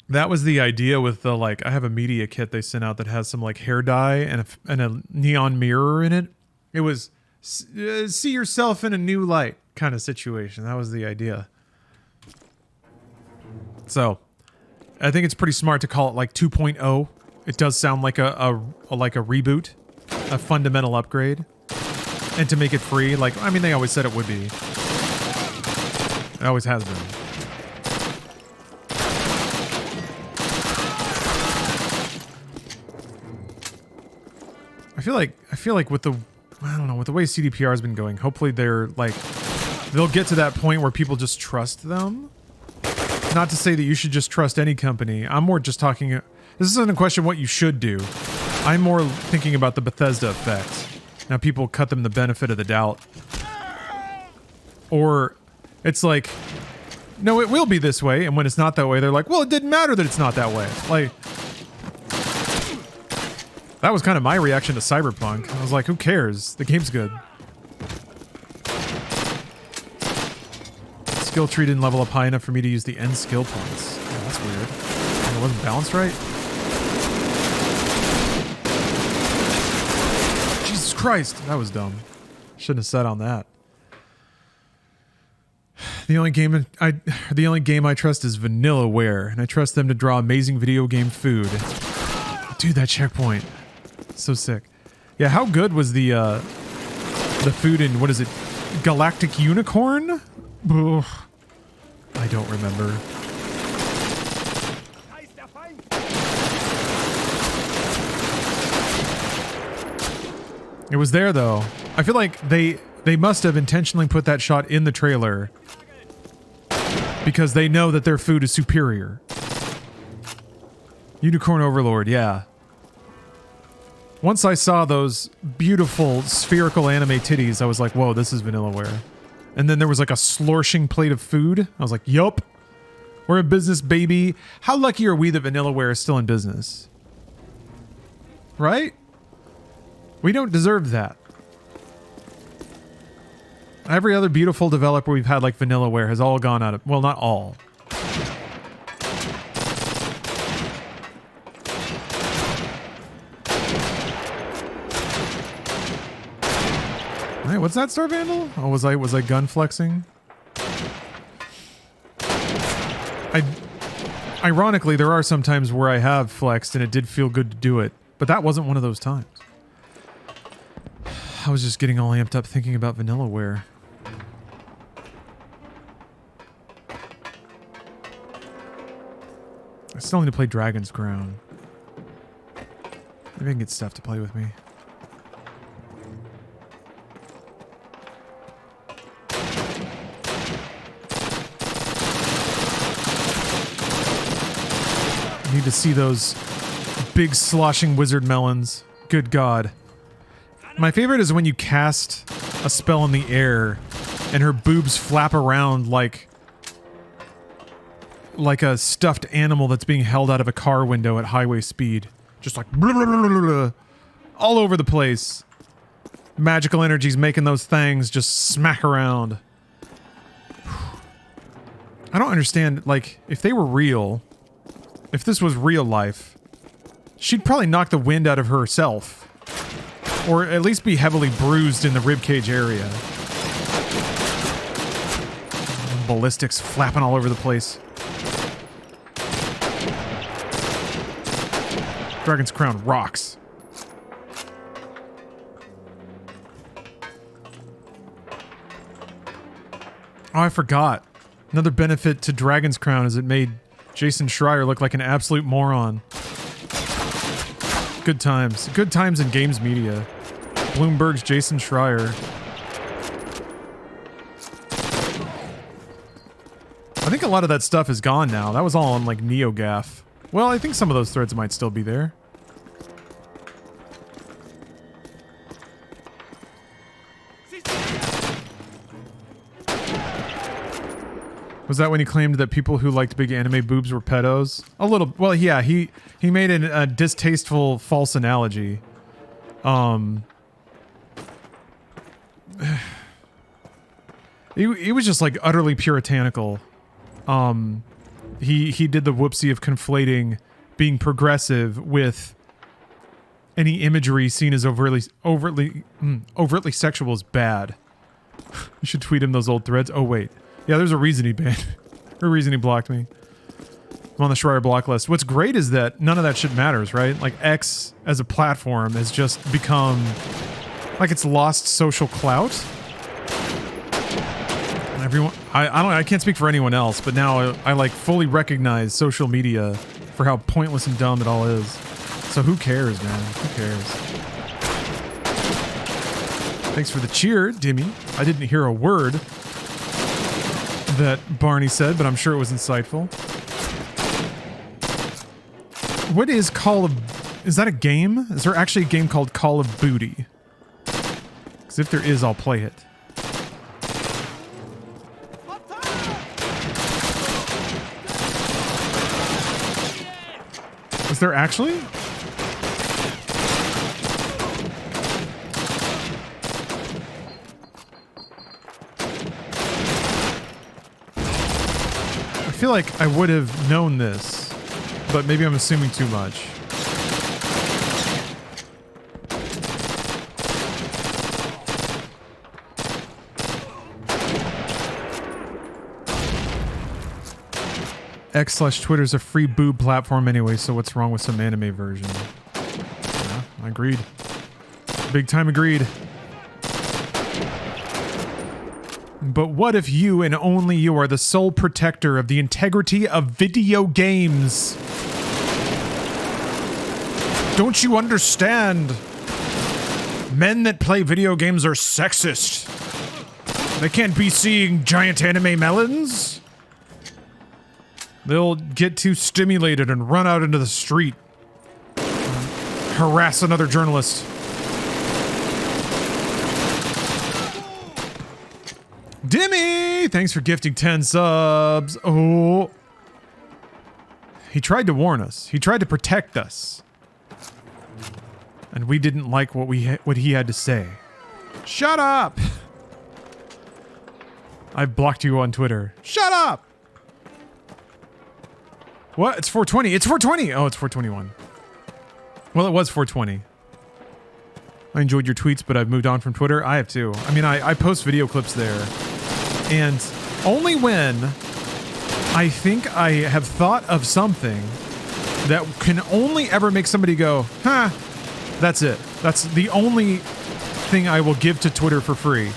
That was the idea with the, like, I have a media kit they sent out that has some, like, hair dye and a neon mirror in it. It was see yourself in a new light kind of situation. That was the idea. So, I think it's pretty smart to call it, like, 2.0. It does sound like a reboot, a fundamental upgrade. And to make it free, like, I mean, they always said it would be. It always has been. I feel like with the, I don't know, with the way CDPR has been going, hopefully they'll get to that point where people just trust them. Not to say that you should just trust any company. I'm more just talking, this isn't a question what you should do. I'm more thinking about the Bethesda effect. Now people cut them the benefit of the doubt. Or it's like, no, it will be this way, and when it's not that way, they're like, well, it didn't matter that it's not that way. Like, that was kind of my reaction to Cyberpunk. I was like, who cares? The game's good. skill tree didn't level up high enough for me to use the end skill points. Oh, that's weird. It wasn't balanced right? Jesus Christ! That was dumb. Shouldn't have said on that. The only game I trust is Vanillaware, and I trust them to draw amazing video game food. Dude, that checkpoint. So sick. Yeah, how good was the food in, what is it? Galactic Unicorn? Ugh. I don't remember. It was there though. I feel like they must have intentionally put that shot in the trailer because they know that their food is superior. Unicorn Overlord, yeah. Once I saw those beautiful spherical anime titties, I was like, whoa, this is Vanillaware. And then there was like a slorshing plate of food. I was like, yup. We're in business, baby. How lucky are we that Vanillaware is still in business? Right? We don't deserve that. Every other beautiful developer we've had like Vanillaware has all gone out of... Well, not all. Hey, what's that, Star Vandal? Oh, was I gun flexing? Ironically, there are some times where I have flexed and it did feel good to do it, but that wasn't one of those times. I was just getting all amped up thinking about Vanillaware. I still need to play Dragon's Crown. Maybe I can get Steph to play with me. I need to see those big sloshing wizard melons. Good God. My favorite is when you cast a spell in the air and her boobs flap around like a stuffed animal that's being held out of a car window at highway speed. Just like blah, blah, blah, blah, blah, all over the place. Magical energy's making those things just smack around. I don't understand, like, if they were real, if this was real life, she'd probably knock the wind out of herself. Or at least be heavily bruised in the ribcage area. Ballistics flapping all over the place. Dragon's Crown rocks. Oh, I forgot. Another benefit to Dragon's Crown is it made Jason Schreier look like an absolute moron. Good times. Good times in games media. Bloomberg's Jason Schreier. I think a lot of that stuff is gone now. That was all on like NeoGAF. Well, I think some of those threads might still be there. Was that when he claimed that people who liked big anime boobs were pedos? A little. Well, yeah, he made a distasteful false analogy. He was just like utterly puritanical. He did the whoopsie of conflating being progressive with any imagery seen as overtly sexual as bad. You should tweet him those old threads. Oh wait. Yeah, there's a reason he banned. Or a reason he blocked me. I'm on the Schreier block list. What's great is that none of that shit matters, right? Like, X as a platform has just become... like, it's lost social clout. And everyone... I can't speak for anyone else, but now I like, fully recognize social media for how pointless and dumb it all is. So who cares, man? Who cares? Thanks for the cheer, Dimmy. I didn't hear a word that Barney said, but I'm sure it was insightful. What is Call of... is that a game? Is there actually a game called Call of Booty? Because if there is, I'll play it. Is there actually? feel like I would have known this, but maybe I'm assuming too much. X/Twitter's a free boob platform anyway, so what's wrong with some anime version? Yeah, I agreed. Big time agreed. But what if you and only you are the sole protector of the integrity of video games? Don't you understand? Men that play video games are sexist. They can't be seeing giant anime melons. They'll get too stimulated and run out into the street. Harass another journalist. Dimmy! Thanks for gifting 10 subs. Oh. He tried to warn us. He tried to protect us. And we didn't like what he had to say. Shut up! I've blocked you on Twitter. Shut up! What? It's 420. It's 420! Oh, it's 421. Well, it was 420. I enjoyed your tweets, but I've moved on from Twitter. I have too. I mean, I post video clips there. And only when I think I have thought of something that can only ever make somebody go, huh, that's it. That's the only thing I will give to Twitter for free,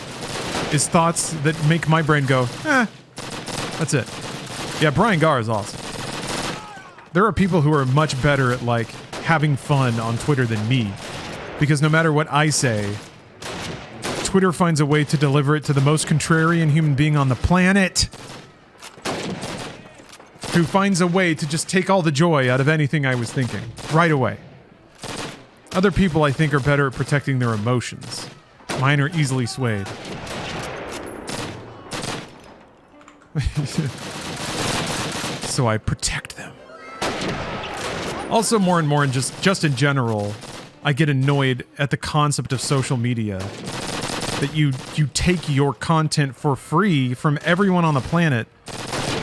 is thoughts that make my brain go, that's it. Yeah, Brian Garr is awesome. There are people who are much better at, like, having fun on Twitter than me. Because no matter what I say, Twitter finds a way to deliver it to the most contrarian human being on the planet. Who finds a way to just take all the joy out of anything I was thinking. Right away. Other people, I think, are better at protecting their emotions. Mine are easily swayed. So I protect them. Also, more and more, and just in general, I get annoyed at the concept of social media. That you take your content for free from everyone on the planet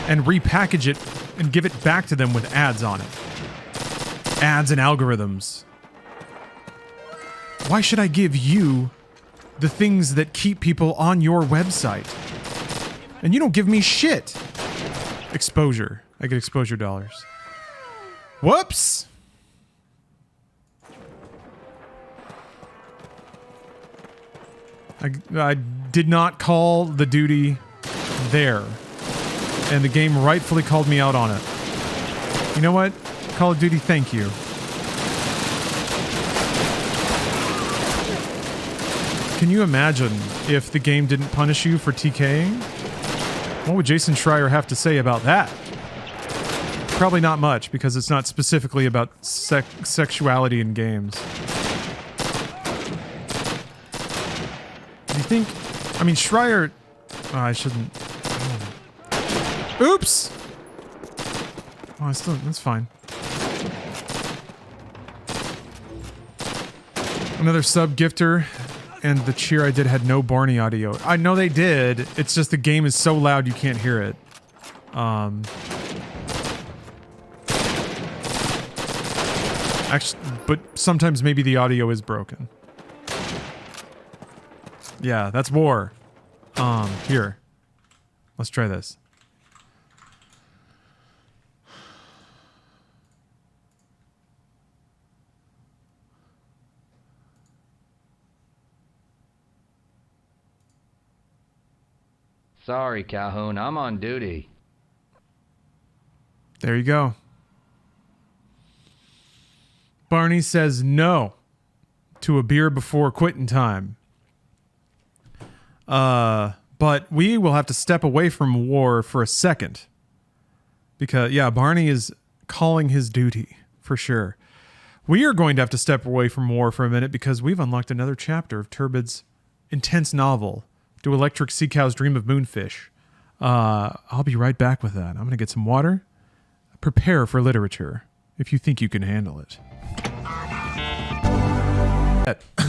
and repackage it and give it back to them with ads on it. Ads and algorithms. Why should I give you the things that keep people on your website? And you don't give me shit. Exposure. I get exposure dollars. Whoops! I did not call the duty there. And the game rightfully called me out on it. You know what? Call of Duty, thank you. Can you imagine if the game didn't punish you for TKing? What would Jason Schreier have to say about that? Probably not much, because it's not specifically about sexuality in games. Do you think... I mean, Schreier... Oh, I shouldn't... Oops! Oh, that's fine. Another sub-gifter, and the cheer I did had no Barney audio. I know they did, it's just the game is so loud you can't hear it. Actually, but sometimes maybe the audio is broken. Yeah, that's war. Here. Let's try this. Sorry, Calhoun, I'm on duty. There you go. Barney says no to a beer before quitting time. But we will have to step away from war for a second. Because, yeah, Barney is calling his duty, for sure. We are going to have to step away from war for a minute because we've unlocked another chapter of Turbid's intense novel, Do Electric Sea Cows Dream of Moonfish? I'll be right back with that. I'm going to get some water. Prepare for literature, if you think you can handle it.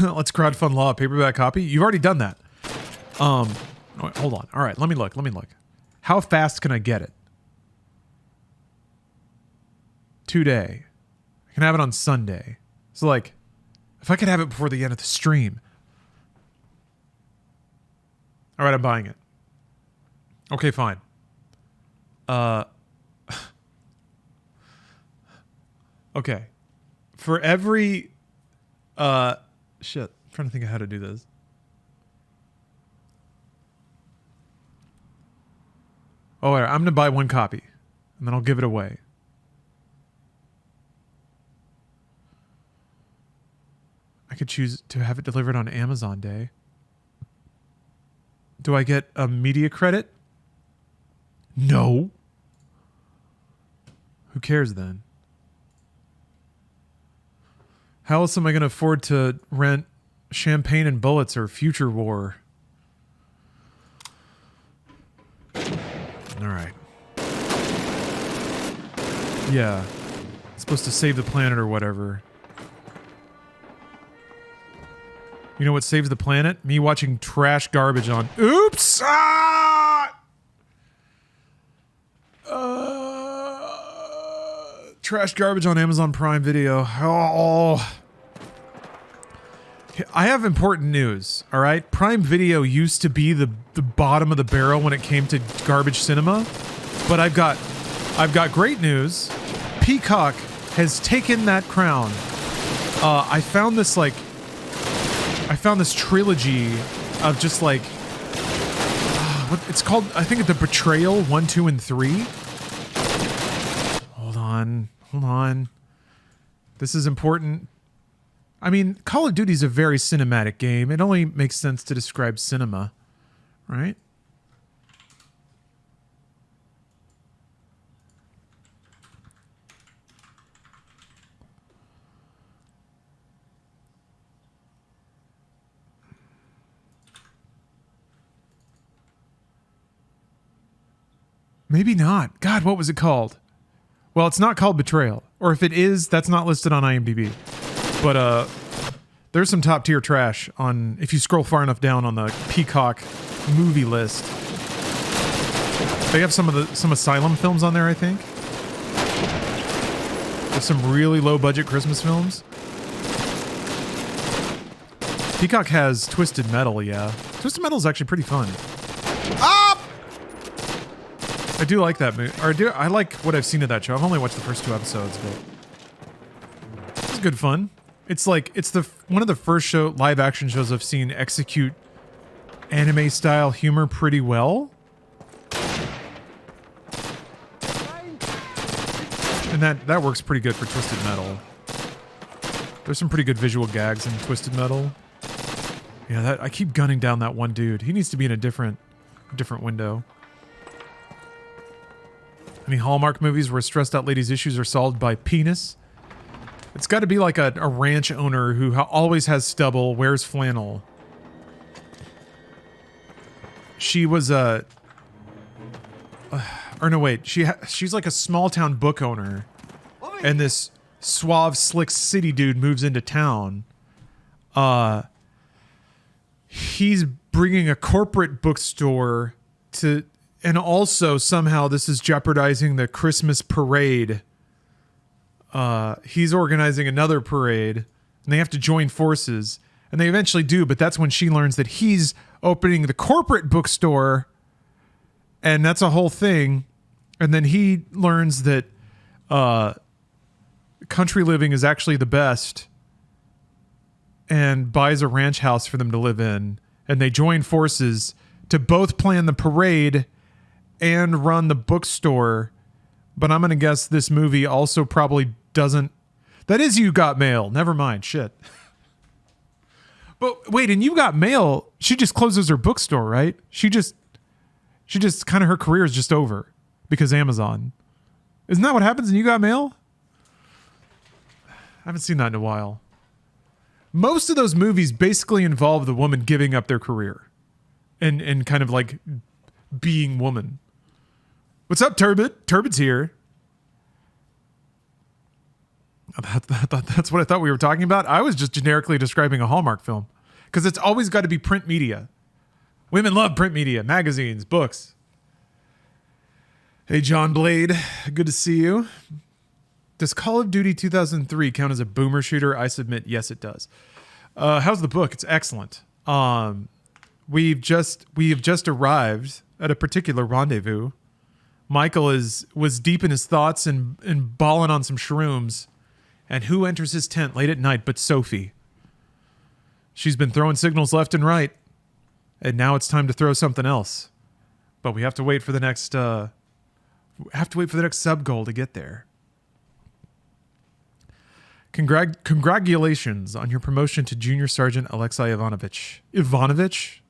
Let's crowdfund law a paperback copy. You've already done that. Hold on. All right, let me look. How fast can I get it? today. I can have it on Sunday. So like, if I could have it before the end of the stream. All right, I'm buying it. Okay, fine. Okay. For every shit, I'm trying to think of how to do this. Oh, wait, I'm going to buy one copy and then I'll give it away. I could choose to have it delivered on Amazon Day. Do I get a media credit? No. Who cares then? How else am I going to afford to rent Champagne and Bullets or Future War? All right. Yeah. It's supposed to save the planet or whatever. You know what saves the planet? Me watching trash garbage on... Oops! Ah! Trash garbage on Amazon Prime Video. Oh. I have important news, all right? Prime Video used to be the bottom of the barrel when it came to garbage cinema, but I've got great news. Peacock has taken that crown. I found this trilogy of just like what it's called. I think it's The Betrayal 1, 2, and 3. Hold on. This is important. I mean, Call of Duty is a very cinematic game. It only makes sense to describe cinema, right? Maybe not. God, what was it called? Well, it's not called Betrayal. Or if it is, that's not listed on IMDb. But there's some top tier trash on, if you scroll far enough down on the Peacock movie list. They have some Asylum films on there, I think. There's some really low budget Christmas films. Peacock has Twisted Metal, yeah. Twisted Metal is actually pretty fun. Ah! I do like that movie. I like what I've seen of that show. I've only watched the first 2 episodes, but it's good fun. It's like one of the first live action shows I've seen execute anime style humor pretty well. And that works pretty good for Twisted Metal. There's some pretty good visual gags in Twisted Metal. Yeah, I keep gunning down that one dude. He needs to be in a different window. Any Hallmark movies where stressed out ladies' issues are solved by penis? It's got to be like a ranch owner who always has stubble, wears flannel. She was or no, wait. She's like a small town book owner, and this suave, slick city dude moves into town. He's bringing a corporate bookstore to. And also, somehow, this is jeopardizing the Christmas parade. He's organizing another parade, and they have to join forces. And they eventually do, but that's when she learns that he's opening the corporate bookstore, and that's a whole thing. And then he learns that country living is actually the best, and buys a ranch house for them to live in. And they join forces to both plan the parade and run the bookstore. But I'm going to guess this movie also probably doesn't... That is You Got Mail. Never mind. Shit. But wait, in You Got Mail, she just closes her bookstore, right? She just kind of, her career is just over because Amazon. Isn't that what happens in You Got Mail? I haven't seen that in a while. Most of those movies basically involve the woman giving up their career and kind of like being woman. What's up, Turbot? Turbot's here. That's what I thought we were talking about. I was just generically describing a Hallmark film because it's always got to be print media. Women love print media, magazines, books. Hey, John Blade. Good to see you. Does Call of Duty 2003 count as a boomer shooter? I submit, yes, it does. How's the book? It's excellent. We have just arrived at a particular rendezvous. Michael was deep in his thoughts and balling on some shrooms. And who enters his tent late at night but Sophie? She's been throwing signals left and right. And now it's time to throw something else. But we have to wait for the next sub goal to get there. Congratulations on your promotion to Junior Sergeant Alexei Ivanovich. Ivanovich?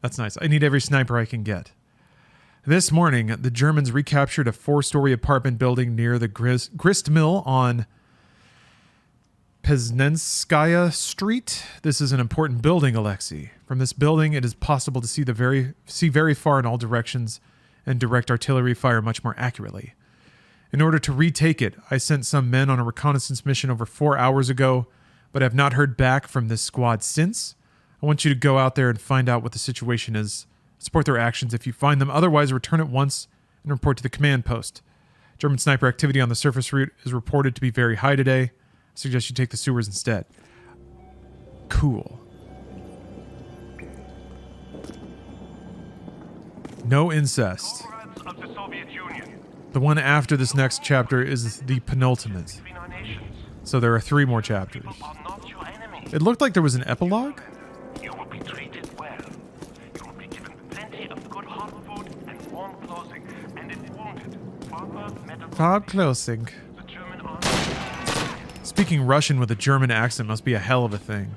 That's nice. I need every sniper I can get. This morning, the Germans recaptured a 4-story apartment building near the grist mill on Pesnenskaya Street. This is an important building, Alexei. From this building, it is possible to see very far in all directions and direct artillery fire much more accurately. In order to retake it, I sent some men on a reconnaissance mission over 4 hours ago, but have not heard back from this squad since. I want you to go out there and find out what the situation is. Support their actions if you find them. Otherwise, return at once and report to the command post. German sniper activity on the surface route is reported to be very high today. I suggest you take the sewers instead. Cool. No incest. The one after this next chapter is the penultimate. So there are 3 more chapters. It looked like there was an epilogue. You will be treated well. You will be given plenty of good hot food and warm clothing, and if wounded, proper medical. Hot clothing. Speaking Russian with a German accent must be a hell of a thing.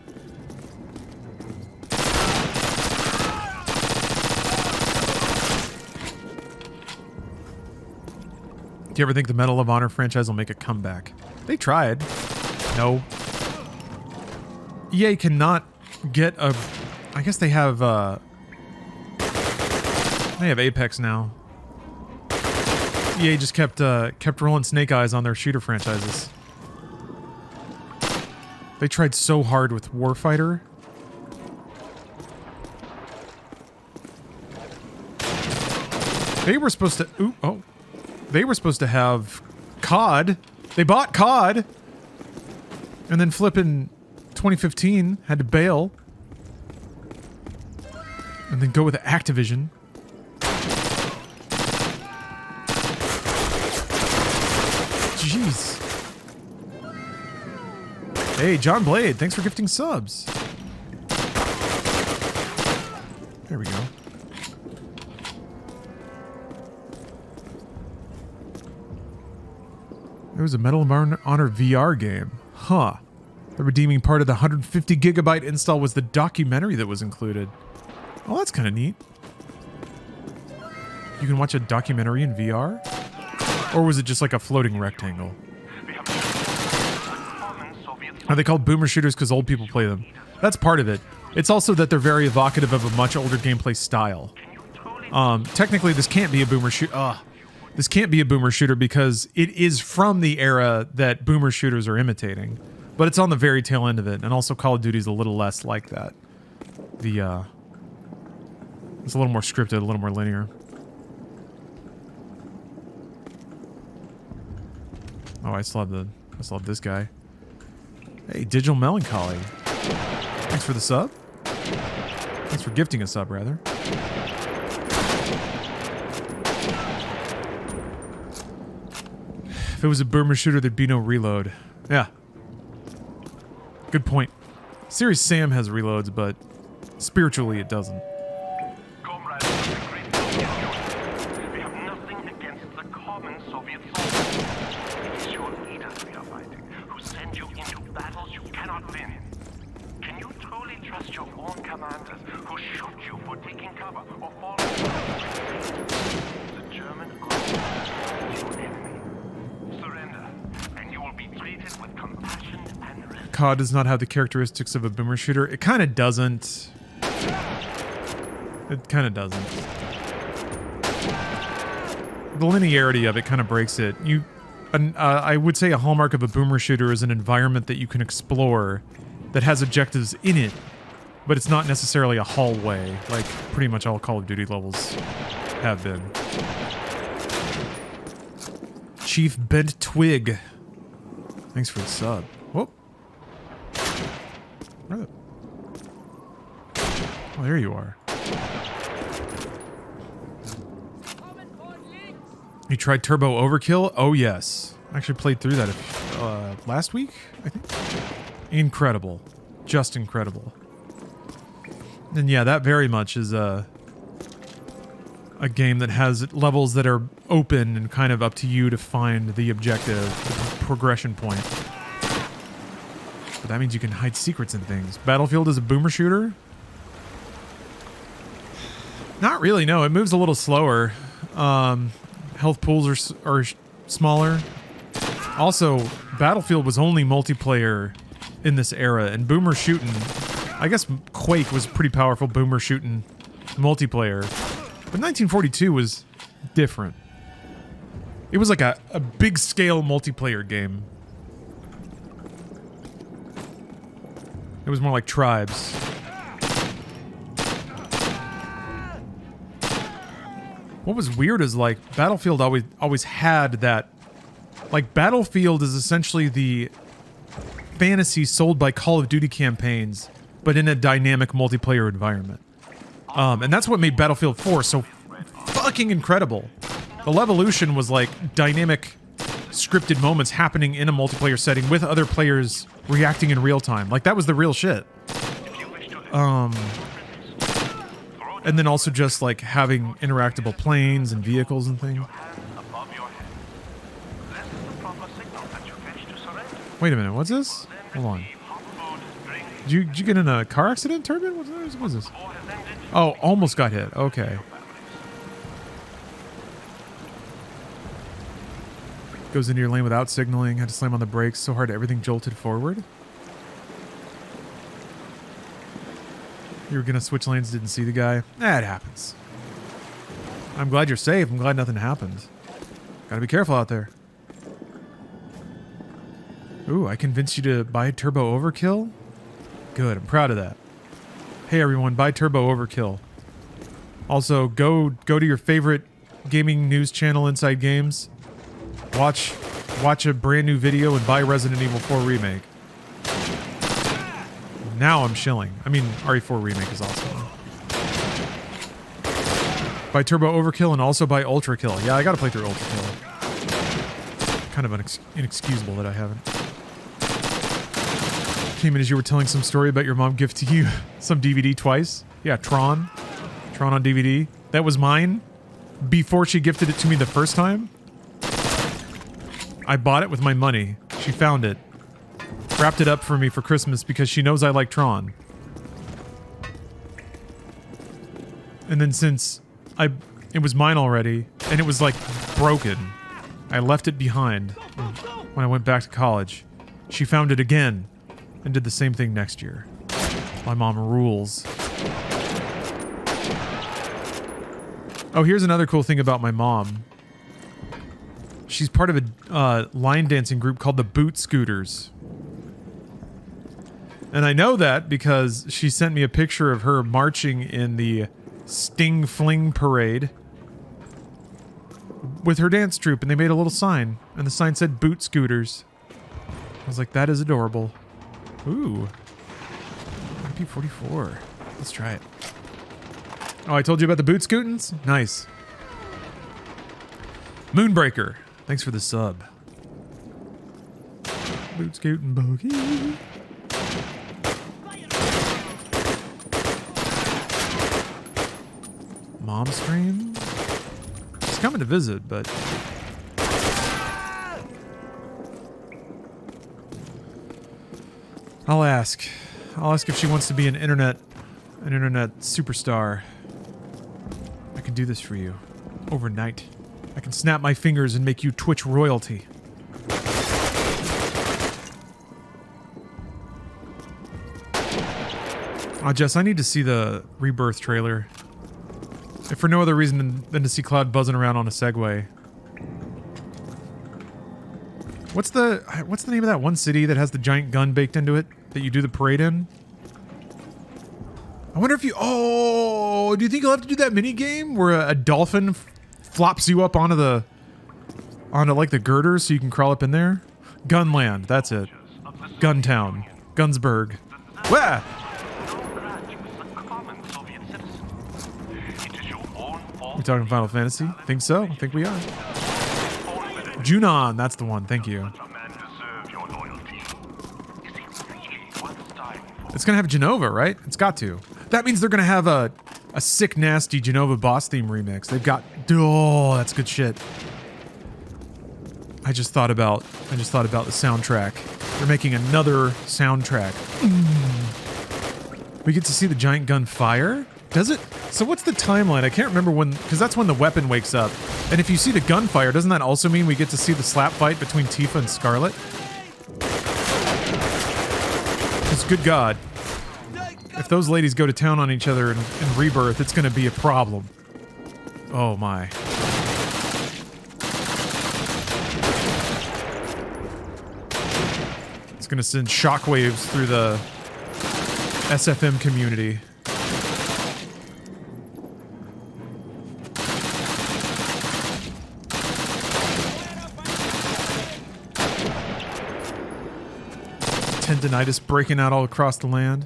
Do you ever think the Medal of Honor franchise will make a comeback? They tried. No. EA cannot get a... I guess they have Apex now. EA just kept rolling snake eyes on their shooter franchises. They tried so hard with Warfighter. They were supposed to... They were supposed to have COD. They bought COD. And then flipping 2015 had to bail. And then go with Activision. Jeez. Hey, John Blade, thanks for gifting subs. There we go. There was a Medal of Honor VR game. Huh. The redeeming part of the 150 gigabyte install was the documentary that was included. Oh, that's kind of neat. You can watch a documentary in VR? Or was it just like a floating rectangle? Are they called boomer shooters because old people play them? That's part of it. It's also that they're very evocative of a much older gameplay style. Technically, this can't be a boomer shooter. This can't be a boomer shooter because it is from the era that boomer shooters are imitating. But it's on the very tail end of it. And also Call of Duty is a little less like that. It's a little more scripted, a little more linear. Oh, I still have this guy. Hey, Digital Melancholy. Thanks for the sub. Thanks for gifting a sub, rather. If it was a boomer shooter, there'd be no reload. Yeah. Good point. Serious Sam has reloads, but spiritually it doesn't. Comrades of the great Soviet, we have nothing against the common Soviet soldiers. It is your leaders we are fighting, who send you into battles you cannot win. Can you truly trust your own commanders, who shoot you for taking cover or falling? The German army is your enemy. Surrender, and you will be treated with compassion and respect. COD does not have the characteristics of a boomer shooter. It kind of doesn't. It kind of doesn't. The linearity of it kind of breaks it. I would say a hallmark of a boomer shooter is an environment that you can explore that has objectives in it, but it's not necessarily a hallway, like pretty much all Call of Duty levels have been. Chief Bent Twig. Thanks for the sub. Whoop. Where the... Oh, there you are. You tried Turbo Overkill? Oh, yes. I actually played through that last week, I think. Incredible. Just incredible. And yeah, that very much is a game that has levels that are open and kind of up to you to find the objective, the progression point. But that means you can hide secrets and things. Battlefield is a boomer shooter? Not really, no. It moves a little slower. Health pools are smaller. Also, Battlefield was only multiplayer in this era, and boomer shooting, I guess Quake was pretty powerful boomer shooting multiplayer, but 1942 was different. It was like a big scale multiplayer game. It was more like Tribes. What was weird is like Battlefield always had that, like Battlefield is essentially the fantasy sold by Call of Duty campaigns, but in a dynamic multiplayer environment. And that's what made Battlefield 4 so fucking incredible. The Levolution was like dynamic scripted moments happening in a multiplayer setting with other players reacting in real time. Like that was the real shit. And then also just like having interactable planes and vehicles and things. Wait a minute, what's this? Hold on. Did you get in a car accident, Turbine? What's this? Oh, almost got hit. Okay. Goes into your lane without signaling. Had to slam on the brakes so hard everything jolted forward. You were gonna switch lanes, didn't see the guy. It happens. I'm glad you're safe. I'm glad nothing happened. Gotta be careful out there. Ooh, I convinced you to buy Turbo Overkill? Good, I'm proud of that. Hey everyone, buy Turbo Overkill. Also, go to your favorite gaming news channel, Inside Games. Watch a brand new video and buy Resident Evil 4 Remake. Now I'm shilling. I mean, RE4 Remake is awesome. Buy Turbo Overkill and also buy Ultra Kill. Yeah, I gotta play through Ultra Kill. Kind of inexcusable that I haven't. Came in as you were telling some story about your mom gifting you some DVD twice. Yeah, Tron on DVD. That was mine before she gifted it to me the first time. I bought it with my money. She found it. Wrapped it up for me for Christmas because she knows I like Tron. And then since it was mine already, and it was like broken, I left it behind when I went back to college. She found it again and did the same thing next year. My mom rules. Oh, here's another cool thing about my mom. She's part of a line dancing group called the Boot Scooters. And I know that because she sent me a picture of her marching in the Sting Fling Parade with her dance troupe, and they made a little sign, and the sign said Boot Scooters. I was like, that is adorable. Ooh. MP44. Let's try it. Oh, I told you about the boot scootins? Nice. Moonbreaker. Thanks for the sub. Boot scootin' bogey. Mom stream? She's coming to visit, but... I'll ask if she wants to be an internet superstar. I can do this for you. Overnight. I can snap my fingers and make you Twitch royalty. Jess, I need to see the Rebirth trailer. If for no other reason than to see Cloud buzzing around on a Segway. What's the name of that one city that has the giant gun baked into it that you do the parade in? I wonder if you... Oh, do you think you'll have to do that mini game where a dolphin flops you up onto the onto like the girders so you can crawl up in there. Gunland, that's it. Guntown. Gunsburg. Wah! We talking Final Fantasy? Think so? I think we are. Junon, that's the one. Thank you. It's gonna have Genova, right? It's got to. That means they're gonna have a sick, nasty Genova boss theme remix. They've got. Oh, that's good shit. I just thought about the soundtrack. They're making another soundtrack. We get to see the giant gun fire? Does it? So what's the timeline? I can't remember when, because that's when the weapon wakes up. And if you see the gunfire, doesn't that also mean we get to see the slap fight between Tifa and Scarlet? Because good God, if those ladies go to town on each other in Rebirth, it's going to be a problem. Oh my. It's going to send shockwaves through the SFM community. Tendinitis breaking out all across the land.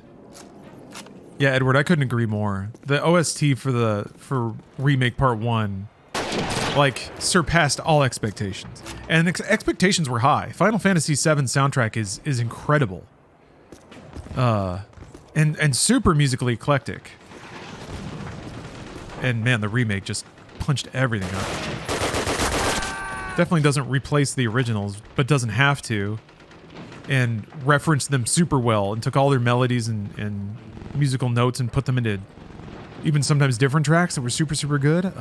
Yeah, Edward, I couldn't agree more. The OST for Remake Part 1 like surpassed all expectations. And expectations were high. Final Fantasy VII soundtrack is incredible. And super musically eclectic. And man, the remake just punched everything up. Definitely doesn't replace the originals, but doesn't have to. And referenced them super well and took all their melodies and musical notes and put them into even sometimes different tracks that were super, super good.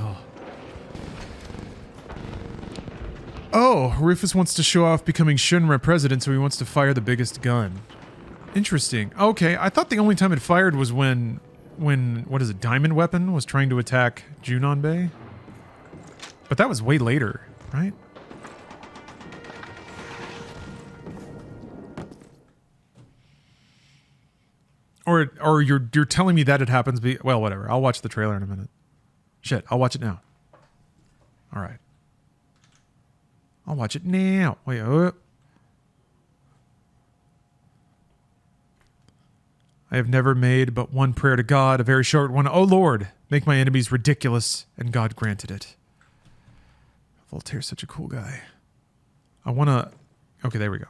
Oh, Rufus wants to show off becoming Shinra president, so he wants to fire the biggest gun. Interesting. Okay, I thought the only time it fired was when what is it, Diamond Weapon was trying to attack Junon Bay? But that was way later, right? Or you're telling me that it happens. Well, whatever. I'll watch the trailer in a minute. Shit, I'll watch it now. All right. I'll watch it now. Wait. I have never made but one prayer to God, a very short one. Oh Lord, make my enemies ridiculous, and God granted it. Voltaire's such a cool guy. I want to... Okay, there we go.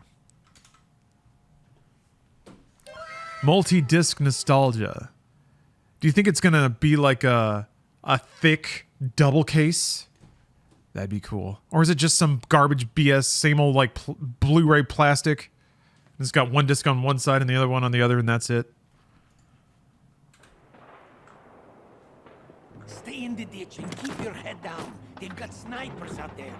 Multi-disc nostalgia. Do you think it's going to be like a thick double case? That'd be cool. Or is it just some garbage BS, same old like Blu-ray plastic? It's got one disc on one side and the other one on the other, and that's it. Stay in the ditch and keep your head down. They've got snipers out there.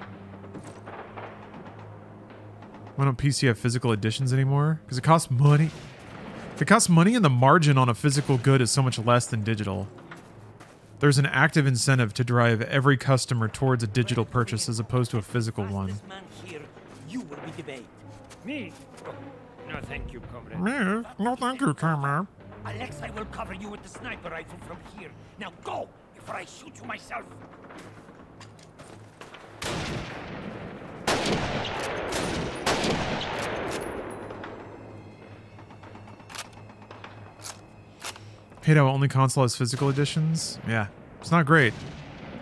Why don't PC have physical editions anymore? Because it costs money. If it costs money and the margin on a physical good is so much less than digital, there's an active incentive to drive every customer towards a digital purchase as opposed to a physical one. Man here, you will be debate. Me? No, thank you, comrade. Me? No, thank you, comrade. Alexei will cover you with the sniper rifle from here. Now go, before I shoot you myself. Halo only console has physical editions? Yeah. It's not great.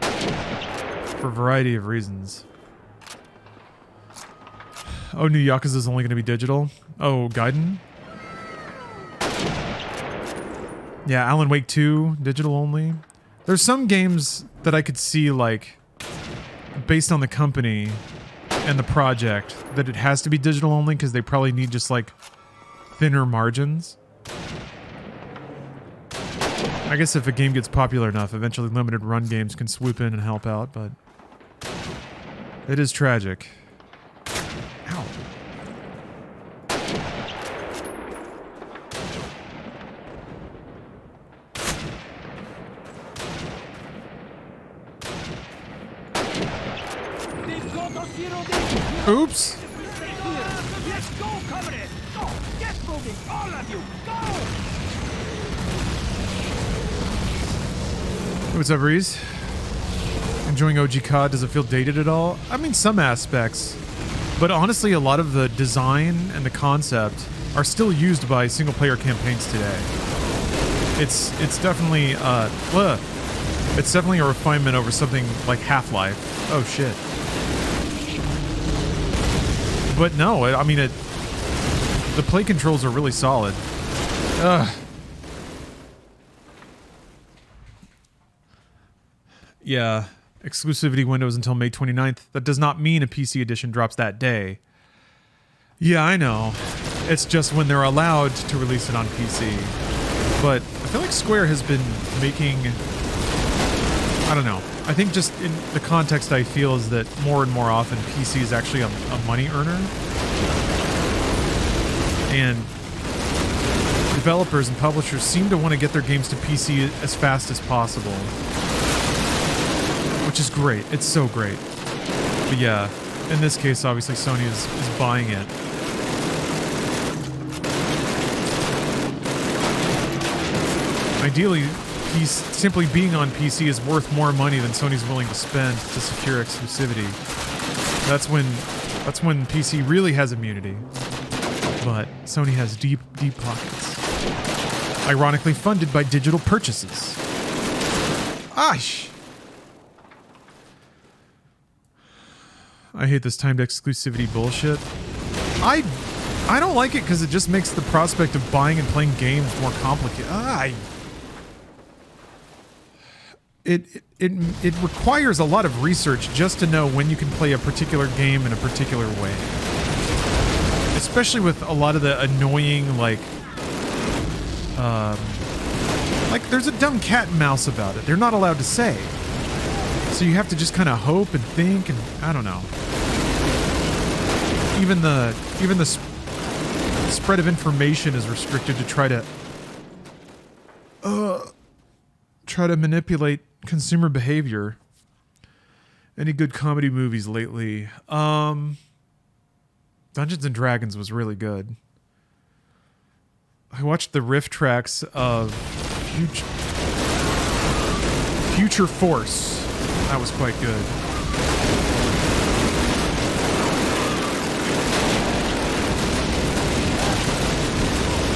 For a variety of reasons. Oh, New Yakuza is only going to be digital? Oh, Gaiden? Yeah, Alan Wake 2, digital only. There's some games that I could see, like, based on the company and the project, that it has to be digital only because they probably need just, like, thinner margins. I guess if a game gets popular enough, eventually limited run games can swoop in and help out, but it is tragic. Ow. Oops. Let's go, comrade. Go, get moving, all of you. Go. What's up, Reese? Enjoying OG COD. Does it feel dated at all? I mean, some aspects. But honestly, a lot of the design and the concept are still used by single-player campaigns today. It's definitely it's definitely a refinement over something like Half-Life. Oh shit. But no, I mean the play controls are really solid. Yeah, exclusivity windows until May 29th. That does not mean a PC edition drops that day. Yeah, I know. It's just when they're allowed to release it on PC. But I feel like Square has been making... I don't know. I think just in the context I feel is that more and more often PC is actually a money earner. And developers and publishers seem to want to get their games to PC as fast as possible. Which is great. It's so great. But yeah, in this case, obviously Sony is buying it. Ideally, simply being on PC is worth more money than Sony's willing to spend to secure exclusivity. That's when PC really has immunity. But Sony has deep, deep pockets. Ironically funded by digital purchases. Aish! I hate this timed exclusivity bullshit. I don't like it because it just makes the prospect of buying and playing games more complicated. It requires a lot of research just to know when you can play a particular game in a particular way. Especially with a lot of the annoying, like there's a dumb cat and mouse about it. They're not allowed to say. So you have to just kind of hope and think, and I don't know. Even the spread of information is restricted to try to manipulate consumer behavior. Any good comedy movies lately? Dungeons and Dragons was really good. I watched the riff tracks of Future Force. That was quite good.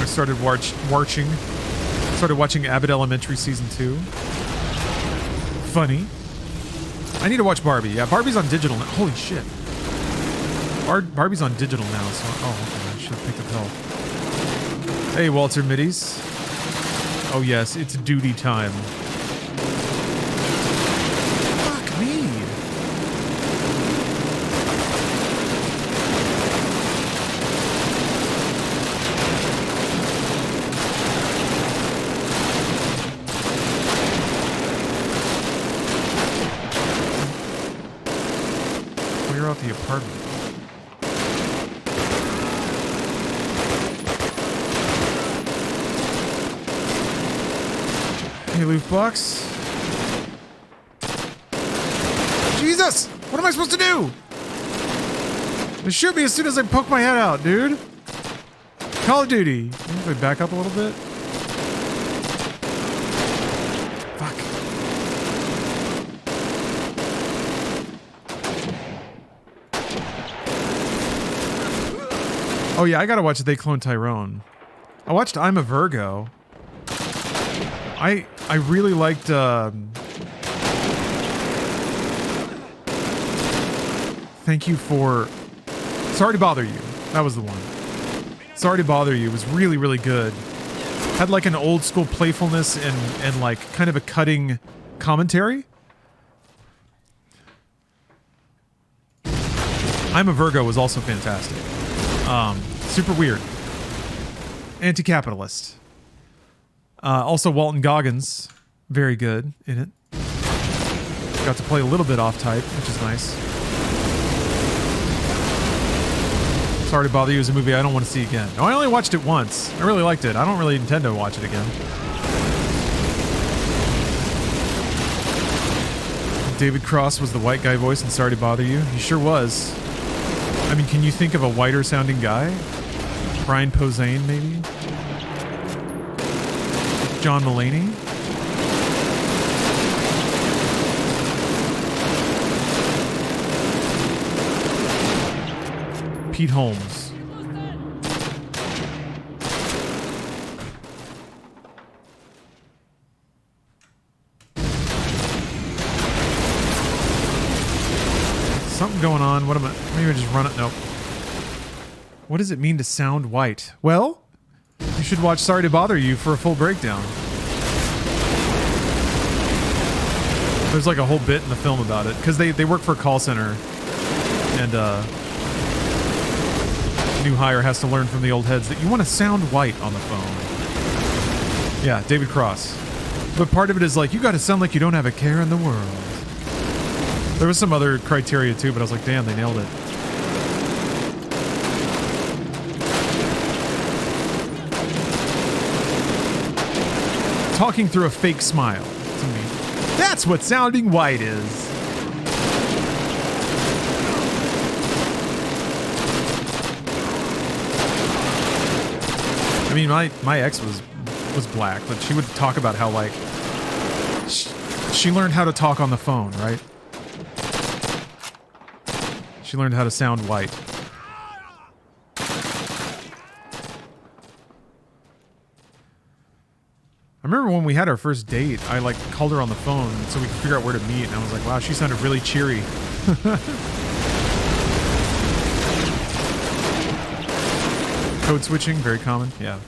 I started watching Abbott Elementary Season 2. Funny. I need to watch Barbie. Yeah, Barbie's on digital now. Holy shit. Barbie's on digital now, so... Oh, okay, I should have picked up help. Hey, Walter Middies. Oh yes, it's duty time. Fuck me. Clear out the apartment. Hey, loot box. Jesus! What am I supposed to do? They shoot me as soon as I poke my head out, dude. Call of Duty. Can we back up a little bit? Fuck. Oh yeah, I gotta watch They Clone Tyrone. I watched I'm a Virgo. I really liked Thank You for Sorry to Bother You. That was the one. Sorry to Bother You was really, really good. Had like an old school playfulness and like kind of a cutting commentary. I'm a Virgo was also fantastic. Super weird. Anti-capitalist. Also, Walton Goggins, very good in it. Got to play a little bit off type, which is nice. Sorry to Bother You is a movie I don't want to see again. No, I only watched it once. I really liked it. I don't really intend to watch it again. David Cross was the white guy voice in Sorry to Bother You. He sure was. I mean, can you think of a whiter sounding guy? Brian Posehn, maybe? John Mulaney? Pete Holmes. Something going on. What am I? Maybe I just run it. Nope. What does it mean to sound white? Well, you should watch Sorry to Bother You for a full breakdown. There's like a whole bit in the film about it because they work for a call center, and new hire has to learn from the old heads that you want to sound white on the phone. Yeah, David Cross. But part of it is like you got to sound like you don't have a care in the world. There was some other criteria too, but I was like, damn, they nailed it. Talking through a fake smile to me. That's what sounding white is. I mean, my ex was black, but she would talk about how like she learned how to talk on the phone, right? She learned how to sound white. I remember when we had our first date, I like called her on the phone so we could figure out where to meet, and I was like, wow, she sounded really cheery. Code switching, very common, yeah.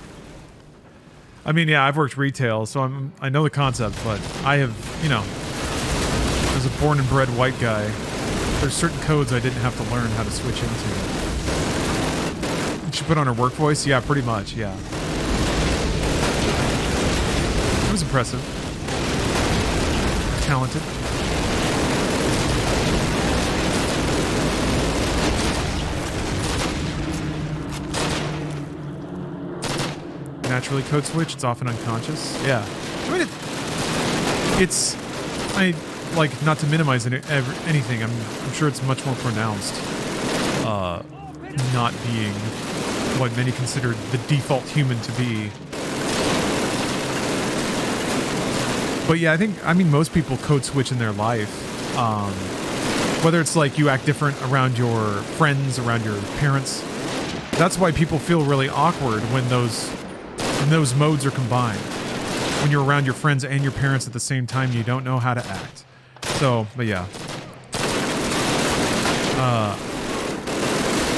I mean, yeah, I've worked retail, so I know the concept, but I have, you know, as a born and bred white guy, there's certain codes I didn't have to learn how to switch into. She put on her work voice? Yeah, pretty much, yeah. It was impressive. Talented. Naturally code switch, it's often unconscious. Yeah. I mean, I like, not to minimize anything, I'm sure it's much more pronounced. Not being what many consider the default human to be. But yeah, I mean, most people code switch in their life. Whether it's like you act different around your friends, around your parents. That's why people feel really awkward when those modes are combined. When you're around your friends and your parents at the same time, you don't know how to act. So, but yeah.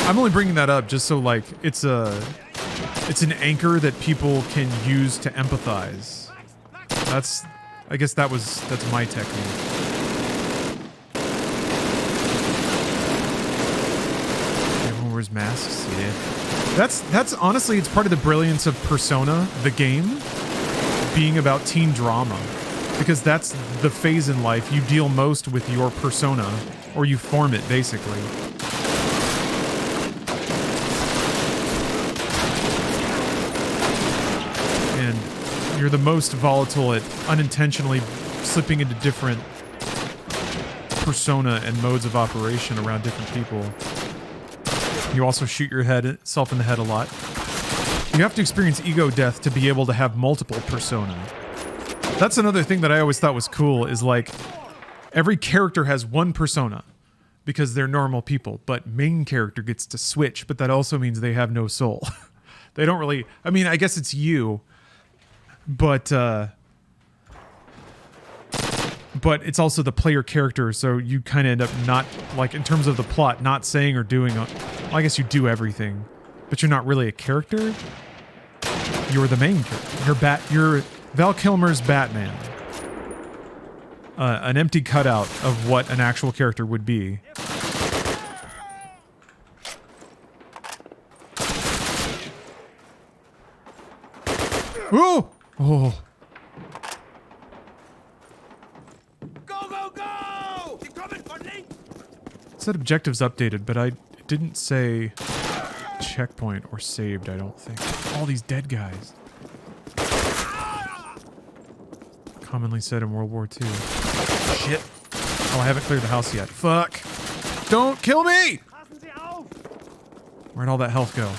I'm only bringing that up just so like it's an anchor that people can use to empathize. I guess that's my technique. Everyone wears masks, yeah. That's honestly, it's part of the brilliance of Persona, the game, being about teen drama. Because that's the phase in life you deal most with your persona, or you form it, basically. And you're the most volatile at unintentionally slipping into different persona and modes of operation around different people. You also shoot yourself in the head a lot. You have to experience ego death to be able to have multiple persona. That's another thing that I always thought was cool, is like every character has one persona because they're normal people, but main character gets to switch, but that also means they have no soul. They don't really, I mean, I guess it's you, but it's also the player character, so you kind of end up not, like in terms of the plot, not saying or doing, well, I guess you do everything, but you're not really a character. You're the main character. You're Val Kilmer's Batman. An empty cutout of what an actual character would be. Ooh! Oh. Go, go, go! You're coming for me? It said objectives updated, but it didn't say checkpoint or saved, I don't think. All these dead guys. Commonly said in World War II. Shit. Oh, I haven't cleared the house yet. Fuck. Don't kill me! Where'd all that health go?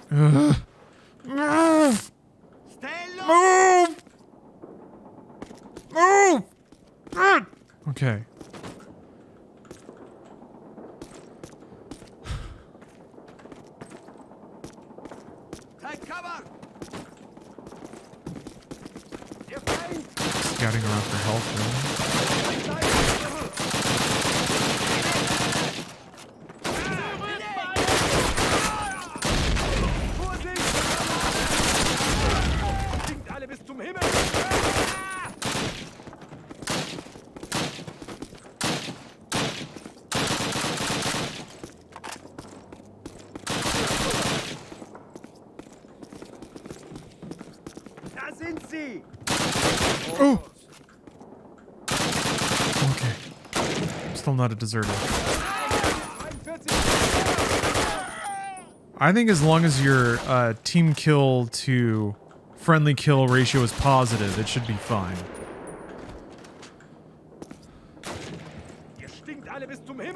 Move! Move! Move! Okay. scouting around for health, really. Oh! Okay. Still not a deserter. I think as long as your team kill to friendly kill ratio is positive, it should be fine.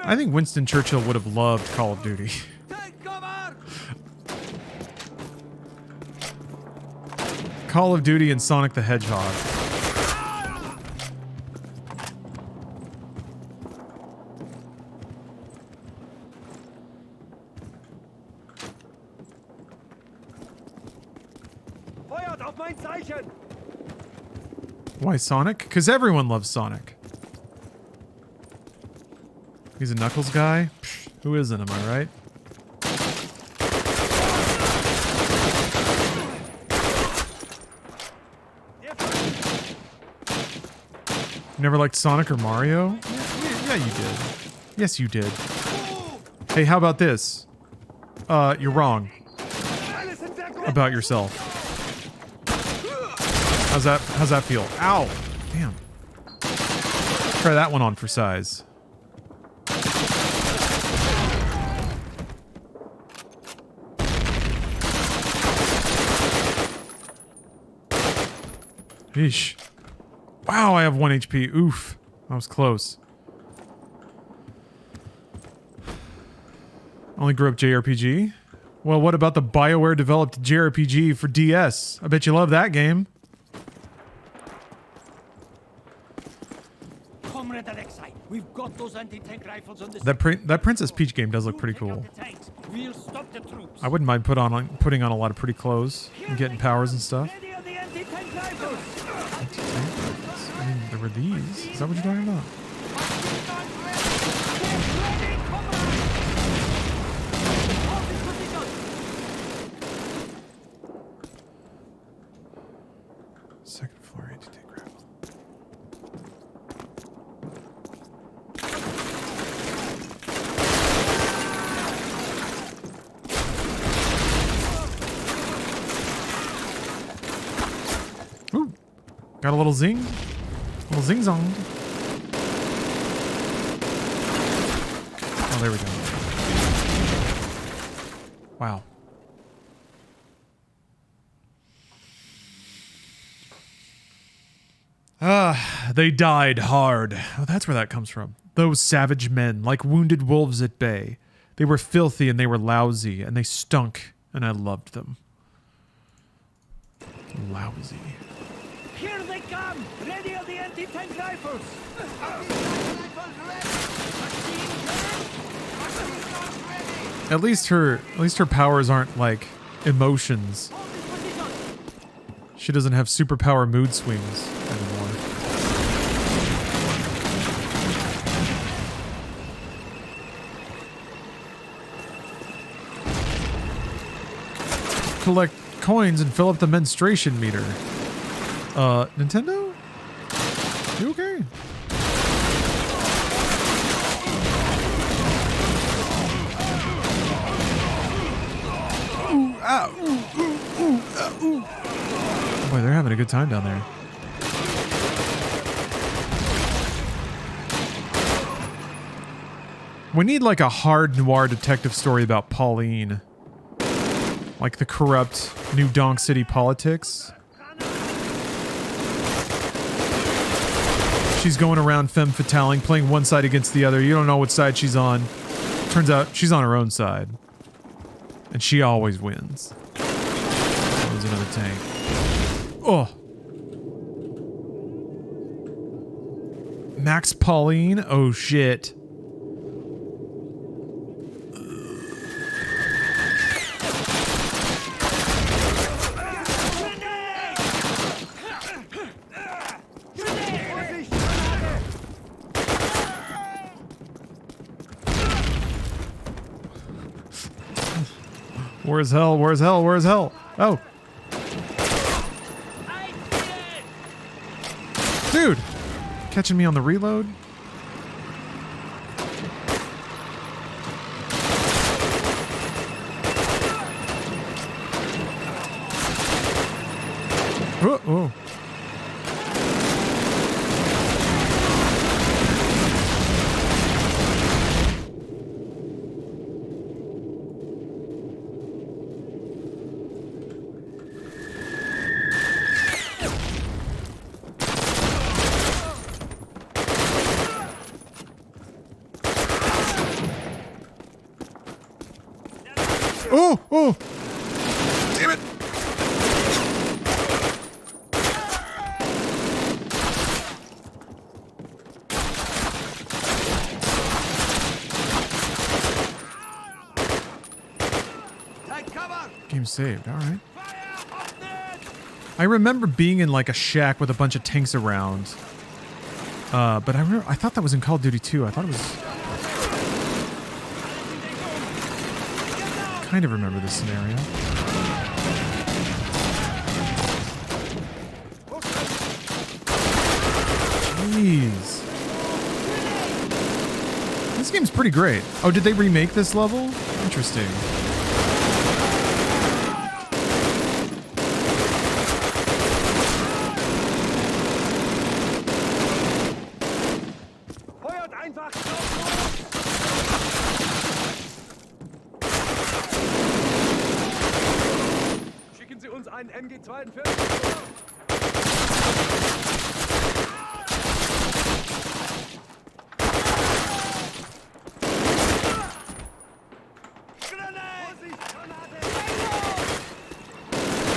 I think Winston Churchill would have loved Call of Duty. Call of Duty and Sonic the Hedgehog. Why Sonic? Because everyone loves Sonic. He's a Knuckles guy? Psh, who isn't, am I right? You never liked Sonic or Mario? Yeah, you did. Yes, you did. Hey, how about this? You're wrong. About yourself. How's that feel? Ow! Damn. Try that one on for size. Yeesh. Wow, I have 1 HP. Oof. That was close. Only grew up JRPG? Well, what about the BioWare developed JRPG for DS? I bet you love that game. Comrade Alexei, we've got those anti-tank rifles on the That Princess Peach game does look pretty cool. We'll stop the troops. I wouldn't mind putting on a lot of pretty clothes and getting powers and stuff. Ready on the anti-tank rifles. I mean, there were these. Is that what you're talking about? Second floor anti-tank rifle. Ooh. Got a little zing. A little zing-zong. Oh, there we go. Wow. They died hard. Oh, that's where that comes from. Those savage men, like wounded wolves at bay. They were filthy and they were lousy, and they stunk, and I loved them. Lousy. Here they come! Ready on the anti-tank rifles! At least her powers aren't like emotions. She doesn't have superpower mood swings anymore. Collect coins and fill up the menstruation meter. Nintendo? You okay? Ooh, ow, ooh, ooh, ooh, ooh. Boy, they're having a good time down there. We need like a hard noir detective story about Pauline. Like the corrupt New Donk City politics. She's going around femme fataling, playing one side against the other. You don't know what side she's on. Turns out she's on her own side. And she always wins. Oh, there's another tank. Oh. Max Pauline? Oh shit. Where's hell? Where's hell? Where's hell? Oh. Dude. Catching me on the reload. Oh, oh. Oh, oh. Damn it. Game saved. All right. I remember being in like a shack with a bunch of tanks around. But I thought that was in Call of Duty 2. I thought it was... kind of remember this scenario. Jeez. This game's pretty great. Oh, did they remake this level? Interesting.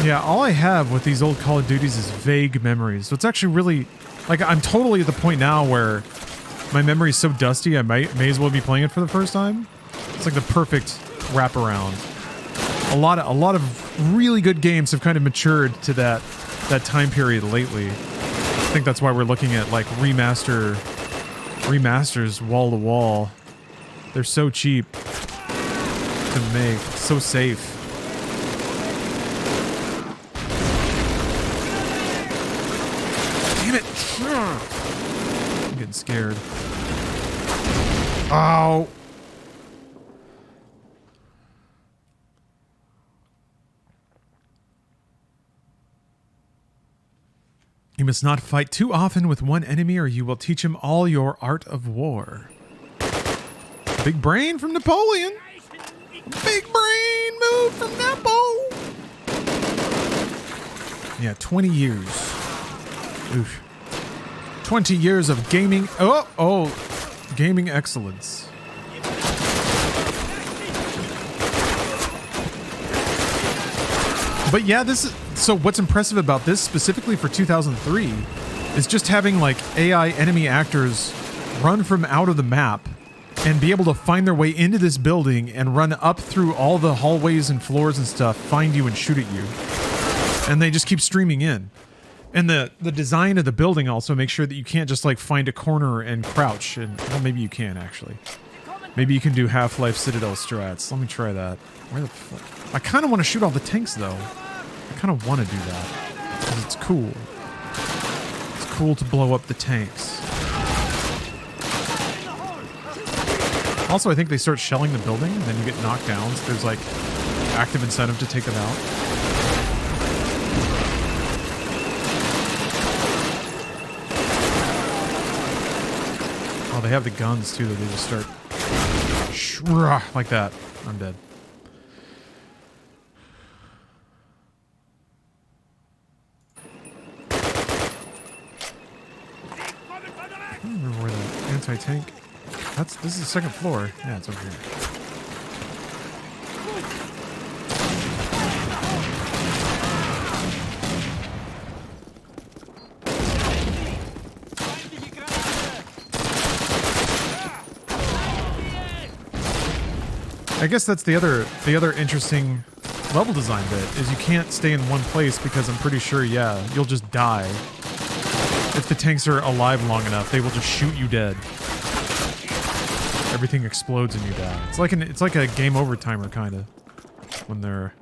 Yeah, all I have with these old Call of Duties is vague memories. So it's actually really... like, I'm totally at the point now where my memory is so dusty I may as well be playing it for the first time. It's like the perfect wraparound. A lot of really good games have kind of matured to that time period lately. I think that's why we're looking at, like, remasters wall to wall. They're so cheap to make, so safe. I'm getting scared. Ow! You must not fight too often with one enemy or you will teach him all your art of war. Big brain from Napoleon! Big brain move from Napo! Yeah, 20 years. Oof. 20 years of gaming. Oh, gaming excellence. But yeah, this is so. What's impressive about this specifically for 2003 is just having like AI enemy actors run from out of the map and be able to find their way into this building and run up through all the hallways and floors and stuff, find you and shoot at you, and they just keep streaming in. And the design of the building also makes sure that you can't just like find a corner and crouch. And well, maybe you can actually. Maybe you can do Half-Life Citadel strats. Let me try that. Where the fuck? I kind of want to shoot all the tanks though. I kind of want to do that because it's cool. It's cool to blow up the tanks. Also, I think they start shelling the building and then you get knocked down. So there's like active incentive to take them out. They have the guns too that they just start like that. I'm dead. I don't remember where the anti-tank. This is the second floor. Yeah, it's over here. I guess that's the other interesting level design bit, is you can't stay in one place because I'm pretty sure, yeah, you'll just die. If the tanks are alive long enough, they will just shoot you dead. Everything explodes and you die. It's like a game over timer, kind of. when they're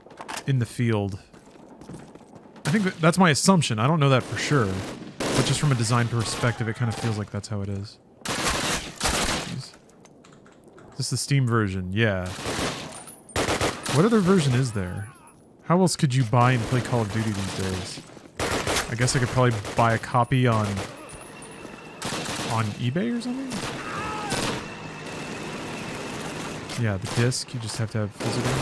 in the field. I think that's my assumption. I don't know that for sure. But just from a design perspective, it kind of feels like that's how it is. Jeez. Is this the Steam version? Yeah. What other version is there? How else could you buy and play Call of Duty these days? I guess I could probably buy a copy on eBay or something? Yeah, the disc, you just have to have physical.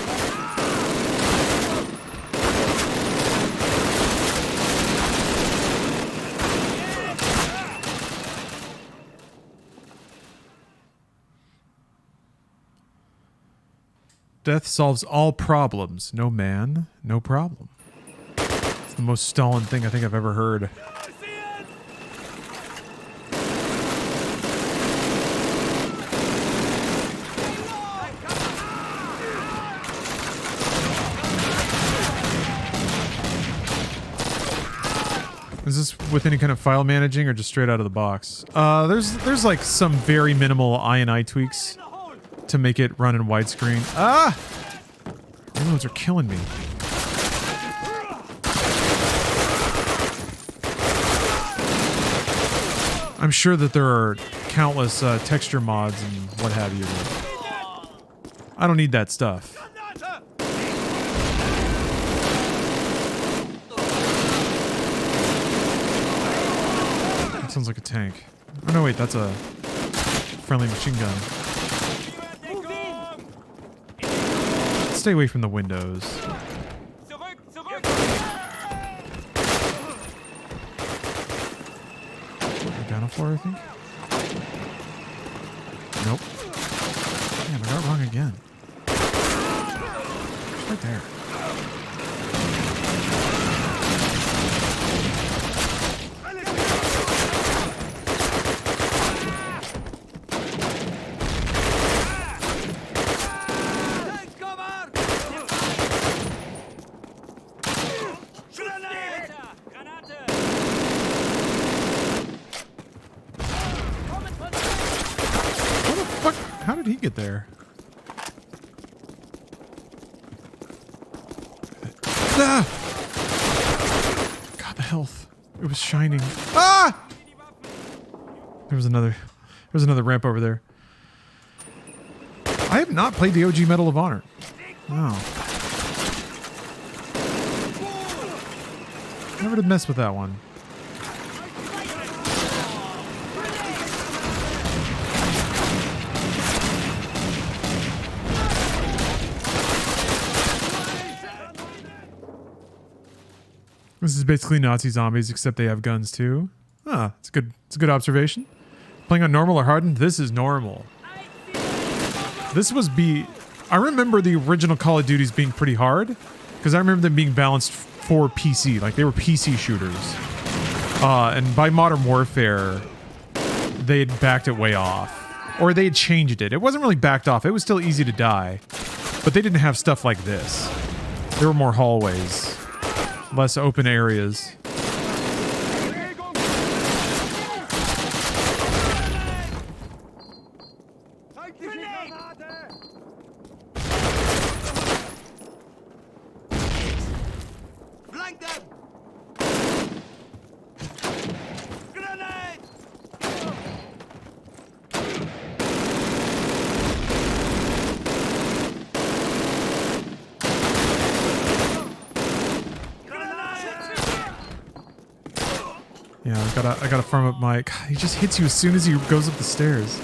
Death solves all problems. No man, no problem. It's the most Stalin thing I think I've ever heard. Is this with any kind of file managing or just straight out of the box? There's like some very minimal I&I tweaks to make it run in widescreen. Ah! Reloads are killing me. I'm sure that there are countless texture mods and what have you. I don't need that stuff. That sounds like a tank. Oh no, wait, that's a friendly machine gun. Stay away from the windows. Down a floor, I think? Nope. Damn, I got it wrong again. It's right there. How did he get there? Ah! God, the health. It was shining. Ah! There's another ramp over there. I have not played the OG Medal of Honor. No. Never did mess with that one. This is basically Nazi zombies, except they have guns too. Ah, it's a good observation. Playing on normal or hardened? This is normal. I remember the original Call of Duties being pretty hard, because I remember them being balanced for PC, like they were PC shooters. And by Modern Warfare, they had backed it way off. Or they had changed it. It wasn't really backed off, it was still easy to die. But they didn't have stuff like this. There were more hallways. Less open areas. Yeah, I gotta farm up my... God, he just hits you as soon as he goes up the stairs.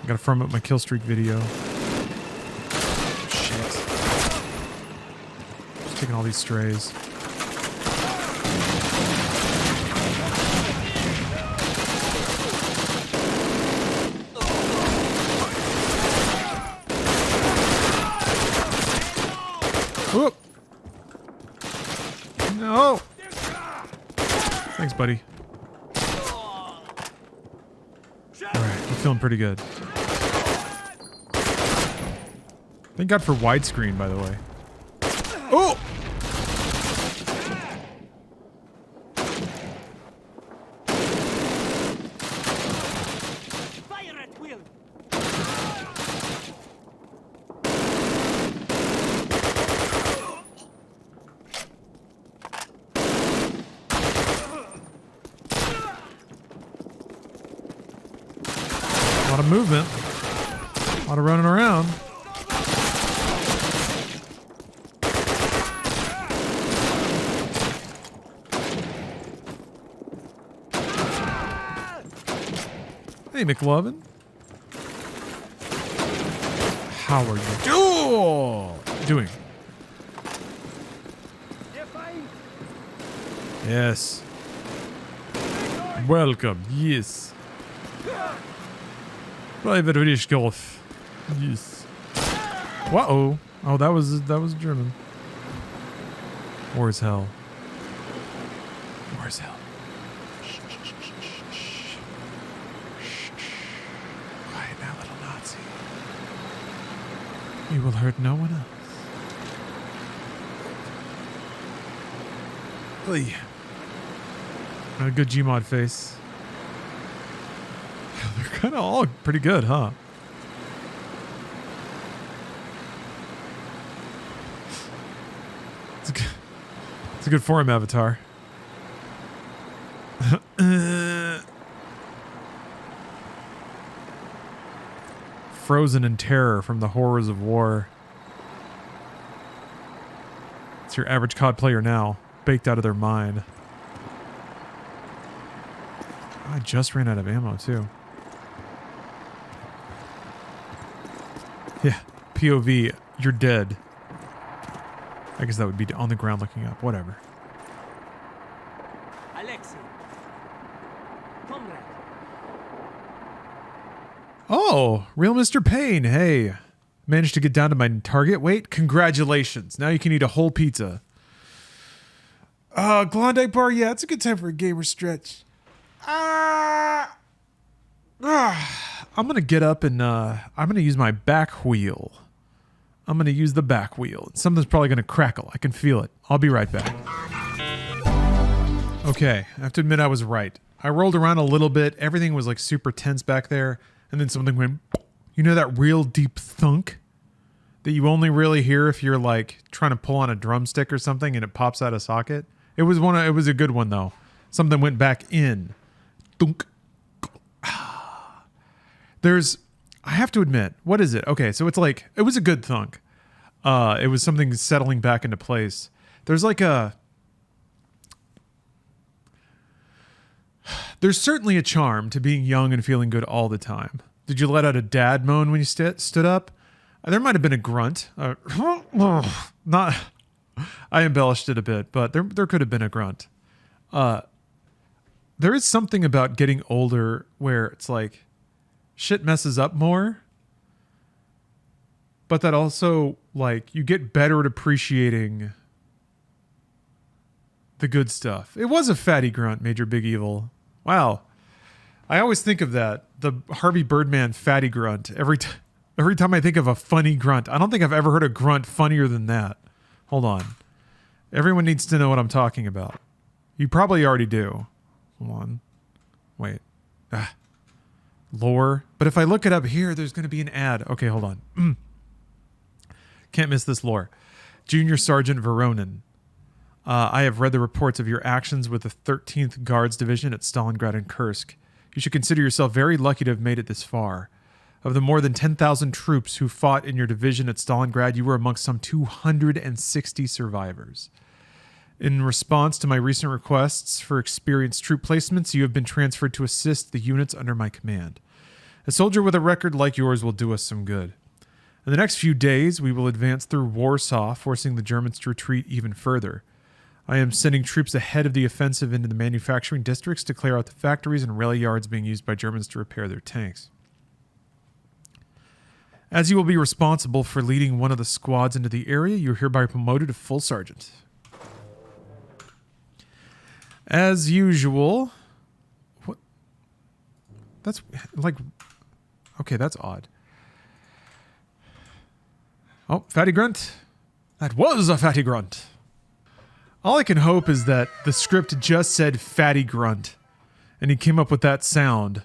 I gotta farm up my kill streak video. Shit. Just taking all these strays. Whoop! No! Thanks, buddy. Alright, we're feeling pretty good. Thank God for widescreen, by the way. Oh! lot of movement. A lot of running around. Hey, McLovin. How are you doing? Yes. Welcome. Yes. Private Rischkopf. Yes. Uh-oh. Oh, that was German. Where's hell? Where's hell? Shh, shh, shh, shh, shh, shh. Shh, shh. Quiet now, little Nazi. You will hurt no one else. Hey. A good Gmod face. They're kind of all pretty good, huh? It's a good forum avatar. Frozen in terror from the horrors of war. It's your average COD player now, baked out of their mind. I just ran out of ammo, too. Yeah, POV, you're dead. I guess that would be on the ground looking up. Whatever. Alexei. Comrade. Oh, real Mr. Payne. Hey. Managed to get down to my target weight? Congratulations. Now you can eat a whole pizza. Klondike bar? Yeah, it's a good time for a gamer stretch. I'm going to get up and I'm going to use my back wheel. I'm going to use the back wheel. Something's probably going to crackle. I can feel it. I'll be right back. Okay, I have to admit I was right. I rolled around a little bit. Everything was like super tense back there. And then something went, you know, that real deep thunk that you only really hear if you're like trying to pull on a drumstick or something and it pops out of socket. It was a good one though. Something went back in. Thunk. I have to admit, what is it? Okay, so it's like, it was a good thunk. It was something settling back into place. There's certainly a charm to being young and feeling good all the time. Did you let out a dad moan when you stood up? There might have been a grunt. I embellished it a bit, but there could have been a grunt. There is something about getting older where it's like, shit messes up more, but that also, like, you get better at appreciating the good stuff. It was a fatty grunt, Major Big Evil. Wow. I always think of that, the Harvey Birdman fatty grunt. Every time I think of a funny grunt. I don't think I've ever heard a grunt funnier than that. Hold on. Everyone needs to know what I'm talking about. You probably already do. Hold on. Wait. Lore. But if I look it up here, there's going to be an ad. Okay, hold on. Can't miss this lore. Junior Sergeant Veronin. I have read the reports of your actions with the 13th Guards Division at Stalingrad and Kursk. You should consider yourself very lucky to have made it this far. Of the more than 10,000 troops who fought in your division at Stalingrad, you were amongst some 260 survivors. In response to my recent requests for experienced troop placements, you have been transferred to assist the units under my command. A soldier with a record like yours will do us some good. In the next few days, we will advance through Warsaw, forcing the Germans to retreat even further. I am sending troops ahead of the offensive into the manufacturing districts to clear out the factories and rail yards being used by Germans to repair their tanks. As you will be responsible for leading one of the squads into the area, you are hereby promoted to full sergeant. As usual... What? That's like... Okay, that's odd. Oh, fatty grunt. That was a fatty grunt. All I can hope is that the script just said fatty grunt, and he came up with that sound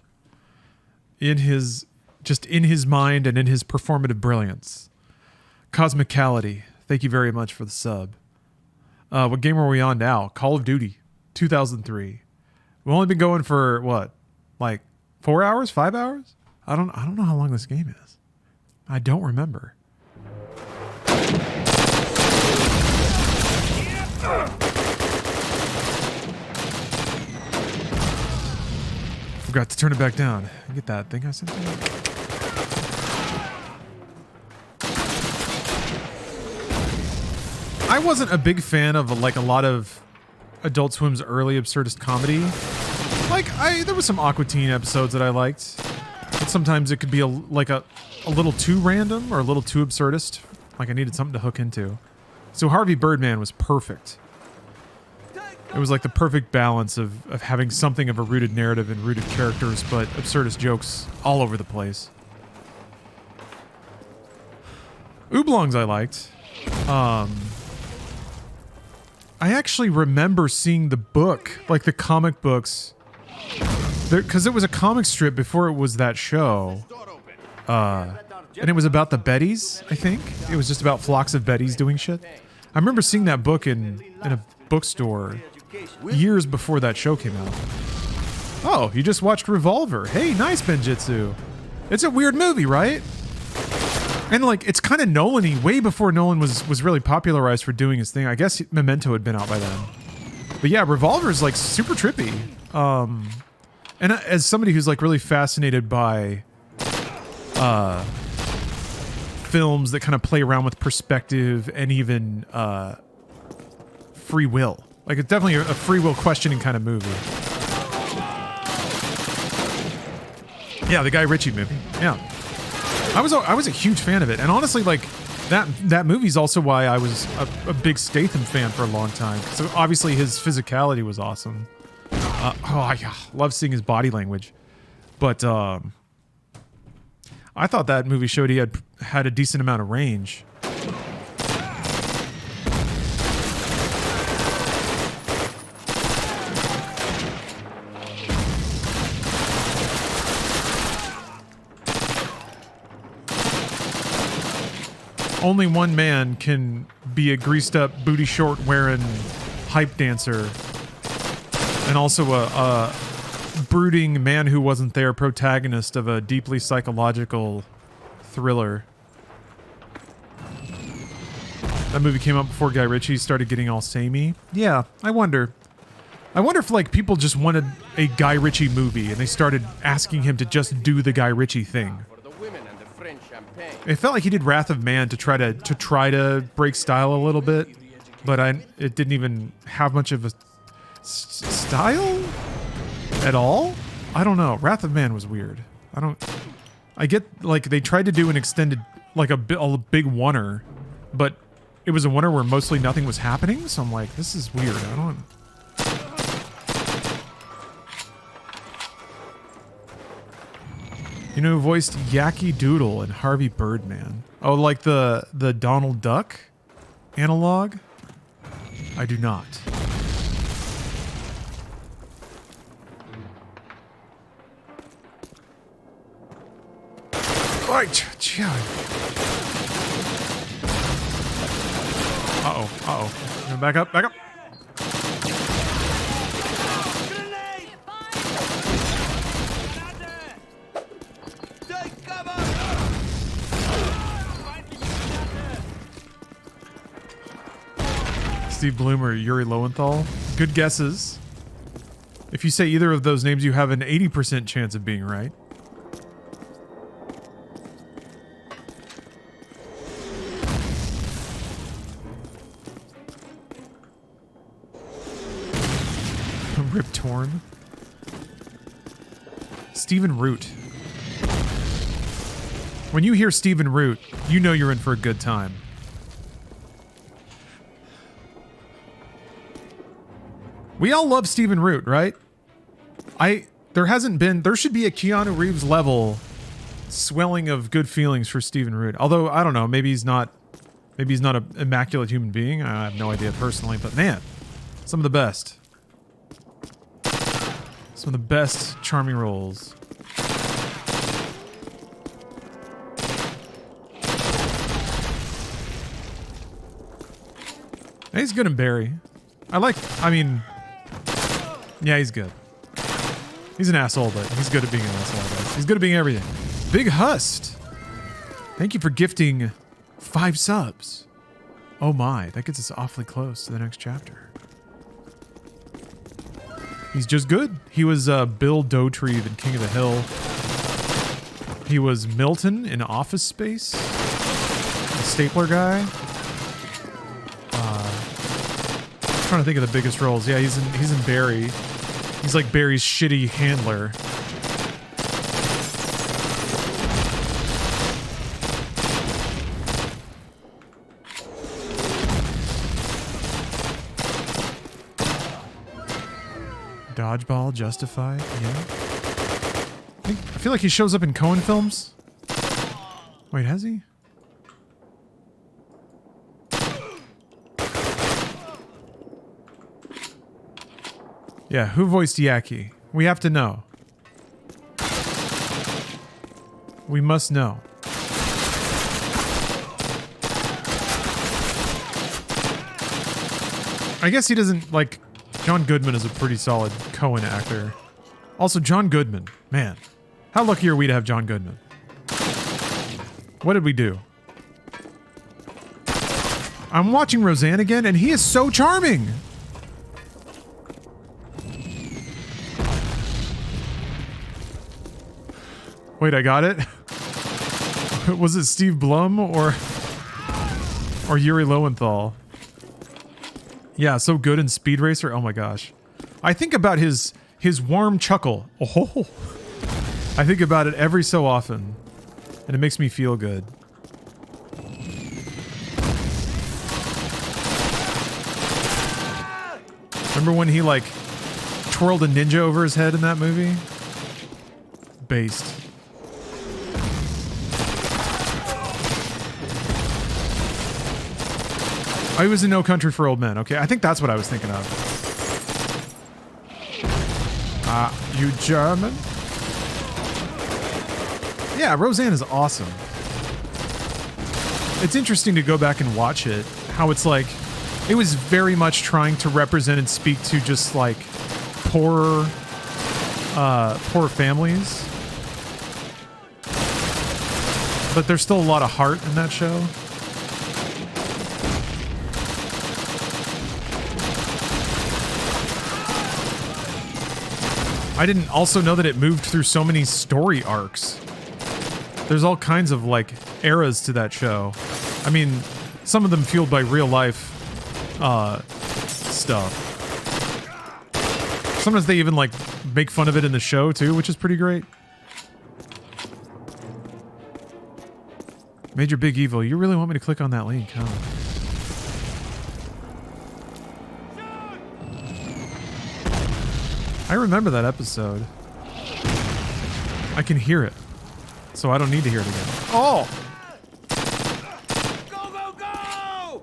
in his mind and in his performative brilliance. Cosmicality, thank you very much for the sub. What game are we on now? Call of Duty, 2003. We've only been going for, what, like 4 hours, 5 hours? I don't know how long this game is. I don't remember. Forgot to turn it back down. Get that thing I sent you. I wasn't a big fan of like a lot of Adult Swim's early absurdist comedy. Like there was some Aqua Teen episodes that I liked. But sometimes it could be a little too random or a little too absurdist. Like I needed something to hook into. So Harvey Birdman was perfect. It was like the perfect balance of having something of a rooted narrative and rooted characters, but absurdist jokes all over the place. Oolongs I liked. I actually remember seeing the book, like the comic books, because it was a comic strip before it was that show. And it was about the Bettys, I think. It was just about flocks of Bettys doing shit. I remember seeing that book in a bookstore years before that show came out. Oh, you just watched Revolver. Hey, nice, Benjitsu. It's a weird movie, right? And like, it's kind of Nolan-y, way before Nolan was really popularized for doing his thing. I guess Memento had been out by then. But yeah, Revolver is like super trippy. And as somebody who's like really fascinated by films that kind of play around with perspective and even free will. Like, it's definitely a free will questioning kind of movie. Yeah, the Guy Ritchie movie. Yeah. I was a huge fan of it. And honestly, like, that movie's also why I was a big Statham fan for a long time. So obviously his physicality was awesome. I love seeing his body language. But I thought that movie showed he had a decent amount of range. Only one man can be a greased up, booty short wearing hype dancer, and also a brooding man who wasn't there protagonist of a deeply psychological thriller. That movie came out before Guy Ritchie started getting all samey. Yeah, I wonder if like people just wanted a Guy Ritchie movie and they started asking him to just do the Guy Ritchie thing. It felt like he did Wrath of Man to try to break style a little bit, but it didn't even have much of a style at all. I don't know. Wrath of Man was weird. I get like they tried to do an extended like a big oneer, but it was a oneer where mostly nothing was happening. So I'm like, this is weird. I don't. You know who voiced Yankee Doodle and Harvey Birdman? Oh, like the Donald Duck analog? I do not. Uh-oh. Back up. Steve Bloom or Yuri Lowenthal. Good guesses. If you say either of those names, you have an 80% chance of being right. Rip Torn. Stephen Root. When you hear Stephen Root, you know you're in for a good time. We all love Stephen Root, right? There should be a Keanu Reeves level swelling of good feelings for Stephen Root. Although, I don't know, maybe he's not an immaculate human being. I have no idea personally, but man, some of the best. Some of the best charming roles. He's good in Barry. Yeah, he's good. He's an asshole, but he's good at being an asshole, I guess. He's good at being everything. Big Hust. Thank you for gifting 5 subs. Oh my, that gets us awfully close to the next chapter. He's just good. He was Bill Dotrieve in King of the Hill. He was Milton in Office Space. The stapler guy. I'm trying to think of the biggest roles. Yeah, he's in Barry. He's like Barry's shitty handler. Dodgeball, Justified, yeah. I feel like he shows up in Coen films. Wait, has he? Yeah, who voiced Yaki? We have to know. We must know. I guess he doesn't, like... John Goodman is a pretty solid Coen actor. Also, John Goodman. Man, how lucky are we to have John Goodman? What did we do? I'm watching Roseanne again, and he is so charming! Wait, I got it? Was it Steve Blum or Yuri Lowenthal? Yeah, so good in Speed Racer. Oh my gosh. I think about his warm chuckle. Oh, I think about it every so often, and it makes me feel good. Remember when he like twirled a ninja over his head in that movie? Based. Oh, he was in No Country for Old Men. Okay, I think that's what I was thinking of. You German? Yeah, Roseanne is awesome. It's interesting to go back and watch it. How it's like, it was very much trying to represent and speak to just like poor families. But there's still a lot of heart in that show. I didn't also know that it moved through so many story arcs. There's all kinds of like eras to that show. I mean, some of them fueled by real life stuff. Sometimes they even like make fun of it in the show too, which is pretty great. Major Big Evil, you really want me to click on that link, huh? I remember that episode. I can hear it, so I don't need to hear it again. Oh! Go, go, go!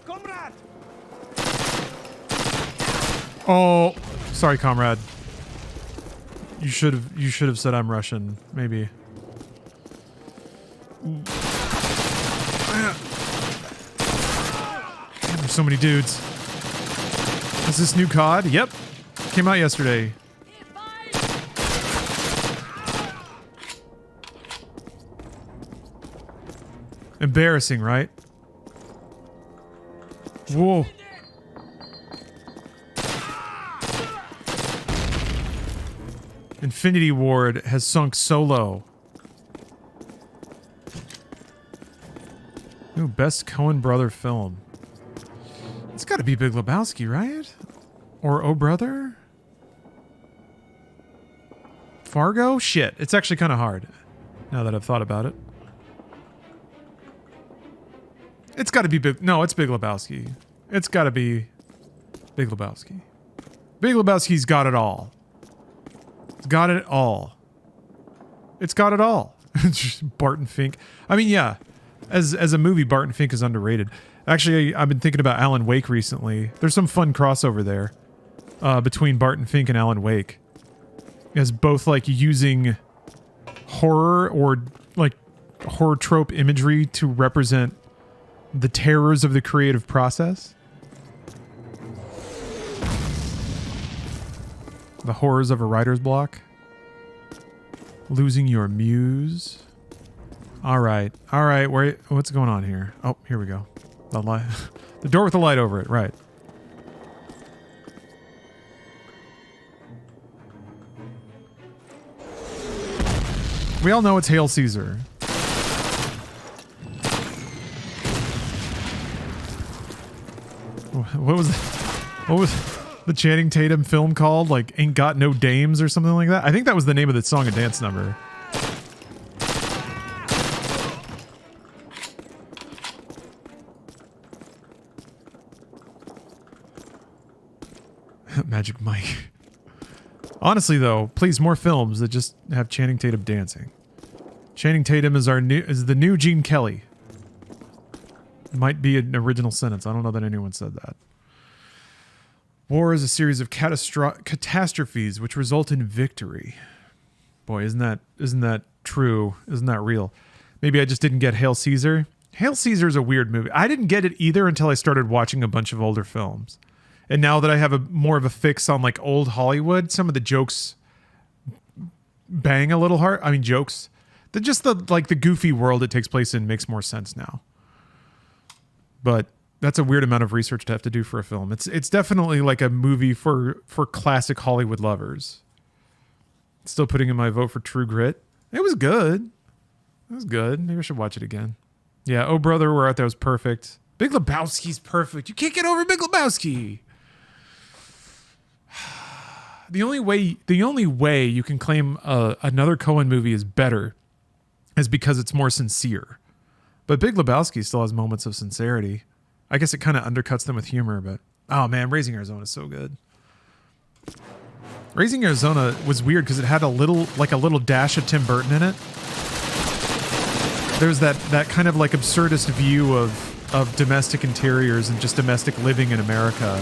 Comrade! Oh, sorry, comrade. You should have said I'm Russian, maybe. Damn, there's so many dudes. Is this new COD? Yep. Came out yesterday. Embarrassing, right? Whoa. Infinity Ward has sunk so low. Ooh, best Coen brother film. It's got to be Big Lebowski, right? Or Oh Brother? Fargo? Shit, it's actually kind of hard, now that I've thought about it. It's got to be Big... No, it's Big Lebowski. It's got to be Big Lebowski. Big Lebowski's got it all. It's got it all. It's got it all. Barton Fink. I mean, yeah. As a movie, Barton Fink is underrated. Actually, I've been thinking about Alan Wake recently. There's some fun crossover there between Barton Fink and Alan Wake, as both like using horror or like horror trope imagery to represent the terrors of the creative process. The horrors of a writer's block. Losing your muse. All right. What's going on here? Oh, here we go. The light, the door with the light over it. Right. We all know it's Hail Caesar. What was the Channing Tatum film called? Like Ain't Got No Dames or something like that? I think that was the name of the song and dance number. Magic Mike. Honestly though, please more films that just have Channing Tatum dancing. Channing Tatum is the new Gene Kelly. It might be an original sentence. I don't know that anyone said that. War is a series of catastrophes which result in victory. Boy, isn't that true? Isn't that real? Maybe I just didn't get Hail Caesar. Hail Caesar is a weird movie. I didn't get it either until I started watching a bunch of older films. And now that I have more of a fix on like old Hollywood, some of the jokes bang a little hard. I mean, jokes. The goofy world it takes place in makes more sense now. But that's a weird amount of research to have to do for a film. It's definitely like a movie for classic Hollywood lovers. Still putting in my vote for True Grit. It was good. Maybe I should watch it again. Yeah, Oh Brother, Where Art Thou was perfect. Big Lebowski's perfect. You can't get over Big Lebowski. The only way you can claim another Coen movie is better is because it's more sincere. But Big Lebowski still has moments of sincerity. I guess it kind of undercuts them with humor, but oh man, Raising Arizona is so good. Raising Arizona was weird because it had a little dash of Tim Burton in it. There's that kind of like absurdist view of domestic interiors and just domestic living in America.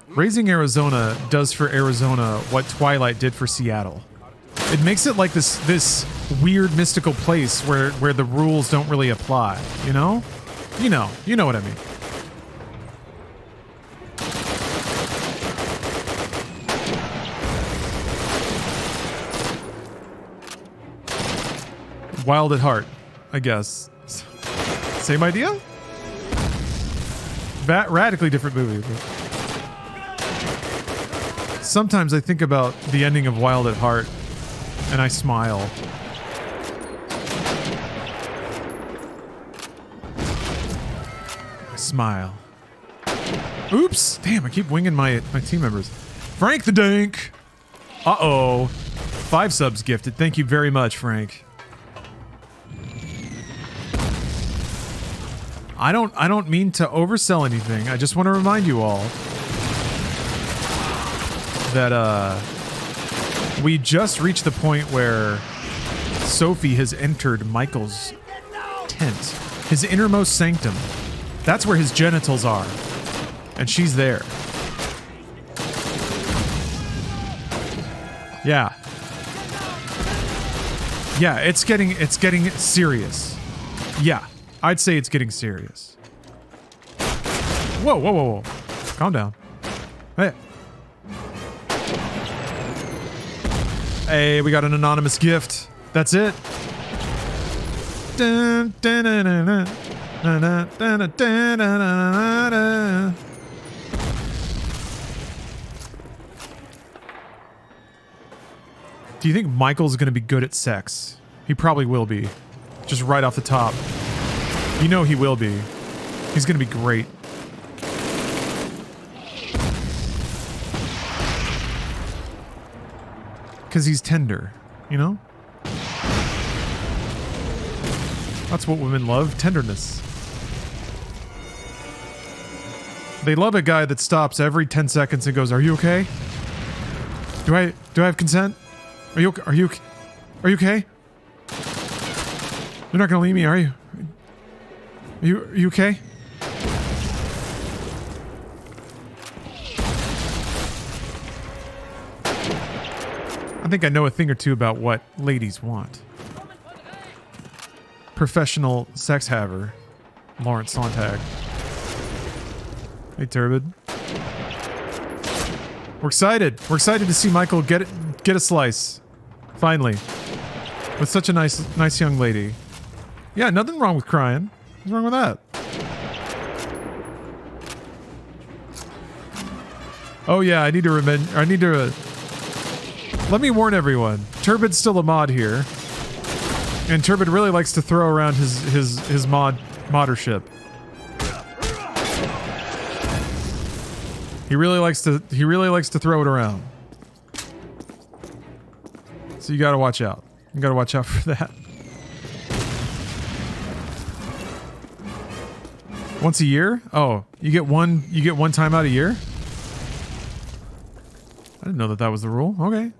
Raising Arizona does for Arizona what Twilight did for Seattle. It makes it like this weird mystical place where the rules don't really apply, you know? You know what I mean. Wild at Heart, I guess. Same idea? Radically different movie. But sometimes I think about the ending of Wild at Heart and I smile. I smile. Oops! Damn, I keep winging my team members. Frank the Dank! Uh-oh. 5 subs gifted. Thank you very much, Frank. I don't mean to oversell anything. I just want to remind you all that we just reached the point where Sophie has entered Michael's tent, his innermost sanctum. That's where his genitals are, and she's there. Yeah, it's getting serious. Yeah. I'd say it's getting serious. Whoa. Calm down. Hey, we got an anonymous gift. That's it. Do you think Michael's going to be good at sex? He probably will be. Just right off the top. You know he will be. He's gonna be great. Because he's tender, you know? That's what women love, tenderness. They love a guy that stops every 10 seconds and goes, "Are you okay? Do I have consent? Are you okay? You're not gonna leave me, are you? Are you okay?" think I know a thing or two about what ladies want. Professional sex haver, Lawrence Sonntag. Hey, Turbid. We're excited. We're excited to see Michael get a slice. Finally. With such a nice young lady. Yeah, nothing wrong with crying. What's wrong with that? Oh yeah, I need to let me warn everyone. Turbid's still a mod here. And Turbid really likes to throw around his moddership. He really likes to throw it around. So you gotta watch out. You gotta watch out for that. Once a year? Oh, you get one time out a year? I didn't know that was the rule. Okay.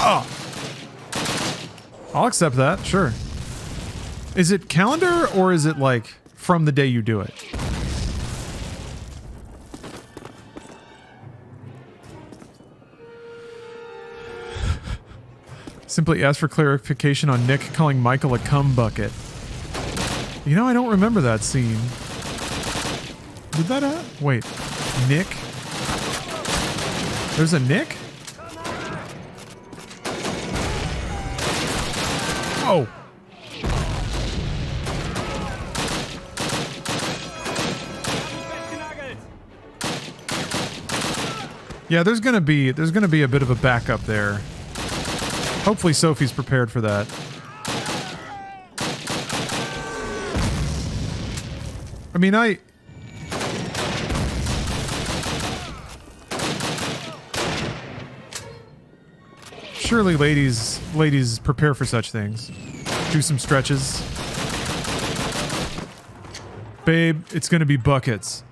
Whoa! I'll accept that, sure. Is it calendar or is it like from the day you do it? Simply ask for clarification on Nick calling Michael a cum bucket. You know, I don't remember that scene. Did that wait, Nick? There's a Nick? Oh. Yeah, there's gonna be a bit of a backup there. Hopefully Sophie's prepared for that. I mean, surely ladies prepare for such things. Do some stretches. Babe, it's gonna be buckets.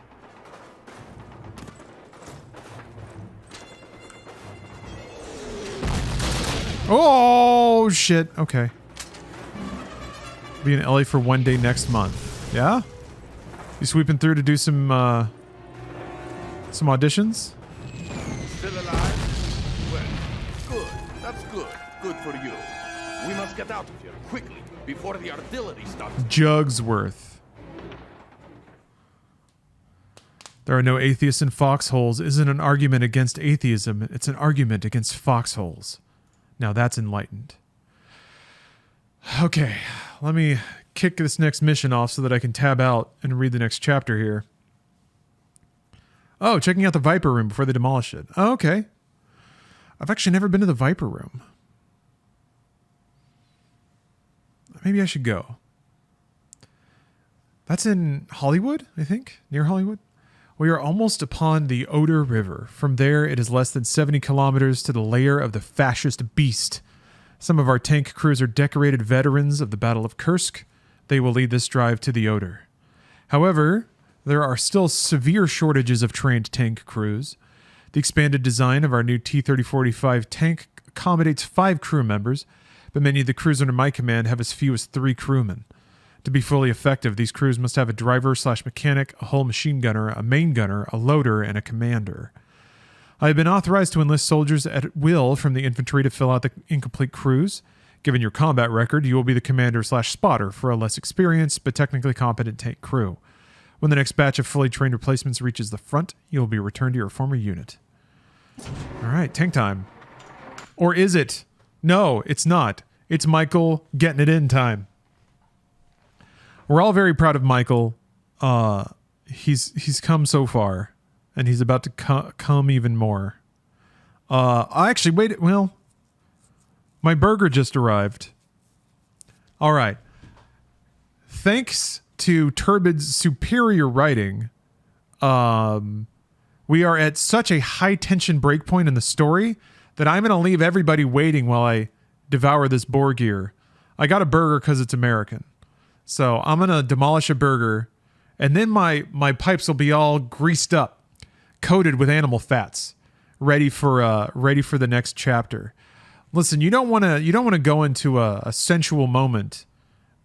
Oh shit. Okay. Be in LA for one day next month. Yeah? You sweeping through to do some auditions? Still alive? Well, good. That's good. Good for you. We must get out of here quickly before the artillery starts. Jugsworth. There are no atheists in foxholes isn't an argument against atheism. It's an argument against foxholes. Now that's enlightened. Okay, let me kick this next mission off so that I can tab out and read the next chapter here. Oh, checking out the Viper Room before they demolish it. Oh, okay. I've actually never been to the Viper Room. Maybe I should go. That's in Hollywood, I think, near Hollywood. We are almost upon the Oder River. From there, it is less than 70 kilometers to the lair of the fascist beast. Some of our tank crews are decorated veterans of the Battle of Kursk. They will lead this drive to the Oder. However, there are still severe shortages of trained tank crews. The expanded design of our new T-3045 tank accommodates 5 crew members, but many of the crews under my command have as few as 3 crewmen. To be fully effective, these crews must have a driver/mechanic, a hull machine gunner, a main gunner, a loader, and a commander. I have been authorized to enlist soldiers at will from the infantry to fill out the incomplete crews. Given your combat record, you will be the commander/spotter for a less experienced but technically competent tank crew. When the next batch of fully trained replacements reaches the front, you will be returned to your former unit. All right, tank time. Or is it? No, it's not. It's Michael getting it in time. We're all very proud of Michael. He's come so far, and he's about to come even more. I actually waited. Well, my burger just arrived. All right. Thanks to Turbid's superior writing, we are at such a high tension breakpoint in the story that I'm going to leave everybody waiting while I devour this boar gear. I got a burger because it's American. So I'm going to demolish a burger, and then my pipes will be all greased up, coated with animal fats, ready for the next chapter. Listen, you don't want to go into a sensual moment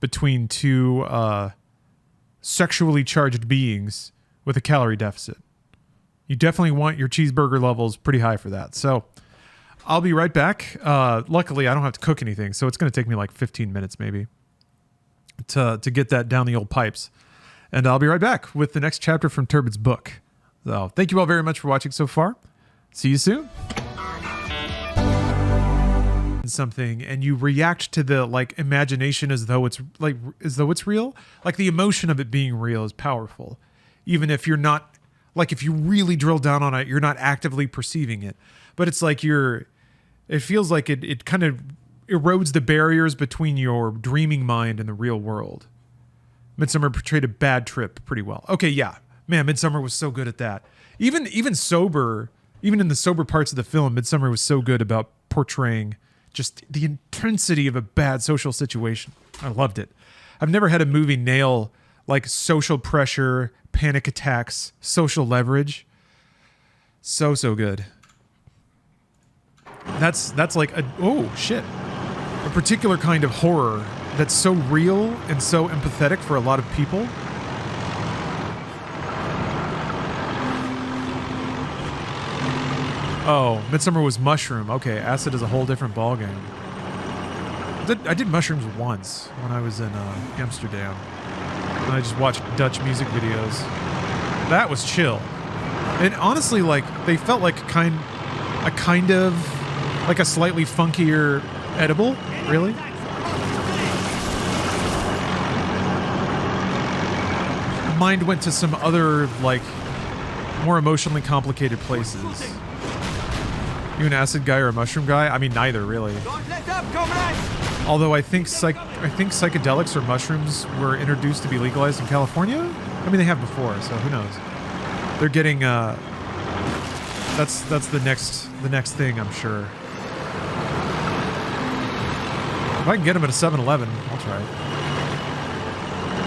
between two sexually charged beings with a calorie deficit. You definitely want your cheeseburger levels pretty high for that. So I'll be right back. Luckily, I don't have to cook anything, so it's going to take me like 15 minutes maybe to get that down the old pipes. And I'll be right back with the next chapter from Turbid's book. So thank you all very much for watching so far. See you soon. Something and you react to the like imagination as though it's real. Like the emotion of it being real is powerful. Even if you're not, like if you really drill down on it, you're not actively perceiving it. But it's like it feels like it kind of erodes the barriers between your dreaming mind and the real world. Midsummer portrayed a bad trip pretty well. Okay, yeah. Man, Midsummer was so good at that. Even sober, even in the sober parts of the film, Midsummer was so good about portraying just the intensity of a bad social situation. I loved it. I've never had a movie nail like social pressure, panic attacks, social leverage. So good. That's like a particular kind of horror that's so real and so empathetic for a lot of people. Oh, Midsummer was mushroom. Okay, acid is a whole different ballgame. I did mushrooms once when I was in Amsterdam. And I just watched Dutch music videos. That was chill. And honestly, like they felt like a kind of like a slightly funkier edible. Really? Mind went to some other like more emotionally complicated places. You an acid guy or a mushroom guy? I mean, neither really. Although I think psychedelics or mushrooms were introduced to be legalized in California. I mean, they have before, so who knows? They're getting that's the next thing, I'm sure. If I can get them at a 7-Eleven, I'll try it.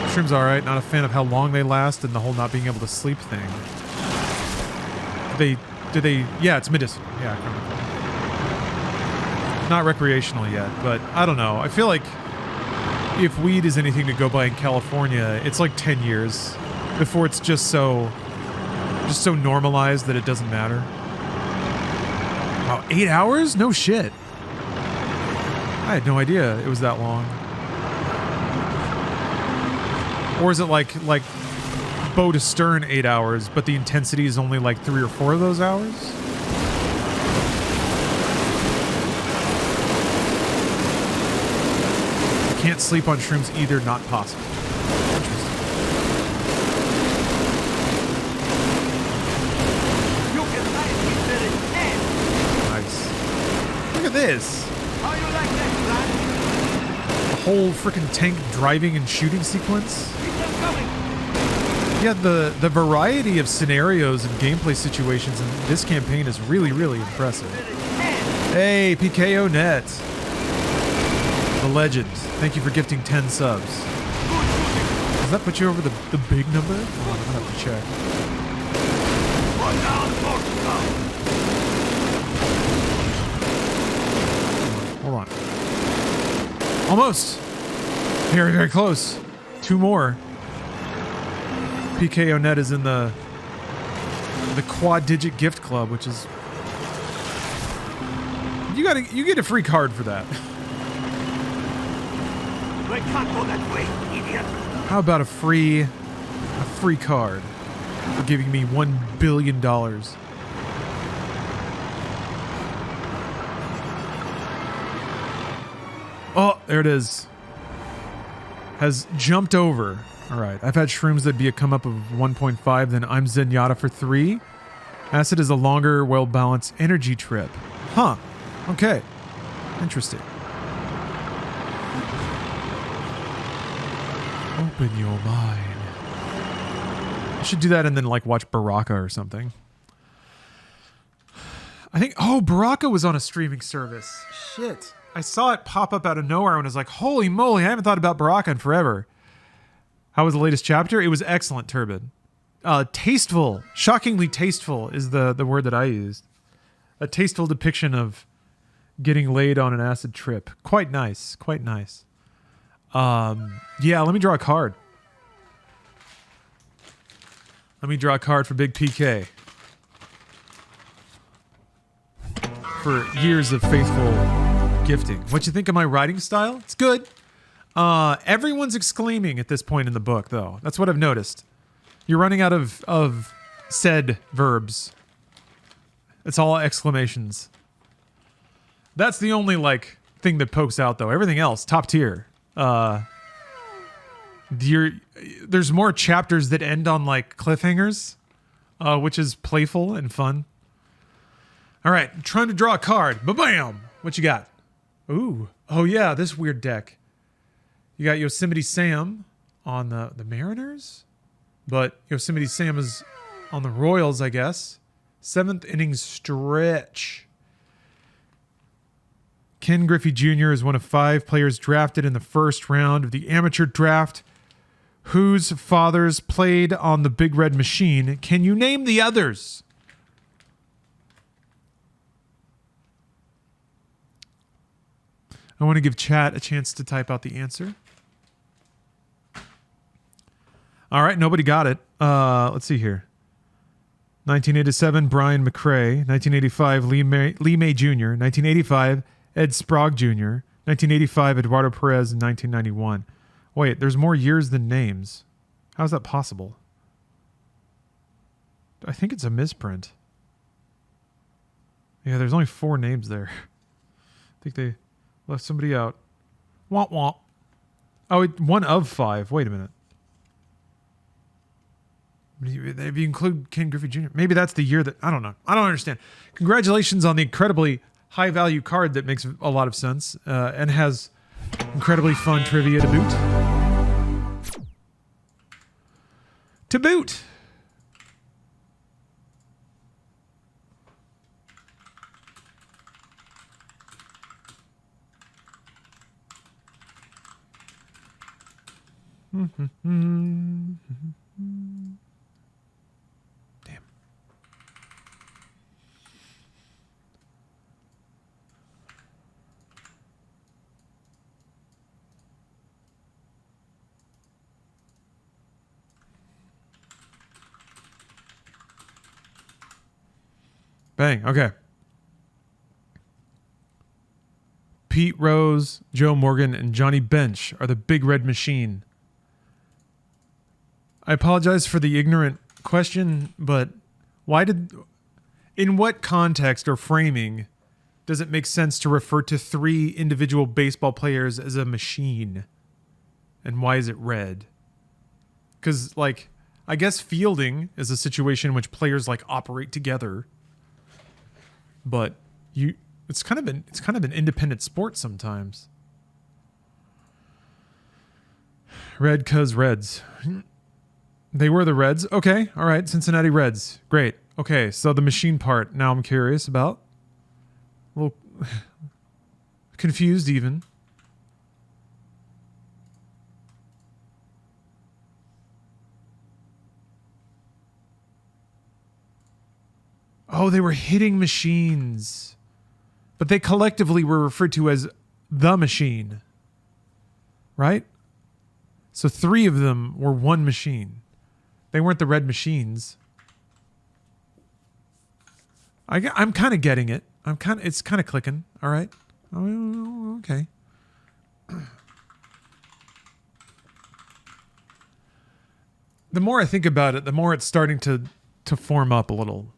Mushrooms all right. Not a fan of how long they last and the whole not being able to sleep thing. Do they? Yeah, it's medicinal. Yeah, not recreational yet, but I don't know. I feel like if weed is anything to go by in California, it's like 10 years before it's just so normalized that it doesn't matter. Wow, 8 hours? No shit. I had no idea it was that long. Or is it like bow to stern 8 hours, but the intensity is only like 3 or 4 of those hours? Can't sleep on shrooms either, not possible. Nice. Look at this. How you like that, lad? A whole freaking tank driving and shooting sequence. Yeah, the variety of scenarios and gameplay situations in this campaign is really, really impressive. Hey, PKO Net. The legend. Thank you for gifting 10 subs. Does that put you over the big number? Oh, I'm gonna have to check. Hold on. Almost. Very, very close. 2 more. PKO Net is in the quad-digit gift club, which is you get a free card for that. We can't go that way, idiot. How about a free card for giving me $1 billion? Oh, there it is. Has jumped over. All right, I've had shrooms that'd be a come up of 1.5, then I'm Zenyatta for 3. Acid is a longer, well-balanced energy trip. Huh. Okay. Interesting. Open your mind. I should do that and then like watch Baraka or something. I think, oh, Baraka was on a streaming service. Shit. I saw it pop up out of nowhere and was like, holy moly, I haven't thought about Baraka in forever. How was the latest chapter? It was excellent, Turbid. Tasteful. Shockingly tasteful is the word that I used. A tasteful depiction of getting laid on an acid trip. Quite nice. Quite nice. Yeah, let me draw a card. Let me draw a card for Big PK. for years of faithful gifting. What you think of my writing style? It's good. Everyone's exclaiming at this point in the book, though. That's what I've noticed. You're running out of said verbs. It's all exclamations. That's the only, like, thing that pokes out, though. Everything else, top tier. There's more chapters that end on, like, cliffhangers, which is playful and fun. All right, I'm trying to draw a card. Ba-bam! What you got? Ooh. Oh, yeah, this weird deck. You got Yosemite Sam on the Mariners, but Yosemite Sam is on the Royals, I guess. 7th inning stretch. Ken Griffey Jr. is one of 5 players drafted in the first round of the amateur draft whose fathers played on the Big Red Machine. Can you name the others? I want to give chat a chance to type out the answer. All right, nobody got it. Let's see here. 1987, Brian McRae. 1985, Lee May Jr. 1985, Ed Sprague Jr. 1985, Eduardo Perez. And 1991. Wait, there's more years than names. How is that possible? I think it's a misprint. Yeah, there's only 4 names there. I think they left somebody out. Womp womp. Oh, 1 of 5. Wait a minute. If you include Ken Griffey Jr., maybe that's the year that... I don't know. I don't understand. Congratulations on the incredibly high-value card that makes a lot of sense and has incredibly fun trivia to boot. To boot! Damn. Bang. Okay. Pete Rose, Joe Morgan, and Johnny Bench are the Big Red Machine. I apologize for the ignorant question, but in what context or framing does it make sense to refer to 3 individual baseball players as a machine? And why is it red? Because, like, I guess fielding is a situation in which players, like, operate together. But it's kind of an independent sport sometimes. Red 'cause Reds. They were the Reds. Okay, all right. Cincinnati Reds. Great. Okay, so the machine part. Now I'm curious about. A little confused even. Oh, they were hitting machines. But they collectively were referred to as the machine. Right? So 3 of them were one machine. They weren't the red machines. I'm kind of getting it. It's kind of clicking. All right. Oh, okay. The more I think about it, the more it's starting to form up a little.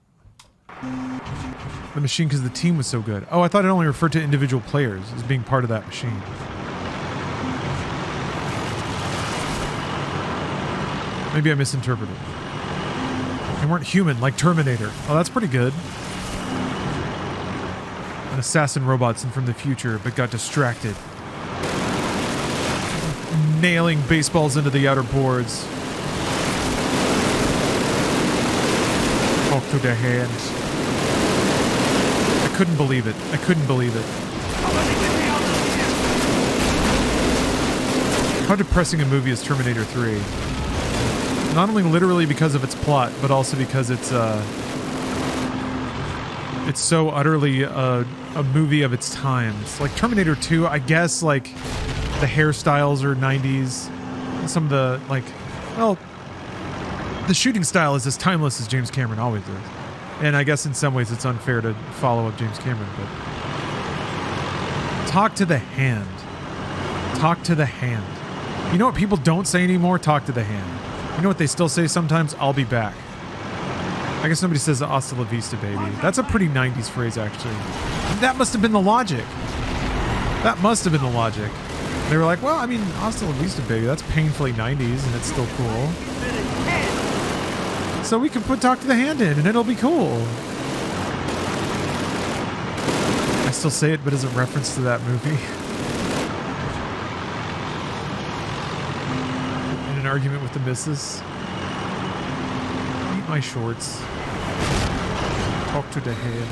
The machine, because the team was so good. Oh, I thought it only referred to individual players as being part of that machine. Maybe I misinterpreted. They weren't human, like Terminator. Oh, that's pretty good. An assassin robot sent from the future, but got distracted. Nailing baseballs into the outer boards. Talk to their hands. I couldn't believe it. I couldn't believe it. How depressing a movie is Terminator 3. Not only literally because of its plot, but also because it's so utterly a movie of its times. Like Terminator 2, I guess, like, the hairstyles are 90s. Some of the, like, well, the shooting style is as timeless as James Cameron always is. And I guess in some ways it's unfair to follow up James Cameron, but talk to the hand. Talk to the hand. You know what people don't say anymore? Talk to the hand. You know what they still say sometimes? I'll be back. I guess nobody says hasta la vista, baby. That's a pretty 90s phrase, actually. That must have been the logic. That must have been the logic. They were like, well, I mean, hasta la vista, baby. That's painfully 90s, and it's still cool. So we can put talk to the hand in, and it'll be cool. I still say it, but as a reference to that movie. In an argument with the missus. Eat my shorts. Talk to the hand.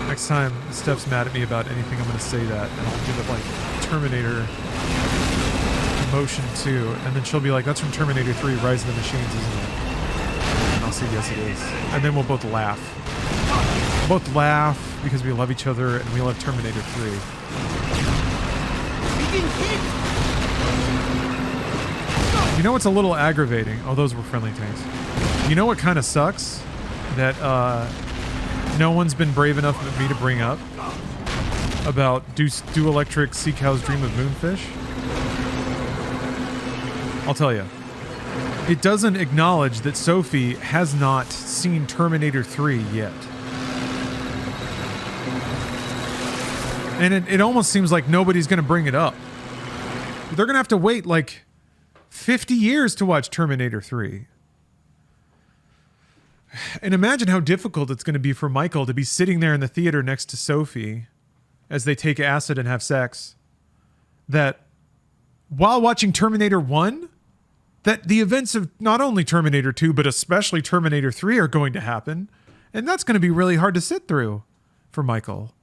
Next time Steph's mad at me about anything, I'm going to say that, and I'll give it like Terminator Motion 2, and then she'll be like, that's from Terminator 3, Rise of the Machines, isn't it? And I'll say, yes, it is. And then we'll both laugh. We'll both laugh because we love each other, and we love Terminator 3. You know what's a little aggravating? Oh, those were friendly tanks. You know what kind of sucks? That no one's been brave enough of me to bring up about do electric sea cows dream of moonfish? I'll tell you. It doesn't acknowledge that Sophie has not seen Terminator 3 yet. And it almost seems like nobody's going to bring it up. They're going to have to wait like 50 years to watch Terminator 3. And imagine how difficult it's going to be for Michael to be sitting there in the theater next to Sophie as they take acid and have sex. That while watching Terminator 1, that the events of not only Terminator 2, but especially Terminator 3 are going to happen. And that's going to be really hard to sit through for Michael.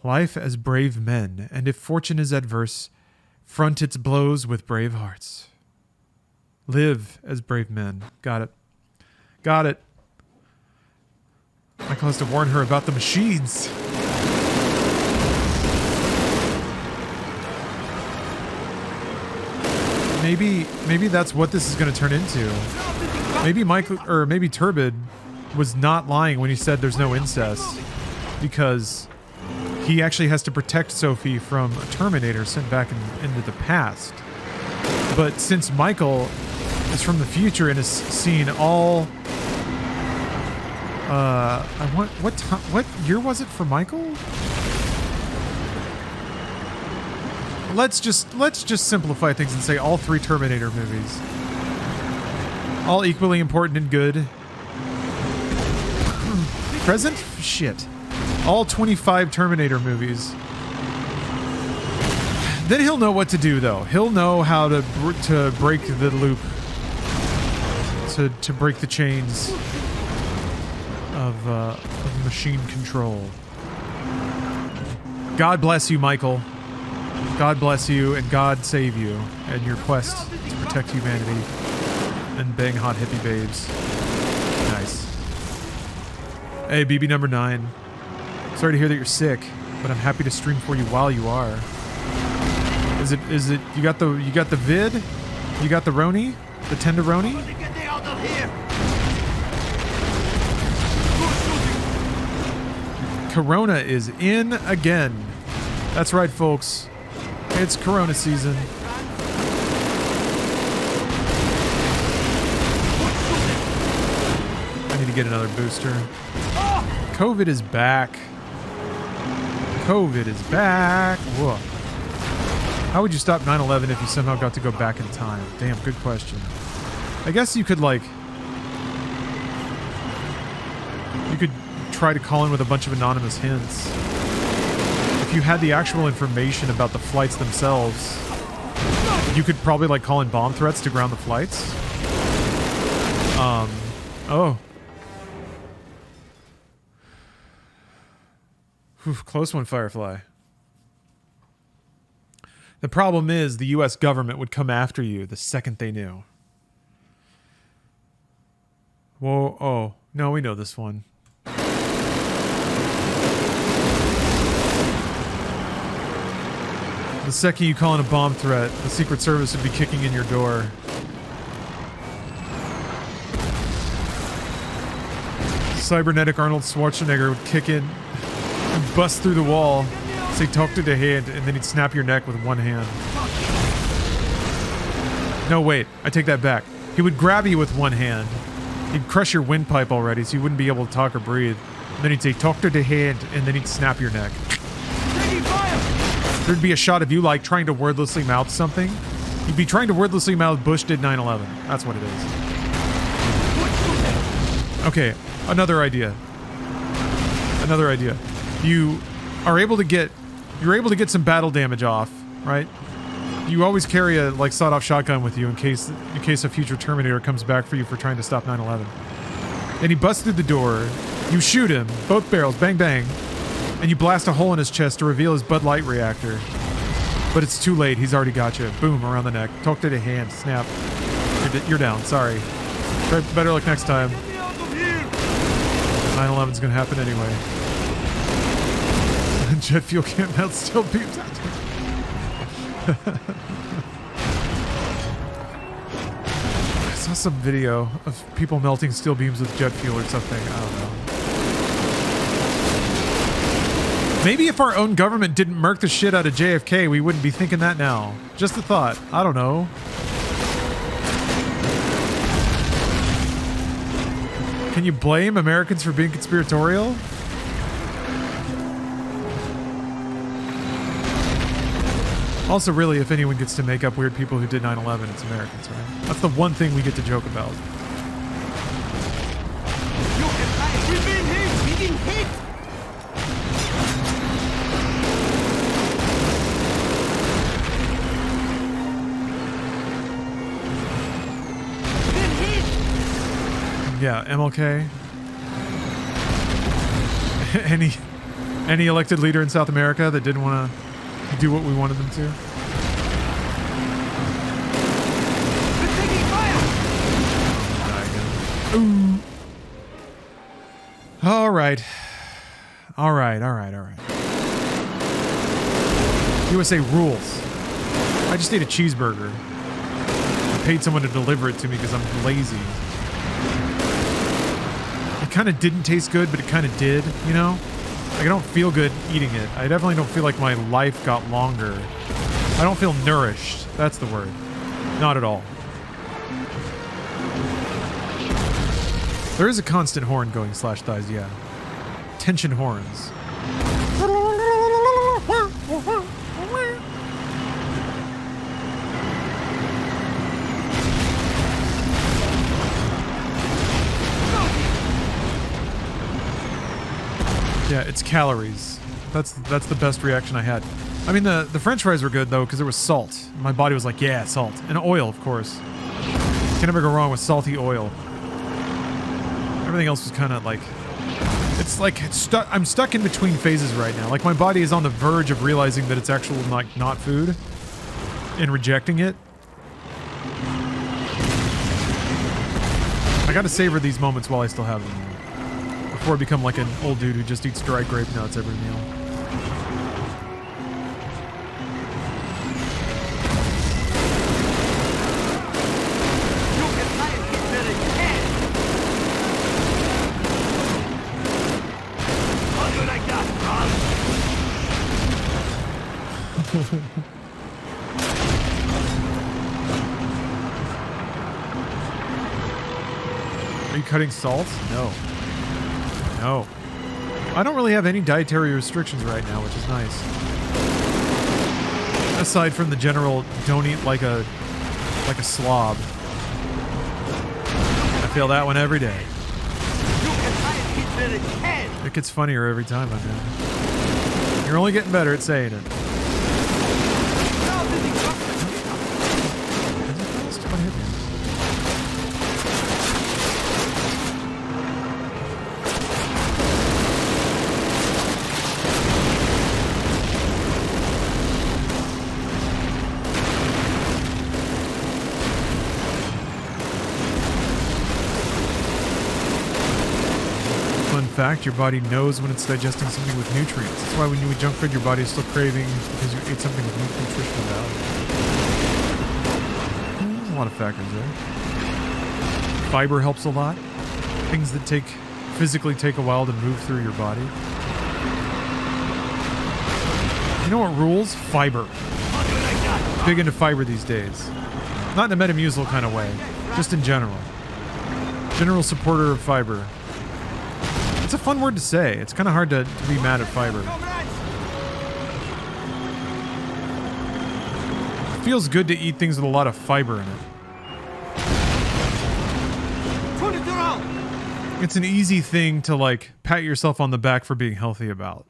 Life as brave men, and if fortune is adverse, front its blows with brave hearts. Live as brave men. Got it. Got it. Michael has to warn her about the machines. Maybe that's what this is going to turn into. Maybe Michael, or maybe Turbid was not lying when he said there's no incest, because he actually has to protect Sophie from a Terminator sent back into the past. But since Michael is from the future and has seen all, what year was it for Michael? Let's just simplify things and say all 3 Terminator movies. All equally important and good. Present? Shit. All 25 Terminator movies. Then he'll know what to do, though. He'll know how to break the loop. To break the chains of machine control. God bless you, Michael. God bless you, and God save you in your quest to protect humanity and bang hot hippie babes. Nice. Hey, BB number 9. Sorry to hear that you're sick, but I'm happy to stream for you while you are. Is it you got the vid? You got the Roni? The tenderoni? Corona is in again. That's right, folks. It's Corona season. I need to get another booster. COVID is back. COVID is back. Whoa. How would you stop 9/11 if you somehow got to go back in time? Damn, good question. I guess you could, like... You could try to call in with a bunch of anonymous hints. If you had the actual information about the flights themselves, you could probably, like, call in bomb threats to ground the flights. Oh. Whew, close one, Firefly. The problem is the U.S. government would come after you the second they knew. Whoa, oh. No, we know this one. The second you call in a bomb threat, the Secret Service would be kicking in your door. cybernetic Arnold Schwarzenegger would kick in and bust through the wall, say talk to the hand, and then he'd snap your neck with one hand. No, wait, I take that back. He would grab you with one hand. He'd crush your windpipe already, so you wouldn't be able to talk or breathe. And then he'd say talk to the hand, and then he'd snap your neck. There'd be a shot of you like trying to wordlessly mouth something. You'd be trying to wordlessly mouth Bush did 9/11. That's what it is. Okay, another idea. Another idea. You're able to get some battle damage off, right? You always carry a like sawed-off shotgun with you in case a future Terminator comes back for you for trying to stop 9/11. And he busts through the door. You shoot him, both barrels, bang bang, and you blast a hole in his chest to reveal his Bud Light reactor. But it's too late. He's already got you. Boom, around the neck. Talk to the hand. Snap. You're down. Sorry. Try better luck next time. 9/11's gonna happen anyway. Jet fuel can't melt steel beams. I saw some video of people melting steel beams with jet fuel or something. I don't know. Maybe if our own government didn't murk the shit out of JFK, we wouldn't be thinking that now. Just a thought. I don't know. Can you blame Americans for being conspiratorial? Also, really, if anyone gets to make up weird people who did 9/11, it's Americans, right? That's the one thing we get to joke about. We've been hit! We've been hit! Yeah, MLK. Any elected leader in South America that didn't want to do what we wanted them to. Ooh. All right. USA rules. I just ate a cheeseburger. I paid someone to deliver it to me because I'm lazy. It kind of didn't taste good, but it kind of did, you know? Like, I don't feel good eating it. I definitely don't feel like my life got longer. I don't feel nourished. That's the word. Not at all. There is a constant horn going /thighs, yeah. Tension horns. Yeah, it's calories. That's the best reaction I had. I mean, the French fries were good though because there was salt. My body was like, yeah, salt and oil, of course. Can never go wrong with salty oil. Everything else was kind of like, it's like I'm stuck in between phases right now. Like my body is on the verge of realizing that it's actual like not food and rejecting it. I gotta savor these moments while I still have them. Before I become like an old dude who just eats dried grape nuts every meal. Are you cutting salt? No. No. I don't really have any dietary restrictions right now, which is nice. Aside from the general don't eat like a slob. I feel that one every day. It gets funnier every time I do. You're only getting better at saying it. Fact, your body knows when it's digesting something with nutrients. That's why when you eat junk food, your body is still craving because you ate something with nutritional value. There's a lot of factors there. Fiber helps a lot. Things that take physically take a while to move through your body. You know what rules? Fiber. Big into fiber these days. Not in a Metamucil kind of way, just in general. General supporter of fiber. It's a fun word to say. It's kind of hard to be mad at fiber. It feels good to eat things with a lot of fiber in it. It's an easy thing to, like, pat yourself on the back for being healthy about.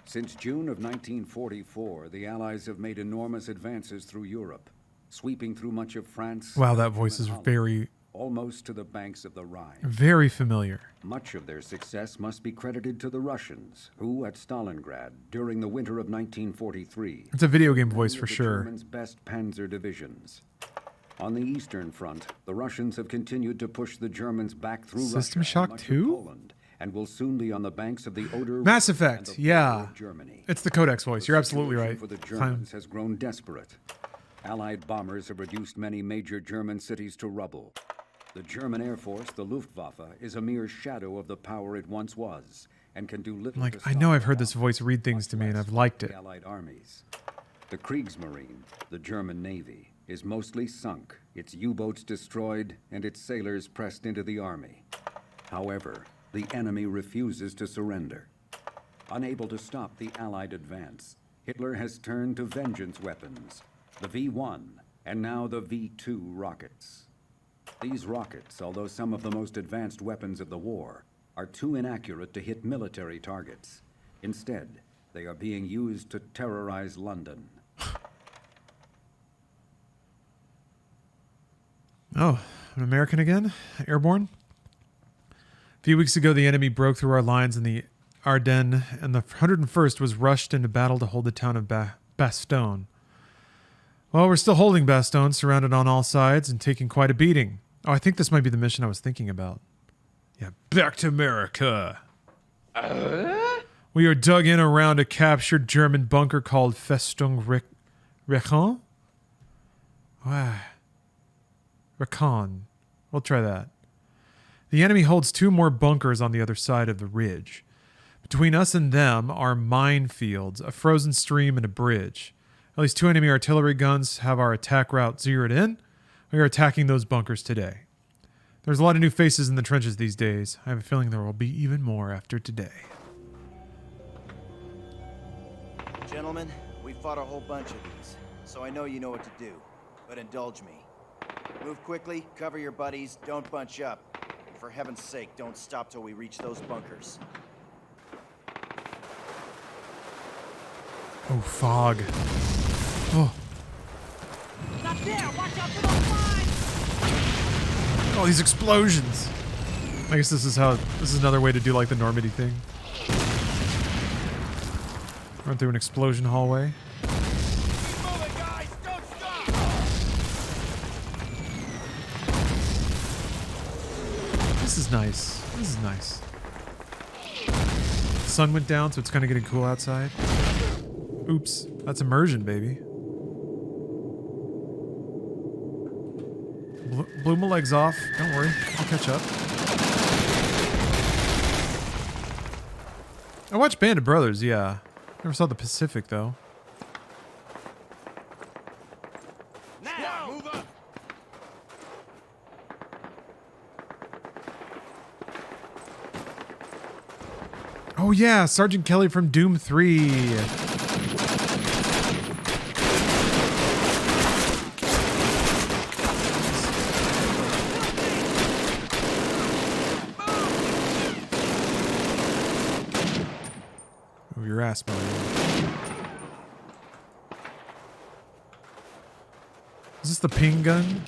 Since June of 1944, the Allies have made enormous advances through Europe, sweeping through much of France. Wow, that voice is very, almost to the banks of the Rhine. very familiar. Much of their success must be credited to the Russians, who at Stalingrad, during the winter of 1943, It's a video game voice for sure. Germans' best panzer divisions. On the Eastern Front, the Russians have continued to push the Germans back through System Russia Shock and much of 2? Poland, and will soon be on the banks of the Oder Mass River and Effect, the yeah. border of Germany. It's the Codex voice. You're absolutely situation right. For the Germans has grown desperate. Allied bombers have reduced many major German cities to rubble. The German Air Force, the Luftwaffe, is a mere shadow of the power it once was, and can do little. Like, to I stop know I've the heard this voice read things to me, and I've liked it. the Allied armies. The Kriegsmarine, the German Navy, is mostly sunk, its U-boats destroyed, and its sailors pressed into the army. However, the enemy refuses to surrender. Unable to stop the Allied advance, Hitler has turned to vengeance weapons, the V-1, and now the V-2 rockets. These rockets, although some of the most advanced weapons of the war, are too inaccurate to hit military targets. Instead, they are being used to terrorize London. Oh, an American again? Airborne? A few weeks ago, the enemy broke through our lines in the Ardennes, and the 101st was rushed into battle to hold the town of Bastogne. Well, we're still holding Bastogne, surrounded on all sides, and taking quite a beating. Oh, I think this might be the mission I was thinking about. Yeah, back to America. We are dug in around a captured German bunker called Festung Recon? Wow. Recon. We'll try that. The enemy holds 2 more bunkers on the other side of the ridge. Between us and them are minefields, a frozen stream, and a bridge. At least 2 enemy artillery guns have our attack route zeroed in. We are attacking those bunkers today. There's a lot of new faces in the trenches these days. I have a feeling there will be even more after today. Gentlemen, we fought a whole bunch of these, so I know you know what to do. But indulge me. Move quickly, cover your buddies, don't bunch up. And for heaven's sake, don't stop till we reach those bunkers. Oh, fog. Oh. Not there! Watch out for those mines! All these explosions. I guess this is another way to do like the Normandy thing. Run through an explosion hallway. Keep moving, guys! Don't stop! This is nice. This is nice. The sun went down, so it's kind of getting cool outside. Oops, that's immersion, baby. Blew my legs off. Don't worry, I'll catch up. I watched Band of Brothers, yeah. Never saw The Pacific, though. Now! Move up! Oh yeah, Sergeant Kelly from Doom 3. Move your ass, Mario. Is this the ping gun?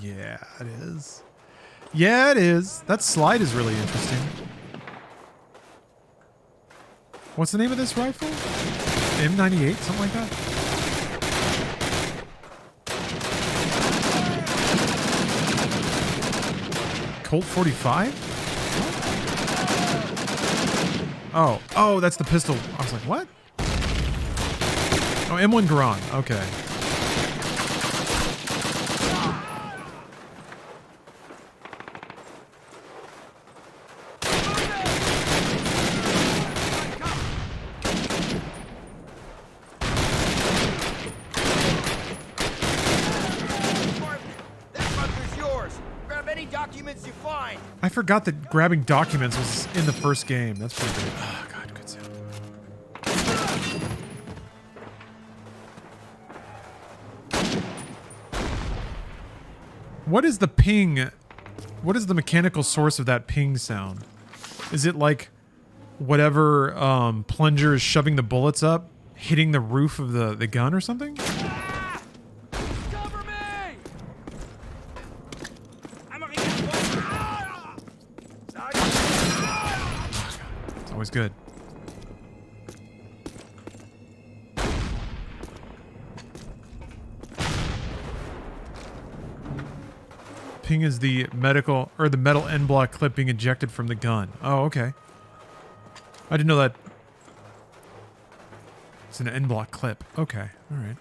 Yeah, it is. Yeah, it is. That slide is really interesting. What's the name of this rifle? M98? Something like that? Colt 45? Oh, that's the pistol. I was like, what? Oh, M1 Garand. Okay. I forgot that grabbing documents was in the first game. That's pretty good. Oh, God, good sound. What is the ping? What is the mechanical source of that ping sound? Is it like whatever plunger is shoving the bullets up, hitting the roof of the gun or something? Always good. Ping is the metal end block clip being ejected from the gun. Oh, okay. I didn't know that. It's an end block clip. Okay, all right.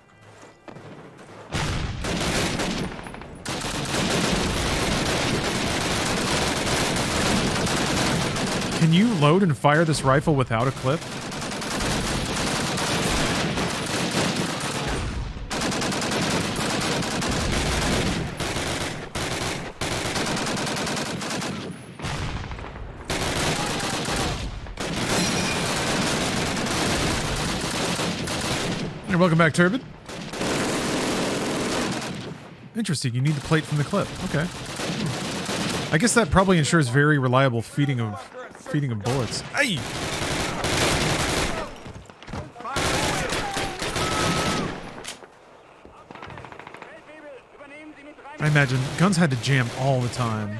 Can you load and fire this rifle without a clip? And welcome back, Turbid. Interesting, you need the plate from the clip. Okay. I guess that probably ensures very reliable feeding of bullets. Hey! I imagine guns had to jam all the time.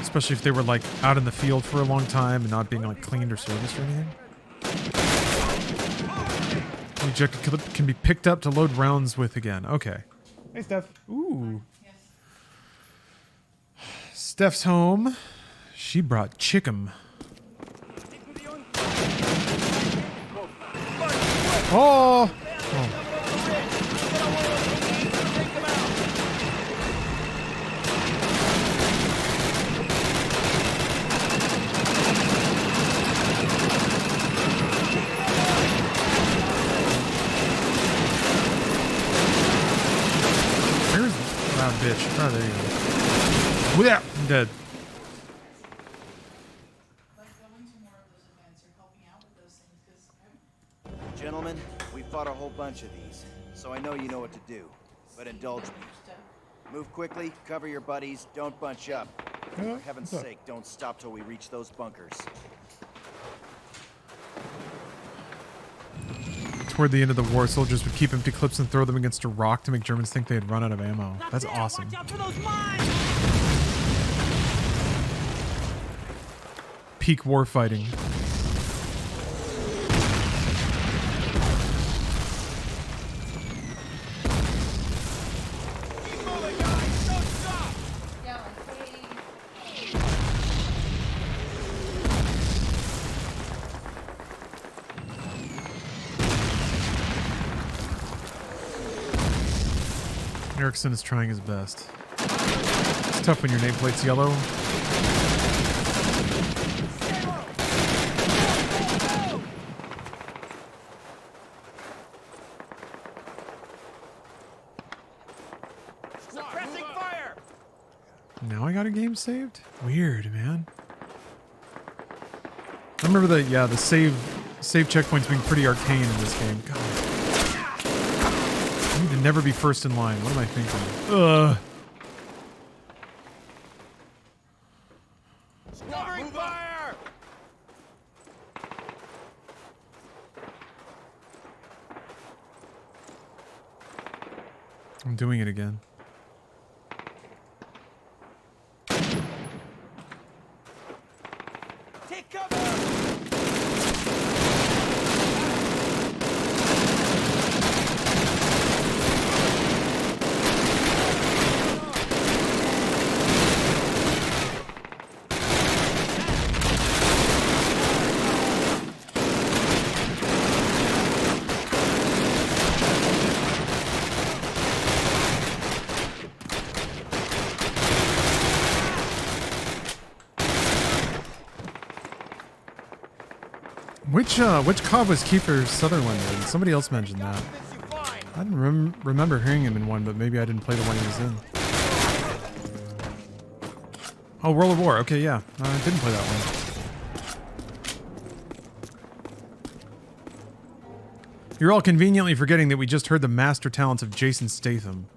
Especially if they were like out in the field for a long time and not being like cleaned or serviced or anything. The ejected clip can be picked up to load rounds with again. Okay. Hey, Steph. Ooh. Steph's home. She brought chicken. Oh! Where's that bitch? Oh, there you go. Yeah, I'm dead. Gentlemen, we fought a whole bunch of these, so I know you know what to do. But indulge me. Move quickly, cover your buddies, don't bunch up. For heaven's sake, don't stop till we reach those bunkers. Toward the end of the war, soldiers would keep empty clips and throw them against a rock to make Germans think they had run out of ammo. That's awesome. Peak war fighting. Erickson is trying his best. It's tough when your nameplate's yellow. Suppressing fire! Now I got a game saved? Weird, man. I remember the save checkpoints being pretty arcane in this game. God. I need to never be first in line. What am I thinking? Ugh. Covering fire! I'm doing it again. Take cover! Which COD was Kiefer Sutherland in? Somebody else mentioned that. I didn't remember hearing him in one, but maybe I didn't play the one he was in. Oh, World of War. Okay, yeah. I didn't play that one. You're all conveniently forgetting that we just heard the master talents of Jason Statham.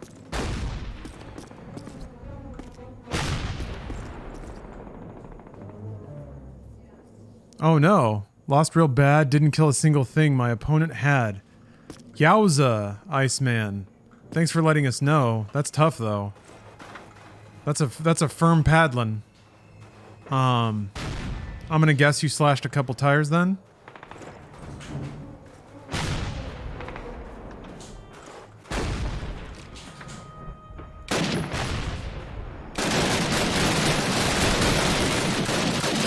Oh no. Lost real bad, didn't kill a single thing my opponent had. Yowza, Iceman. Thanks for letting us know. That's tough though. That's a firm paddling. I'm gonna guess you slashed a couple tires then?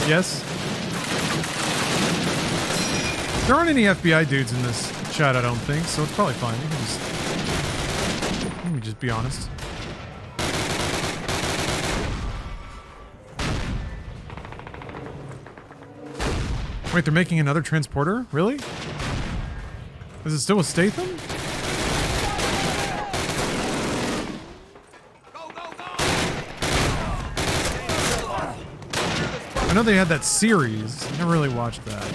Yes? There aren't any FBI dudes in this chat, I don't think, so it's probably fine. Let me just be honest. Wait, they're making another transporter? Really? Is it still with Statham? I know they had that series. I never really watched that.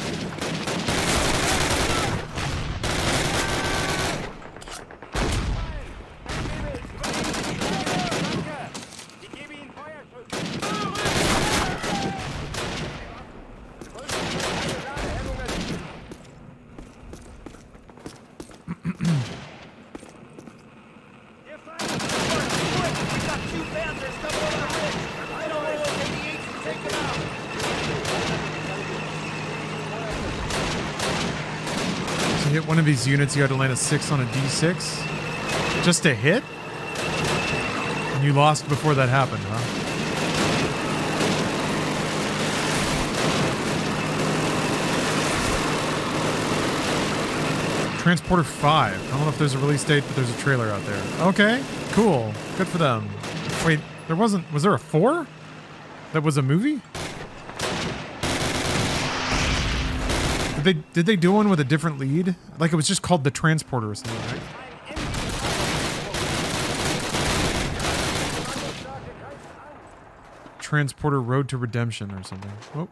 One of these units, you had to land a 6 on a D6 just to hit? And you lost before that happened, huh? Transporter 5. I don't know if there's a release date, but there's a trailer out there. Okay, cool. Good for them. Wait, there wasn't... Was there a 4? That was a movie? Did they do one with a different lead? Like it was just called The Transporter or something, right? Transporter Road to Redemption or something. Oh.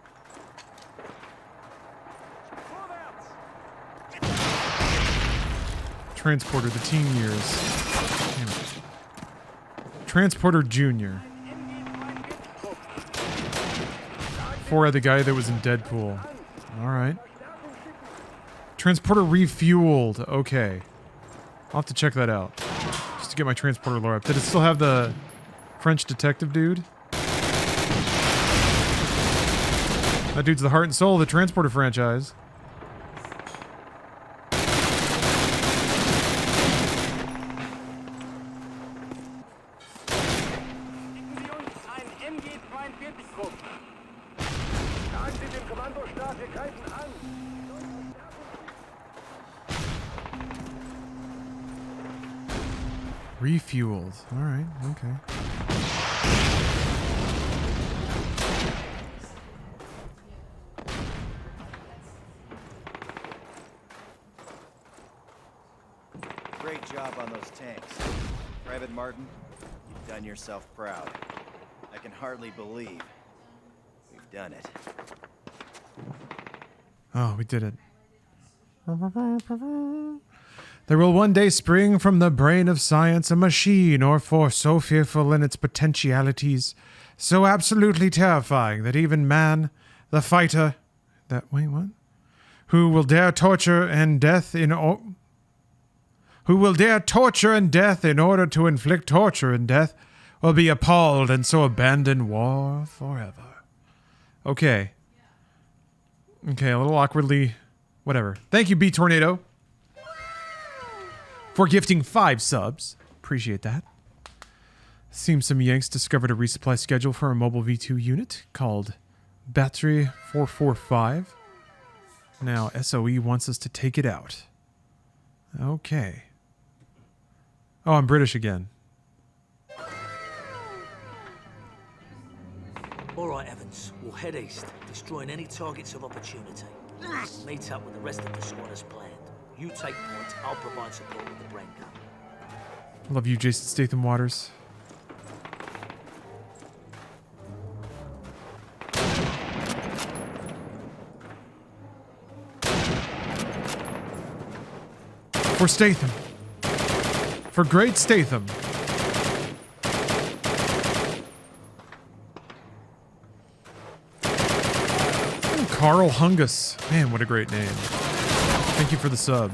Transporter, the teen years. Damn it. Transporter Junior. 4 had the guy that was in Deadpool. Alright. Transporter refueled. Okay. I'll have to check that out. Just to get my transporter lore up. Did it still have the French detective dude? That dude's the heart and soul of the transporter franchise. Refueled. Alright, okay. Great job on those tanks. Private Martin, you've done yourself proud. I can hardly believe we've done it. Oh, we did it. There will one day spring from the brain of science a machine or force so fearful in its potentialities, so absolutely terrifying that even man, the fighter, wait, what? Who will dare torture and death in order to inflict torture and death, will be appalled and so abandon war forever. Okay. Okay, a little awkwardly, whatever. Thank you, B-Tornado, for gifting 5 subs. Appreciate that. Seems some Yanks discovered a resupply schedule for a mobile V2 unit called Battery 445. Now SOE wants us to take it out. Okay. Oh, I'm British again. All right, Evans. We'll head east, destroying any targets of opportunity. Meet up with the rest of the squad as planned. You take points, I'll provide support with the brain gun. Love you, Jason Statham Waters. For Statham. For great Statham. Carl Hungus. Man, what a great name. Thank you for the sub.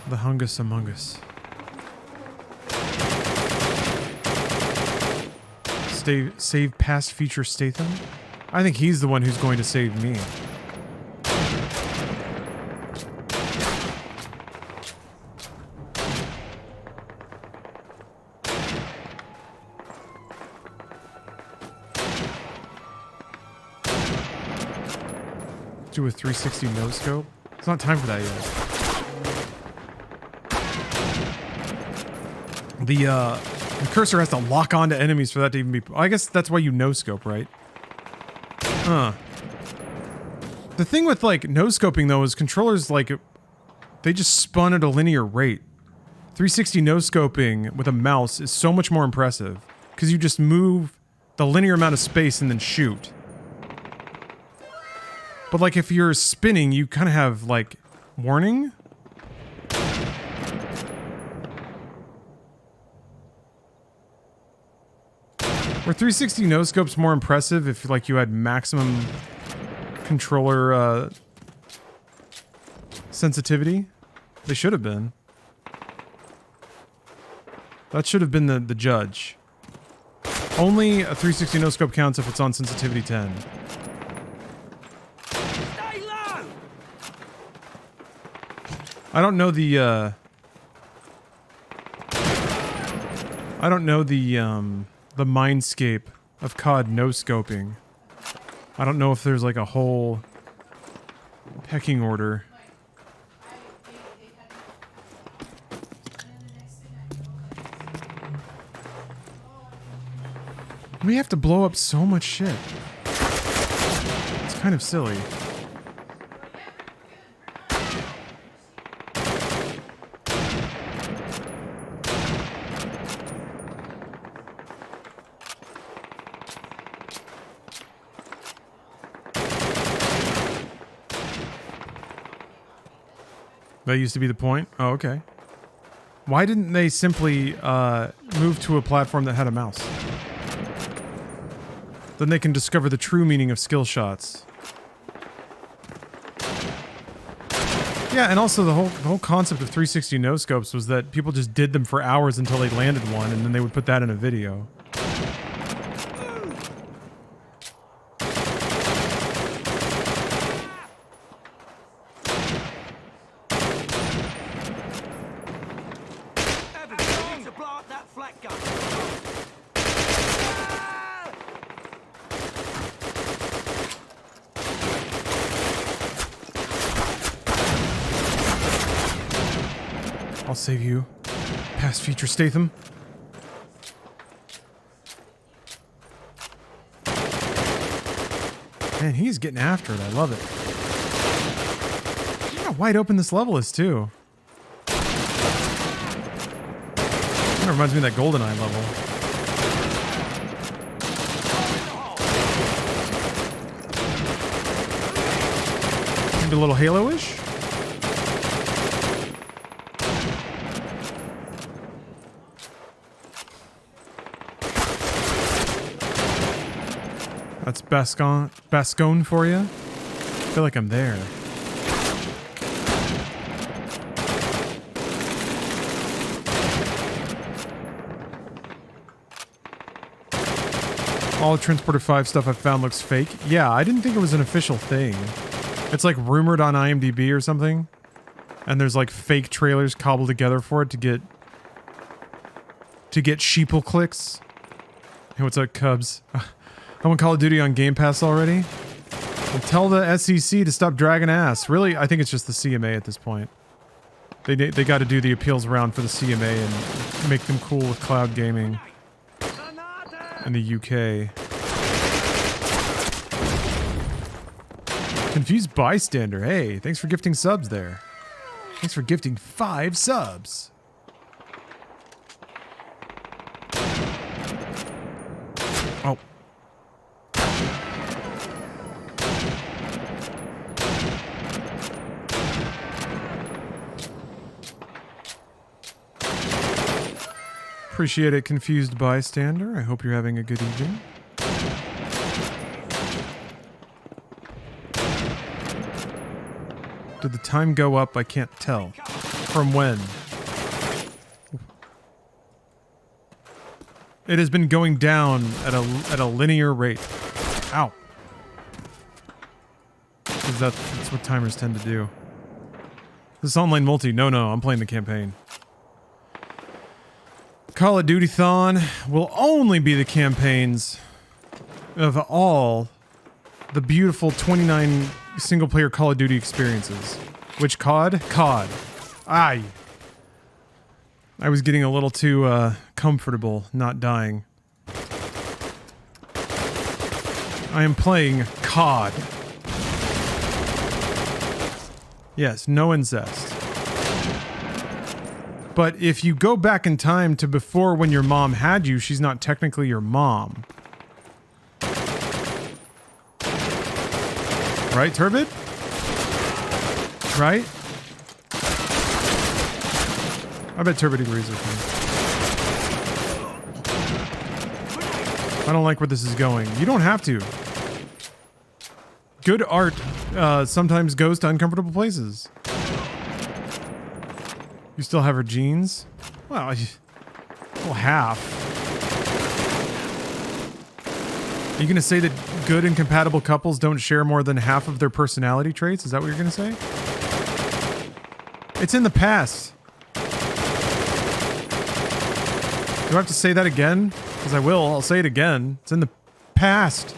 The Hungus Among Us. Save past future Statham? I think he's the one who's going to save me. Do a 360 no scope. It's not time for that yet. The cursor has to lock onto enemies for that to even be. I guess that's why you no scope, right? Huh. The thing with like no scoping though is controllers like they just spun at a linear rate. 360 no scoping with a mouse is so much more impressive because you just move the linear amount of space and then shoot. But like if you're spinning, you kind of have like warning. Were 360 no scopes more impressive if like you had maximum controller sensitivity? They should have been. That should have been the judge. Only a 360 no scope counts if it's on sensitivity 10. I don't know the the mindscape of COD no-scoping. I don't know if there's like a whole pecking order. We have to blow up so much shit. It's kind of silly. That used to be the point? Oh, okay. Why didn't they simply move to a platform that had a mouse? Then they can discover the true meaning of skill shots. Yeah, and also the whole concept of 360 no-scopes was that people just did them for hours until they landed one, and then they would put that in a video. I'll save you, past future Statham. Man, he's getting after it. I love it. Look how wide open this level is, too. Kind of reminds me of that GoldenEye level. Maybe a little Halo-ish? That's Bascone for you. I feel like I'm there. All the Transporter 5 stuff I've found looks fake. Yeah, I didn't think it was an official thing. It's like rumored on IMDb or something. And there's like fake trailers cobbled together for it to get sheeple clicks. Hey, what's up, Cubs? I want Call of Duty on Game Pass already. Well, tell the SEC to stop dragging ass. Really, I think it's just the CMA at this point. They got to do the appeals round for the CMA and make them cool with cloud gaming in the UK. Confused bystander. Hey, thanks for gifting subs there. Thanks for gifting 5 subs. Oh. Appreciate it, confused bystander. I hope you're having a good evening. Did the time go up? I can't tell. From when? It has been going down at a linear rate. Ow. Because that's what timers tend to do. This online multi. No, I'm playing the campaign. Call of Duty-thon will only be the campaigns of all the beautiful 29 single-player Call of Duty experiences. Which COD? COD. Aye. I was getting a little too comfortable not dying. I am playing COD. Yes, no incest. But if you go back in time to before when your mom had you, she's not technically your mom. Right, Turbid? Right? I bet Turbid agrees with me. I don't like where this is going. You don't have to. Good art sometimes goes to uncomfortable places. You still have her jeans? Well, half. Are you going to say that good and compatible couples don't share more than half of their personality traits? Is that what you're going to say? It's in the past. Do I have to say that again? Because I will. I'll say it again. It's in the past.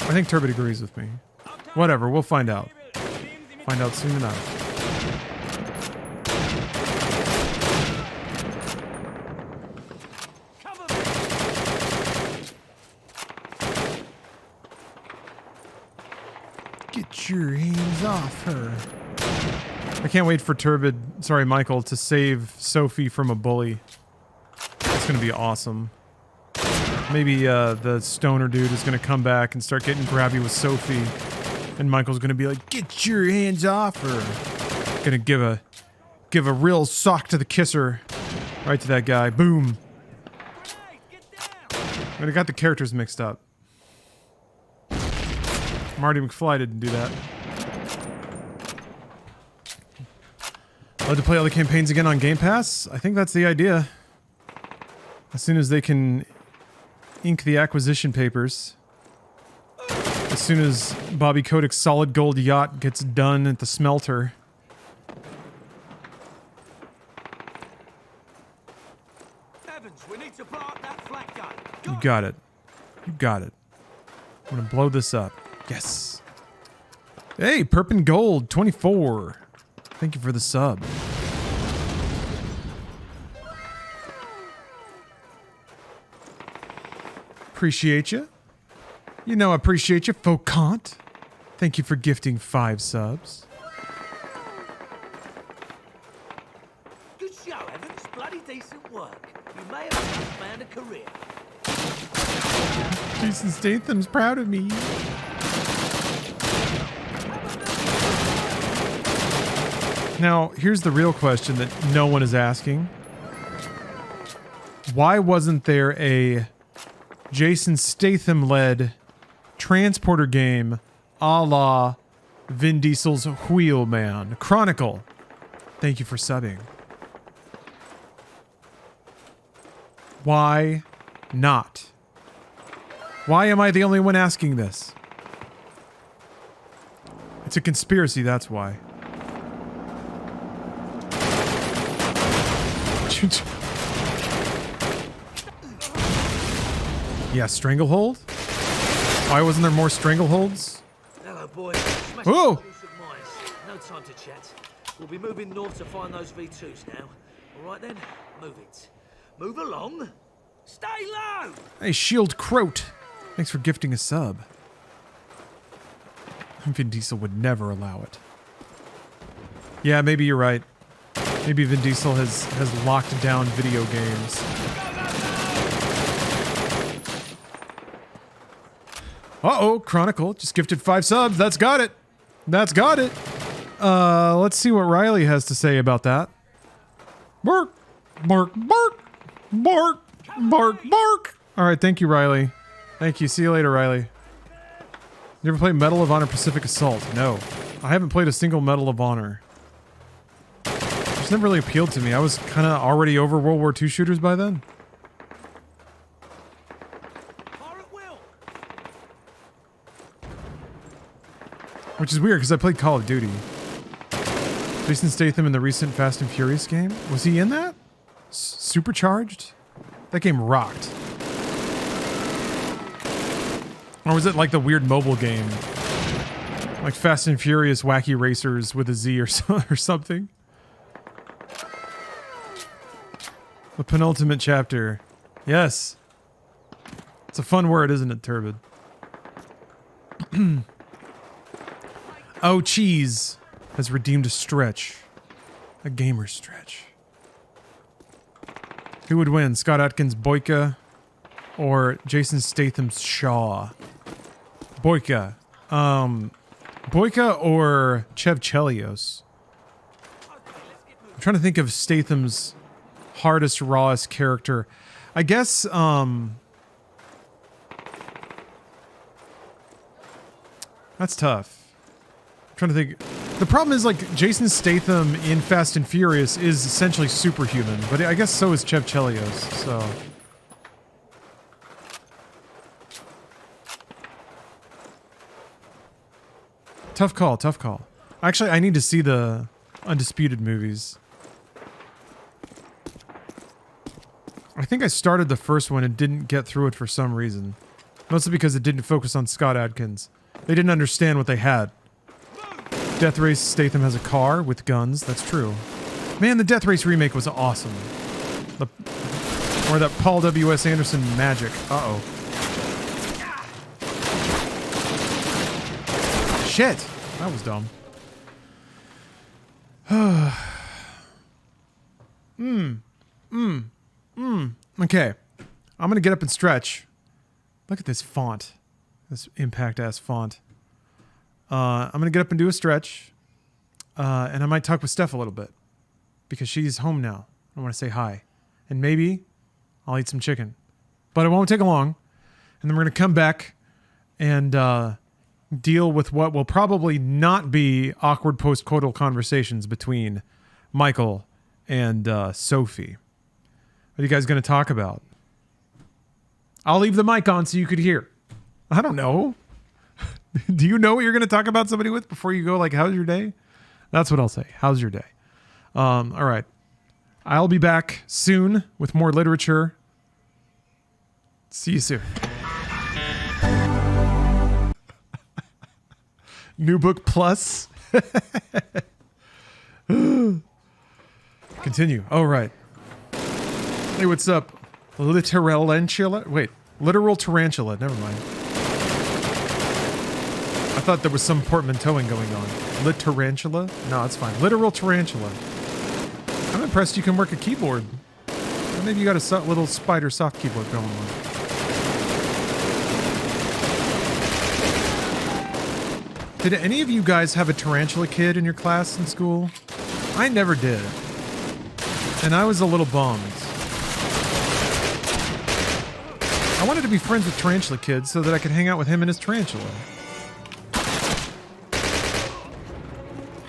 I think Turbid agrees with me. Whatever, we'll find out. Find out soon enough. Get your hands off her. I can't wait for Michael, to save Sophie from a bully. That's gonna be awesome. Maybe the stoner dude is gonna come back and start getting grabby with Sophie. And Michael's gonna be like, "Get your hands off her!" Gonna give a real sock to the kisser, right to that guy. Boom. I got the characters mixed up. Marty McFly didn't do that. Allowed to play all the campaigns again on Game Pass? I think that's the idea. As soon as they can ink the acquisition papers. As soon as Bobby Kodak's solid gold yacht gets done at the smelter. Evans, we need to blow up that flak gun. You got it. You got it. I'm gonna blow this up. Yes. Hey, Perpin Gold 24. Thank you for the sub. Appreciate you. You know I appreciate you, Faucant. Thank you for gifting 5 subs. Good show, Evans. Bloody decent work. You may have just found a career. Jason Statham's proud of me. Now, here's the real question that no one is asking. Why wasn't there a Jason Statham-led transporter game a la Vin Diesel's Wheelman Chronicle? Thank you for subbing. Why not? Why am I the only one asking this? It's a conspiracy, that's why. Yeah, stranglehold? Why wasn't there more strangleholds? Hello, boy. Oh! No time to chat. We'll be moving north to find those V2s now. All right then, move it. Move along. Stay low. Hey, Shield Croat. Thanks for gifting a sub. Vin Diesel would never allow it. Yeah, maybe you're right. Maybe Vin Diesel has locked down video games. Uh-oh, Chronicle just gifted 5 subs. That's got it. That's got it. Let's see what Riley has to say about that. Bark, bark, bark, bark, bark, bark. All right, thank you, Riley. Thank you. See you later, Riley. You ever played Medal of Honor Pacific Assault? No. I haven't played a single Medal of Honor. It's never really appealed to me. I was kind of already over World War II shooters by then. Which is weird because I played Call of Duty. Jason Statham in the recent Fast and Furious game? Was he in that? Supercharged? That game rocked. Or was it like the weird mobile game? Like Fast and Furious Wacky Racers with a Z or something? The penultimate chapter. Yes. It's a fun word, isn't it, Turbid? Oh, Cheese has redeemed a stretch. A gamer stretch. Who would win? Scott Atkins' Boyka or Jason Statham's Shaw? Boyka. Boyka or Chev Chelios? I'm trying to think of Statham's hardest, rawest character. I guess, that's tough. I'm trying to think. The problem is, like, Jason Statham in Fast and Furious is essentially superhuman, but I guess so is Chev Chelios, so. Tough call, tough call. Actually, I need to see the Undisputed movies. I think I started the first one and didn't get through it for some reason. Mostly because it didn't focus on Scott Adkins. They didn't understand what they had. Death Race Statham has a car with guns. That's true. Man, the Death Race remake was awesome. Or that Paul W.S. Anderson magic. Uh-oh. Shit! That was dumb. Okay. I'm gonna get up and stretch. Look at this font. This impact-ass font. I'm gonna get up and do a stretch. And I might talk with Steph a little bit. Because she's home now. I want to say hi. And maybe I'll eat some chicken. But it won't take long. And then we're gonna come back and deal with what will probably not be awkward post-coital conversations between Michael and Sophie. What are you guys going to talk about? I'll leave the mic on so you could hear. I don't know. Do you know what you're going to talk about somebody with before you go, like, how's your day? That's what I'll say. How's your day? All right. I'll be back soon with more literature. See you soon. New book plus. Continue. Oh, right. Hey, what's up? Literalantula? Wait, literal tarantula. Never mind. I thought there was some portmanteauing going on. Litarantula? No, it's fine. Literal tarantula. I'm impressed you can work a keyboard. Or maybe you got a little spider soft keyboard going on. Did any of you guys have a tarantula kid in your class in school? I never did. And I was a little bummed. I wanted to be friends with tarantula kids so that I could hang out with him and his tarantula.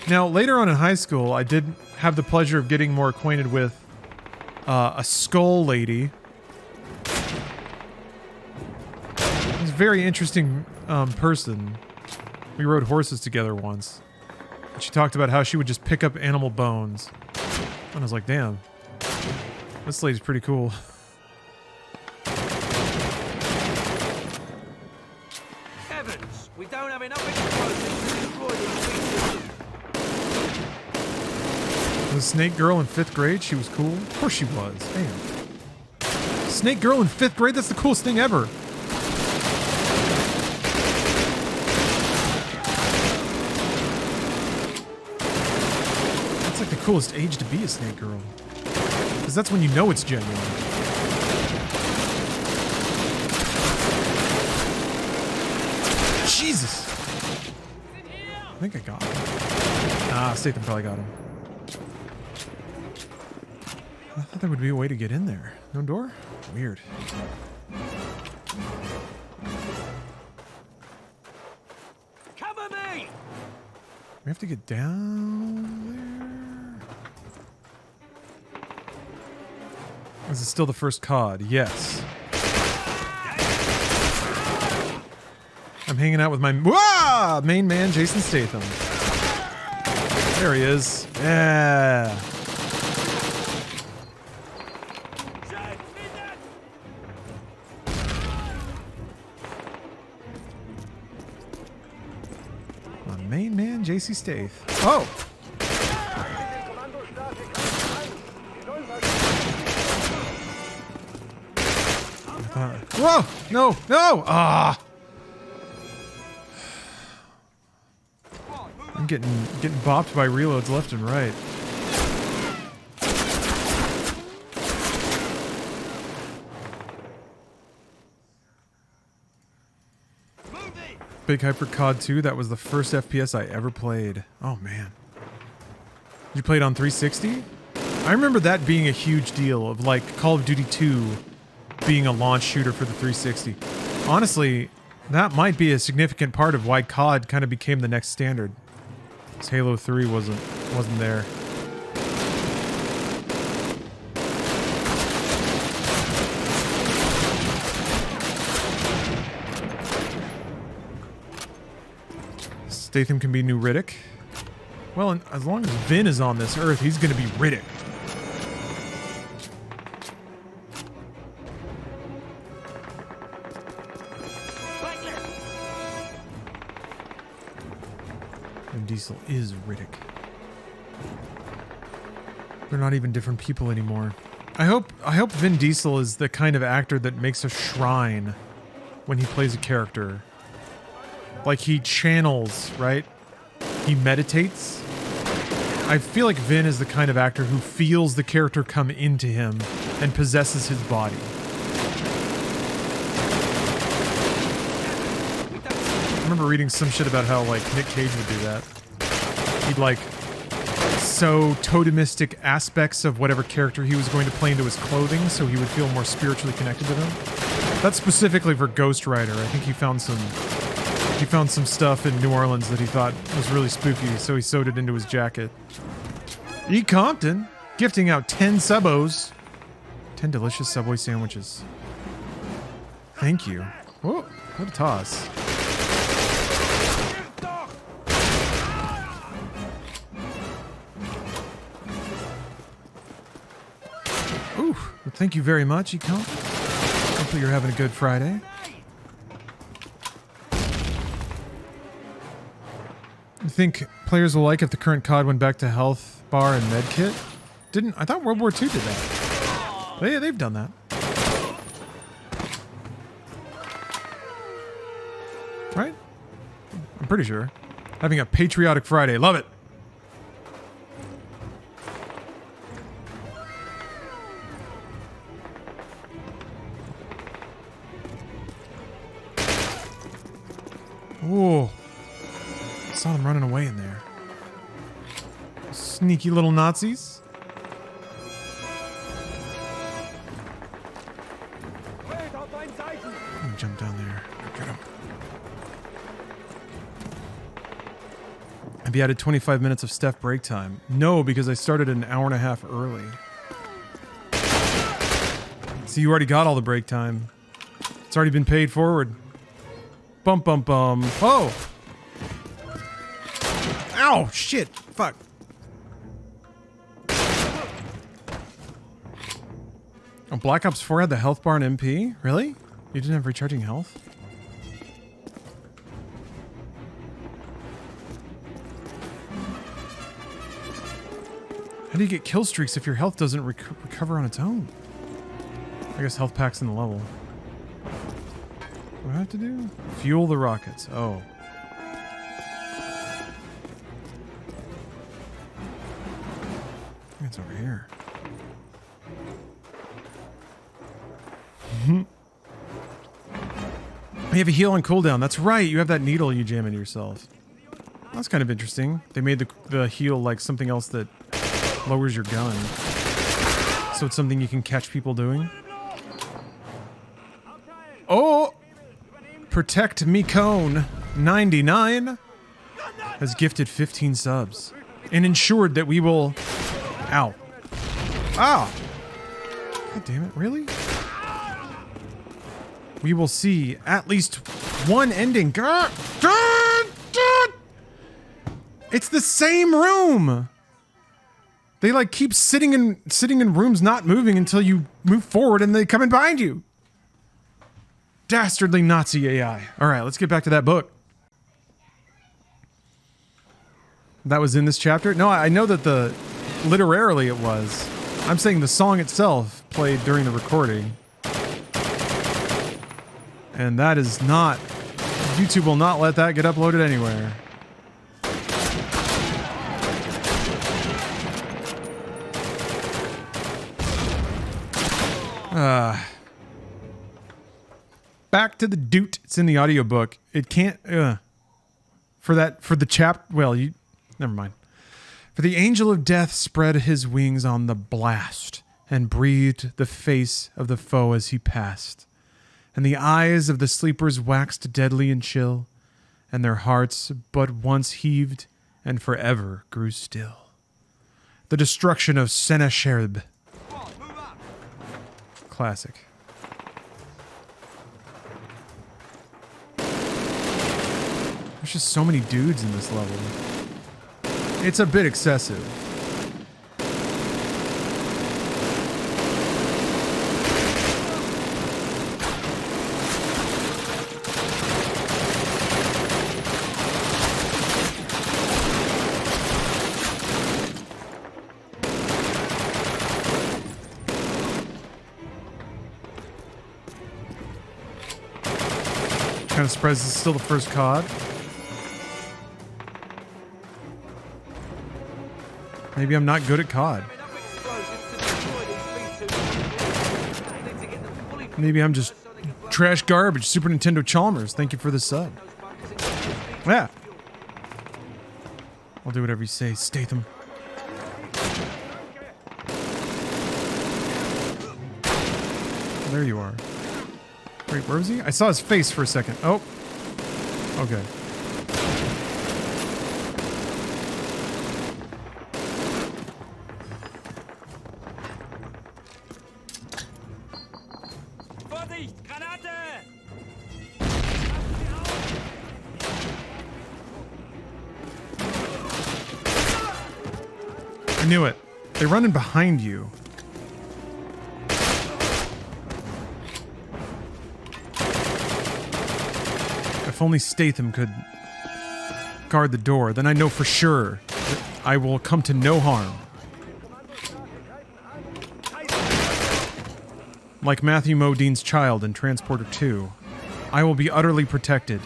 Now, later on in high school, I did have the pleasure of getting more acquainted with a skull lady. She's a very interesting person. We rode horses together once. And she talked about how she would just pick up animal bones. And I was like, damn. This lady's pretty cool. Heavens, we don't have enough explosives to destroy these pieces. The Snake Girl in 5th grade, she was cool. Of course she was. Damn. Snake Girl in 5th grade, that's the coolest thing ever. It's like the coolest age to be a snake girl. Because that's when you know it's genuine. Jesus! I think I got him. Ah, Statham probably got him. I thought there would be a way to get in there. No door? Weird. Cover me! We have to get down there. Is it still the first COD? Yes. I'm hanging out with my main man, Jason Statham. There he is. Yeah. My main man, JC Stath. Oh! Whoa! No! No! Ah! I'm getting bopped by reloads left and right. Big Hyper COD 2, that was the first FPS I ever played. Oh man. You played on 360? I remember that being a huge deal of like Call of Duty 2 being a launch shooter for the 360. Honestly, that might be a significant part of why COD kind of became the next standard. Because Halo 3 wasn't there. Statham can be new Riddick. Well, and as long as Vin is on this earth, he's going to be Riddick. Vin Diesel is Riddick. They're not even different people anymore. I hope Vin Diesel is the kind of actor that makes a shrine when he plays a character. Like he channels, right? He meditates. I feel like Vin is the kind of actor who feels the character come into him and possesses his body. I remember reading some shit about how like Nick Cage would do that. He'd like sew totemistic aspects of whatever character he was going to play into his clothing so he would feel more spiritually connected to them. That's specifically for Ghost Rider. I think he found some stuff in New Orleans that he thought was really spooky, so he sewed it into his jacket. E. Compton, gifting out 10 Subos. 10 delicious Subway sandwiches. Thank you. Whoa, what a toss. Ooh, well, thank you very much, E. Compton. Hopefully you're having a good Friday. You think players will like if the current COD went back to health bar and med kit? I thought World War II did that. They've done that. Right? I'm pretty sure. Having a patriotic Friday. Love it. Whoa. Saw them running away in there. Sneaky little Nazis. Let me jump down there. Get him. Have you added 25 minutes of Steph break time? No, because I started an hour and a half early. See, you already got all the break time. It's already been paid forward. Bum, bum, bum. Oh! Ow! Shit! Fuck. Oh, Black Ops 4 had the health bar and MP? Really? You didn't have recharging health? How do you get kill streaks if your health doesn't recover on its own? I guess health packs in the level. What do I have to do? Fuel the rockets. Oh. It's over here. You have a heal and cooldown. That's right. You have that needle you jam into yourself. That's kind of interesting. They made the heal like something else that lowers your gun. So it's something you can catch people doing. Oh! Protect Me Cone 99 has gifted 15 subs and ensured that we will... Ow. Ah! God damn it, really? We will see at least one ending. God! It's the same room! They like keep sitting in rooms not moving until you move forward and they come in behind you. Dastardly Nazi AI. Alright, let's get back to that book. That was in this chapter? No, I know that literarily it was. I'm saying the song itself played during the recording. And that is not... YouTube will not let that get uploaded anywhere. Back to the doot. It's in the audiobook. It can't... For the chap... Well, you... Never mind. For the angel of death spread his wings on the blast and breathed the face of the foe as he passed. And the eyes of the sleepers waxed deadly and chill, and their hearts but once heaved and forever grew still. The destruction of Sennacherib. Classic. There's just so many dudes in this level. It's a bit excessive. Kind of surprised it's still the first COD. Maybe I'm not good at COD. Maybe I'm just trash garbage. Super Nintendo Chalmers, thank you for the sub. Yeah. I'll do whatever you say, Statham. There you are. Wait, where was he? I saw his face for a second. Oh. Okay. I knew it. They run in behind you. If only Statham could guard the door, then I know for sure that I will come to no harm. Like Matthew Modine's child in Transporter 2, I will be utterly protected.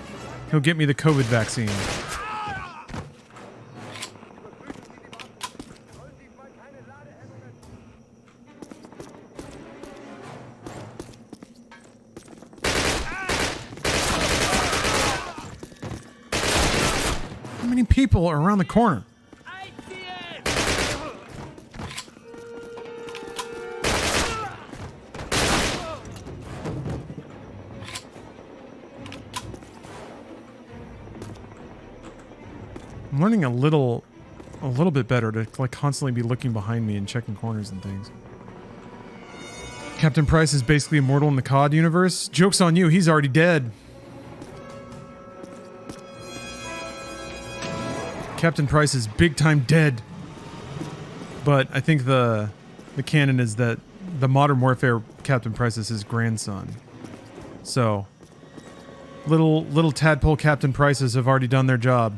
He'll get me the COVID vaccine. How many people are around the corner? I'm learning a little bit better to like constantly be looking behind me and checking corners and things. Captain Price is basically immortal in the COD universe. Joke's on you, he's already dead. Captain Price is big time dead. But I think the canon is that the Modern Warfare Captain Price is his grandson. So little tadpole Captain Prices have already done their job.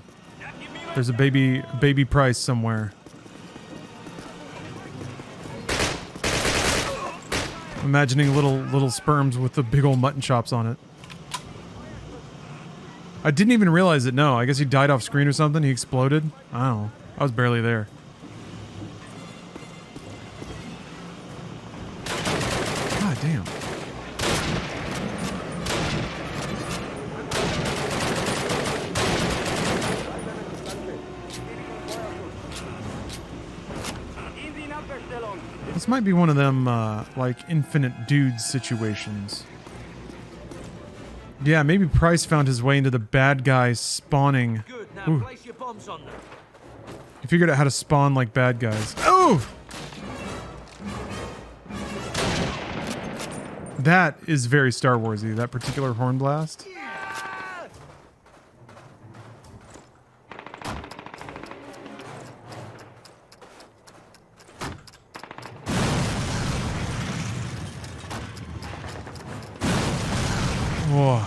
There's a baby Price somewhere. Imagining little sperms with the big old mutton chops on it. I didn't even realize it. No, I guess he died off screen or something. He exploded. I don't know. I was barely there. damn. This might be one of them, like, infinite dudes situations. Yeah, maybe Price found his way into the bad guys spawning. Good, now Ooh. place your bombs on them. He figured out how to spawn like bad guys. Oh! That is very Star Warsy, that particular horn blast. Whoa.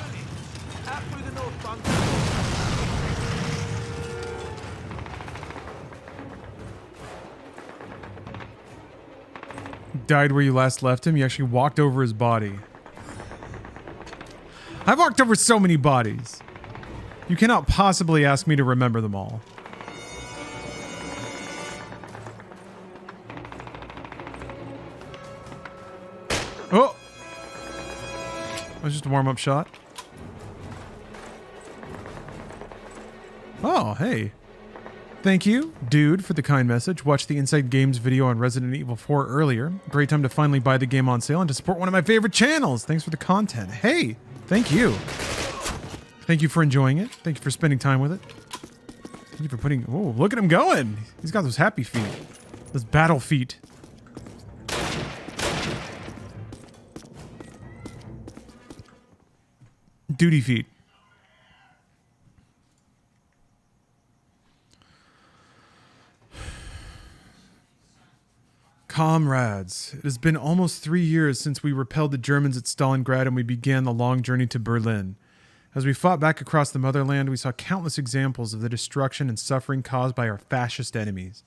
Died where you last left him. You actually walked over his body. I've walked over so many bodies. You cannot possibly ask me to remember them all. Oh! That was just a warm-up shot. Oh, hey. Thank you, dude, for the kind message. Watched the Inside Games video on Resident Evil 4 earlier. Great time to finally buy the game on sale and to support one of my favorite channels. Thanks for the content. Hey, thank you. Thank you for enjoying it. Thank you for spending time with it. Thank you for putting... Oh, look at him going. He's got those happy feet. Those battle feet. Duty feet. Comrades, it has been almost 3 years since we repelled the Germans at Stalingrad and we began the long journey to Berlin. As we fought back across the motherland, we saw countless examples of the destruction and suffering caused by our fascist enemies.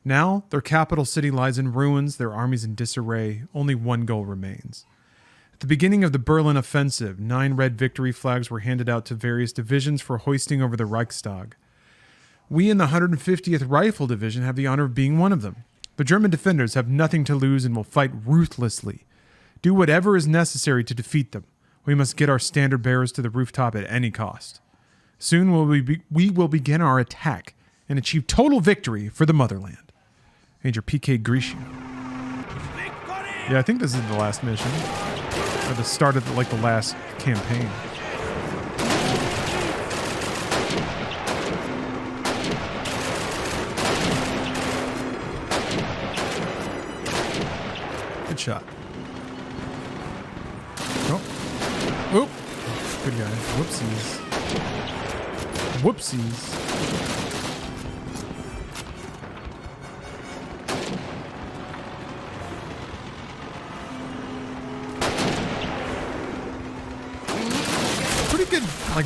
Now, their capital city lies in ruins, their armies in disarray. Only one goal remains. At the beginning of the Berlin offensive, 9 red victory flags were handed out to various divisions for hoisting over the Reichstag. We in the 150th Rifle Division have the honor of being one of them. The German defenders have nothing to lose and will fight ruthlessly. Do whatever is necessary to defeat them. We must get our standard bearers to the rooftop at any cost. Soon we will begin our attack and achieve total victory for the motherland. Major PK Grisham. Yeah, I think this is the last mission. Or the start of the last campaign. Good shot. Oh. Oop. Good guy. Whoopsies. Whoopsies.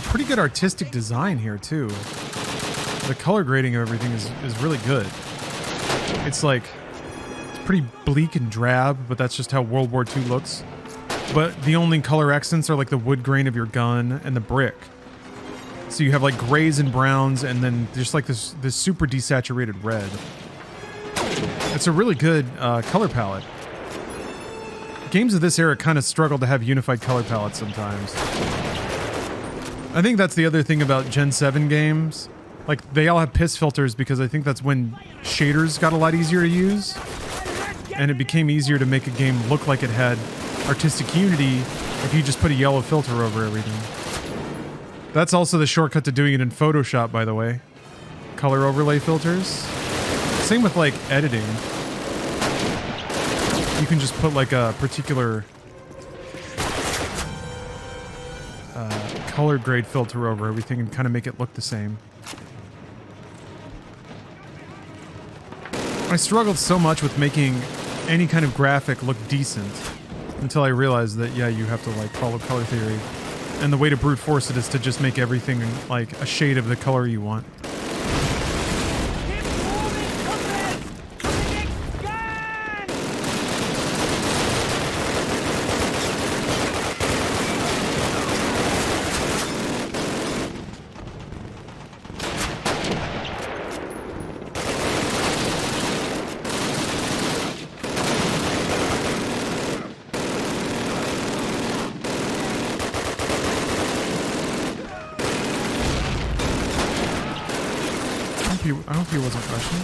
Pretty good artistic design here too. The color grading of everything is really good. It's pretty bleak and drab, but that's just how World War II looks. But the only color accents are like the wood grain of your gun and the brick. So you have like grays and browns and then just like this super desaturated red. It's a really good color palette. Games of this era kind of struggle to have unified color palettes sometimes. I think that's the other thing about Gen 7 games. Like, they all have piss filters because I think that's when shaders got a lot easier to use. And it became easier to make a game look like it had artistic unity if you just put a yellow filter over everything. That's also the shortcut to doing it in Photoshop, by the way. Color overlay filters. Same with, like, editing. You can just put, like, a particular color grade filter over everything and kind of make it look the same. I struggled so much with making any kind of graphic look decent until I realized that, yeah, you have to, like, follow color theory. And the way to brute force it is to just make everything, like, a shade of the color you want. hope he wasn't Russian.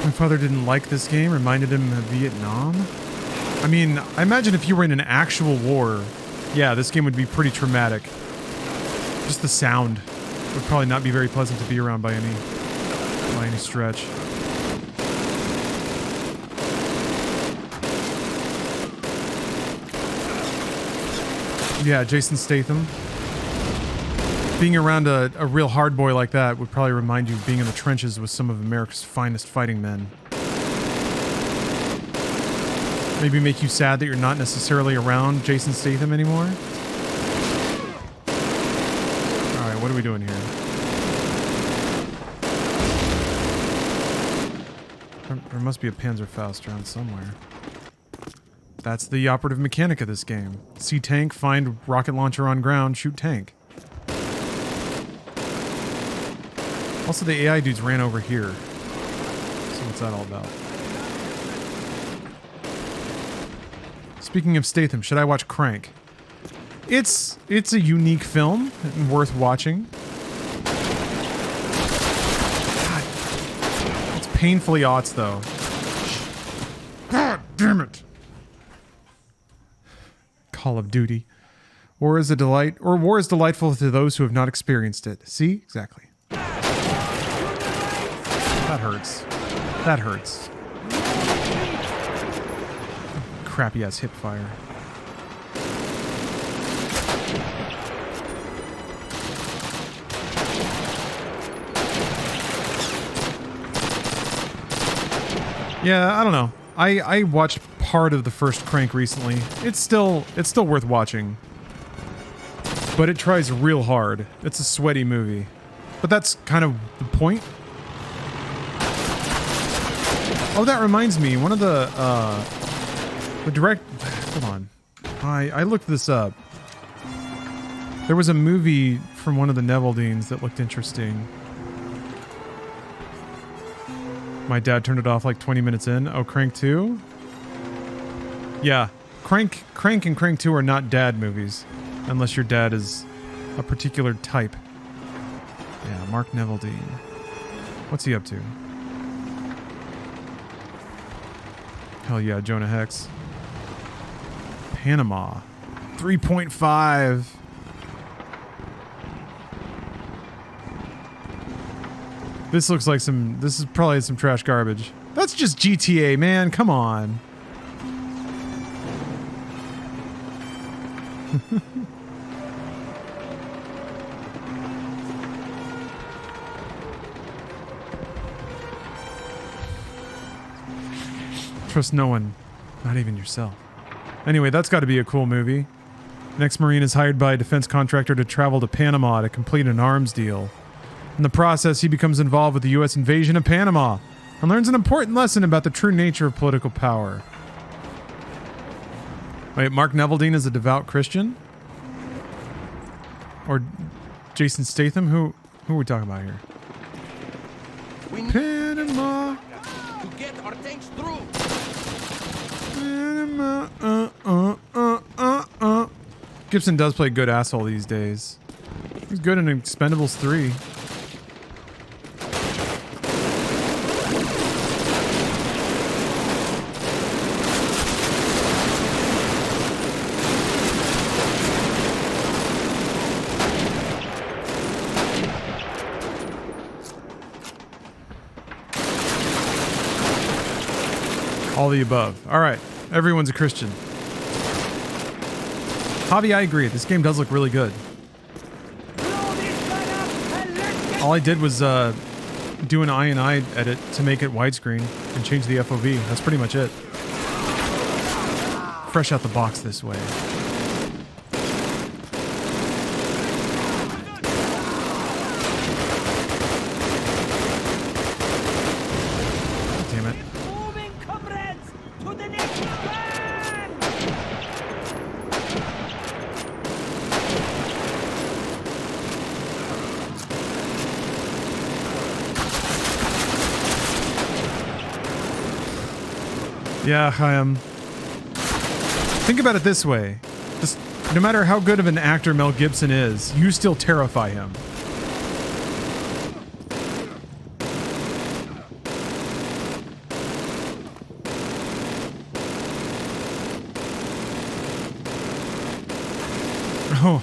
My father didn't like this game, reminded him of Vietnam. I mean, I imagine if you were in an actual war, yeah, this game would be pretty traumatic. Just the sound would probably not be very pleasant to be around by any stretch. Yeah, Jason Statham. Being around a real hard boy like that would probably remind you of being in the trenches with some of America's finest fighting men. Maybe make you sad that you're not necessarily around Jason Statham anymore. Alright, what are we doing here? There must be a Panzerfaust around somewhere. That's the operative mechanic of this game. See tank, find rocket launcher on ground, shoot tank. Also, the AI dudes ran over here. So what's that all about? Speaking of Statham, should I watch Crank? It's a unique film and worth watching. God, it's painfully aughts though. God damn it! Call of Duty. War is a delight, or war is delightful to those who have not experienced it. See? Exactly. That hurts. That hurts. Crappy ass hip fire. Yeah, I don't know. I watched part of the first Crank recently. It's still worth watching. But it tries real hard. It's a sweaty movie. But that's kind of the point. Oh, that reminds me. One of the direct... Hold on. I looked this up. There was a movie from one of the Neveldines that looked interesting. My dad turned it off like 20 minutes in. Oh, Crank 2? Yeah. Crank and Crank 2 are not dad movies. Unless your dad is a particular type. Yeah, Mark Neveldine. What's he up to? Hell yeah, Jonah Hex. Panama. 3.5. This looks like this is probably some trash garbage. That's just GTA, man. Come on. Trust no one, not even yourself. Anyway, that's got to be a cool movie. An ex-Marine is hired by a defense contractor to travel to Panama to complete an arms deal. In the process, he becomes involved with the U.S. invasion of Panama and learns an important lesson about the true nature of political power. Wait, Mark Neveldine is a devout Christian? Or Jason Statham? Who are we talking about here? Panama. To get our tanks through. Gibson does play good asshole these days. He's good in Expendables 3. All the above. All right. Everyone's a Christian. Javi, I agree. This game does look really good. All I did was do an I edit to make it widescreen and change the FOV. That's pretty much it. Fresh out the box this way. Damn it. Yeah, think about it this way. Just, no matter how good of an actor Mel Gibson is, you still terrify him. Oh,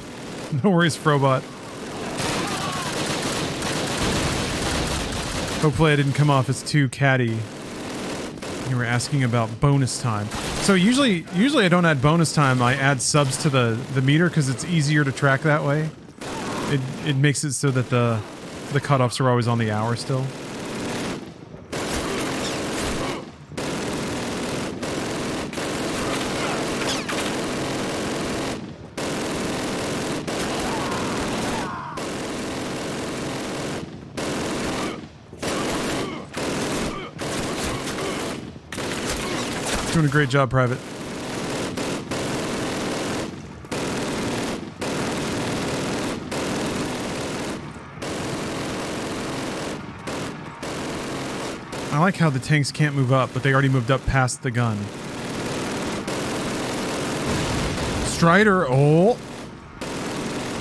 no worries, Frobot. Hopefully I didn't come off as too catty. You were asking about bonus time. So usually I don't add bonus time. I add subs to the meter because it's easier to track that way. It makes it so that the cutoffs are always on the hour still. Doing a great job, Private. I like how the tanks can't move up, but they already moved up past the gun. Strider, oh!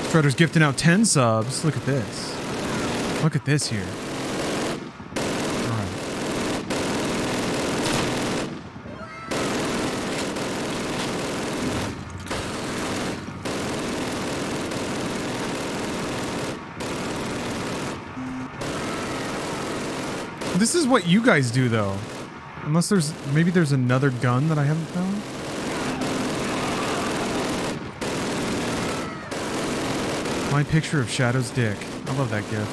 Strider's gifting out 10 subs. Look at this. Look at this here. This is what you guys do, though. Unless maybe there's another gun that I haven't found. My picture of Shadow's dick. I love that gif.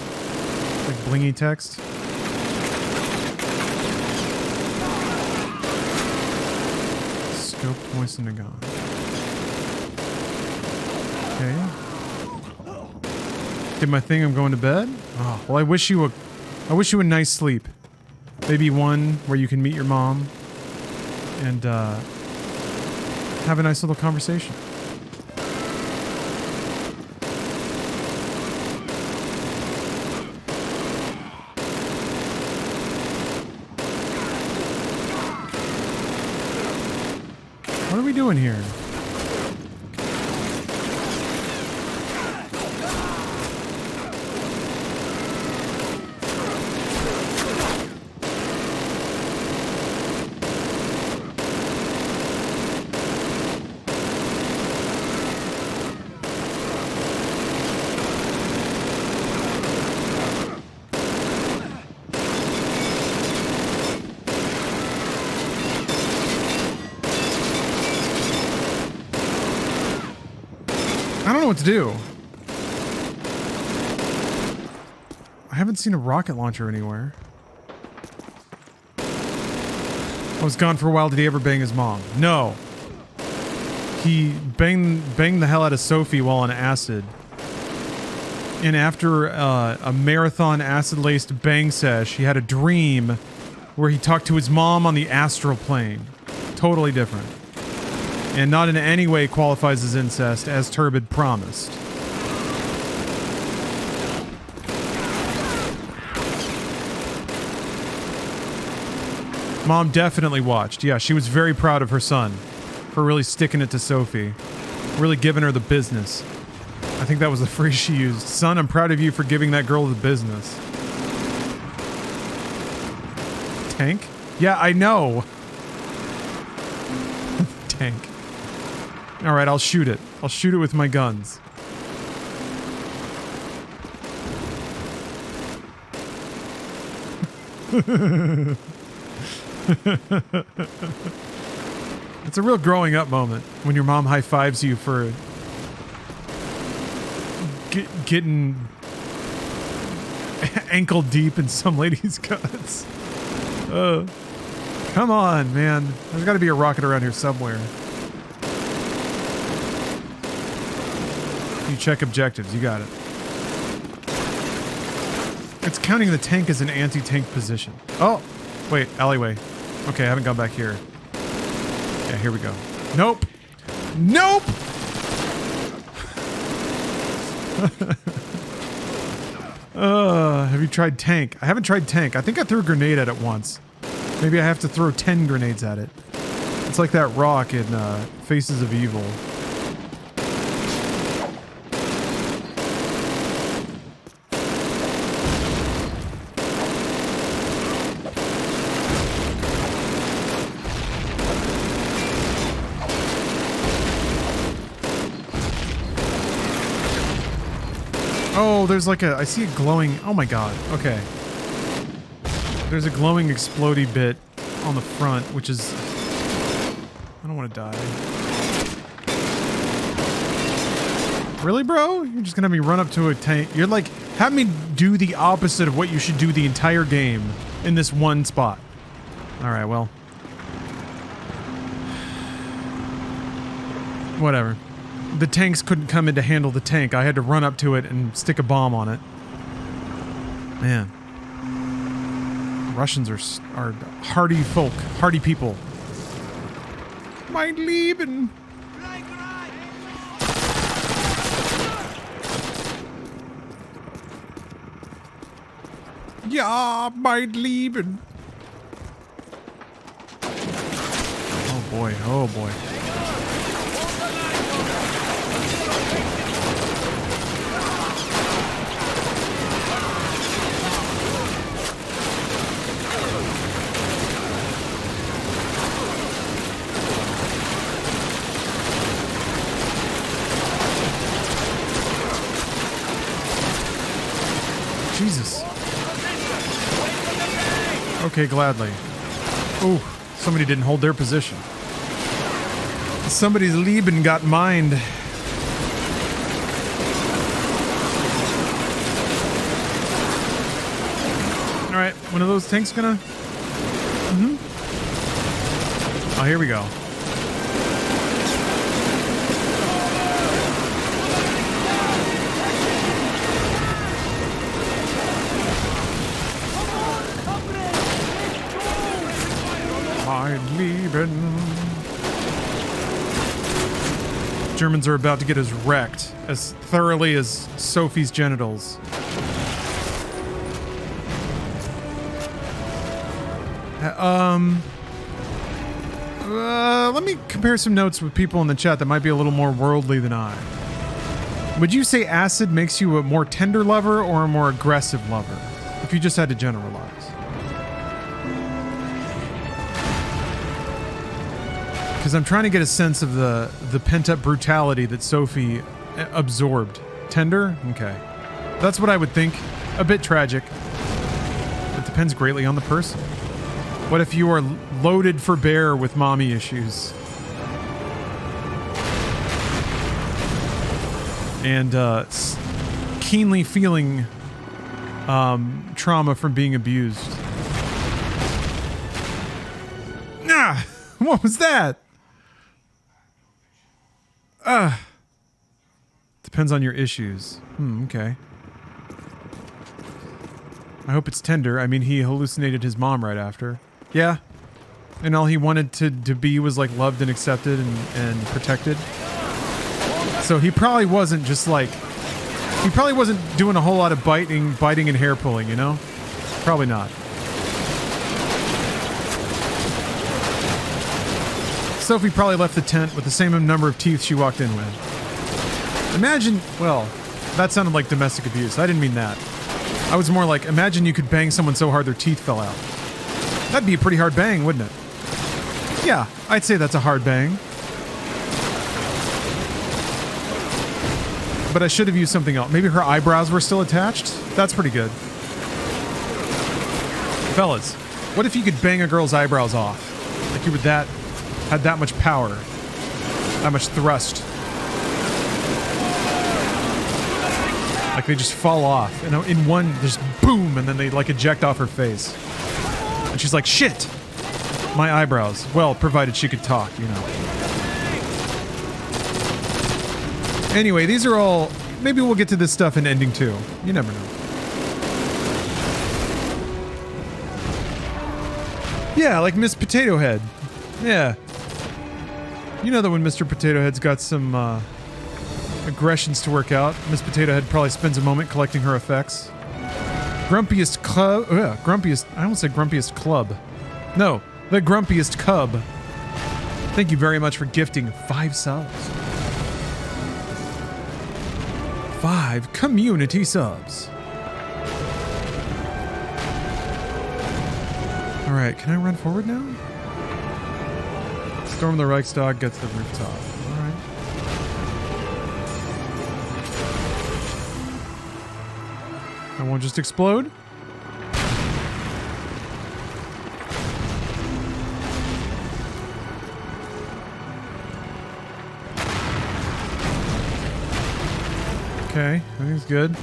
Like blingy text. Scope, moisten, and gone. Okay. Did my thing, I'm going to bed? Oh, well, I wish you a nice sleep. Maybe one where you can meet your mom and have a nice little conversation. What are we doing here? What to do. I haven't seen a rocket launcher anywhere. I was gone for a while. Did he ever bang his mom? No. He banged the hell out of Sophie while on acid. And after a marathon acid-laced bang sesh, he had a dream where he talked to his mom on the astral plane. Totally different. And not in any way qualifies as incest, as Turbid promised. Mom definitely watched. Yeah, she was very proud of her son for really sticking it to Sophie. Really giving her the business. I think that was the phrase she used. Son, I'm proud of you for giving that girl the business. Tank? Yeah, I know. Tank. Alright, I'll shoot it. I'll shoot it with my guns. It's a real growing up moment when your mom high-fives you for getting ankle deep in some lady's guts. Come on, man. There's got to be a rocket around here somewhere. You check objectives. You got it. It's counting the tank as an anti-tank position. Oh! Wait, alleyway. Okay, I haven't gone back here. Yeah, here we go. Nope! Nope! Have you tried tank? I haven't tried tank. I think I threw a grenade at it once. Maybe I have to throw 10 grenades at it. It's like that rock in Faces of Evil. Oh, there's like a... I see a glowing... Oh my god. Okay. There's a glowing explodey bit on the front, which is... I don't want to die. Really, bro? You're just gonna have me run up to a tank? You're like... Have me do the opposite of what you should do the entire game in this one spot. Alright, well... Whatever. The tanks couldn't come in to handle the tank. I had to run up to it and stick a bomb on it. Man. Russians are hardy folk. Hardy people. Mein Lieben. Ja, mein Lieben. Oh boy, oh boy. Jesus. Okay, gladly. Ooh, somebody didn't hold their position. Somebody's Lieben got mined. Alright, one of those tanks gonna... Oh, here we go. Germans are about to get as wrecked, as thoroughly as Sophie's genitals. Let me compare some notes with people in the chat that might be a little more worldly than I. Would you say acid makes you a more tender lover or a more aggressive lover? If you just had to generalize. Because I'm trying to get a sense of the pent-up brutality that Sophie absorbed. Tender? Okay. That's what I would think. A bit tragic. It depends greatly on the person. What if you are loaded for bear with mommy issues? And keenly feeling trauma from being abused. Nah! What was that? Depends on your issues. Okay. I hope it's tender. I mean, he hallucinated his mom right after. Yeah. And all he wanted to be was, like, loved and accepted and protected. So he probably wasn't just, like... He probably wasn't doing a whole lot of biting and hair pulling, you know? Probably not. Sophie probably left the tent with the same number of teeth she walked in with. Imagine... Well, that sounded like domestic abuse. I didn't mean that. I was more like, imagine you could bang someone so hard their teeth fell out. That'd be a pretty hard bang, wouldn't it? Yeah, I'd say that's a hard bang. But I should have used something else. Maybe her eyebrows were still attached? That's pretty good. Fellas, what if you could bang a girl's eyebrows off? Like you would had that much power. That much thrust. Like they just fall off. And in one, just boom, and then they like eject off her face. And she's like, shit! My eyebrows. Well, provided she could talk, you know. Anyway, these are all... Maybe we'll get to this stuff in Ending 2. You never know. Yeah, like Miss Potato Head. Yeah. You know that when Mr. Potato Head's got some aggressions to work out, Miss Potato Head probably spends a moment collecting her effects. Grumpiest club... grumpiest... I almost said grumpiest club. No, the grumpiest cub. Thank you very much for gifting 5 subs. 5 community subs. All right, can I run forward now? Storm the Reichstag, get to the rooftop. All right. I won't just explode. Okay, everything's good.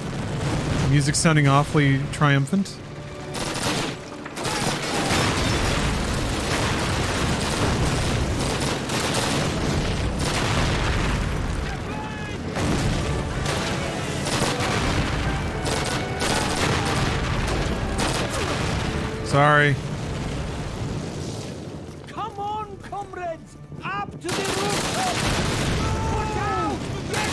Music's sounding awfully triumphant. Sorry. Come on, comrades! Up to the rooftop! Watch out! Get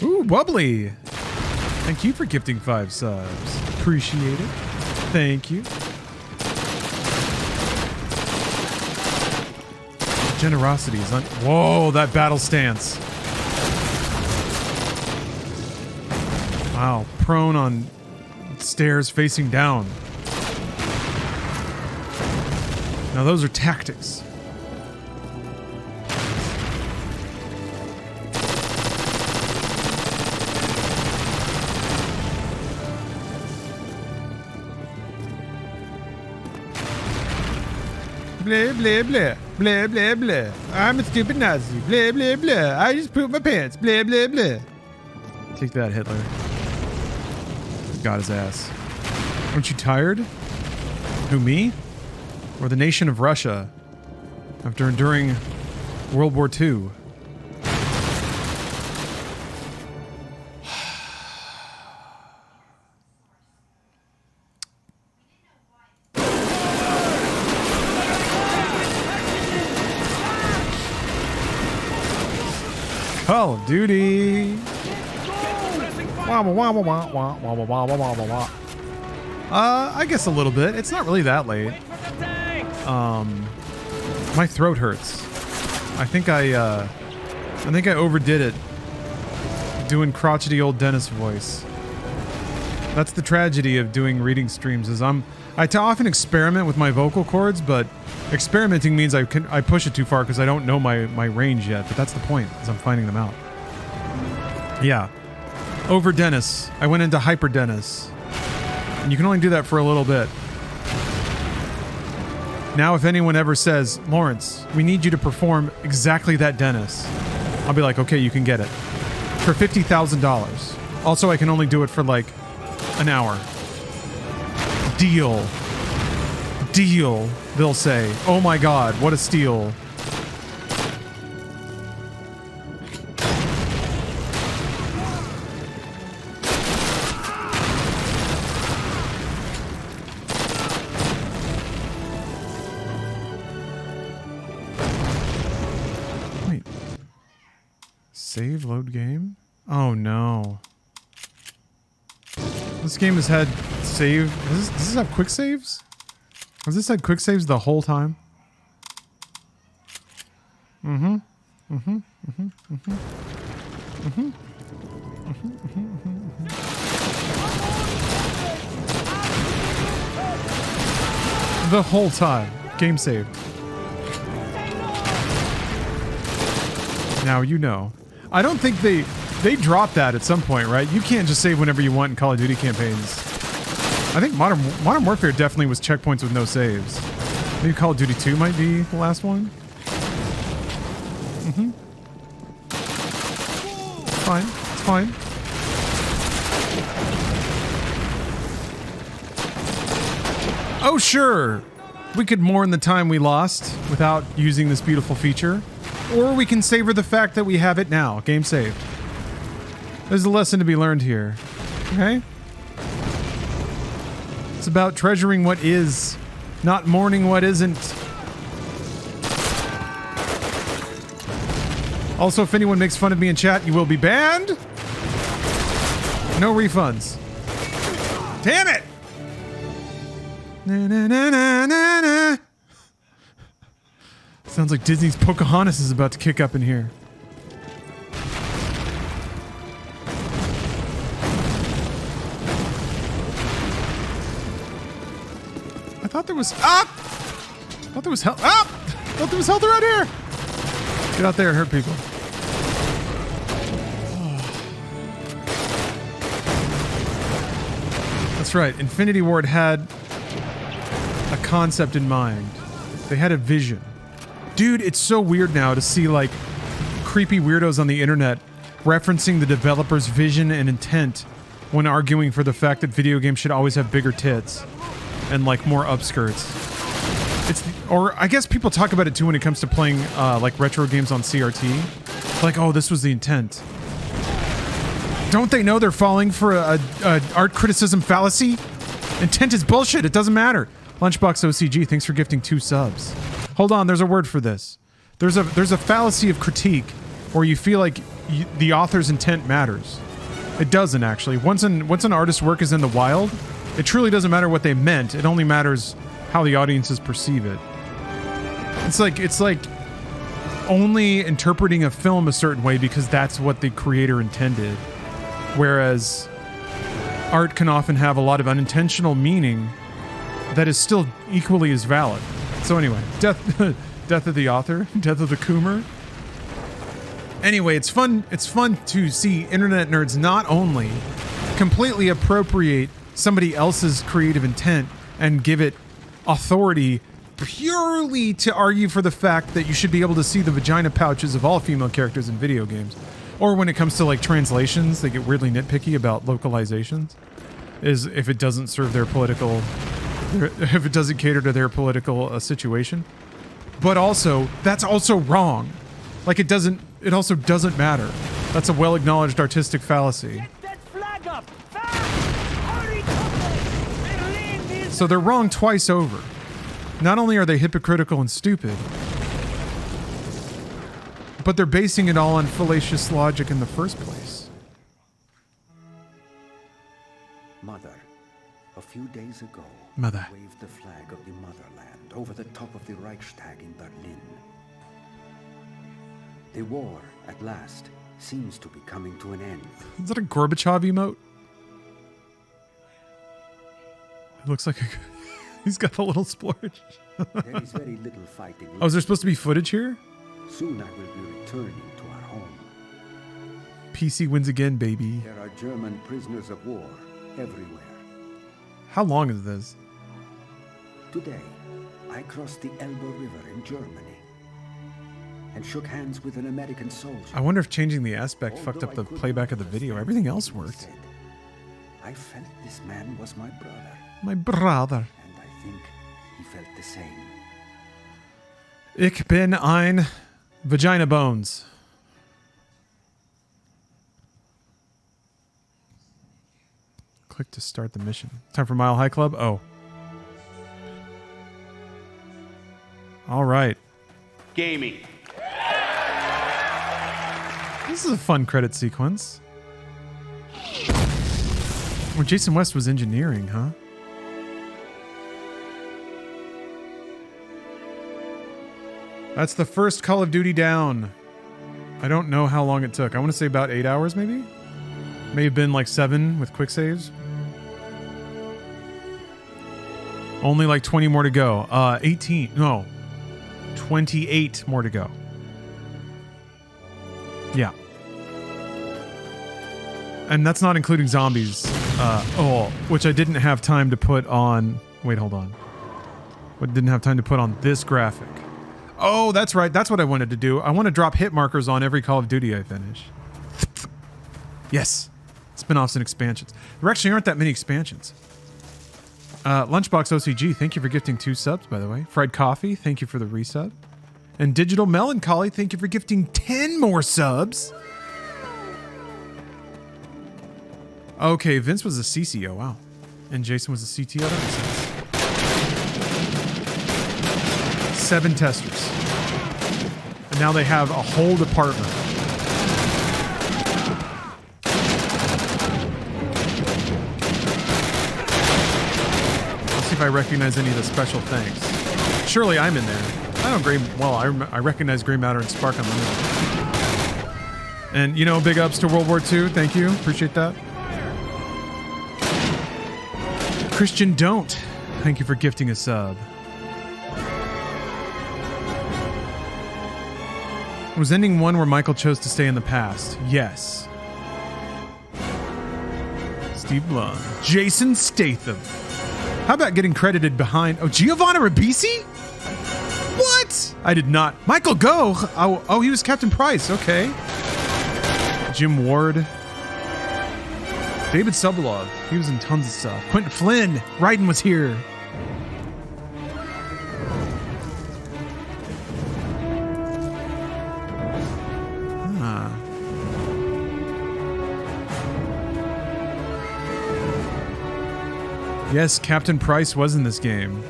Ooh, bubbly! Thank you for gifting 5 subs. Appreciate it. Thank you. Generosity is whoa, that battle stance. Wow, prone on stairs facing down. Now those are tactics. Blah, blah, blah. Blah, blah, blah. I'm a stupid Nazi. Blah, blah, blah. I just pooped my pants. Blah, blah, blah. Take that, Hitler. Got his ass. Aren't you tired? Who, me? Or the nation of Russia? After enduring World War II? Call of Duty. I guess a little bit. It's not really that late. My throat hurts. I think I overdid it. Doing crotchety old Dennis voice. That's the tragedy of doing reading streams. Is I often experiment with my vocal cords, but experimenting means I push it too far because I don't know my range yet. But that's the point, is I'm finding them out. Yeah. Over Dennis. I went into hyper Dennis. And you can only do that for a little bit. Now if anyone ever says, Lawrence, we need you to perform exactly that Dennis, I'll be like, okay, you can get it. For $50,000. Also, I can only do it for like an hour. Deal. Deal, they'll say. Oh my god, what a steal. Wait. Save, load game? Oh no. This game has had save. Does this have quick saves? Has this had quick saves the whole time? The whole time. Game saved. Now you know. I don't think they dropped that at some point, right? You can't just save whenever you want in Call of Duty campaigns. I think Modern Warfare definitely was checkpoints with no saves. Maybe Call of Duty 2 might be the last one. It's fine. It's fine. Oh, sure. We could mourn the time we lost without using this beautiful feature. Or we can savor the fact that we have it now. Game saved. There's a lesson to be learned here. Okay? It's about treasuring what is, not mourning what isn't. Also, if anyone makes fun of me in chat, you will be banned. No refunds. Damn it! Na, na, na, na, na, na. Sounds like Disney's Pocahontas is about to kick up in here. I thought there was I thought there was health. I thought there was health around here. Get out there and hurt people. That's right. Infinity Ward had a concept in mind. They had a vision. Dude, it's so weird now to see like creepy weirdos on the internet referencing the developer's vision and intent when arguing for the fact that video games should always have bigger tits and like more upskirts. Or I guess people talk about it too when it comes to playing like retro games on CRT. Like, oh, this was the intent. Don't they know they're falling for a art criticism fallacy? Intent is bullshit. It doesn't matter. Lunchbox OCG, thanks for gifting 2 subs. Hold on, there's a word for this. There's a fallacy of critique where you feel like the author's intent matters. It doesn't actually. Once an artist's work is in the wild, it truly doesn't matter what they meant. It only matters how the audiences perceive it. It's like only interpreting a film a certain way because that's what the creator intended. Whereas art can often have a lot of unintentional meaning that is still equally as valid. So anyway, death of the author, death of the Coomer. Anyway, it's fun to see internet nerds not only completely appropriate somebody else's creative intent and give it authority purely to argue for the fact that you should be able to see the vagina pouches of all female characters in video games. Or when it comes to like translations, they get weirdly nitpicky about localizations. Is if it doesn't serve their political, if it doesn't cater to their political situation. But also, that's also wrong. Like it also doesn't matter. That's a well-acknowledged artistic fallacy. Get that flag up! Hurry, company! So they're wrong twice over. Not only are they hypocritical and stupid, but they're basing it all on fallacious logic in the first place. Mother, a few days ago, Mother waved the flag of the motherland over the top of the Reichstag in Berlin. The war, at last, seems to be coming to an end. Is that a Gorbachev emote? It looks like he's got a little splurge. There is very little fighting. Oh, is there supposed to be footage here? Soon I will be returning to our home. PC wins again, baby. There are German prisoners of war everywhere. How long is this? Today, I crossed the Elbe River in Germany and shook hands with an American soldier. I wonder if changing the aspect fucked up the playback of the video. Everything else worked. Said, I felt this man was my brother. My brother. And I think he felt the same. Ich bin ein Vagina Bones. Click to start the mission. Time for Mile High Club? Oh. All right. Gaming. This is a fun credit sequence. Well, Jason West was engineering, huh? That's the first Call of Duty down. I don't know how long it took. I want to say about 8 hours, maybe? May have been like 7 with quick saves. Only like 20 more to go. 18. No. 28 more to go. Yeah. And that's not including zombies. Which I didn't have time to put on... Wait, hold on. But didn't have time to put on this graphic. Oh, that's right. That's what I wanted to do. I want to drop hit markers on every Call of Duty I finish. Yes. Spin-offs and expansions. There actually aren't that many expansions. Lunchbox OCG, thank you for gifting 2 subs, by the way. Fried Coffee, thank you for the resub. And Digital Melancholy, thank you for gifting 10 more subs. Okay, Vince was a CCO, wow. And Jason was a CTO, that makes sense. 7 testers. And now they have a whole department. if I recognize any of the special things. Surely I'm in there. I know gray. Well, I recognize gray matter and spark unlimited. And you know, big ups to World War II. Thank you. Appreciate that. Christian Don't. Thank you for gifting a sub. Was ending one where Michael chose to stay in the past? Yes. Steve Blunt. Jason Statham. How about getting credited behind... Oh, Giovanni Ribisi? What? I did not. Michael Gough. Oh, he was Captain Price. Okay. Jim Ward. David Sobolov. He was in tons of stuff. Quentin Flynn. Raiden was here. Yes, Captain Price was in this game.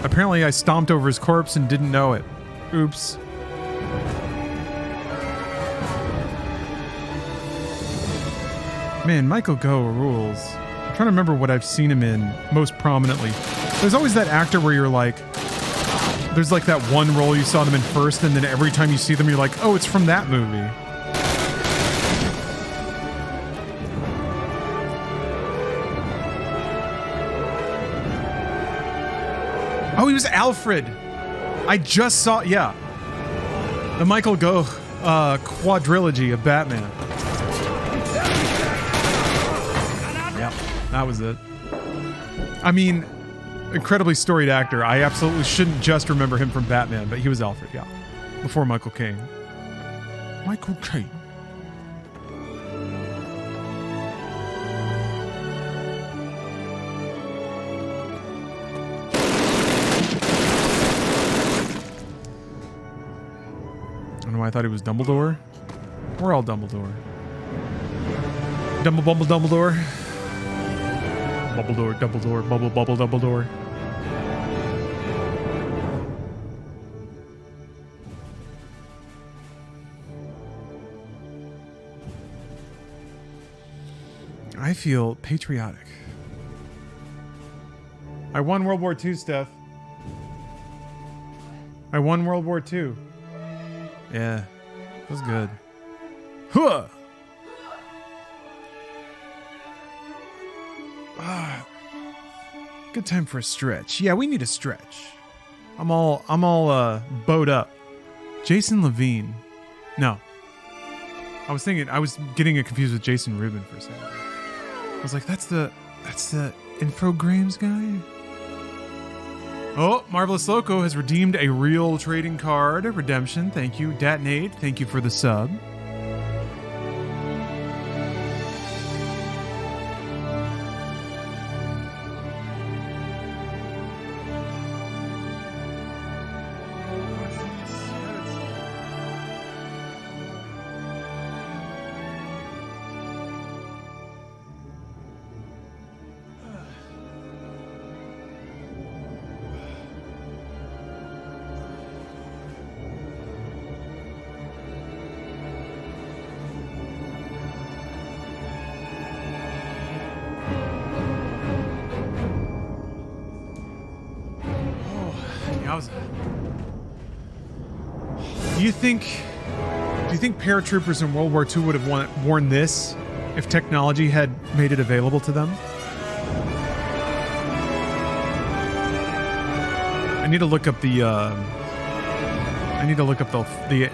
Apparently I stomped over his corpse and didn't know it. Oops. Man, Michael Gough rules. I'm trying to remember what I've seen him in most prominently. There's always that actor where you're like, there's like that one role you saw them in first, and then every time you see them, you're like, oh, it's from that movie. Oh, he was Alfred. I just saw, yeah. The Michael Gough quadrilogy of Batman. Yep, that was it. I mean, incredibly storied actor. I absolutely shouldn't just remember him from Batman, but he was Alfred, yeah. Before Michael Caine. Michael Caine. I thought he was Dumbledore. We're all Dumbledore. Dumbledore. Dumbledore. Bubble, Dumbledore. I feel patriotic. I won World War II, Steph. I won World War II. Yeah, that was good. Huh. Good time for a stretch. Yeah, we need a stretch. I'm all bowed up. Jason Levine. No. I was getting it confused with Jason Rubin for a second. I was like, that's the Infogrames guy? Oh, Marvelous Loco has redeemed a real trading card redemption. Thank you. Datinate, thank you for the sub. Do you think paratroopers in World War II would have worn this if technology had made it available to them? I need to look up the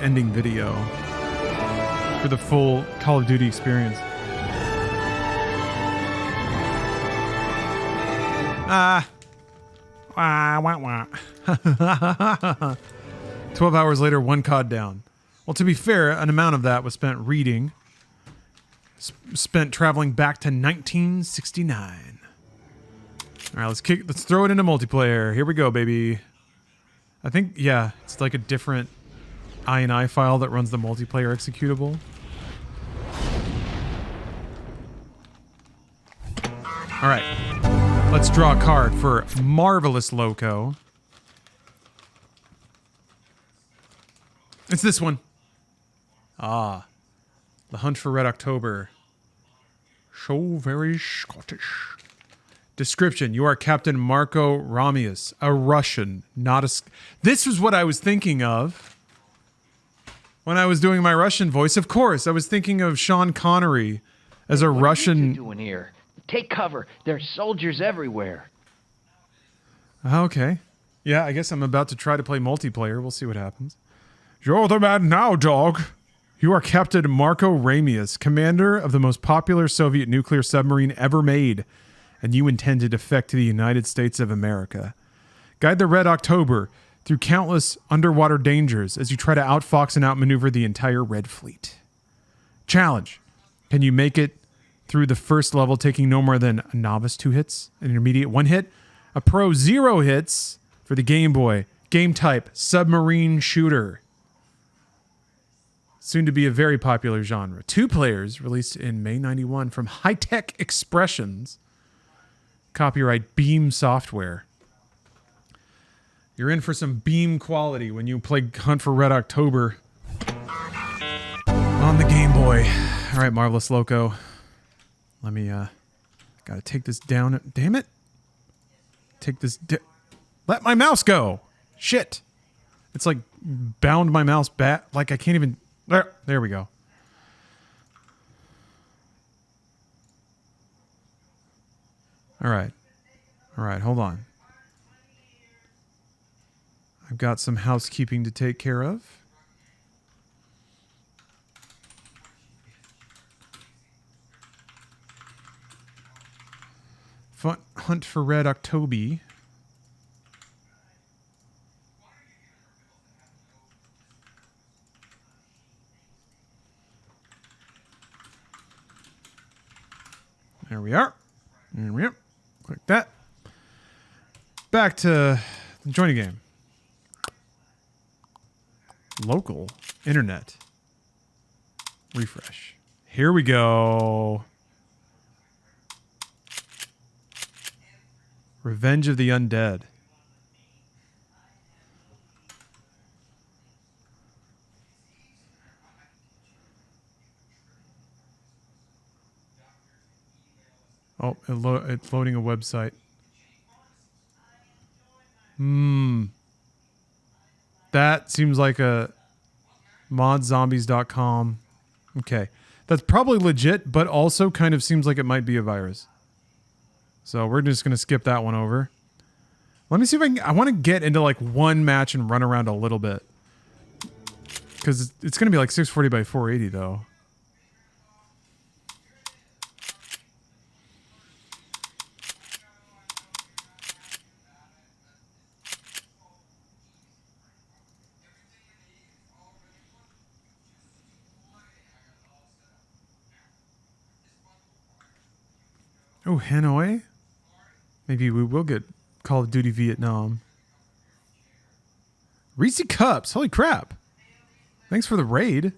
ending video for the full Call of Duty experience. Wah. 12 hours later, 1 COD down. Well, to be fair, an amount of that was spent reading. Spent traveling back to 1969. All right, let's throw it into multiplayer. Here we go, baby. I think, yeah, it's like a different INI file that runs the multiplayer executable. All right, let's draw a card for Marvelous Loco. It's this one. Ah, The Hunt for Red October. So very Scottish. Description: you are Captain Marco Ramius, a Russian, not a... This was what I was thinking of when I was doing my Russian voice. Of course, I was thinking of Sean Connery as a Russian... What are you doing here? Take cover. There's soldiers everywhere. Okay. Yeah, I guess I'm about to try to play multiplayer. We'll see what happens. You're the man now, dog. You are Captain Marco Ramius, commander of the most popular Soviet nuclear submarine ever made, and you intend to defect to the United States of America. Guide the Red October through countless underwater dangers as you try to outfox and outmaneuver the entire Red Fleet. Challenge: can you make it through the first level taking no more than a novice 2 hits, an intermediate 1 hit, a pro 0 hits for the Game Boy? Game type: submarine shooter. Soon to be a very popular genre. 2 players, released in May 91 from High Tech Expressions. Copyright Beam Software. You're in for some Beam quality when you play Hunt for Red October on the Game Boy. All right, Marvelous Loco. Let me, gotta take this down. Damn it. Take this, let my mouse go. Shit. It's like bound my mouse back. Like I can't even, there we go. All right, hold on. I've got some housekeeping to take care of. Hunt for Red October. There we are. There we are. Click that. Back to join a game. Local internet. Refresh. Here we go. Revenge of the Undead. Oh, it's loading a website. That seems like a modzombies.com. Okay. That's probably legit, but also kind of seems like it might be a virus. So we're just going to skip that one over. Let me see if I want to get into like one match and run around a little bit. Because it's going to be like 640 by 480 though. Oh, Hanoi? Maybe we will get Call of Duty Vietnam. Reese Cups. Holy crap. Thanks for the raid.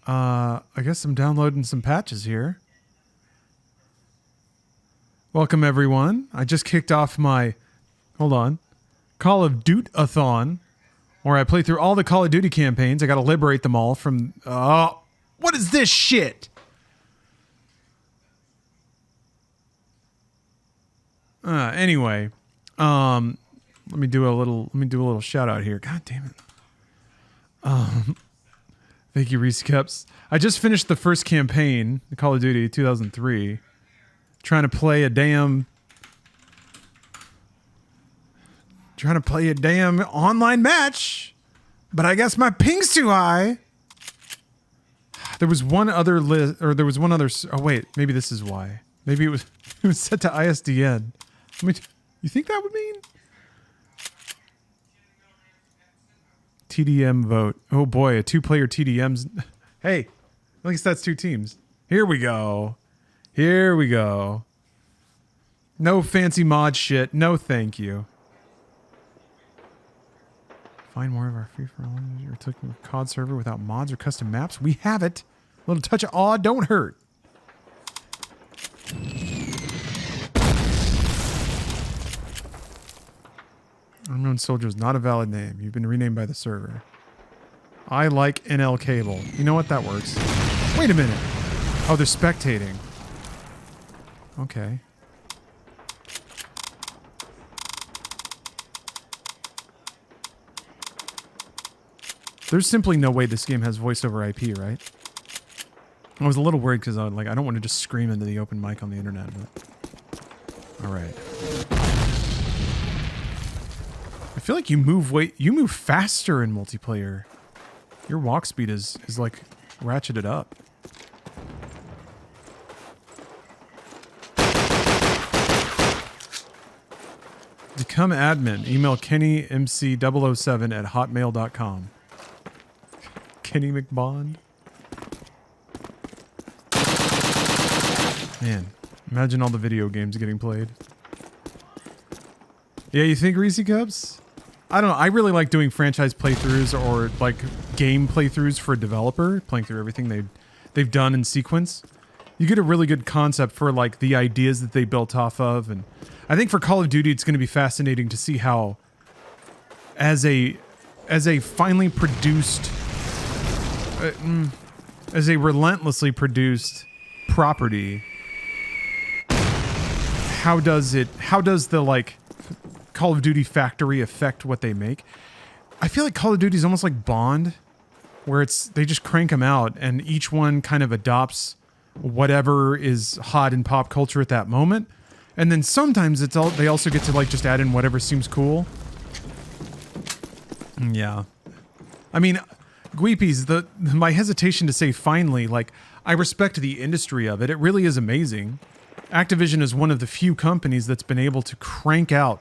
I guess I'm downloading some patches here. Welcome, everyone. I just kicked off my... Hold on. Call of Duty-a-thon, where I play through all the Call of Duty campaigns. I gotta liberate them all from... what is this shit? Anyway, let me do a little shout out here. God damn it. Thank you, Reese Cups. I just finished the first campaign, Call of Duty 2003. Trying to play a damn online match, but I guess my ping's too high. There was one other oh wait, maybe this is why. Maybe it was set to ISDN. You think that would mean? TDM vote. Oh boy, a 2-player TDM's. Hey, at least that's 2 teams. Here we go. Here we go. No fancy mod shit. No thank you. Find more of our free-for-all. You're taking a COD server without mods or custom maps. We have it. A little touch of awe don't hurt. Unknown Soldier is not a valid name. You've been renamed by the server. I like NL Cable. You know what? That works. Wait a minute. Oh, they're spectating. Okay. There's simply no way this game has voice over IP, right? I was a little worried because I don't want to just scream into the open mic on the internet. But... All right. I feel like you move faster in multiplayer. Your walk speed is like ratcheted up. Become admin. Email KennyMC007@hotmail.com. Kenny McBond. Man, imagine all the video games getting played. Yeah, you think Reese Cubs? I don't know. I really like doing franchise playthroughs or like game playthroughs for a developer, playing through everything they've done in sequence. You get a really good concept for like the ideas that they built off of, and I think for Call of Duty, it's going to be fascinating to see how, as a finally produced, as a relentlessly produced property, how does the like Call of Duty factory affect what they make? I feel like Call of Duty is almost like Bond, where they just crank them out, and each one kind of adopts whatever is hot in pop culture at that moment. And then sometimes they also get to like just add in whatever seems cool. Yeah. I mean, Gweepies, my hesitation to say finally, like, I respect the industry of it. It really is amazing. Activision is one of the few companies that's been able to crank out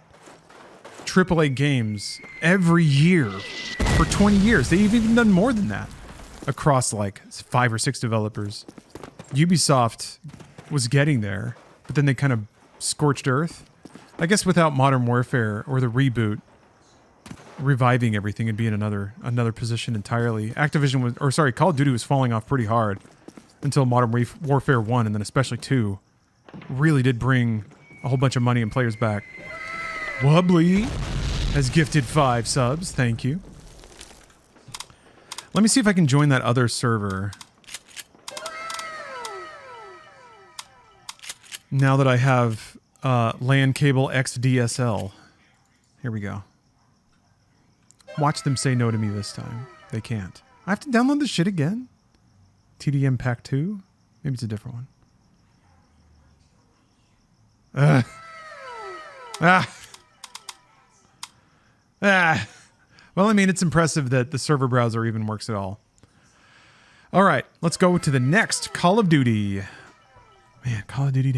AAA games every year for 20 years. They've even done more than that across like 5 or 6 developers. Ubisoft was getting there, but then they kind of scorched earth. I guess without Modern Warfare or the reboot reviving everything and be in another position entirely. Call of Duty was falling off pretty hard until Modern Warfare 1 and then especially 2 really did bring a whole bunch of money and players back. Wubbly has gifted 5 subs. Thank you. Let me see if I can join that other server. Now that I have LAN cable XDSL. Here we go. Watch them say no to me this time. They can't. I have to download this shit again? TDM Pack 2? Maybe it's a different one. Well, I mean, it's impressive that the server browser even works at all. All right, let's go to the next Call of Duty. Man, Call of Duty